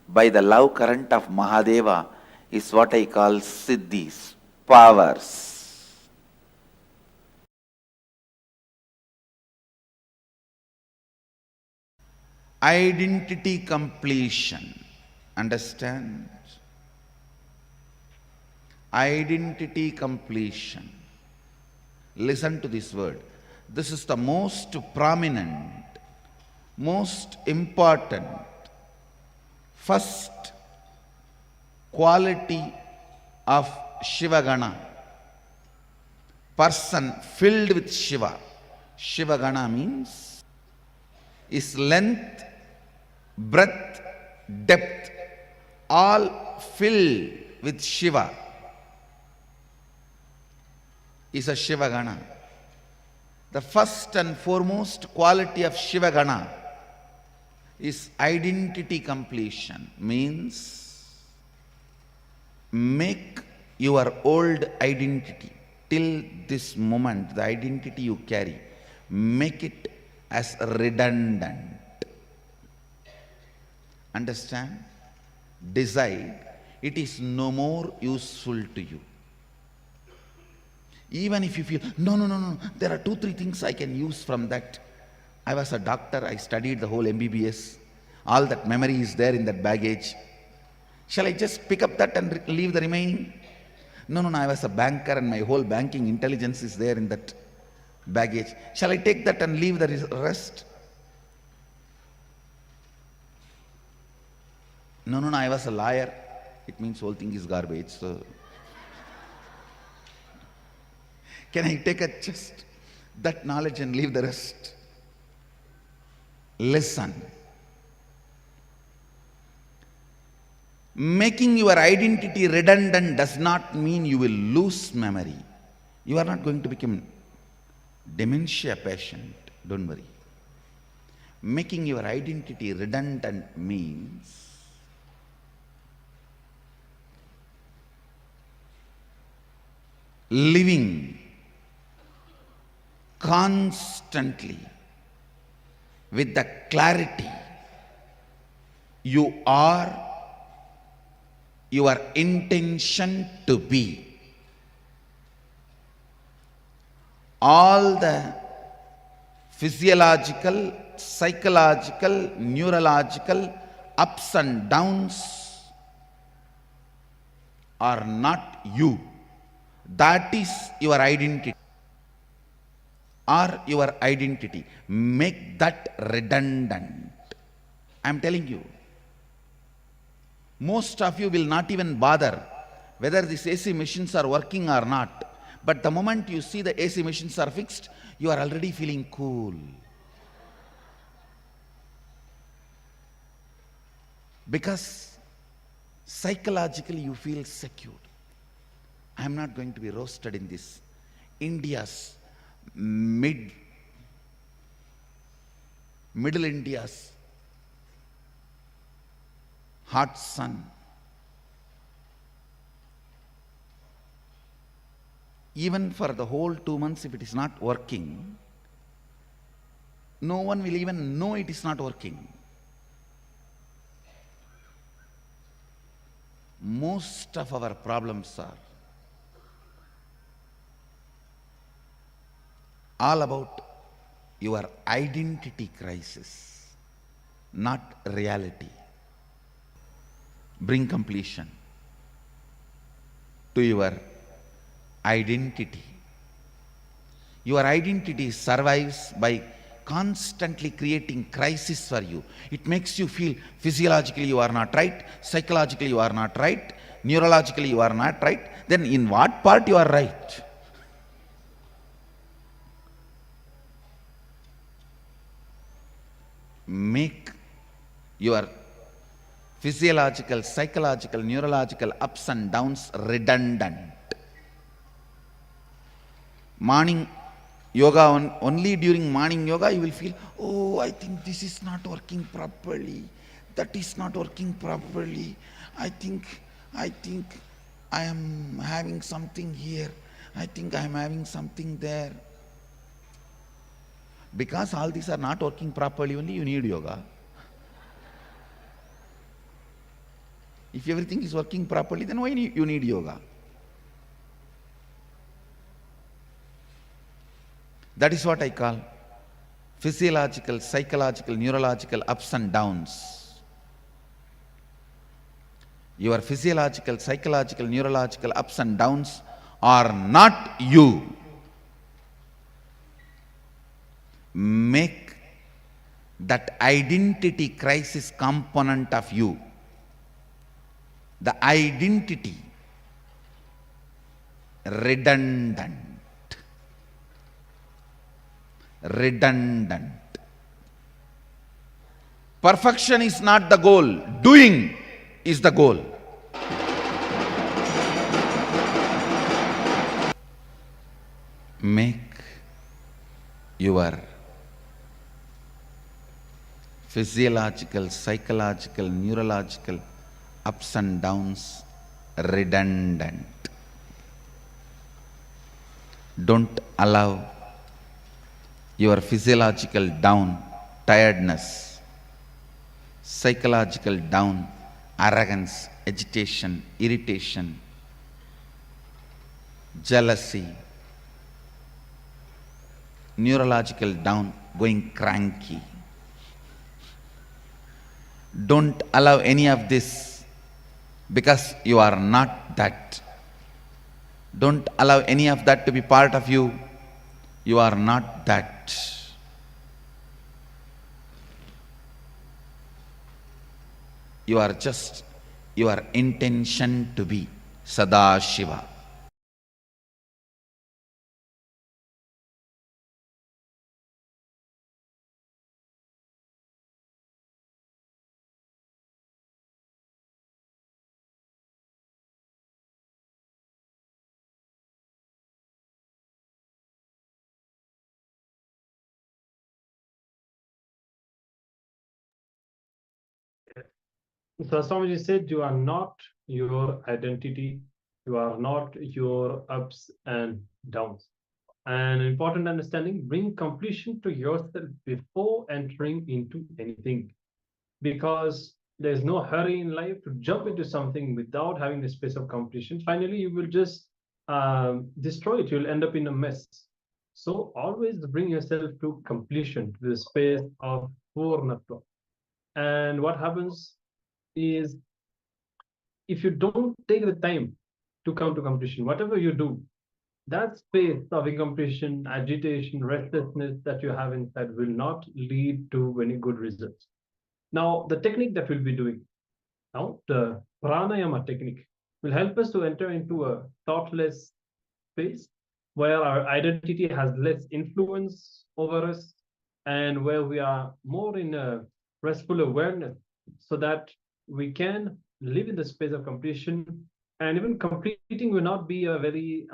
by the love current of Mahadeva is what I call siddhis, powers. Identity completion. Understand? Identity completion. Listen to this word. This is the most prominent, most important, first quality of Shivagana. Person filled with Shiva. Shivagana means is length, breadth, depth, all filled with Shiva is a Shivagana. The first and foremost quality of Shivagana is identity completion, means make your old identity till this moment, the identity you carry, make it as redundant. Understand? Decide it is no more useful to you. Even if you feel, no, there are 2-3 things I can use from that. I was a doctor, I studied the whole MBBS. All that memory is there in that baggage. Shall I just pick up that and leave the remaining? No, I was a banker and my whole banking intelligence is there in that baggage. Shall I take that and leave the rest? No, I was a liar. It means whole thing is garbage. So can I take just that knowledge and leave the rest? Listen. Making your identity redundant does not mean you will lose memory. You are not going to become dementia patient. Don't worry. Making your identity redundant means living constantly with the clarity you are your intention to be. All the physiological, psychological, neurological ups and downs are not you. That is your identity. Or your identity. Make that redundant. I am telling you. Most of you will not even bother whether these AC machines are working or not. But the moment you see the AC machines are fixed, you are already feeling cool. Because psychologically you feel secure. I am not going to be roasted in this. India's Middle India's hot sun. Even for the whole 2 months, if it is not working, no one will even know it is not working. Most of our problems are all about your identity crisis, not reality. Bring completion to your identity. Your identity survives by constantly creating crisis for you. It makes you feel physiologically you are not right, psychologically you are not right, neurologically you are not right. Then in what part you are right? Make your physiological, psychological, neurological ups and downs redundant. Morning yoga, only during morning yoga you will feel, oh, I think this is not working properly, that is not working properly, I think I am having something here, I think I am having something there. Because all these are not working properly, only you need yoga. If everything is working properly, then why you need yoga? That is what I call physiological, psychological, neurological ups and downs. Your physiological, psychological, neurological ups and downs are not you. Make that identity crisis component of you, the identity, redundant. Redundant. Perfection is not the goal, doing is the goal. Make your physiological, psychological, neurological ups and downs redundant. Don't allow your physiological down, tiredness, psychological down, arrogance, agitation, irritation, jealousy, neurological down, going cranky. Don't allow any of this, because you are not that. Don't allow any of that to be part of you. You are not that. You are just your intention to be Sadashiva. So Swamiji said, you are not your identity, you are not your ups and downs. An important understanding, bring completion to yourself before entering into anything. Because there's no hurry in life to jump into something without having the space of completion. Finally, you will just destroy it. You'll end up in a mess. So always bring yourself to completion, to the space of Purnatva. And what happens is, if you don't take the time to come to completion, whatever you do, that space of incompletion, agitation, restlessness that you have inside will not lead to any good results. Now, the technique that we'll be doing now, the pranayama technique, will help us to enter into a thoughtless space where our identity has less influence over us and where we are more in a restful awareness, so that we can live in the space of completion. And even completing will not be a very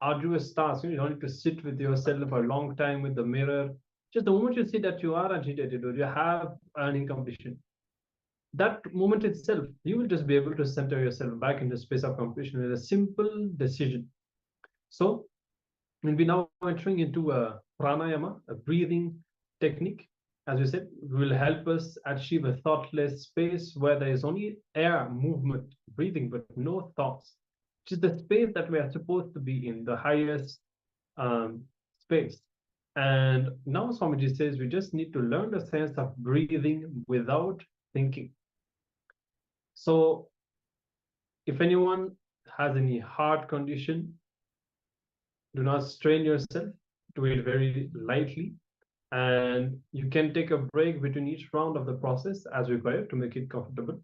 arduous task. You don't need to sit with yourself for a long time with the mirror. Just the moment you see that you are agitated or you have an incompletion, that moment itself, you will just be able to center yourself back in the space of completion with a simple decision. So we'll be now entering into a pranayama, a breathing technique. As we said, will help us achieve a thoughtless space where there is only air movement, breathing, but no thoughts, which is the space that we are supposed to be in, the highest space. And now Swamiji says we just need to learn the sense of breathing without thinking. So if anyone has any heart condition, do not strain yourself, do it very lightly, and you can take a break between each round of the process as required to make it comfortable.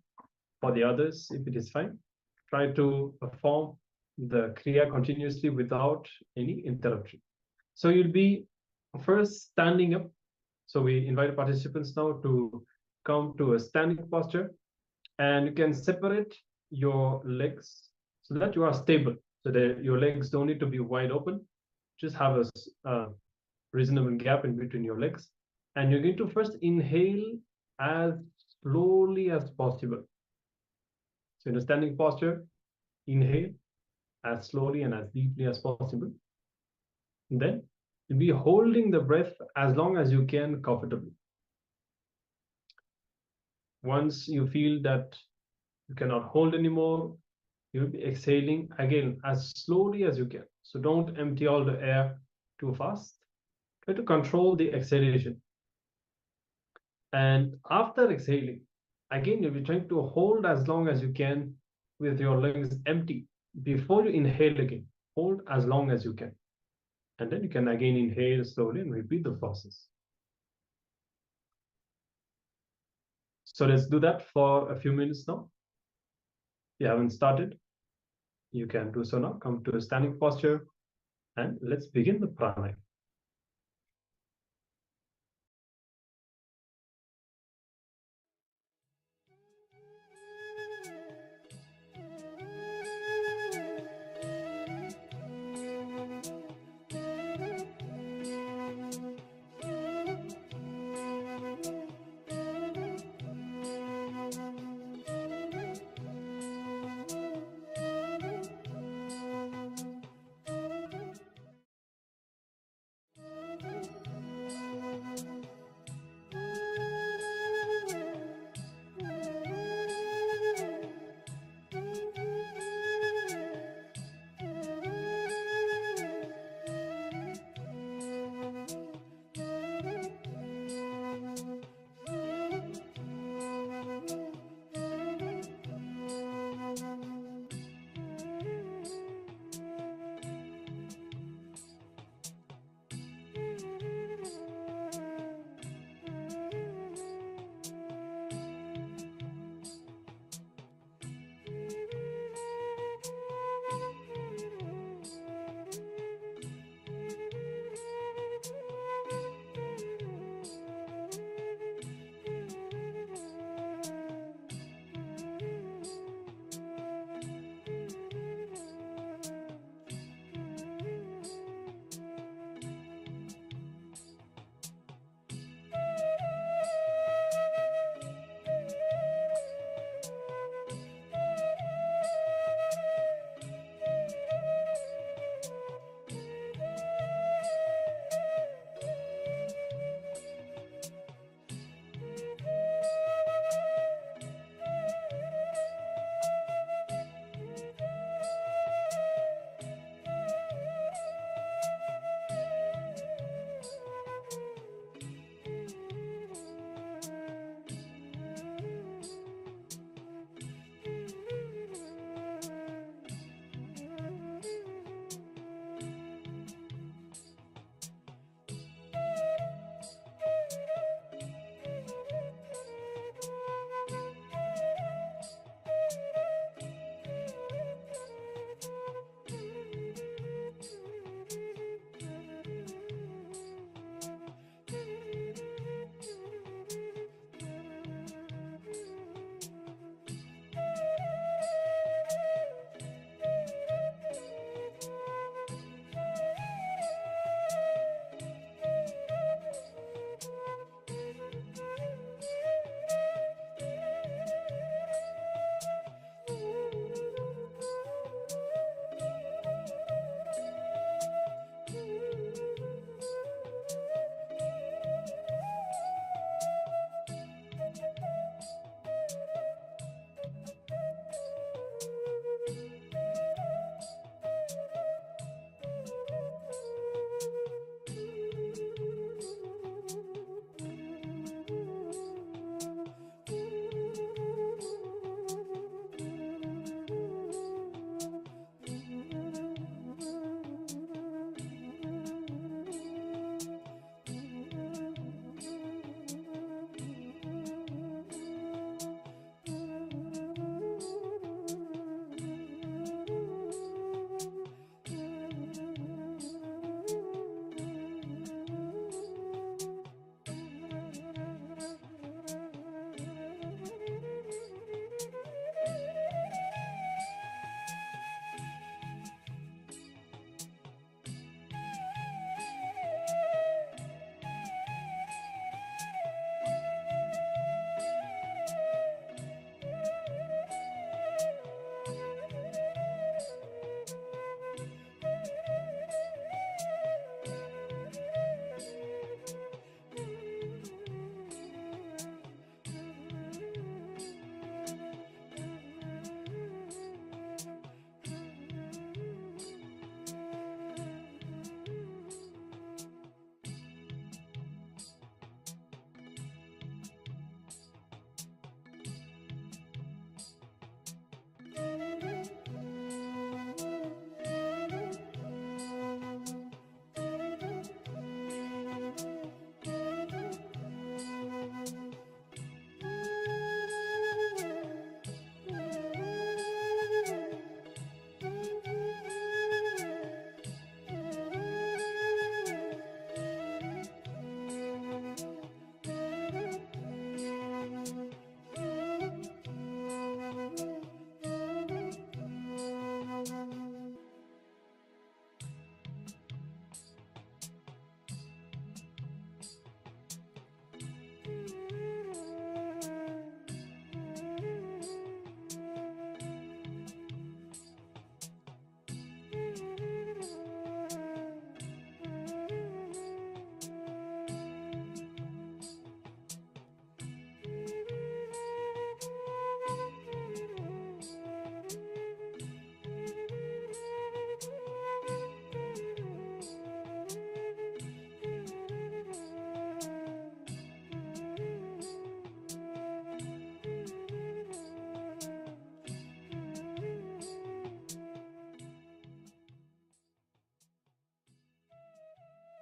For the others, if it is fine, try to perform the Kriya continuously without any interruption. So you'll be first standing up. So we invite participants now to come to a standing posture. And you can separate your legs so that you are stable. So that your legs don't need to be wide open. Just have a reasonable gap in between your legs. And you're going to first inhale as slowly as possible. So in a standing posture, inhale as slowly and as deeply as possible. And then you'll be holding the breath as long as you can comfortably. Once you feel that you cannot hold anymore, you'll be exhaling again as slowly as you can. So don't empty all the air too fast. Try to control the exhalation. And after exhaling, again, you'll be trying to hold as long as you can with your lungs empty. Before you inhale again, hold as long as you can. And then you can again inhale slowly and repeat the process. So let's do that for a few minutes now. If you haven't started, you can do so now. Come to a standing posture and let's begin the pranayama.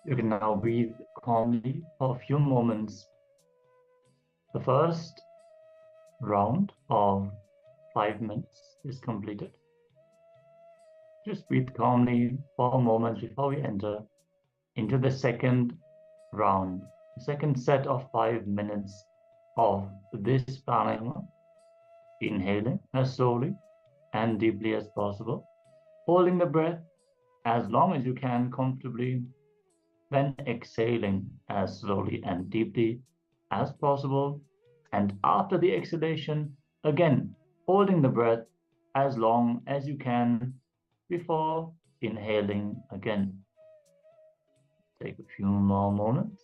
You can now breathe calmly for a few moments. The first round of 5 minutes is completed. Just breathe calmly for a moment before we enter into the second round, the second set of 5 minutes of this pranayama. Inhaling as slowly and deeply as possible, holding the breath as long as you can comfortably, then exhaling as slowly and deeply as possible, and after the exhalation, again holding the breath as long as you can before inhaling again. Take a few more moments.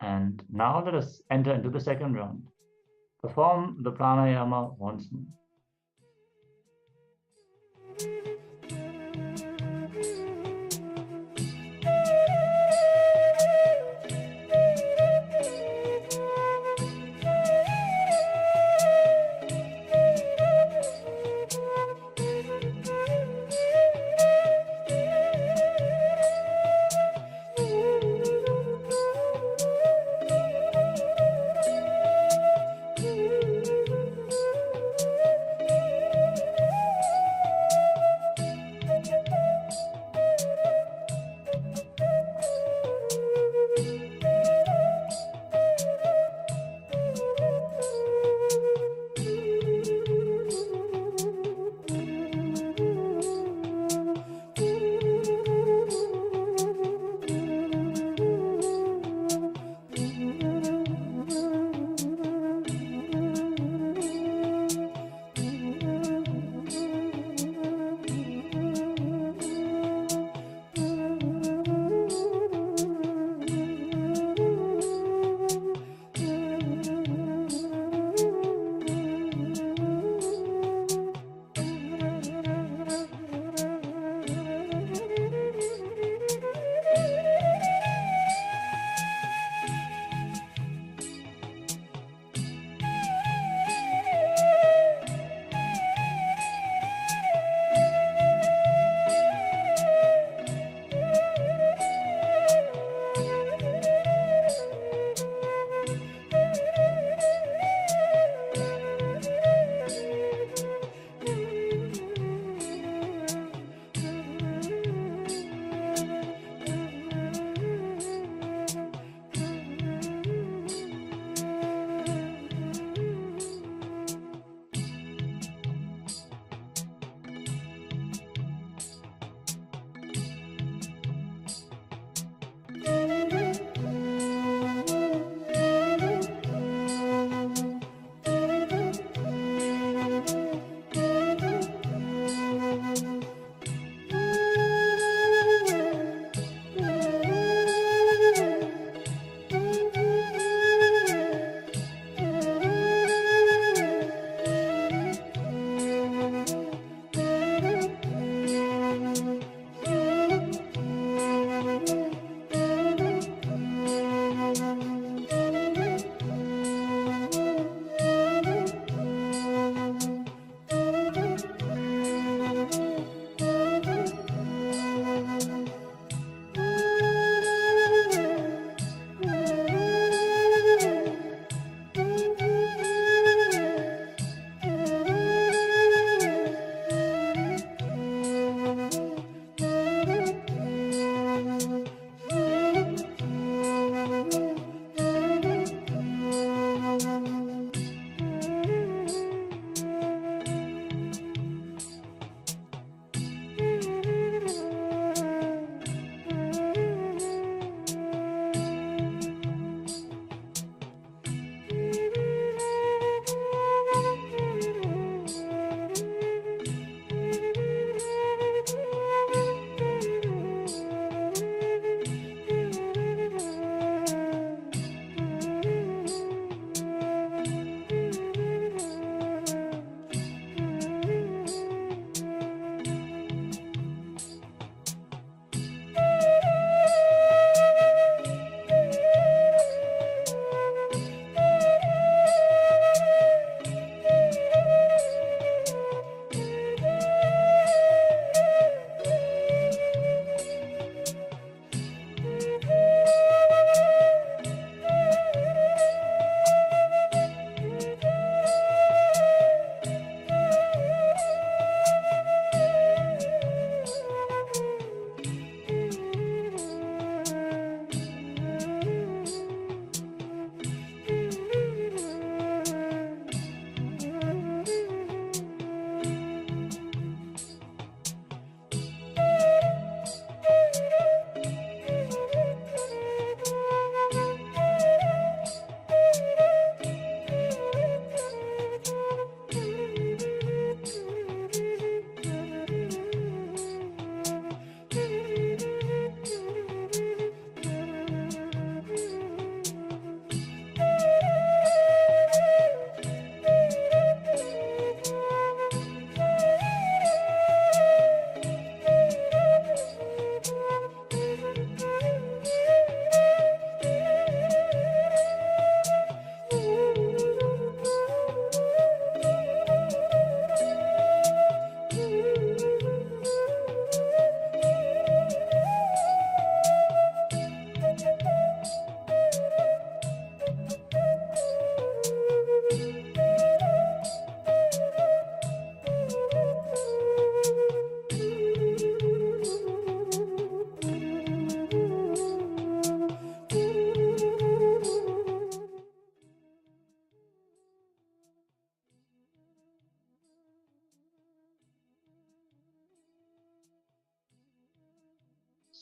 And now let us enter into the second round. Perform the pranayama once more.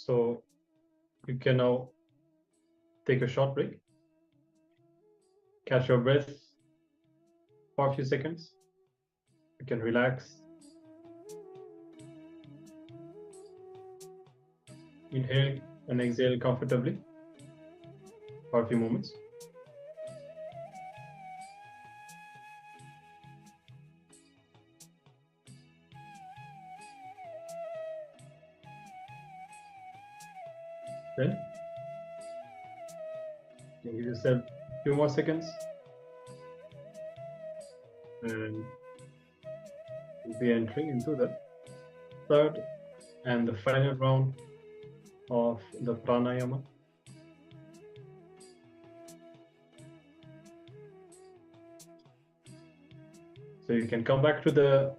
So you can now take a short break, catch your breath for a few seconds. You can relax. Inhale and exhale comfortably for a few moments. Then you can give yourself a few more seconds and you'll be entering into the third and the final round of the pranayama. So you can come back to the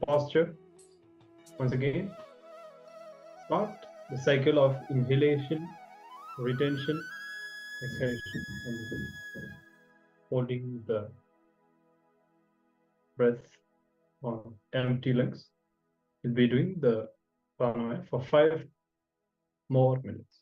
posture once again. Start the cycle of inhalation, retention, exhalation, and holding the breath on empty lungs. You'll be doing the pranayama for 5 more minutes.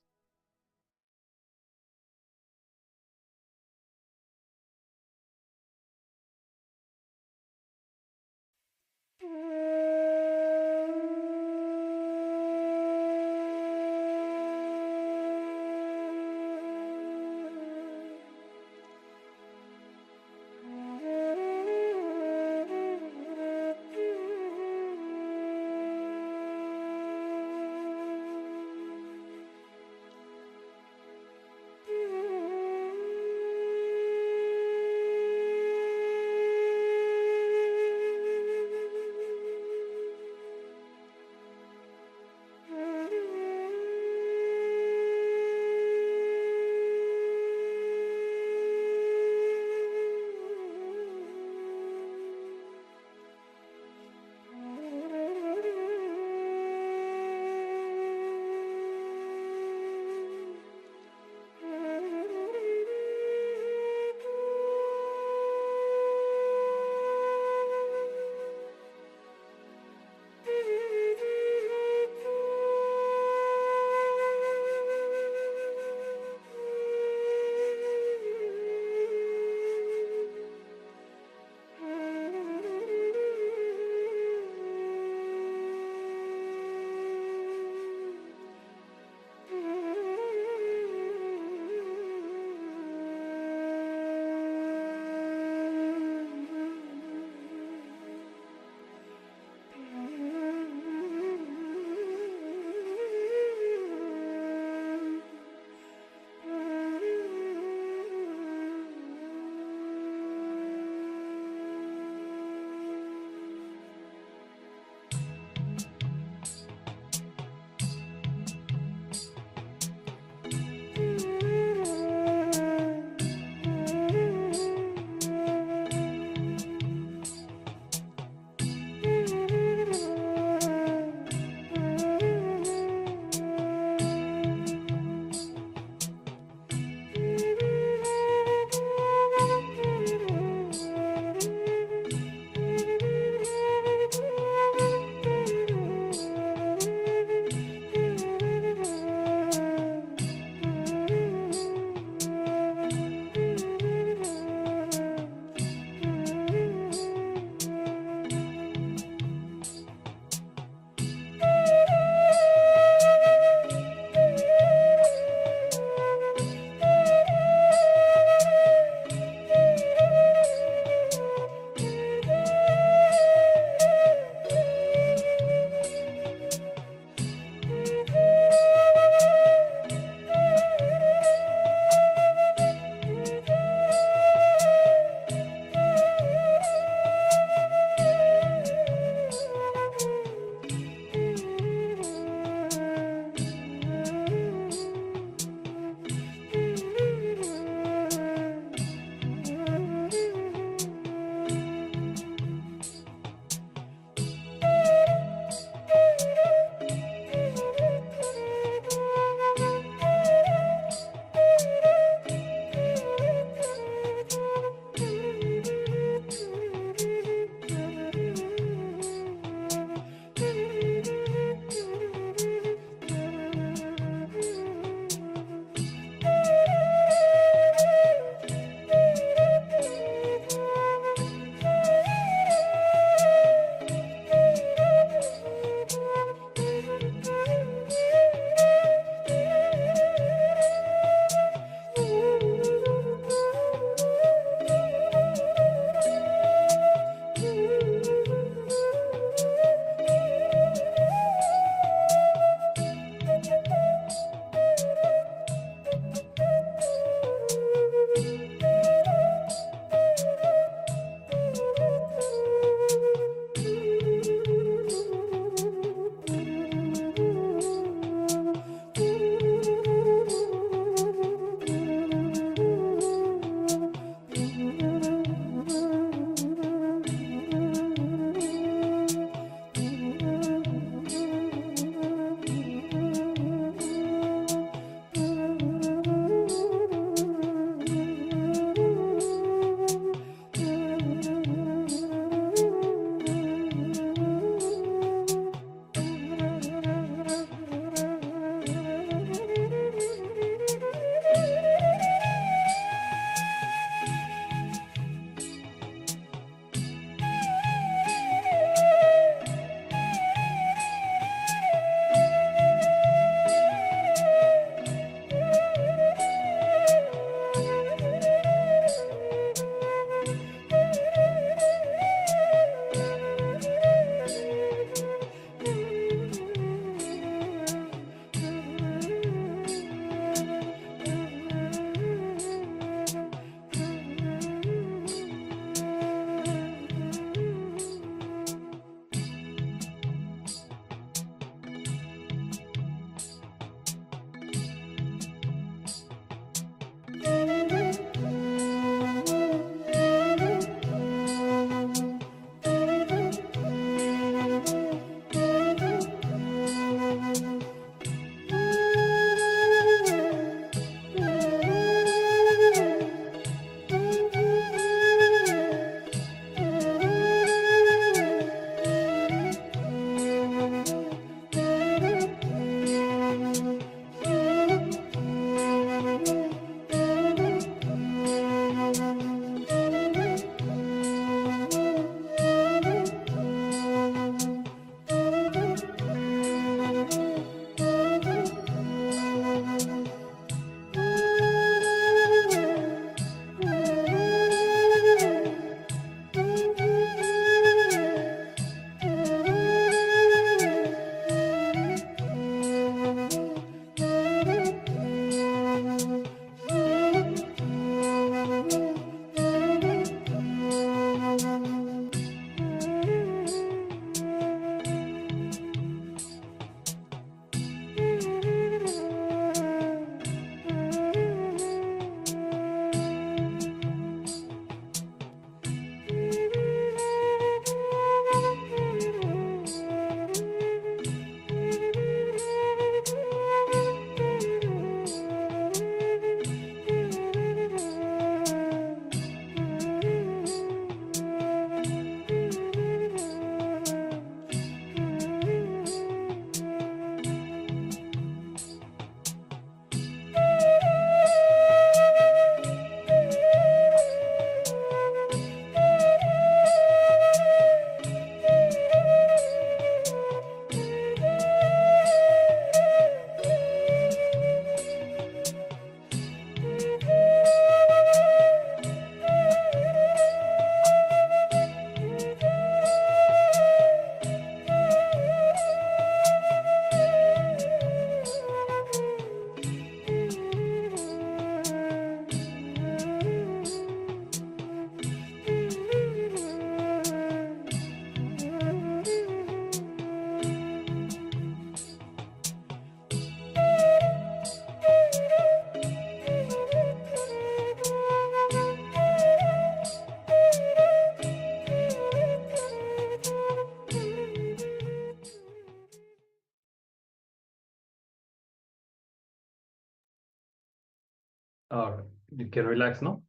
All right, you can relax now.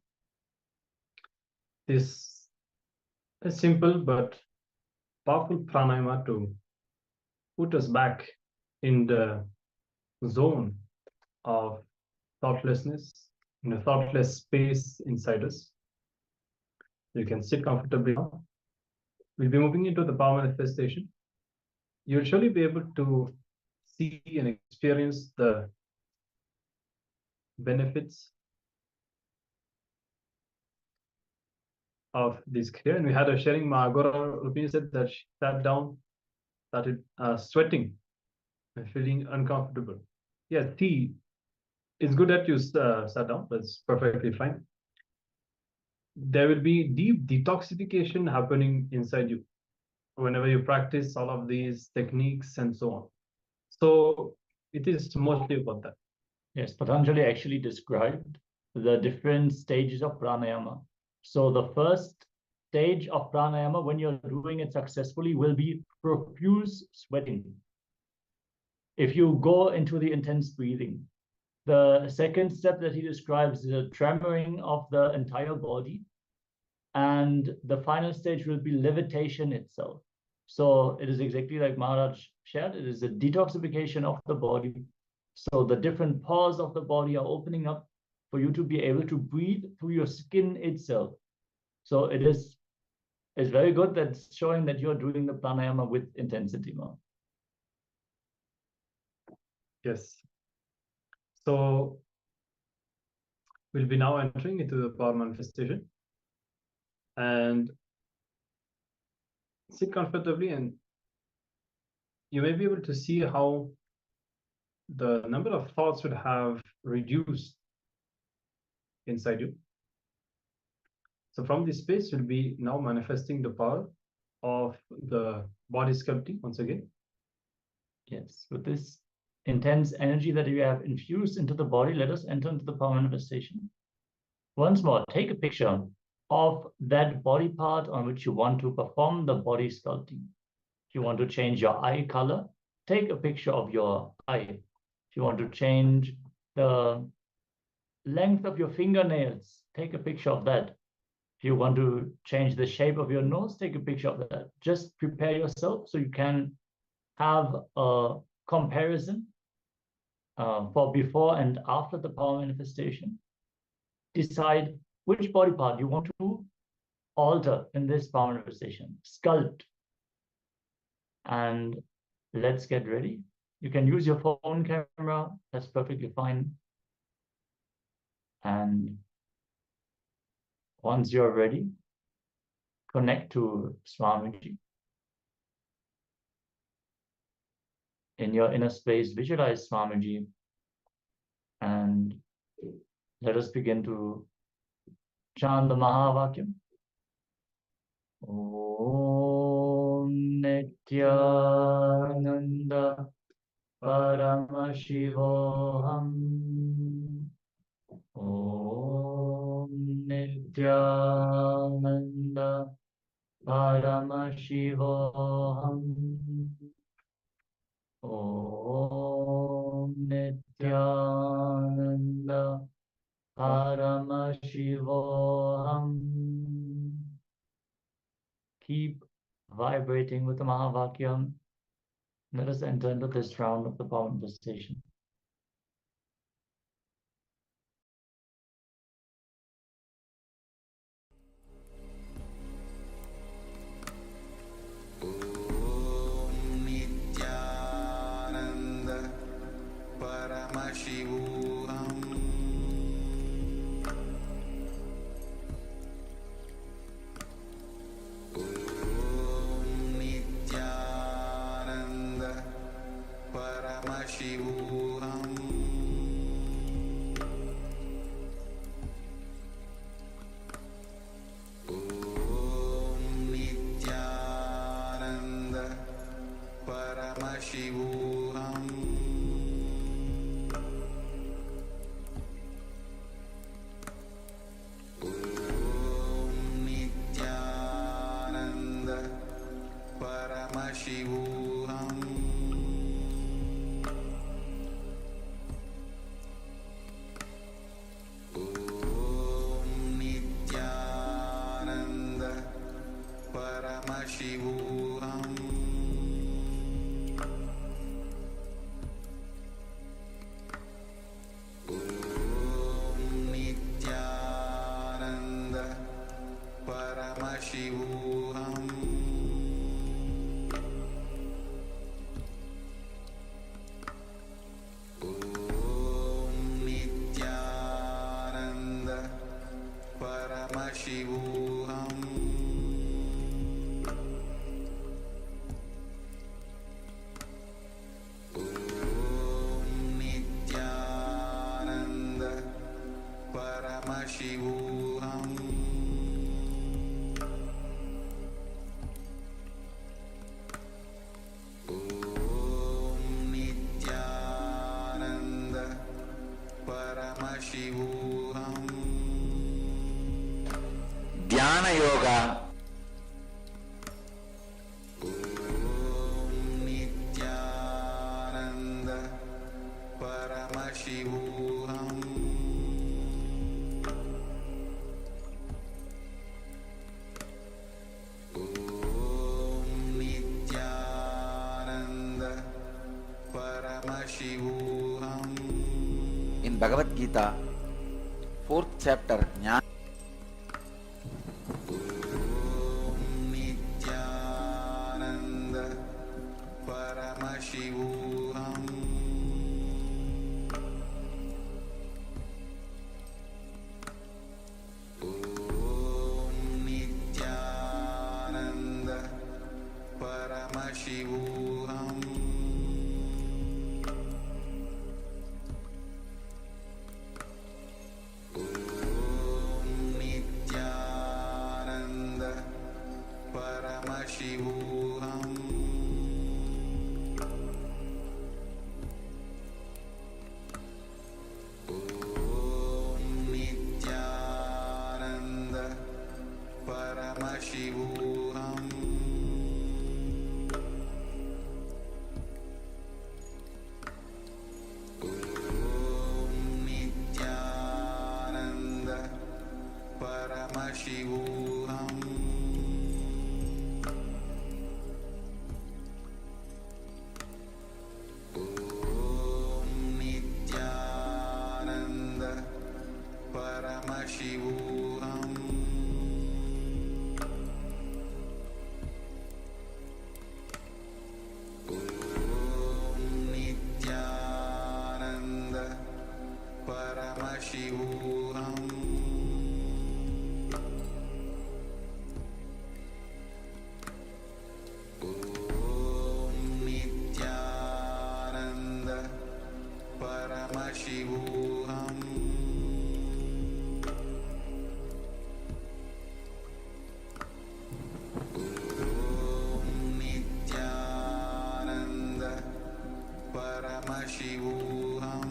This is simple but powerful pranayama to put us back in the zone of thoughtlessness, in a thoughtless space inside us. You can sit comfortably now. We'll be moving into the power manifestation. You'll surely be able to see and experience the benefits of this kriya. And we had a sharing. Agora Rupini said that she sat down, started sweating and feeling uncomfortable. Yeah, it's good that you sat down. That's perfectly fine. There will be deep detoxification happening inside you whenever you practice all of these techniques and so on. So it is mostly about that. Yes, Patanjali actually described the different stages of pranayama. So the first stage of pranayama, when you're doing it successfully, will be profuse sweating. If you go into the intense breathing. The second step that he describes is a tremoring of the entire body. And the final stage will be levitation itself. So it is exactly like Maharaj shared, it is a detoxification of the body. So the different pores of the body are opening up for you to be able to breathe through your skin itself. So it's very good that's showing that you're doing the pranayama with intensity now. Yes. So we'll be now entering into the power manifestation. And sit comfortably, and you may be able to see how the number of thoughts would have reduced inside you. So from this space, you'll be now manifesting the power of the body sculpting once again. Yes, with this intense energy that you have infused into the body, let us enter into the power manifestation. Once more, take a picture of that body part on which you want to perform the body sculpting. If you want to change your eye color, take a picture of your eye. If you want to change the length of your fingernails, take a picture of that. If you want to change the shape of your nose, take a picture of that. Just prepare yourself so you can have a comparison for before and after the power manifestation. Decide which body part you want to alter in this power manifestation, sculpt. And let's get ready. You can use your phone camera, that's perfectly fine. And once you're ready, connect to Swamiji. In your inner space, visualize Swamiji, and let us begin to chant the Mahavakyam. Om Nityananda Paramashivoham. Om Nityananda Paramashivoham. Om Nityananda Paramashivoham. Keep vibrating with the Mahavakyam. Let us enter into this round of the power manifestation. Nityananda Paramashivoham. Om Nityananda Paramashivoham. Paramashivoham Om Nityananda Paramashivoham Dhyana Yoga. Om Nityananda Paramashivoham Om Nityananda Paramashivoham. In Bhagavad Gita, 4th chapter, Jnana. Om Nityananda Paramashivoham Om Nityananda Paramashivoham Om Nityananda Paramashivoham Om Nityananda Paramashivoham Om Nityananda Paramashivoham Om Nityananda Paramashivoham Om Nityananda Paramashivoham Om Nityananda Paramashivoham Om Nityananda Paramashivoham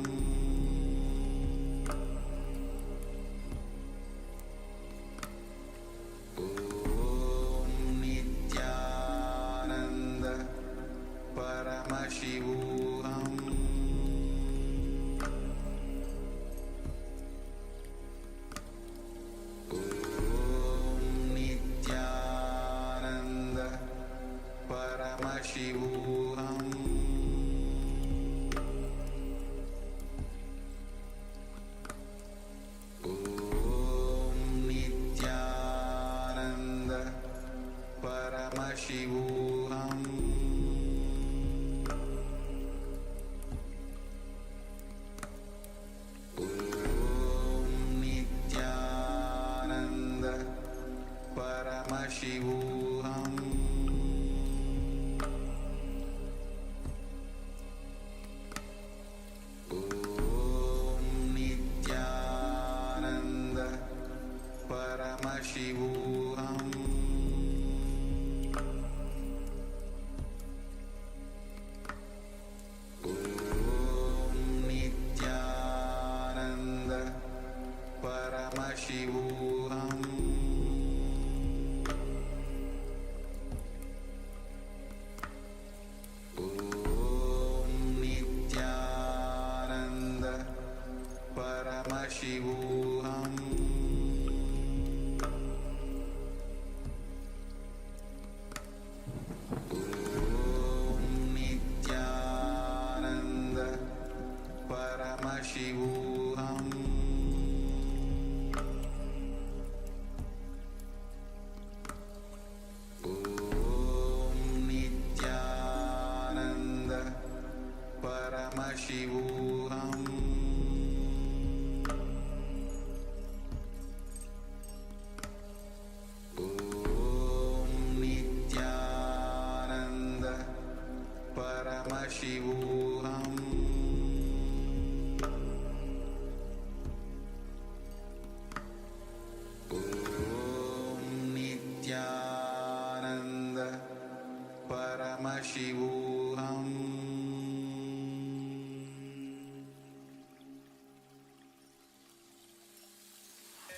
Om Nityananda Paramashivoham Om Nityananda Paramashivoham Om Nityananda Paramashivoham Om Nityananda Paramashivoham Om Nityananda Paramashivoham Om Nityananda Paramashivoham Om Nityananda Paramashivoham Om Nityananda Paramashivoham Om Nityananda Paramashivoham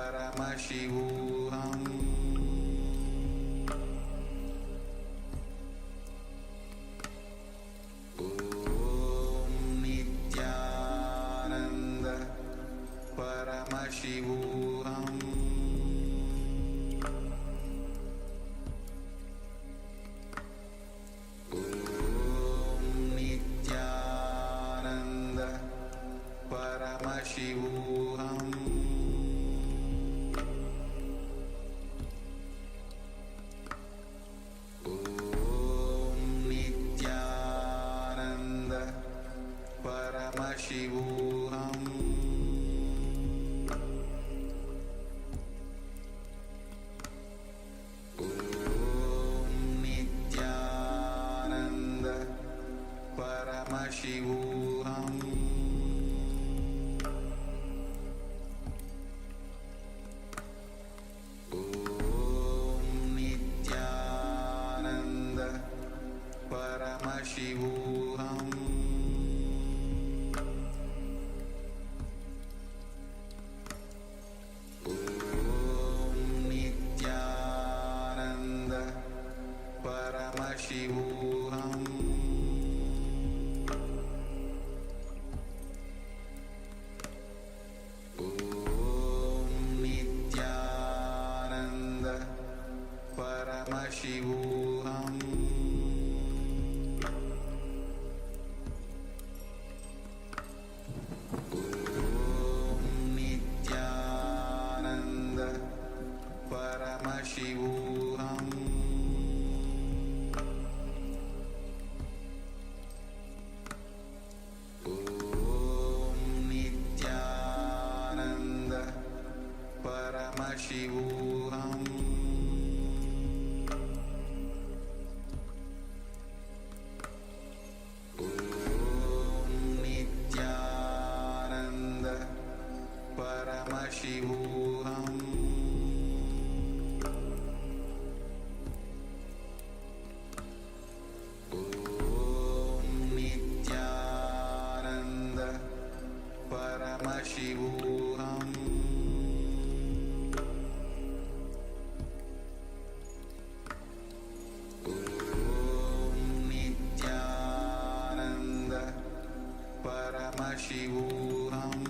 Paramashivoham Om Nityananda Paramashivoham Om Nityananda Paramashivoham Om Nityananda Paramashivoham Om Nityananda Paramashivoham Om Nityananda Paramashivoham Om Nityananda Paramashivoham Om Nityananda Paramashivoham Om Nityananda Paramashivoham Om Nityananda Paramashivoham Om Nityananda Paramashivoham Om Nityananda Paramashivoham Om Nityananda Paramashivoham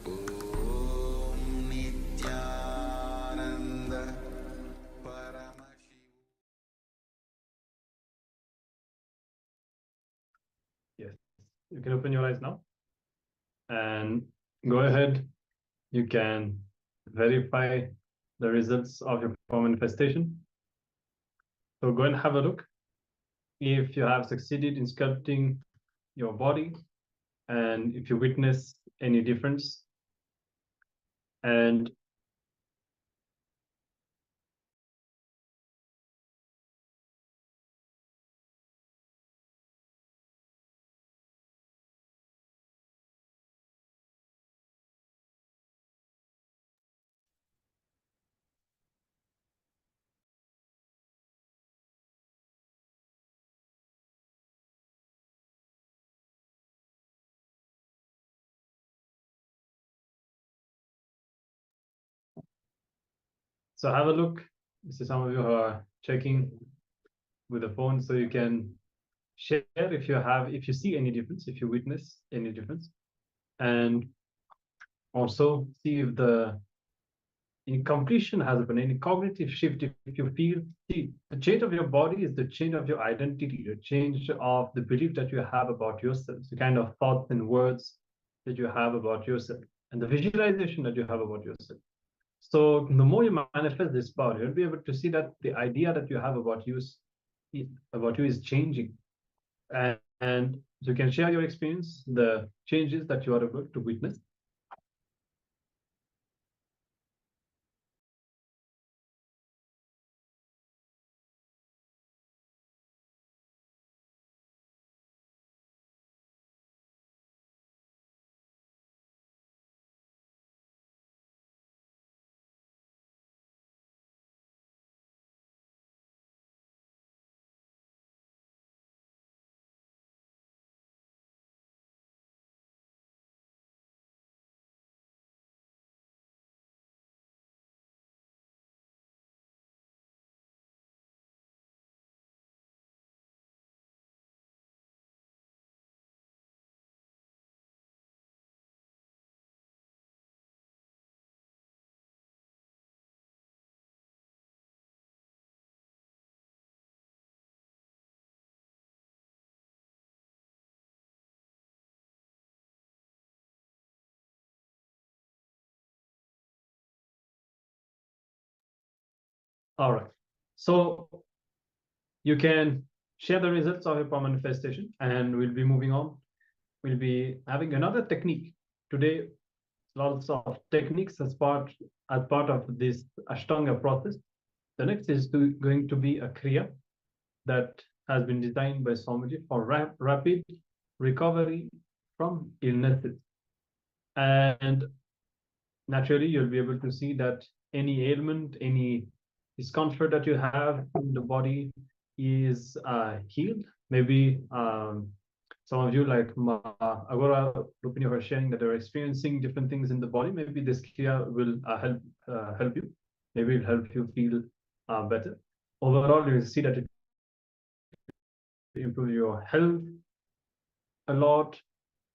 Om Nityananda Paramashivoham. Yes, you can open your eyes now and go ahead. You can verify the results of your manifestation. So go and have a look if you have succeeded in sculpting your body and if you witness any difference. And so have a look. This is some of you who are checking with the phone, so you can share if you see any difference, if you witness any difference, and also see if the completion has been any cognitive shift. If you feel, see, the change of your body is the change of your identity, the change of the belief that you have about yourself, the kind of thoughts and words that you have about yourself, and the visualization that you have about yourself. So the more you manifest this power, you'll be able to see that the idea that you have about you is changing. And you can share your experience, the changes that you are able to witness. All right. So you can share the results of your manifestation, and we'll be moving on. We'll be having another technique today. Lots of techniques as part of this Ashtanga process. The next is going to be a Kriya that has been designed by Swamiji for rapid recovery from illnesses. And naturally, you'll be able to see that any ailment, any discomfort that you have in the body is healed. Maybe some of you, like Agora, Rupini, were sharing that they're experiencing different things in the body. Maybe this Kriya will help you. Maybe it'll help you feel better. Overall, you'll see that it improve your health a lot,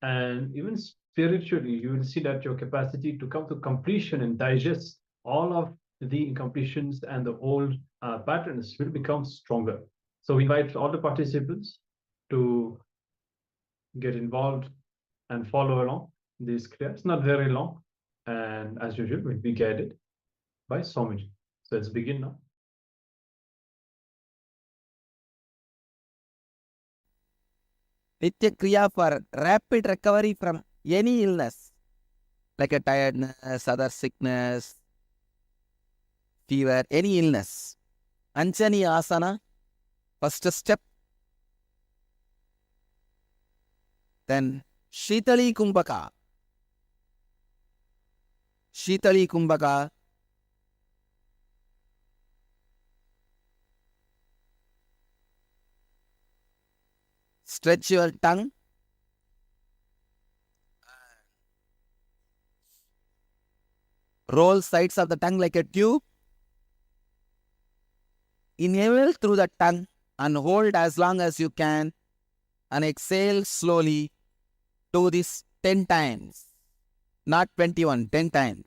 and even spiritually, you will see that your capacity to come to completion and digest all of the incompletions and the old patterns will become stronger. So we invite all the participants to get involved and follow along this Kriya. It's not very long, and as usual, we'll be guided by Swamiji. So let's begin now. Nitya Kriya for rapid recovery from any illness, like a tiredness, other sickness, fever, any illness. Anjani Asana, first step. Then Shitali Kumbhaka. Shitali Kumbhaka. Stretch your tongue. Roll sides of the tongue like a tube. Inhale through the tongue and hold as long as you can. And exhale slowly. Do this 10 times. Not 21, 10 times.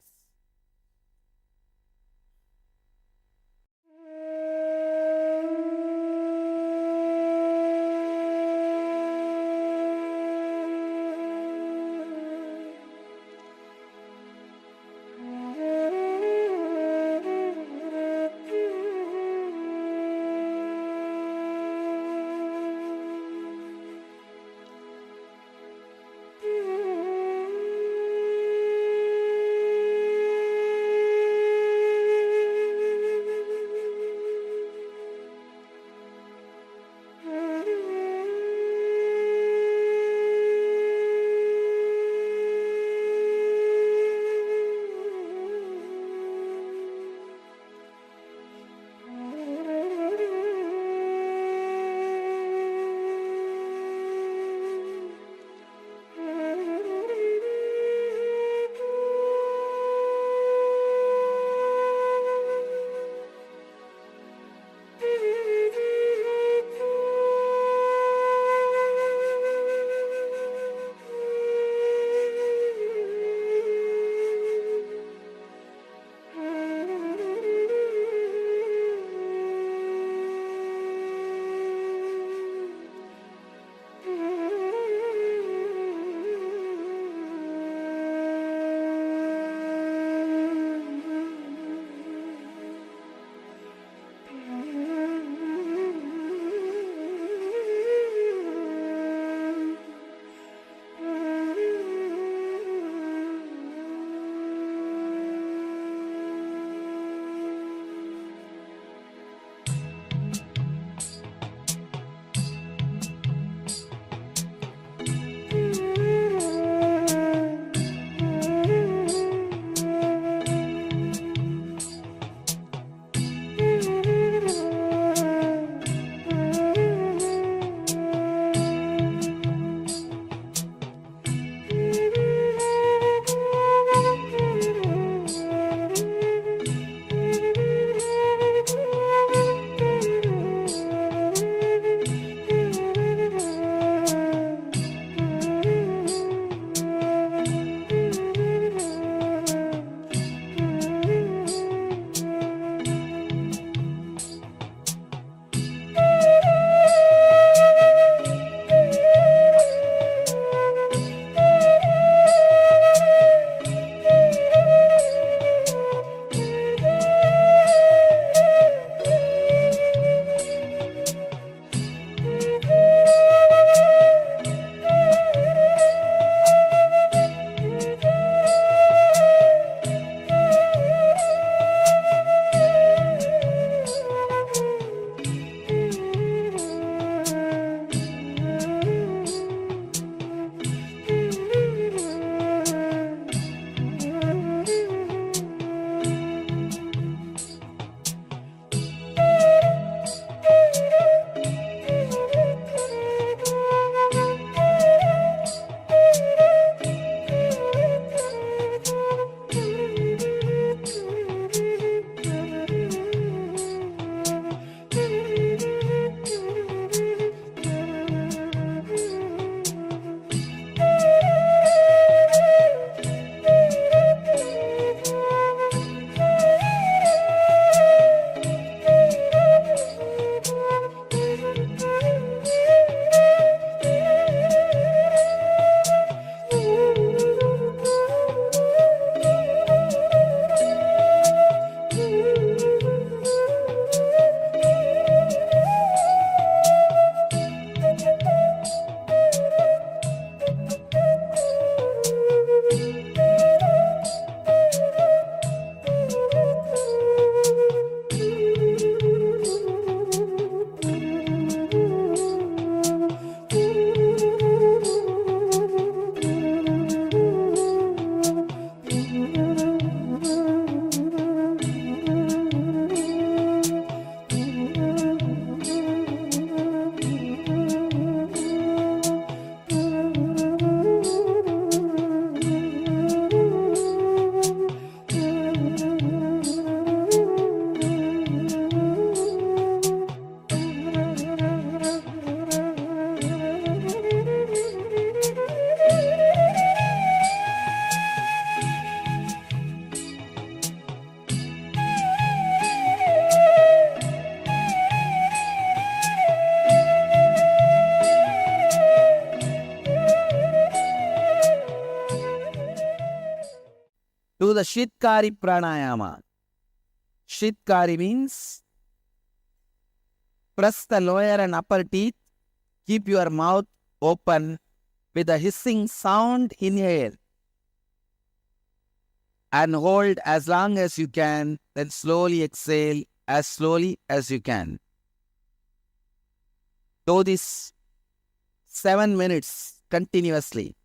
Do the Shitkari pranayama. Shitkari means press the lower and upper teeth, keep your mouth open with a hissing sound, inhale and hold as long as you can, then slowly exhale as slowly as you can. Do this 7 minutes continuously.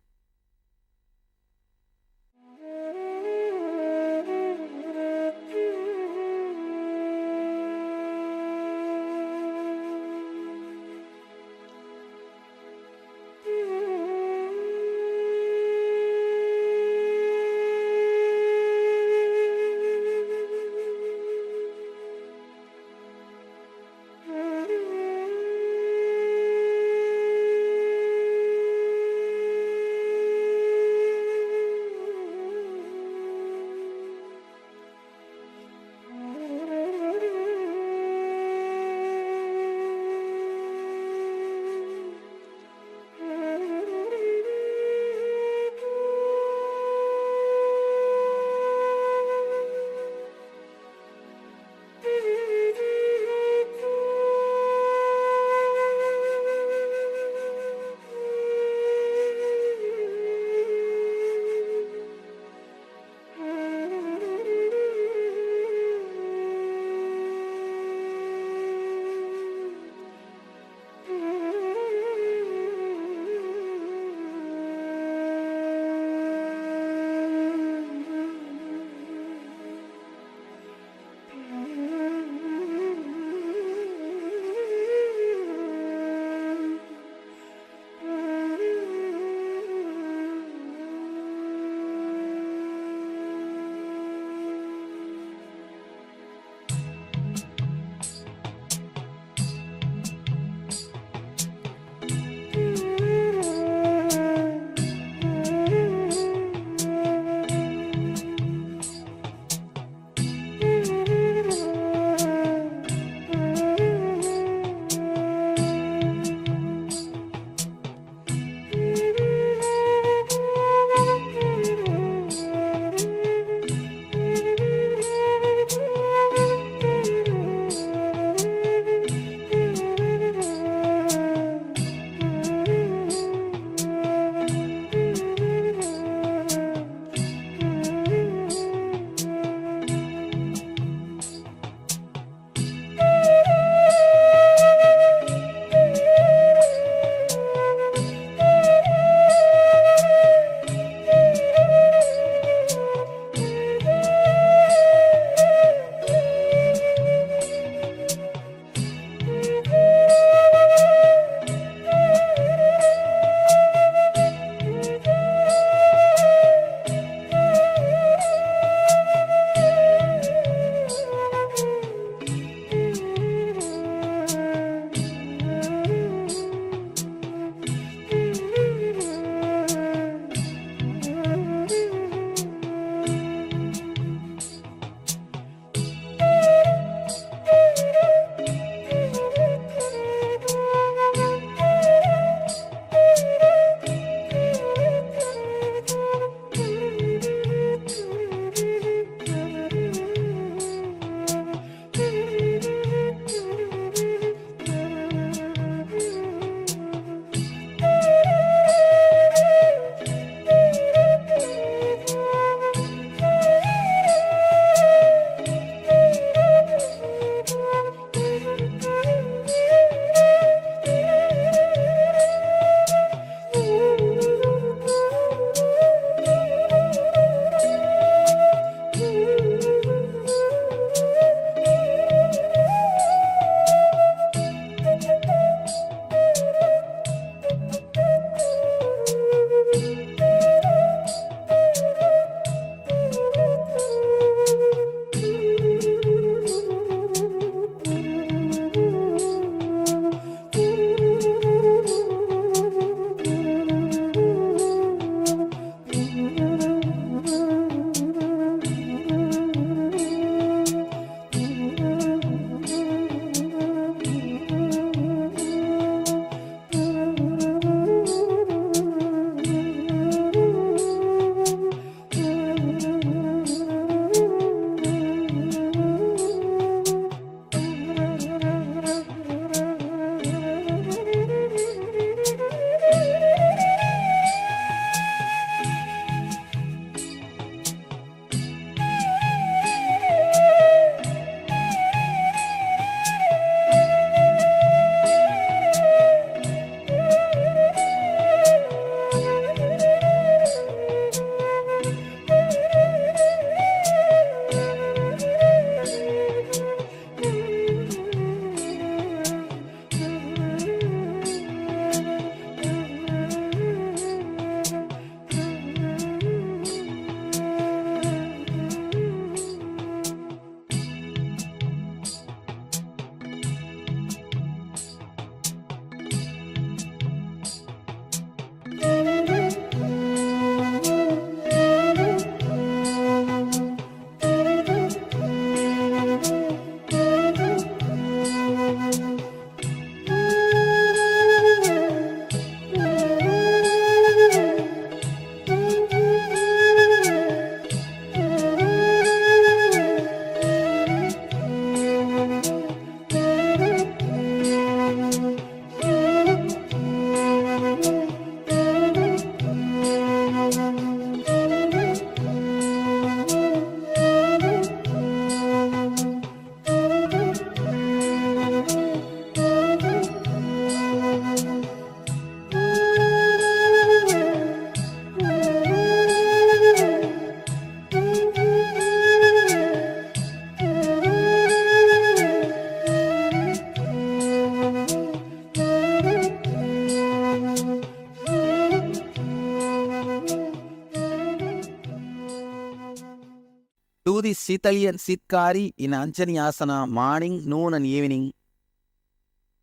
do the Sitali and Sitkari in Anjani Asana morning, noon and evening,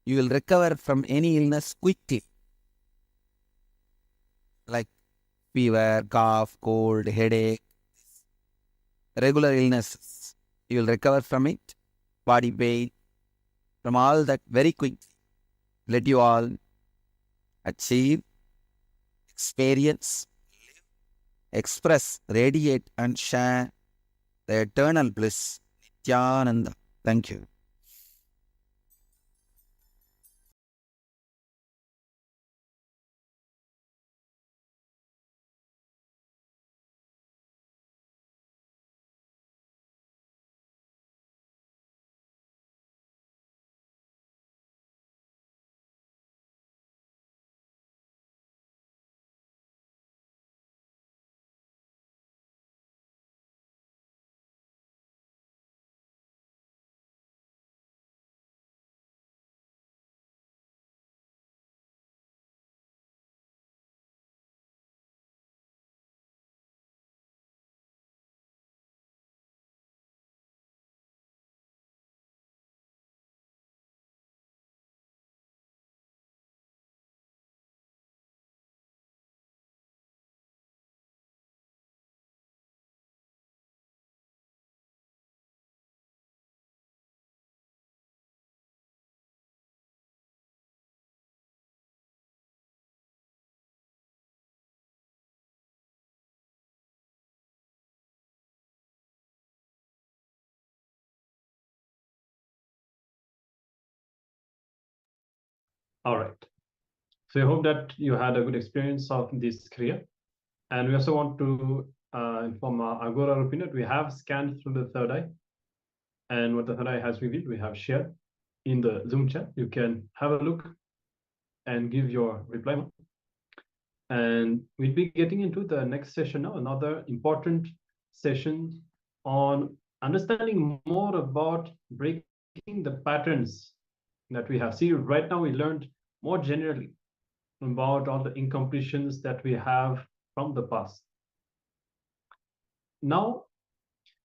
you will recover from any illness quickly. Like fever, cough, cold, headache, regular illnesses. You will recover from it, body pain, from all that very quickly. Let you all achieve, experience, express, radiate and share the eternal bliss, Nityananda. Thank you. All right. So I hope that you had a good experience of this Kriya. And we also want to inform our Agora Rupin that we have scanned through the third eye. And what the third eye has revealed, we have shared in the Zoom chat. You can have a look and give your reply. And we'll be getting into the next session now, another important session on understanding more about breaking the patterns that we have. See, right now we learned more generally about all the incompletions that we have from the past. Now,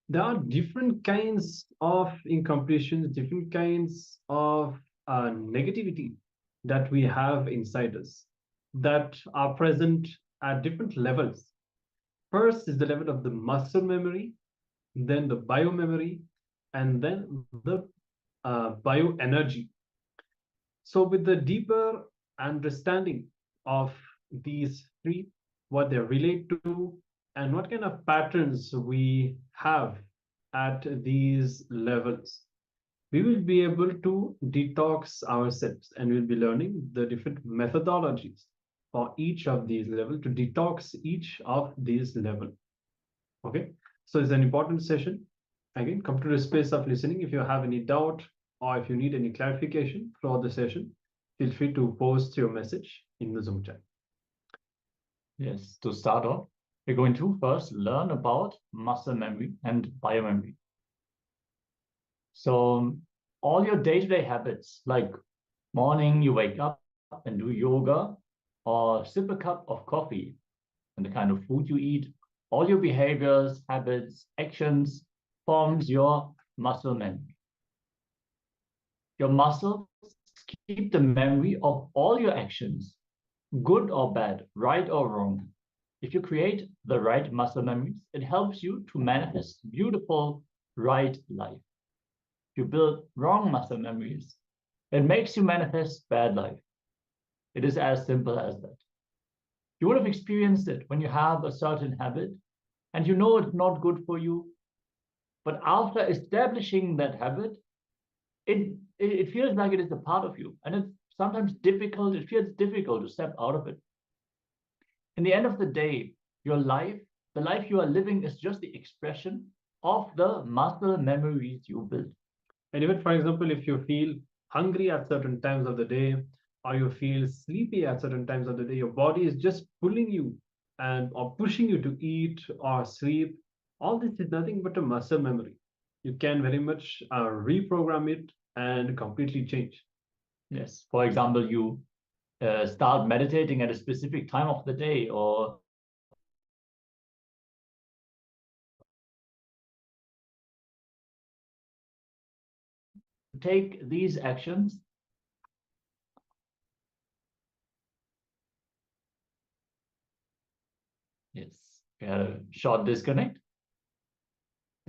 there are different kinds of incompletions, different kinds of negativity that we have inside us that are present at different levels. First is the level of the muscle memory, then the bio memory, and then the bioenergy. So with the deeper understanding of these three, what they relate to, and what kind of patterns we have at these levels, we will be able to detox ourselves, and we'll be learning the different methodologies for each of these levels to detox each of these levels. Okay, so it's an important session. Again, come to the space of listening. If you have any doubt or if you need any clarification throughout the session, feel free to post your message in the Zoom chat. Yes, to start off, we're going to first learn about muscle memory and biomemory. So all your day-to-day habits, like morning you wake up and do yoga, or sip a cup of coffee, and the kind of food you eat, all your behaviors, habits, actions forms your muscle memory. Your muscles keep the memory of all your actions, good or bad, right or wrong. If you create the right muscle memories, it helps you to manifest beautiful, right life. If you build wrong muscle memories, it makes you manifest bad life. It is as simple as that. You would have experienced it when you have a certain habit and you know it's not good for you. But after establishing that habit, it feels like it is a part of you. And it's sometimes difficult. It feels difficult to step out of it. In the end of the day, your life, the life you are living, is just the expression of the muscle memories you build. And even, for example, if you feel hungry at certain times of the day, or you feel sleepy at certain times of the day, your body is just pulling you and or pushing you to eat or sleep. All this is nothing but a muscle memory. You can very much reprogram it and completely change. Yes. For example, you start meditating at a specific time of the day, or take these actions. Yes, we had a short disconnect.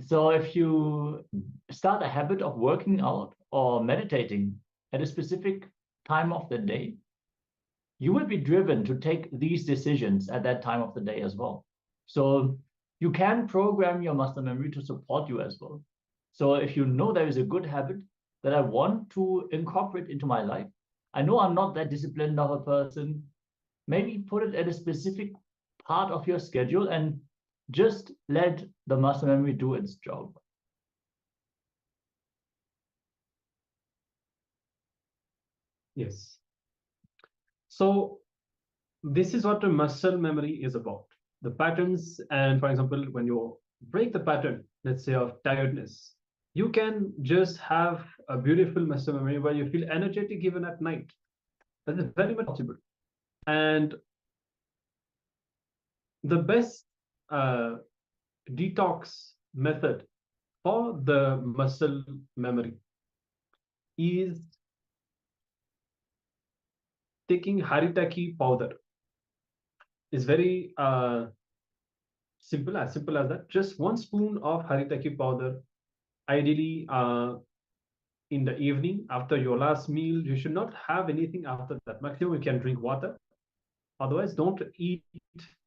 So if you start a habit of working out or meditating at a specific time of the day, you will be driven to take these decisions at that time of the day as well. So you can program your muscle memory to support you as well. So if you know there is a good habit that I want to incorporate into my life, I know I'm not that disciplined of a person, maybe put it at a specific part of your schedule and just let the muscle memory do its job. Yes. So this is what a muscle memory is about. The patterns, and for example, when you break the pattern, let's say of tiredness, you can just have a beautiful muscle memory where you feel energetic even at night. That is very much possible. And the best detox method for the muscle memory is taking haritaki powder. It's very simple as that. Just 1 spoon of haritaki powder, ideally in the evening after your last meal. You should not have anything after that. Maximum you can drink water. Otherwise, don't eat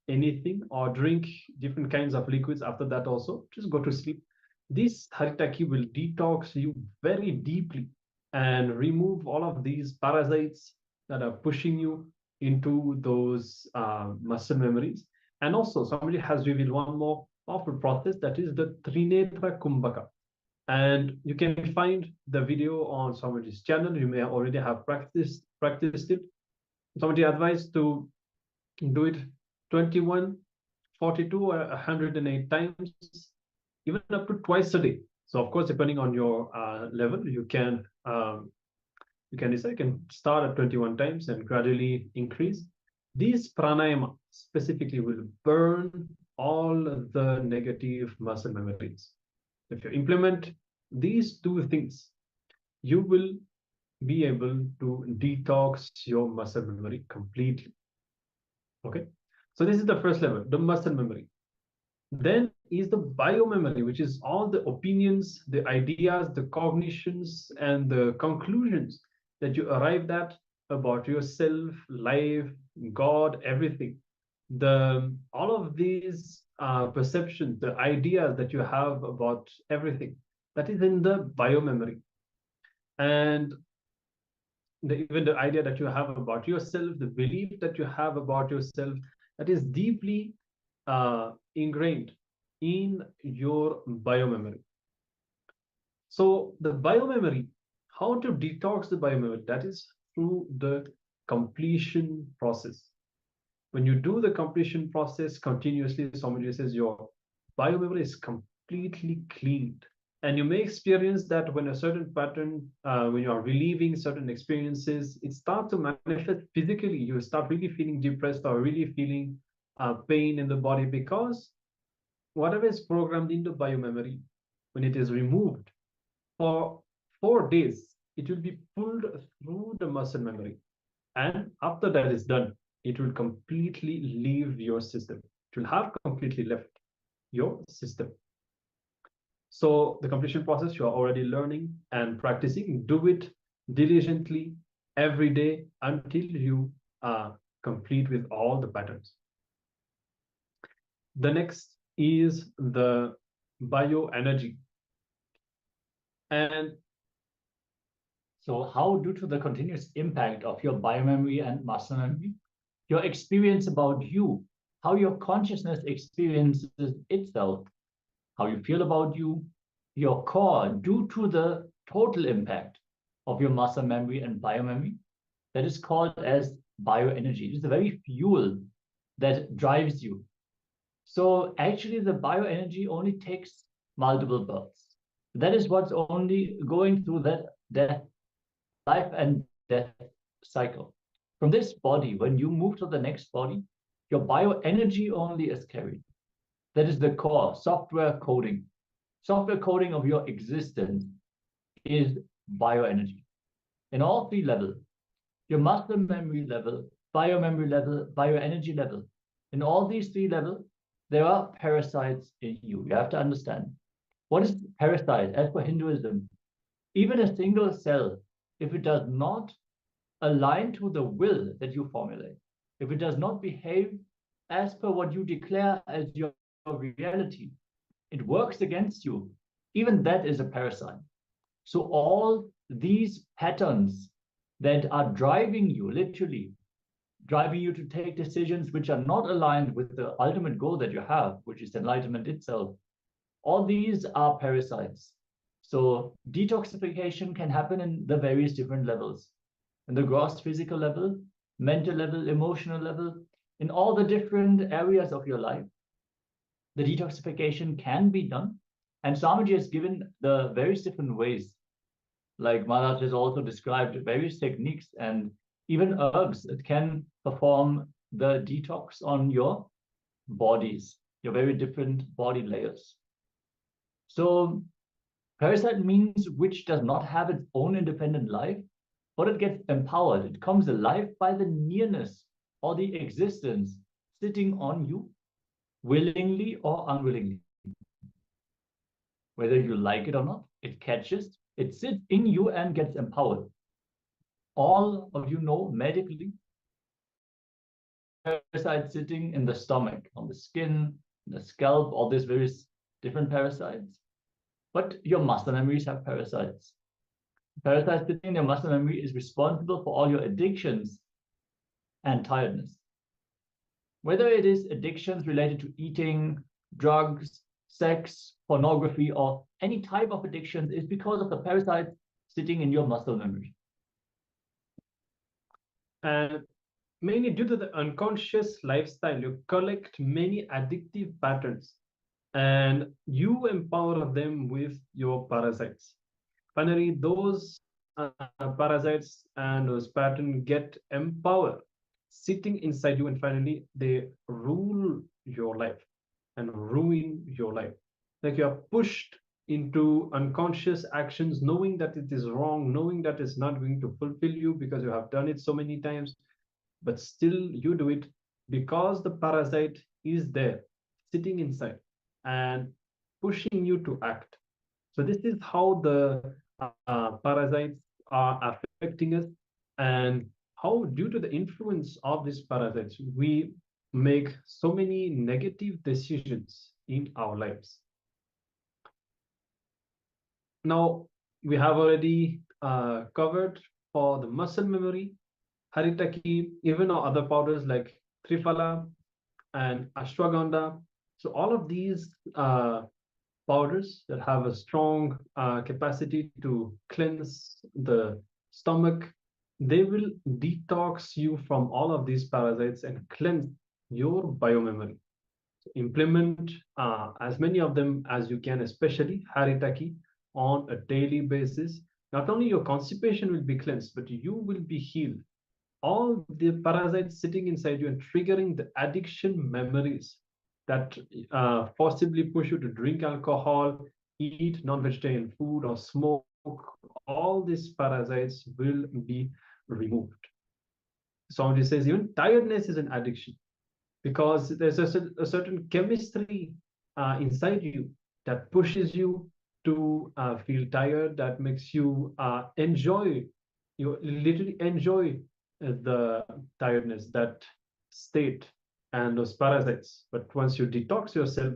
anything or drink different kinds of liquids after that also. Just go to sleep. This haritaki will detox you very deeply and remove all of these parasites that are pushing you into those muscle memories. And also, somebody has revealed one more powerful process, that is the Trinetra Kumbhaka. And you can find the video on somebody's channel. You may already have practiced it. Somebody advised to do it 21, 42, or 108 times, even up to twice a day. So of course, depending on your level, you can decide. You can start at 21 times and gradually increase. These pranayama specifically will burn all the negative muscle memories. If you implement these 2 things, you will be able to detox your muscle memory completely. Okay, so this is the first level, the muscle memory. Then is the bio memory, which is all the opinions, the ideas, the cognitions, and the conclusions that you arrived at about yourself, life, God, everything. All of these perceptions, the ideas that you have about everything, that is in the bio memory. And even the idea that you have about yourself, the belief that you have about yourself, that is deeply ingrained in your biomemory. So the biomemory, how to detox the biomemory, that is through the completion process. When you do the completion process continuously, somebody says your biomemory is completely cleaned. And you may experience that when a certain pattern, when you are relieving certain experiences, it starts to manifest physically. You start really feeling depressed or really feeling pain in the body, because whatever is programmed into biomemory, when it is removed for 4 days, it will be pulled through the muscle memory. And after that is done, it will completely leave your system. It will have completely left your system. So the completion process, you are already learning and practicing. Do it diligently every day until you complete with all the patterns. The next is the bioenergy. And so how, due to the continuous impact of your biomemory and muscle memory, your experience about you, how your consciousness experiences itself, how you feel about you, your core, due to the total impact of your muscle memory and biomemory, that is called as bioenergy. It is the very fuel that drives you. So actually the bioenergy only takes multiple births. That is what's only going through that death, life and death cycle. From this body, when you move to the next body, your bioenergy only is carried. That is the core, software coding. Software coding of your existence is bioenergy. In all three levels, your muscle memory level, biomemory level, bioenergy level. In all these three levels, there are parasites in you. You have to understand. What is parasite? As for Hinduism, even a single cell, if it does not align to the will that you formulate, if it does not behave as per what you declare as your reality, it works against you. Even that is a parasite. So all these patterns that are driving you, literally driving you to take decisions which are not aligned with the ultimate goal that you have, which is enlightenment itself, all these are parasites. So detoxification can happen in the various different levels. In the gross physical level, mental level, emotional level, in all the different areas of your life, the detoxification can be done. And Swamiji has given the various different ways. Like Maharaj has also described various techniques and even herbs that can perform the detox on your bodies, your very different body layers. So parasite means which does not have its own independent life, but it gets empowered. It comes alive by the nearness or the existence sitting on you, willingly or unwillingly. Whether you like it or not, it catches, it sits in you and gets empowered. All of you know medically, parasites sitting in the stomach, on the skin, the scalp, all these various different parasites. But your muscle memories have parasites. Parasites sitting in your muscle memory is responsible for all your addictions and tiredness. Whether it is addictions related to eating, drugs, sex, pornography, or any type of addiction, is because of the parasites sitting in your muscle memory. And mainly due to the unconscious lifestyle, you collect many addictive patterns and you empower them with your parasites. Finally, those parasites and those patterns get empowered, sitting inside you, and finally they rule your life and ruin your life. Like you are pushed into unconscious actions, knowing that it is wrong, knowing that it's not going to fulfill you because you have done it so many times, but still you do it because the parasite is there, sitting inside and pushing you to act. So this is how the parasites are affecting us, and how, due to the influence of these parasites, we make so many negative decisions in our lives. Now, we have already covered for the muscle memory, haritaki, even our other powders like triphala and ashwagandha. So all of these powders that have a strong capacity to cleanse the stomach, they will detox you from all of these parasites and cleanse your biomemory. So implement as many of them as you can, especially haritaki, on a daily basis. Not only your constipation will be cleansed, but you will be healed. All the parasites sitting inside you and triggering the addiction memories that possibly push you to drink alcohol, eat non-vegetarian food, or smoke, all these parasites will be removed. Somebody says even tiredness is an addiction, because there's a certain chemistry inside you that pushes you to feel tired, that makes you enjoy, you literally enjoy the tiredness, that state, and those parasites. But once you detox yourself,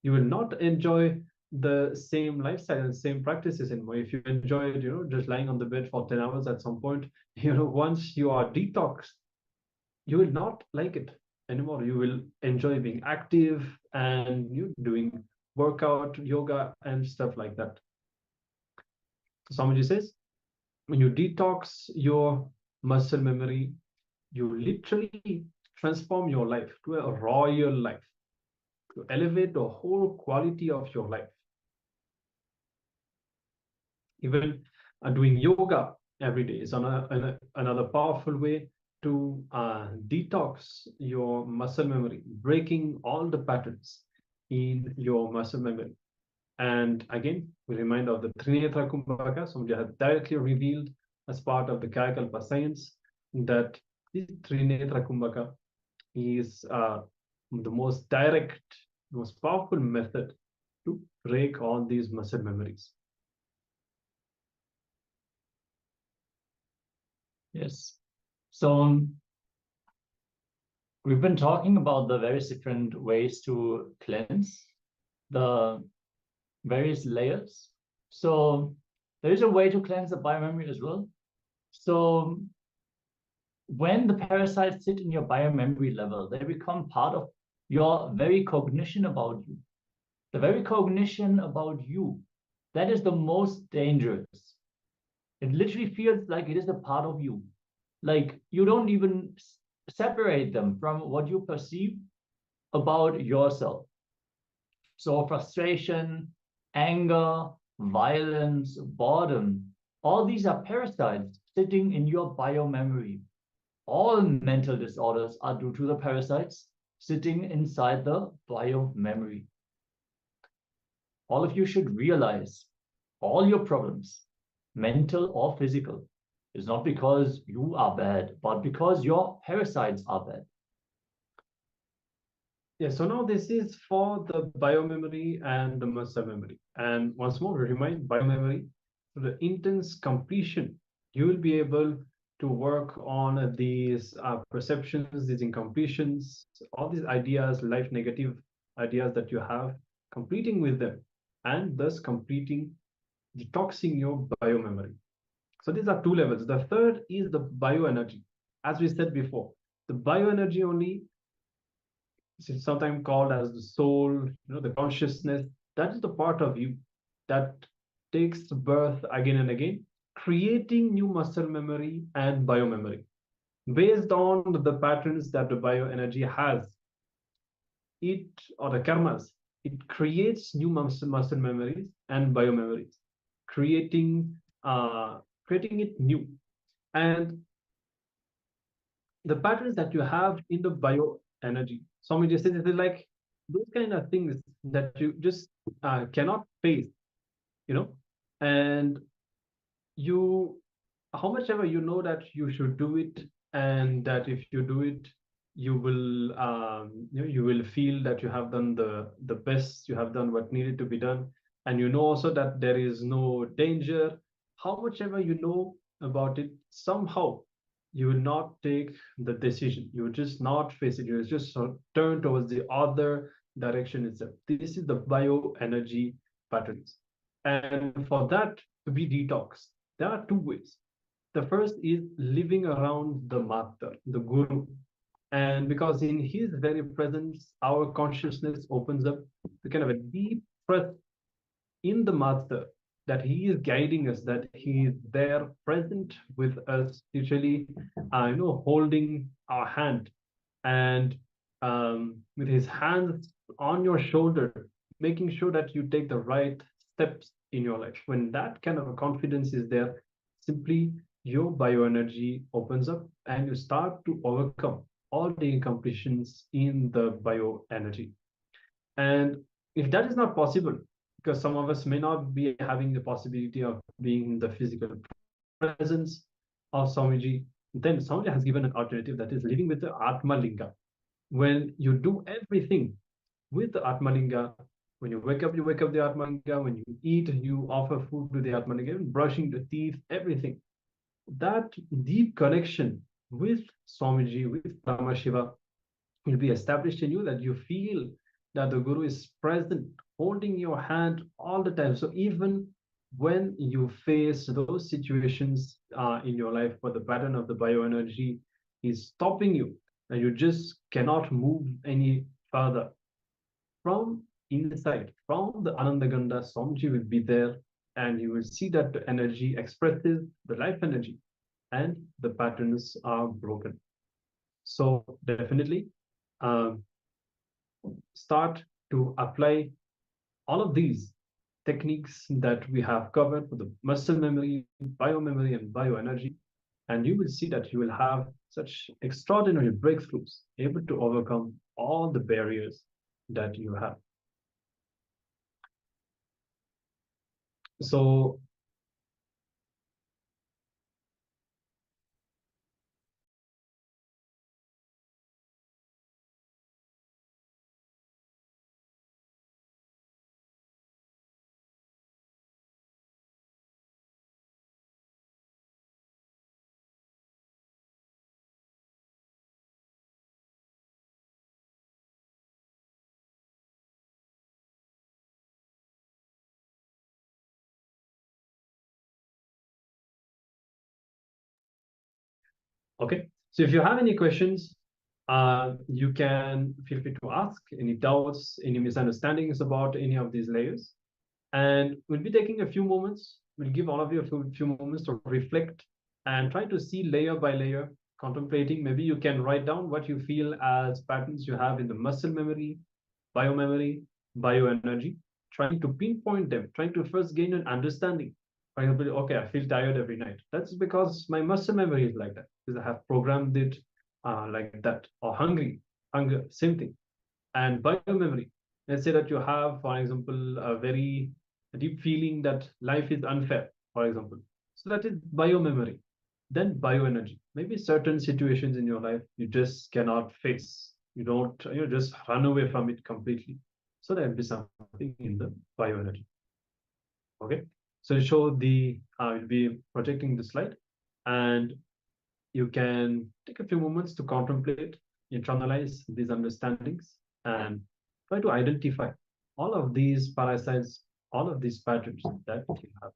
you will not enjoy the same lifestyle and same practices anymore. If you enjoyed, just lying on the bed for 10 hours at some point, once you are detoxed, you will not like it anymore. You will enjoy being active and you doing workout, yoga, and stuff like that. Somebody says, when you detox your muscle memory, you literally transform your life to a royal life, to elevate the whole quality of your life. Even doing yoga every day is another powerful way to detox your muscle memory, breaking all the patterns in your muscle memory. And again, we remind of the Trinetra Kumbhaka. Swamiji has directly revealed as part of the Kayakalpa science that this Trinetra Kumbhaka is the most direct, most powerful method to break all these muscle memories. Yes. So we've been talking about the various different ways to cleanse, the various layers. So there is a way to cleanse the biomemory as well. So when the parasites sit in your biomemory level, they become part of your very cognition about you. The very cognition about you, that is the most dangerous. It literally feels like it is a part of you. Like you don't even separate them from what you perceive about yourself. So frustration, anger, violence, boredom, all these are parasites sitting in your biomemory. All mental disorders are due to the parasites sitting inside the biomemory. All of you should realize all your problems, mental or physical, is not because you are bad, but because your parasites are bad. Yeah, so now this is for the biomemory and the muscle memory. And once more, remind biomemory, to the intense completion, you will be able to work on these perceptions, these incompletions, all these ideas, life negative ideas that you have, completing with them, and thus completing, detoxing your biomemory. So these are two levels. The third is the bioenergy. As we said before, the bioenergy only, it's sometimes called as the soul, the consciousness. That is the part of you that takes birth again and again, creating new muscle memory and biomemory based on the patterns that the bioenergy has. It, or the karmas, it creates new muscle memories and biomemories, creating creating it new. And the patterns that you have in the bioenergy, Swamiji says, it is like those kind of things that you just cannot face, and you, how much ever you know that you should do it, and that if you do it, you will you will feel that you have done the best, you have done what needed to be done, and you know also that there is no danger. How much ever you know about it, somehow you will not take the decision, you will just not face it, you will just sort of turn towards the other direction itself. This is the bioenergy patterns. And for that to be detoxed, there are two ways. The first is living around the master, the guru. And because in his very presence, our consciousness opens up to kind of a deep trust in the master, that he is guiding us, that he is there present with us, literally, holding our hand, and with his hands on your shoulder, making sure that you take the right steps in your life. When that kind of a confidence is there, simply your bioenergy opens up and you start to overcome all the incompletions in the bioenergy. And if that is not possible, because some of us may not be having the possibility of being in the physical presence of Swamiji, then Swamiji has given an alternative, that is living with the Atma Linga. When you do everything with the Atma Linga, when you wake up the Atma Linga, when you eat, you offer food to the Atma Linga, brushing the teeth, everything. That deep connection with Swamiji, with Paramashiva, will be established in you, that you feel that the Guru is present, holding your hand all the time. So even when you face those situations in your life where the pattern of the bioenergy is stopping you, and you just cannot move any further, from inside, from the Anandaganda, Swamiji will be there, and you will see that the energy expresses the life energy, and the patterns are broken. So definitely, start to apply all of these techniques that we have covered for the muscle memory, biomemory, and bioenergy, and you will see that you will have such extraordinary breakthroughs, able to overcome all the barriers that you have. So okay, so if you have any questions, you can feel free to ask any doubts, any misunderstandings about any of these layers. And we'll be taking a few moments. We'll give all of you a few moments to reflect and try to see layer by layer, contemplating. Maybe you can write down what you feel as patterns you have in the muscle memory, biomemory, bioenergy, trying to pinpoint them, trying to first gain an understanding. For example, okay, I feel tired every night. That's because my muscle memory is like that, because I have programmed it like that. Or hungry, hunger, same thing. And biomemory, let's say that you have, for example, a very deep feeling that life is unfair, for example. So that is biomemory. Then bioenergy, maybe certain situations in your life you just cannot face. You don't, you just run away from it completely. So there will be something in the bioenergy. Okay. So show the, I'll be projecting the slide, and you can take a few moments to contemplate, internalize these understandings, and try to identify all of these parasites, all of these patterns that you have.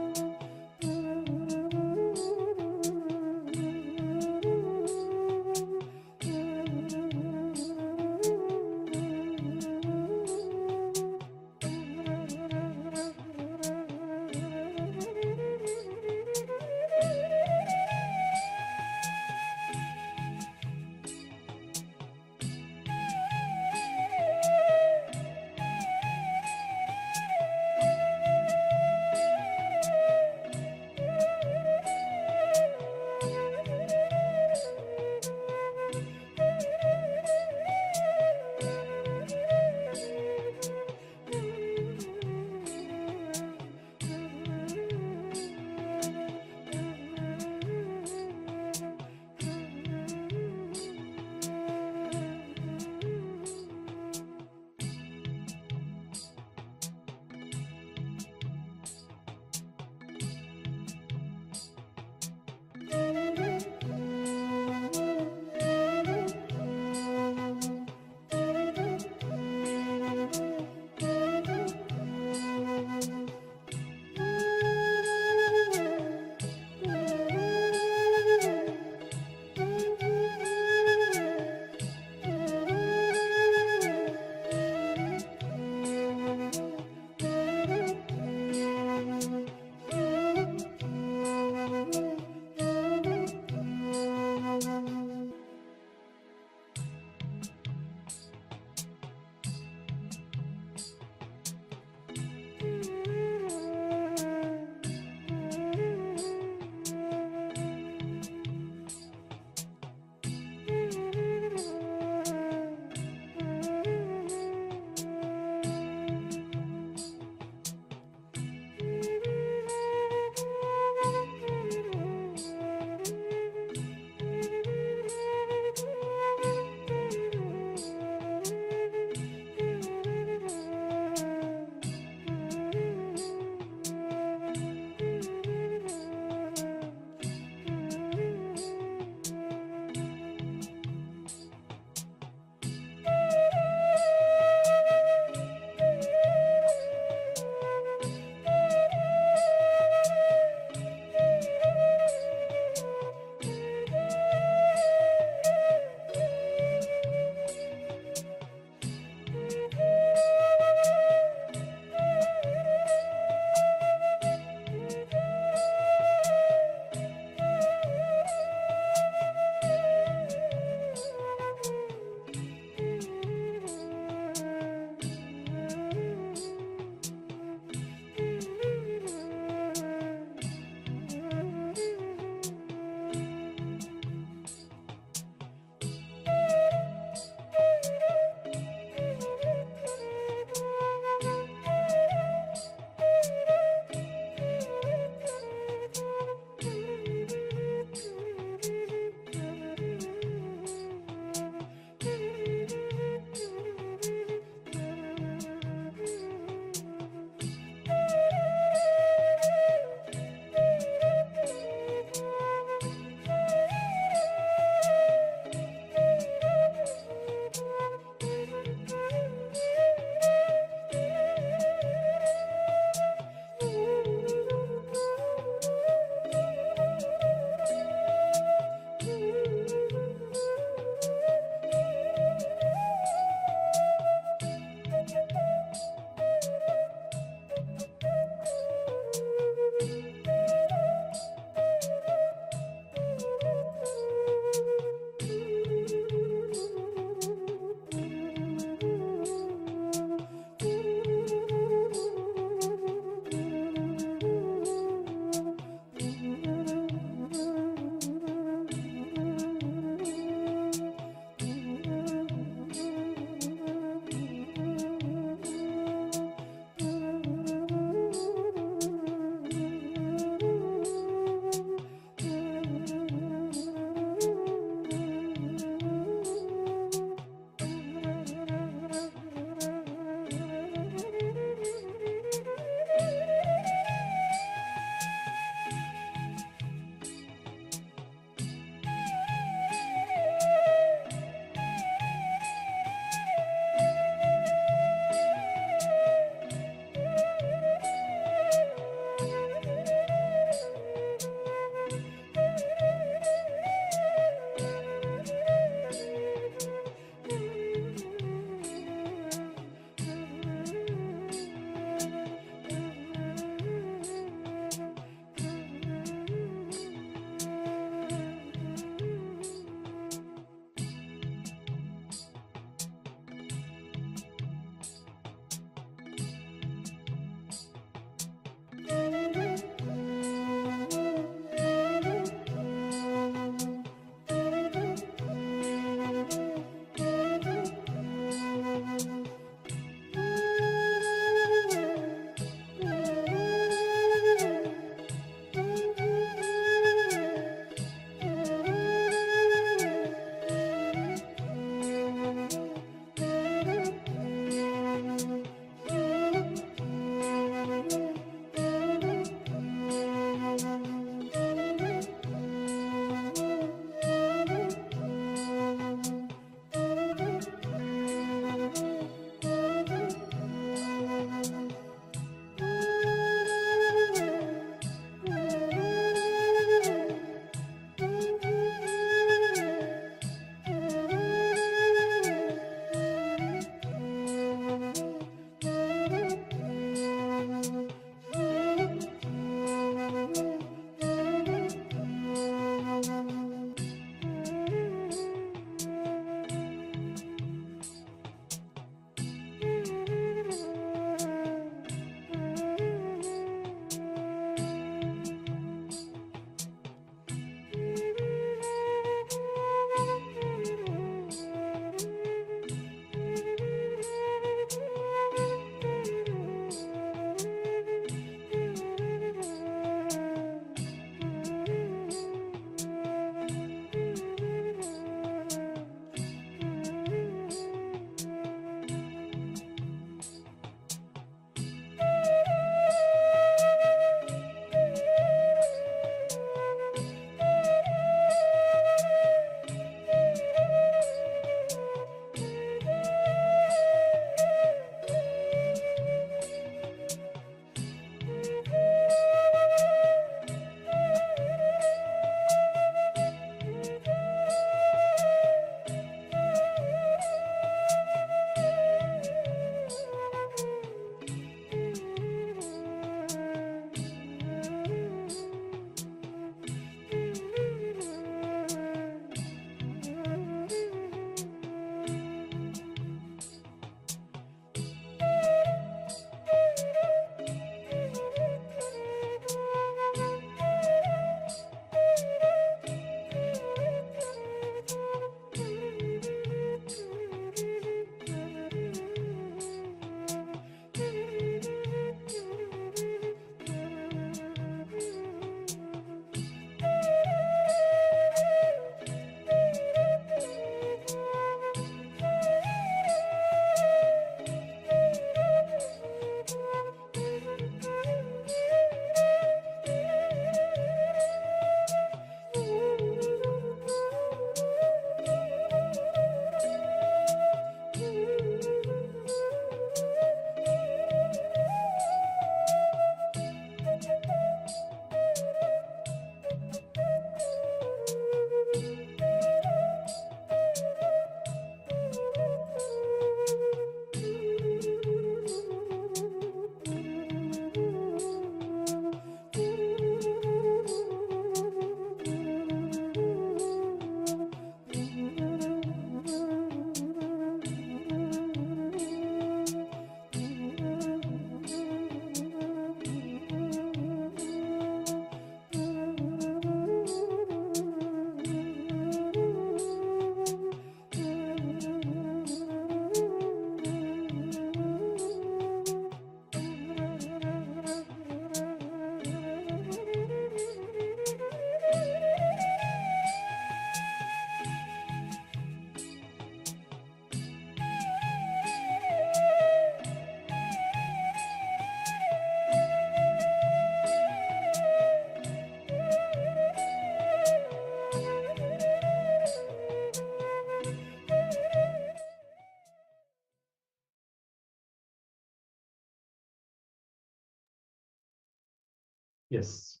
Yes.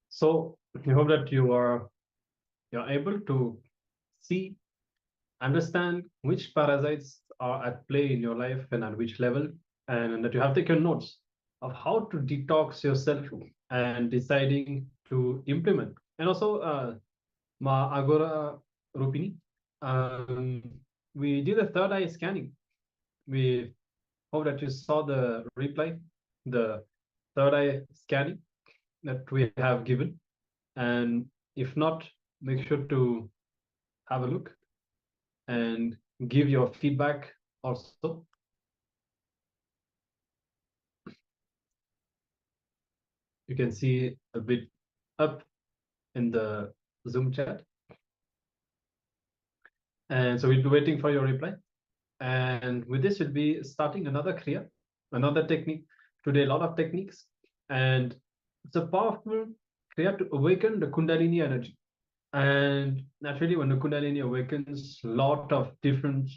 So I hope that you're able to see, understand which parasites are at play in your life and at which level, and that you have taken notes of how to detox yourself and deciding to implement. And also, Ma Agora Rupini, we did a third eye scanning. We hope that you saw the replay, the third eye scanning that we have given. And if not, make sure to have a look and give your feedback also. You can see a bit up in the Zoom chat. And so we'll be waiting for your reply. And with this, we'll be starting another Kriya, another technique. Today, a lot of techniques. And it's a powerful Kriya to awaken the Kundalini energy. And naturally, when the Kundalini awakens, a lot of different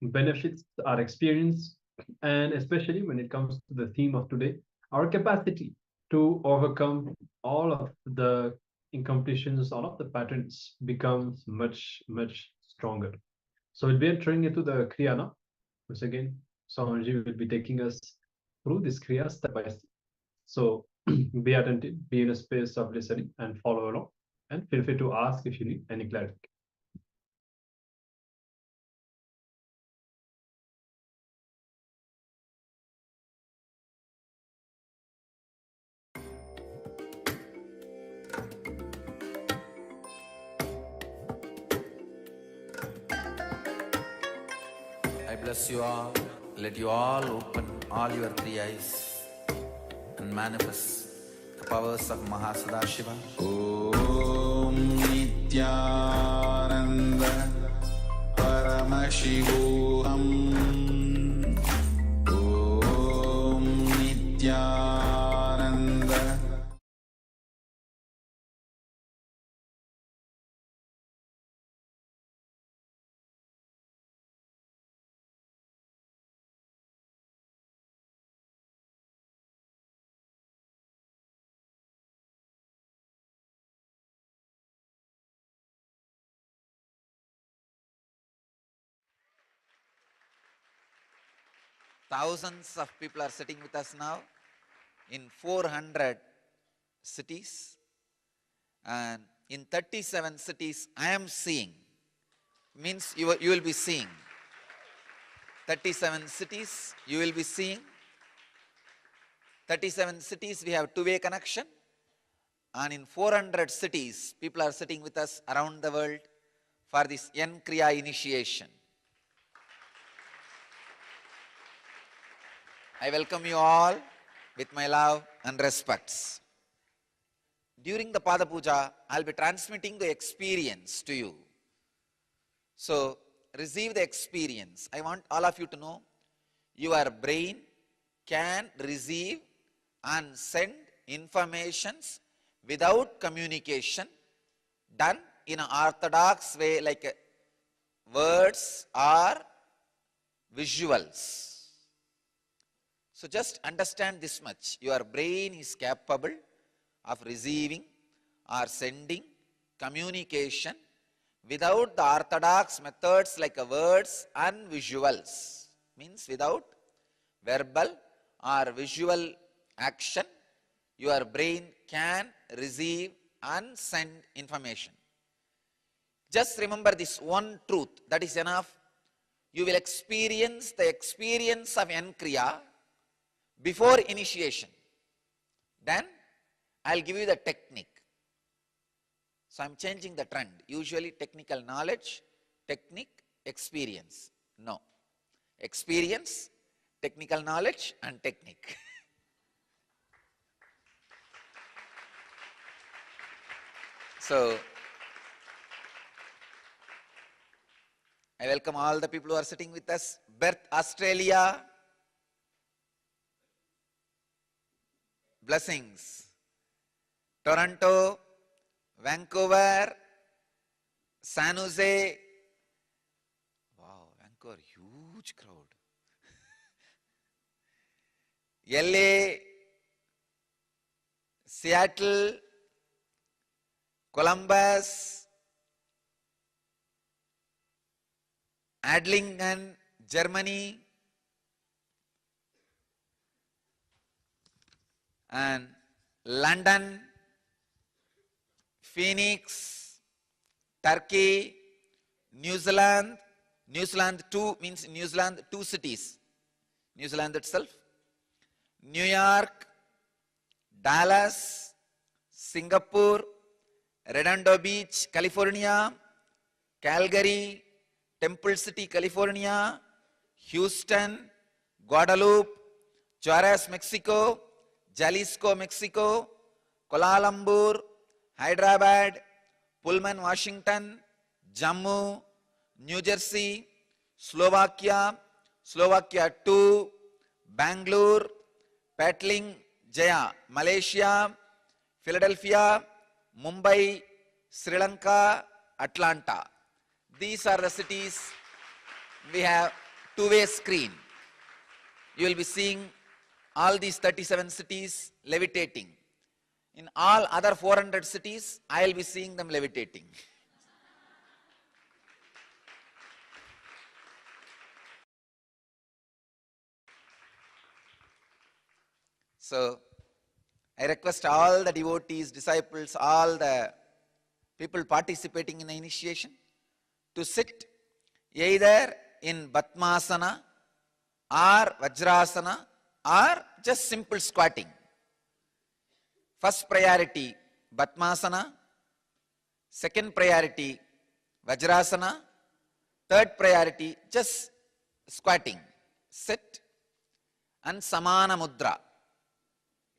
benefits are experienced. And especially when it comes to the theme of today, our capacity to overcome all of the incompletions, all of the patterns becomes much, much stronger. So we'll be entering into the Kriya now. Once again, Swamiji will be taking us through this Kriya step by step. So be attentive, be in a space of listening and follow along. And feel free to ask if you need any clarity. I bless you all. Let you all open all your three eyes and manifest the powers of Mahasadashiva. Om Nityananda Paramashivoham. Om Nityananda. Thousands of people are sitting with us now in 400 cities, and in 37 cities I am seeing, means you will be seeing. 37 cities you will be seeing. 37 cities we have two-way connection, and in 400 cities people are sitting with us around the world for this Yen Kriya initiation. I welcome you all with my love and respects. During the Pada Puja, I'll be transmitting the experience to you. So, receive the experience. I want all of you to know, your brain can receive and send informations without communication done in an orthodox way, like words or visuals. So just understand this much. Your brain is capable of receiving or sending communication without the orthodox methods like words and visuals. Means without verbal or visual action, your brain can receive and send information. Just remember this one truth, that is enough. You will experience the experience of Yen Kriya before initiation. Then I'll give you the technique. So I'm changing the trend. Usually technical knowledge, technique, experience. No. Experience, technical knowledge and technique. So I welcome all the people who are sitting with us. Perth, Australia. Blessings. Toronto, Vancouver, San Jose. Wow, Vancouver, huge crowd. LA, Seattle, Columbus, Adlingen, Germany, and London, Phoenix, Turkey, New Zealand. New Zealand 2 means New Zealand 2 cities. New Zealand itself. New York, Dallas, Singapore, Redondo Beach, California, Calgary, Temple City, California, Houston, Guadalupe, Juarez, Mexico, Jalisco, Mexico, Kuala Lumpur, Hyderabad, Pullman, Washington, Jammu, New Jersey, Slovakia, Slovakia 2, Bangalore, Patling, Jaya, Malaysia, Philadelphia, Mumbai, Sri Lanka, Atlanta. These are the cities we have two-way screen. You will be seeing all these 37 cities levitating. In all other 400 cities, I will be seeing them levitating. So, I request all the devotees, disciples, all the people participating in the initiation to sit either in Batmasana or Vajrasana or just simple squatting. First priority Batmasana, second priority Vajrasana, third priority just squatting, sit, and Samana Mudra.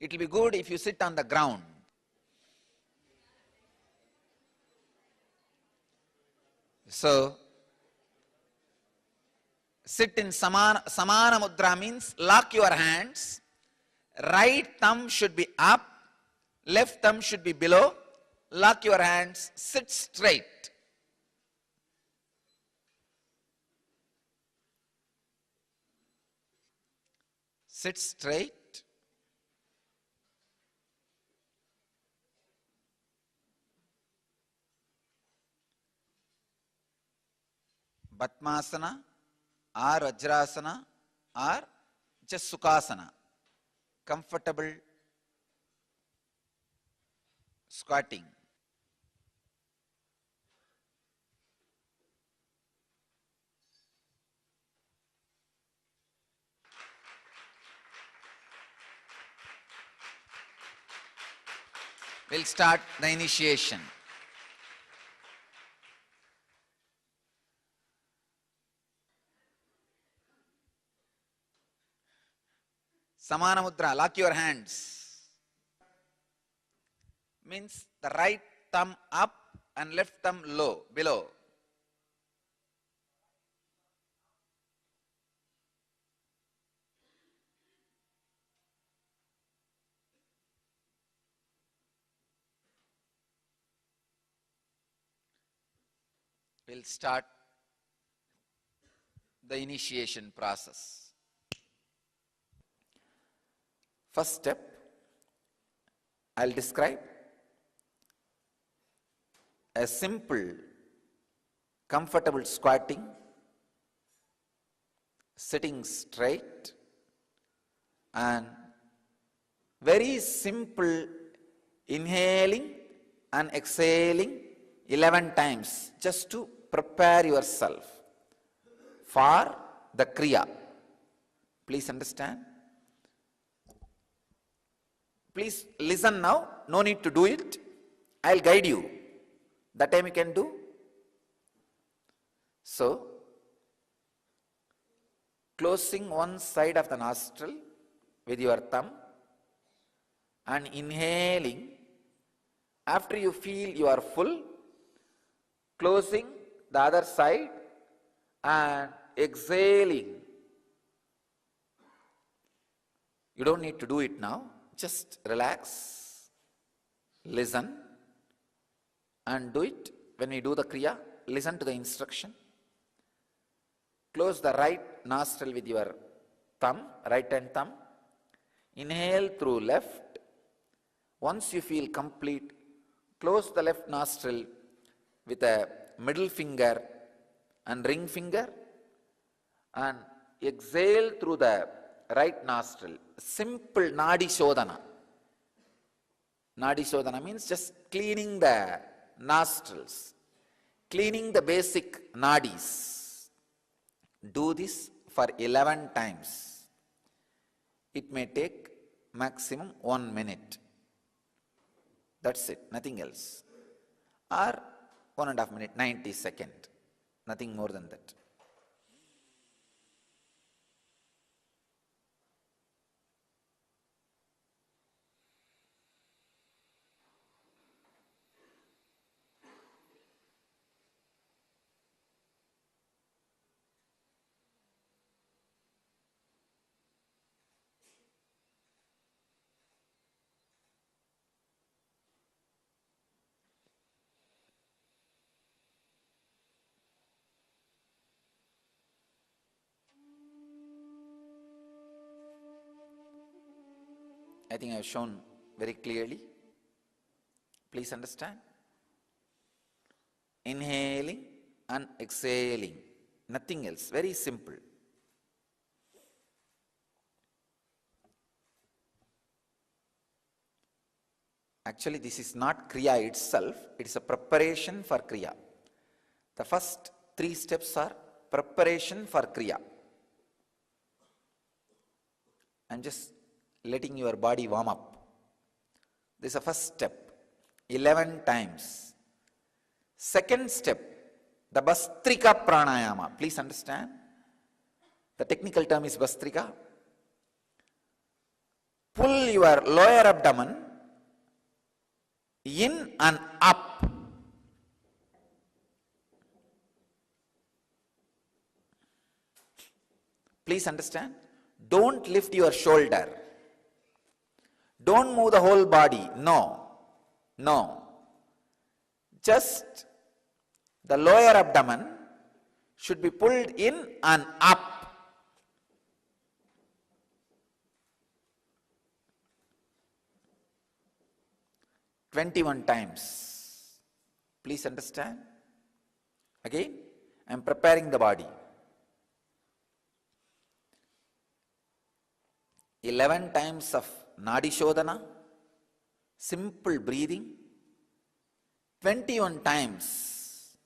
It will be good if you sit on the ground. So, sit in Samana Mudra means lock your hands. Right thumb should be up, left thumb should be below. Lock your hands, sit straight. Sit straight. Batmasana or Vajrasana or just Sukhasana. Comfortable squatting. We'll start the initiation. Samana Mudra, lock your hands. Means the right thumb up and left thumb low, below. We'll start the initiation process. First step, I'll describe a simple, comfortable squatting, sitting straight, and very simple inhaling and exhaling 11 times just to prepare yourself for the Kriya. Please understand. Please listen now, no need to do it. I'll guide you. That time you can do. So, closing one side of the nostril with your thumb and inhaling. After you feel you are full, closing the other side and exhaling. You don't need to do it now. Just relax, listen, and do it. When we do the Kriya, listen to the instruction. Close the right nostril with your thumb, right hand thumb. Inhale through left Once you feel complete, close the left nostril with a middle finger and ring finger and exhale through the right nostril. Simple Nadi Shodhana. Nadi Shodhana means just cleaning the nostrils, cleaning the basic nadis. Do this for 11 times. It may take maximum 1 minute. That's it, nothing else. Or 1.5 minute, 90 seconds. Nothing more than that. I think I have shown very clearly. Please understand. Inhaling and exhaling. Nothing else. Very simple. Actually, this is not Kriya itself. It is a preparation for Kriya. The first 3 steps are preparation for Kriya. I'm just letting your body warm up. This is the first step, 11 times. Second step, the Bastrika Pranayama. Please understand. The technical term is Bastrika. Pull your lower abdomen in and up. Please understand. Don't lift your shoulder. Don't move the whole body. No. No. Just the lower abdomen should be pulled in and up. "21 times. Please understand. Again, I am preparing the body. 11 times of Nadi Shodhana, simple breathing. 21 times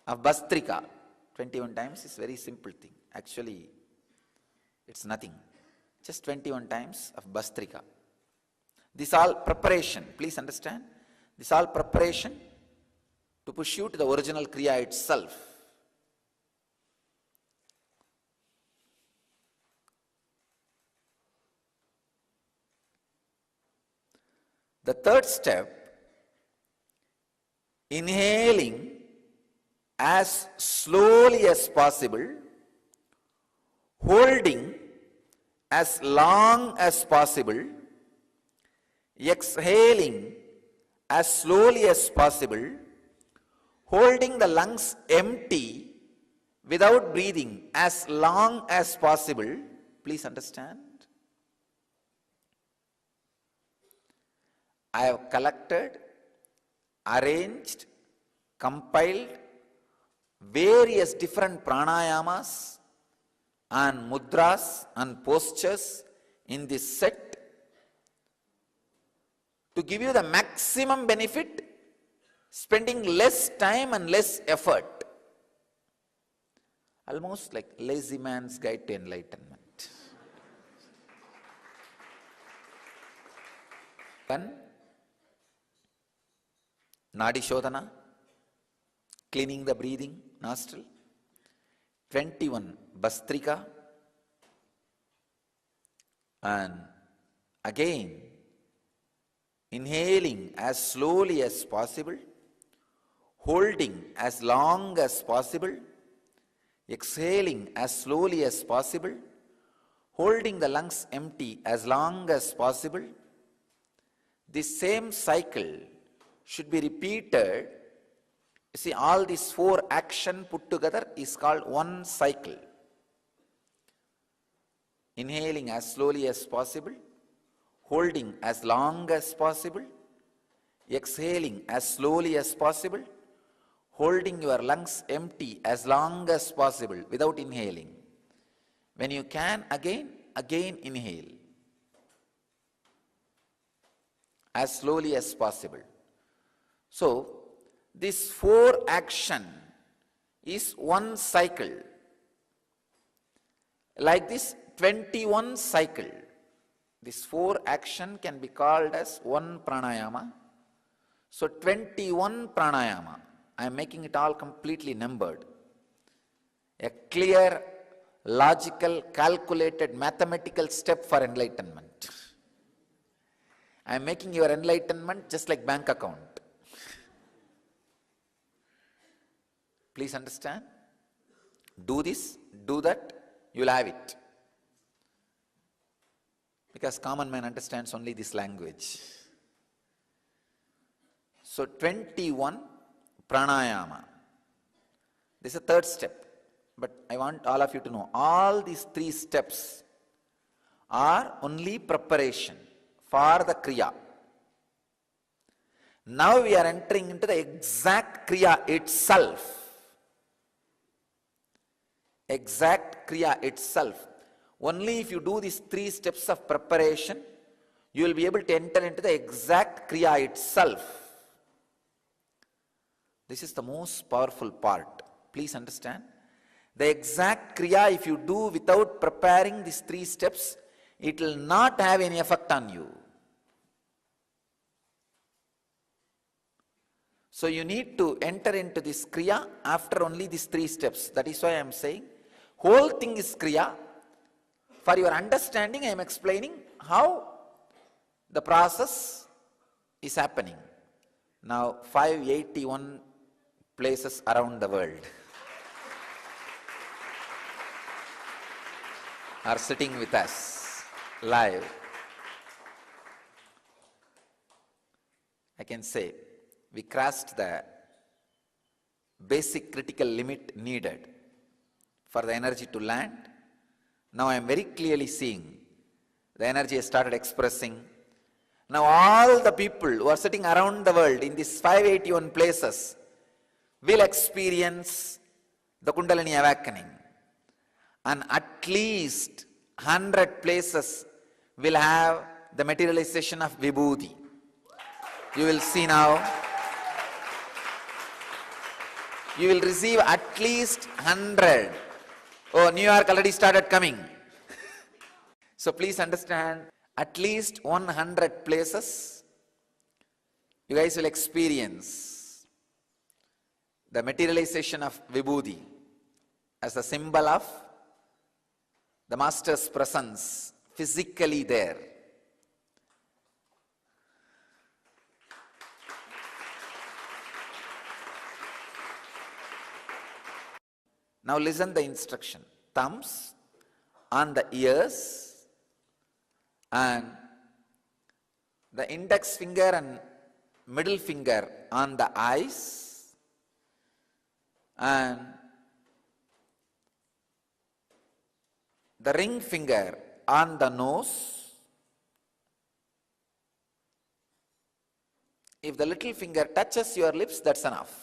of Bastrika. 21 times is very simple thing. Actually, it's nothing. Just 21 times of Bastrika. This all preparation. Please understand. This all preparation to push you to the original Kriya itself. The third step, inhaling as slowly as possible, holding as long as possible, exhaling as slowly as possible, holding the lungs empty without breathing as long as possible. Please understand. I have collected, arranged, compiled various different pranayamas and mudras and postures in this set to give you the maximum benefit, spending less time and less effort. Almost like lazy man's guide to enlightenment. One, Nadi Shodhana, cleaning the breathing, nostril. 21, Bastrika. And again, inhaling as slowly as possible, holding as long as possible, exhaling as slowly as possible, holding the lungs empty as long as possible. This same cycle should be repeated. You see, all these 4 actions put together is called one cycle. Inhaling as slowly as possible, holding as long as possible, exhaling as slowly as possible, holding your lungs empty as long as possible without inhaling. When you can, again inhale as slowly as possible. So, this 4 action is one cycle. Like this 21 cycle. This 4 action can be called as one pranayama. So 21 pranayama. I am making it all completely numbered. A clear, logical, calculated, mathematical step for enlightenment. I am making your enlightenment just like bank account. Please understand. Do this, do that, you will have it. Because common man understands only this language. So 21 pranayama. This is the 3rd step. But I want all of you to know, all these 3 steps are only preparation for the kriya. Now we are entering into the exact kriya itself. Exact kriya itself. Only if you do these 3 steps of preparation, you will be able to enter into the exact kriya itself. This is the most powerful part. Please understand. The exact kriya, if you do without preparing these 3 steps, it will not have any effect on you. So you need to enter into this kriya after only these 3 steps. That is why I am saying, whole thing is kriya. For your understanding, I am explaining how the process is happening. Now, 581 places around the world are sitting with us live. I can say we crossed the basic critical limit needed for the energy to land. Now I am very clearly seeing the energy has started expressing. Now all the people who are sitting around the world in these 581 places will experience the Kundalini awakening. And at least 100 places will have the materialization of Vibhuti. You will see now. You will receive at least 100. Oh, New York already started coming. So please understand, at least 100 places you guys will experience the materialization of Vibhuti as a symbol of the Master's presence physically there. Now listen the instruction. Thumbs on the ears and the index finger and middle finger on the eyes and the ring finger on the nose. If the little finger touches your lips, that's enough.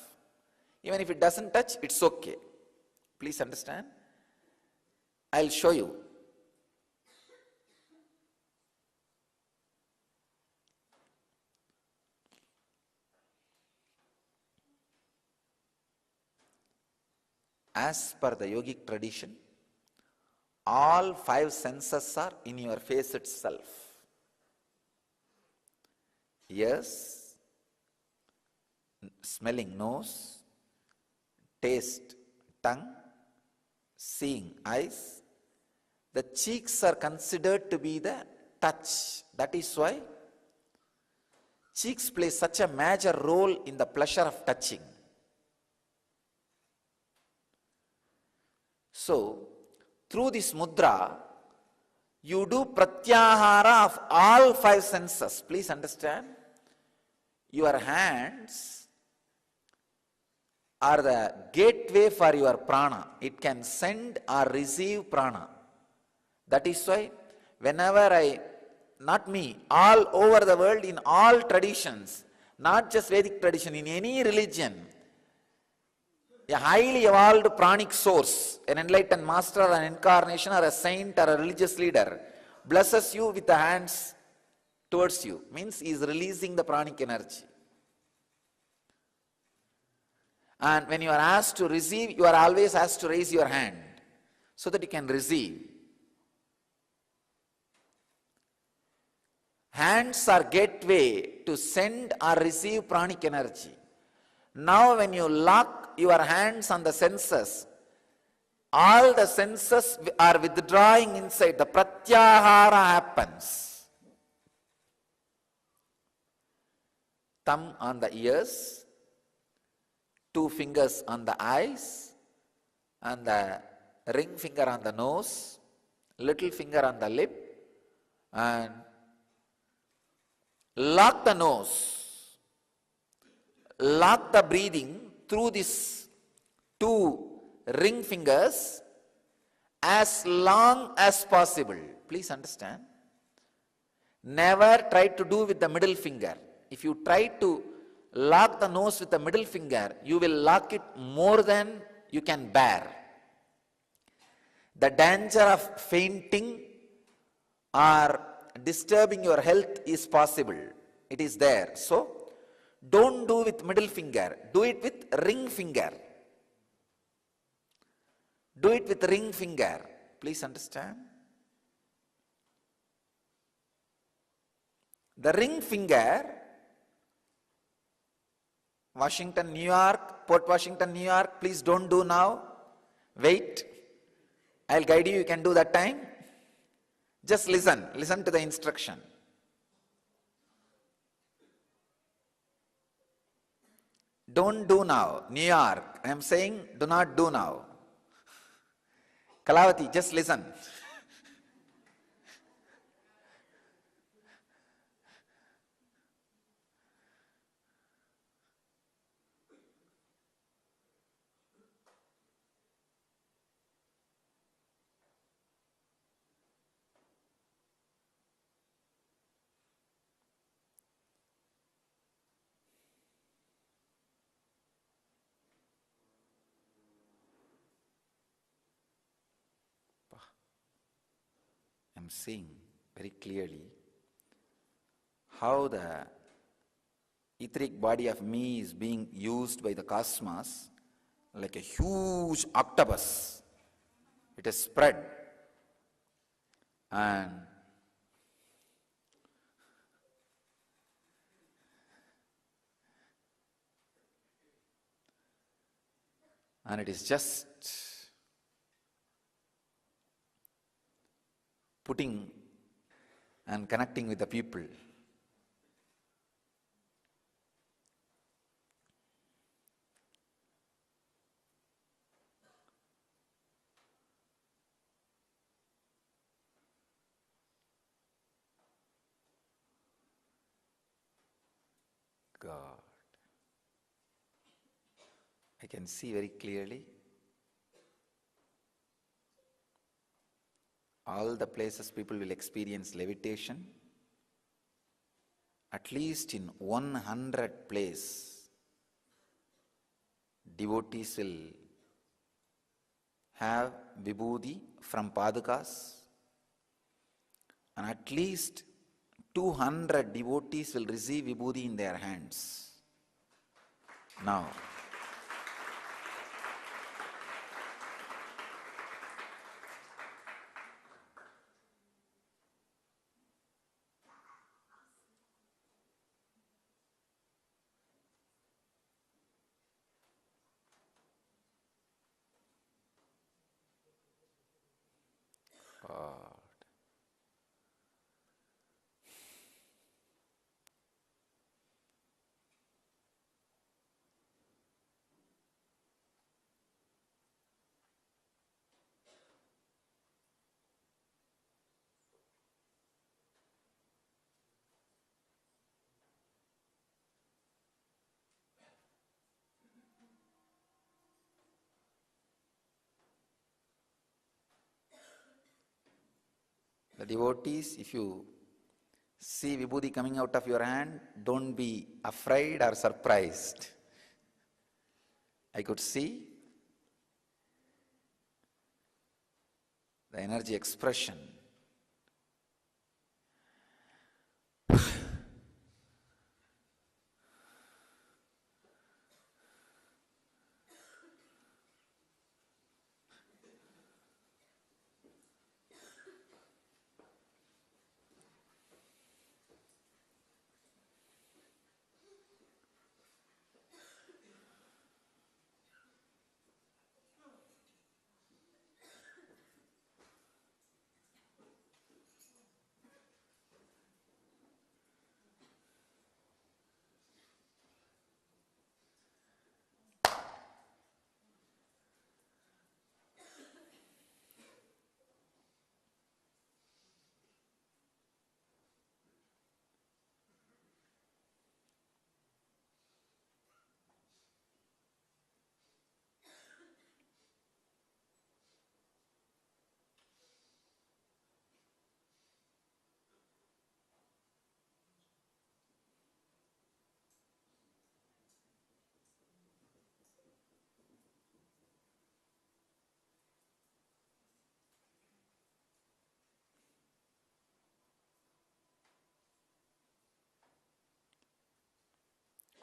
Even if it doesn't touch, it's okay. Please understand. I'll show you. As per the yogic tradition, all 5 senses are in your face itself. Ears, smelling nose, taste tongue, seeing eyes. The cheeks are considered to be the touch. That is why cheeks play such a major role in the pleasure of touching. So, through this mudra, you do pratyahara of all 5 senses. Please understand. Your hands are the gateway for your prana. It can send or receive prana. That is why whenever I not me, all over the world, in all traditions, not just Vedic tradition, in any religion, a highly evolved pranic source, an enlightened master or an incarnation or a saint or a religious leader, blesses you with the hands towards you, means he is releasing the pranic energy. And when you are asked to receive, you are always asked to raise your hand so that you can receive. Hands are gateway to send or receive pranic energy. Now when you lock your hands on the senses, all the senses are withdrawing inside. The pratyahara happens. Thumb on the ears, 2 fingers on the eyes, and the ring finger on the nose, little finger on the lip, and lock the nose, lock the breathing through these 2 ring fingers as long as possible. Please understand. Never try to do with the middle finger. If you try to lock the nose with the middle finger, you will lock it more than you can bear. The danger of fainting or disturbing your health is possible. It is there. So, don't do with middle finger. Do it with ring finger. Do it with ring finger. Please understand. The ring finger, Washington, New York, Port Washington, New York, please don't do now. Wait. I'll guide you. You can do that time. Just listen. Listen to the instruction. Don't do now. New York, I am saying do not do now. Kalavati, just listen. I'm seeing very clearly how the etheric body of me is being used by the cosmos like a huge octopus. It is spread, and it is just putting and connecting with the people. God. I can see very clearly all the places people will experience levitation. At least in 100 places, devotees will have vibhuti from padukas, and at least 200 devotees will receive vibhuti in their hands. Now, the devotees, if you See vibhuti coming out of your hand, don't be afraid or surprised. I could see the energy expression.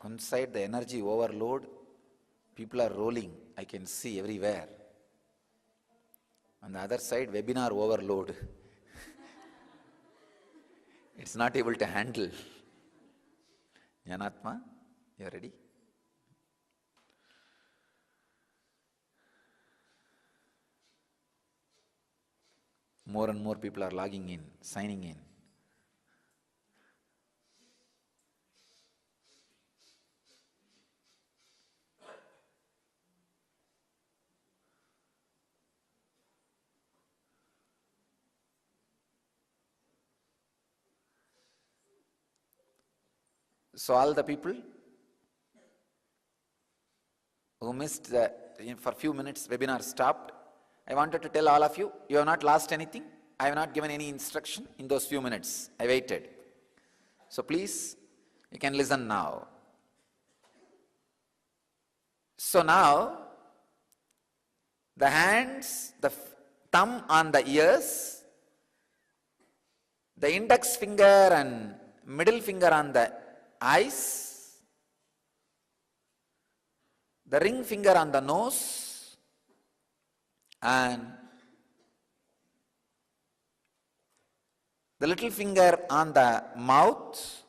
One side the energy overload, people are rolling, I can see everywhere. On the other side, webinar overload. It's not able to handle. Jnanatma, you are ready? More and more people are logging in, signing in. So all the people who missed for a few minutes webinar stopped, I wanted to tell all of you, you have not lost anything. I have not given any instruction in those few minutes. I waited. So please, you can listen now. So now, the hands, the thumb on the ears, the index finger and middle finger on the eyes, the ring finger on the nose, and the little finger on the mouth,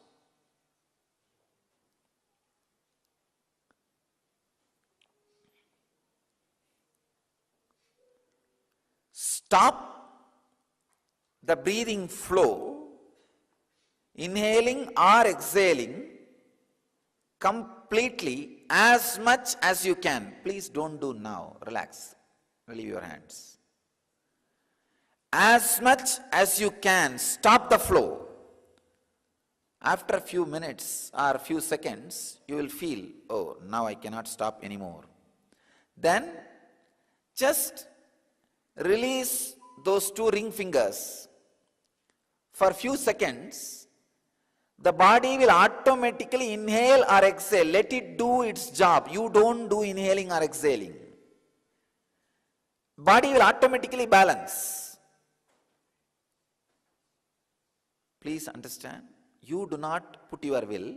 stop the breathing flow, inhaling or exhaling completely as much as you can. Please don't do now. Relax. Relieve your hands. As much as you can, stop the flow. After a few minutes or a few seconds, you will feel, oh, now I cannot stop anymore. Then just release those two ring fingers. For a few seconds, the body will automatically inhale or exhale. Let it do its job. You don't do inhaling or exhaling. Body will automatically balance. Please understand, you do not put your will.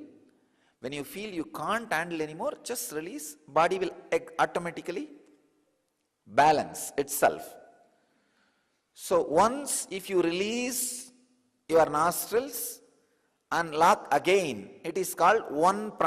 When you feel you can't handle anymore, just release. Body will automatically balance itself. So once if you release your nostrils and lock again, it is called one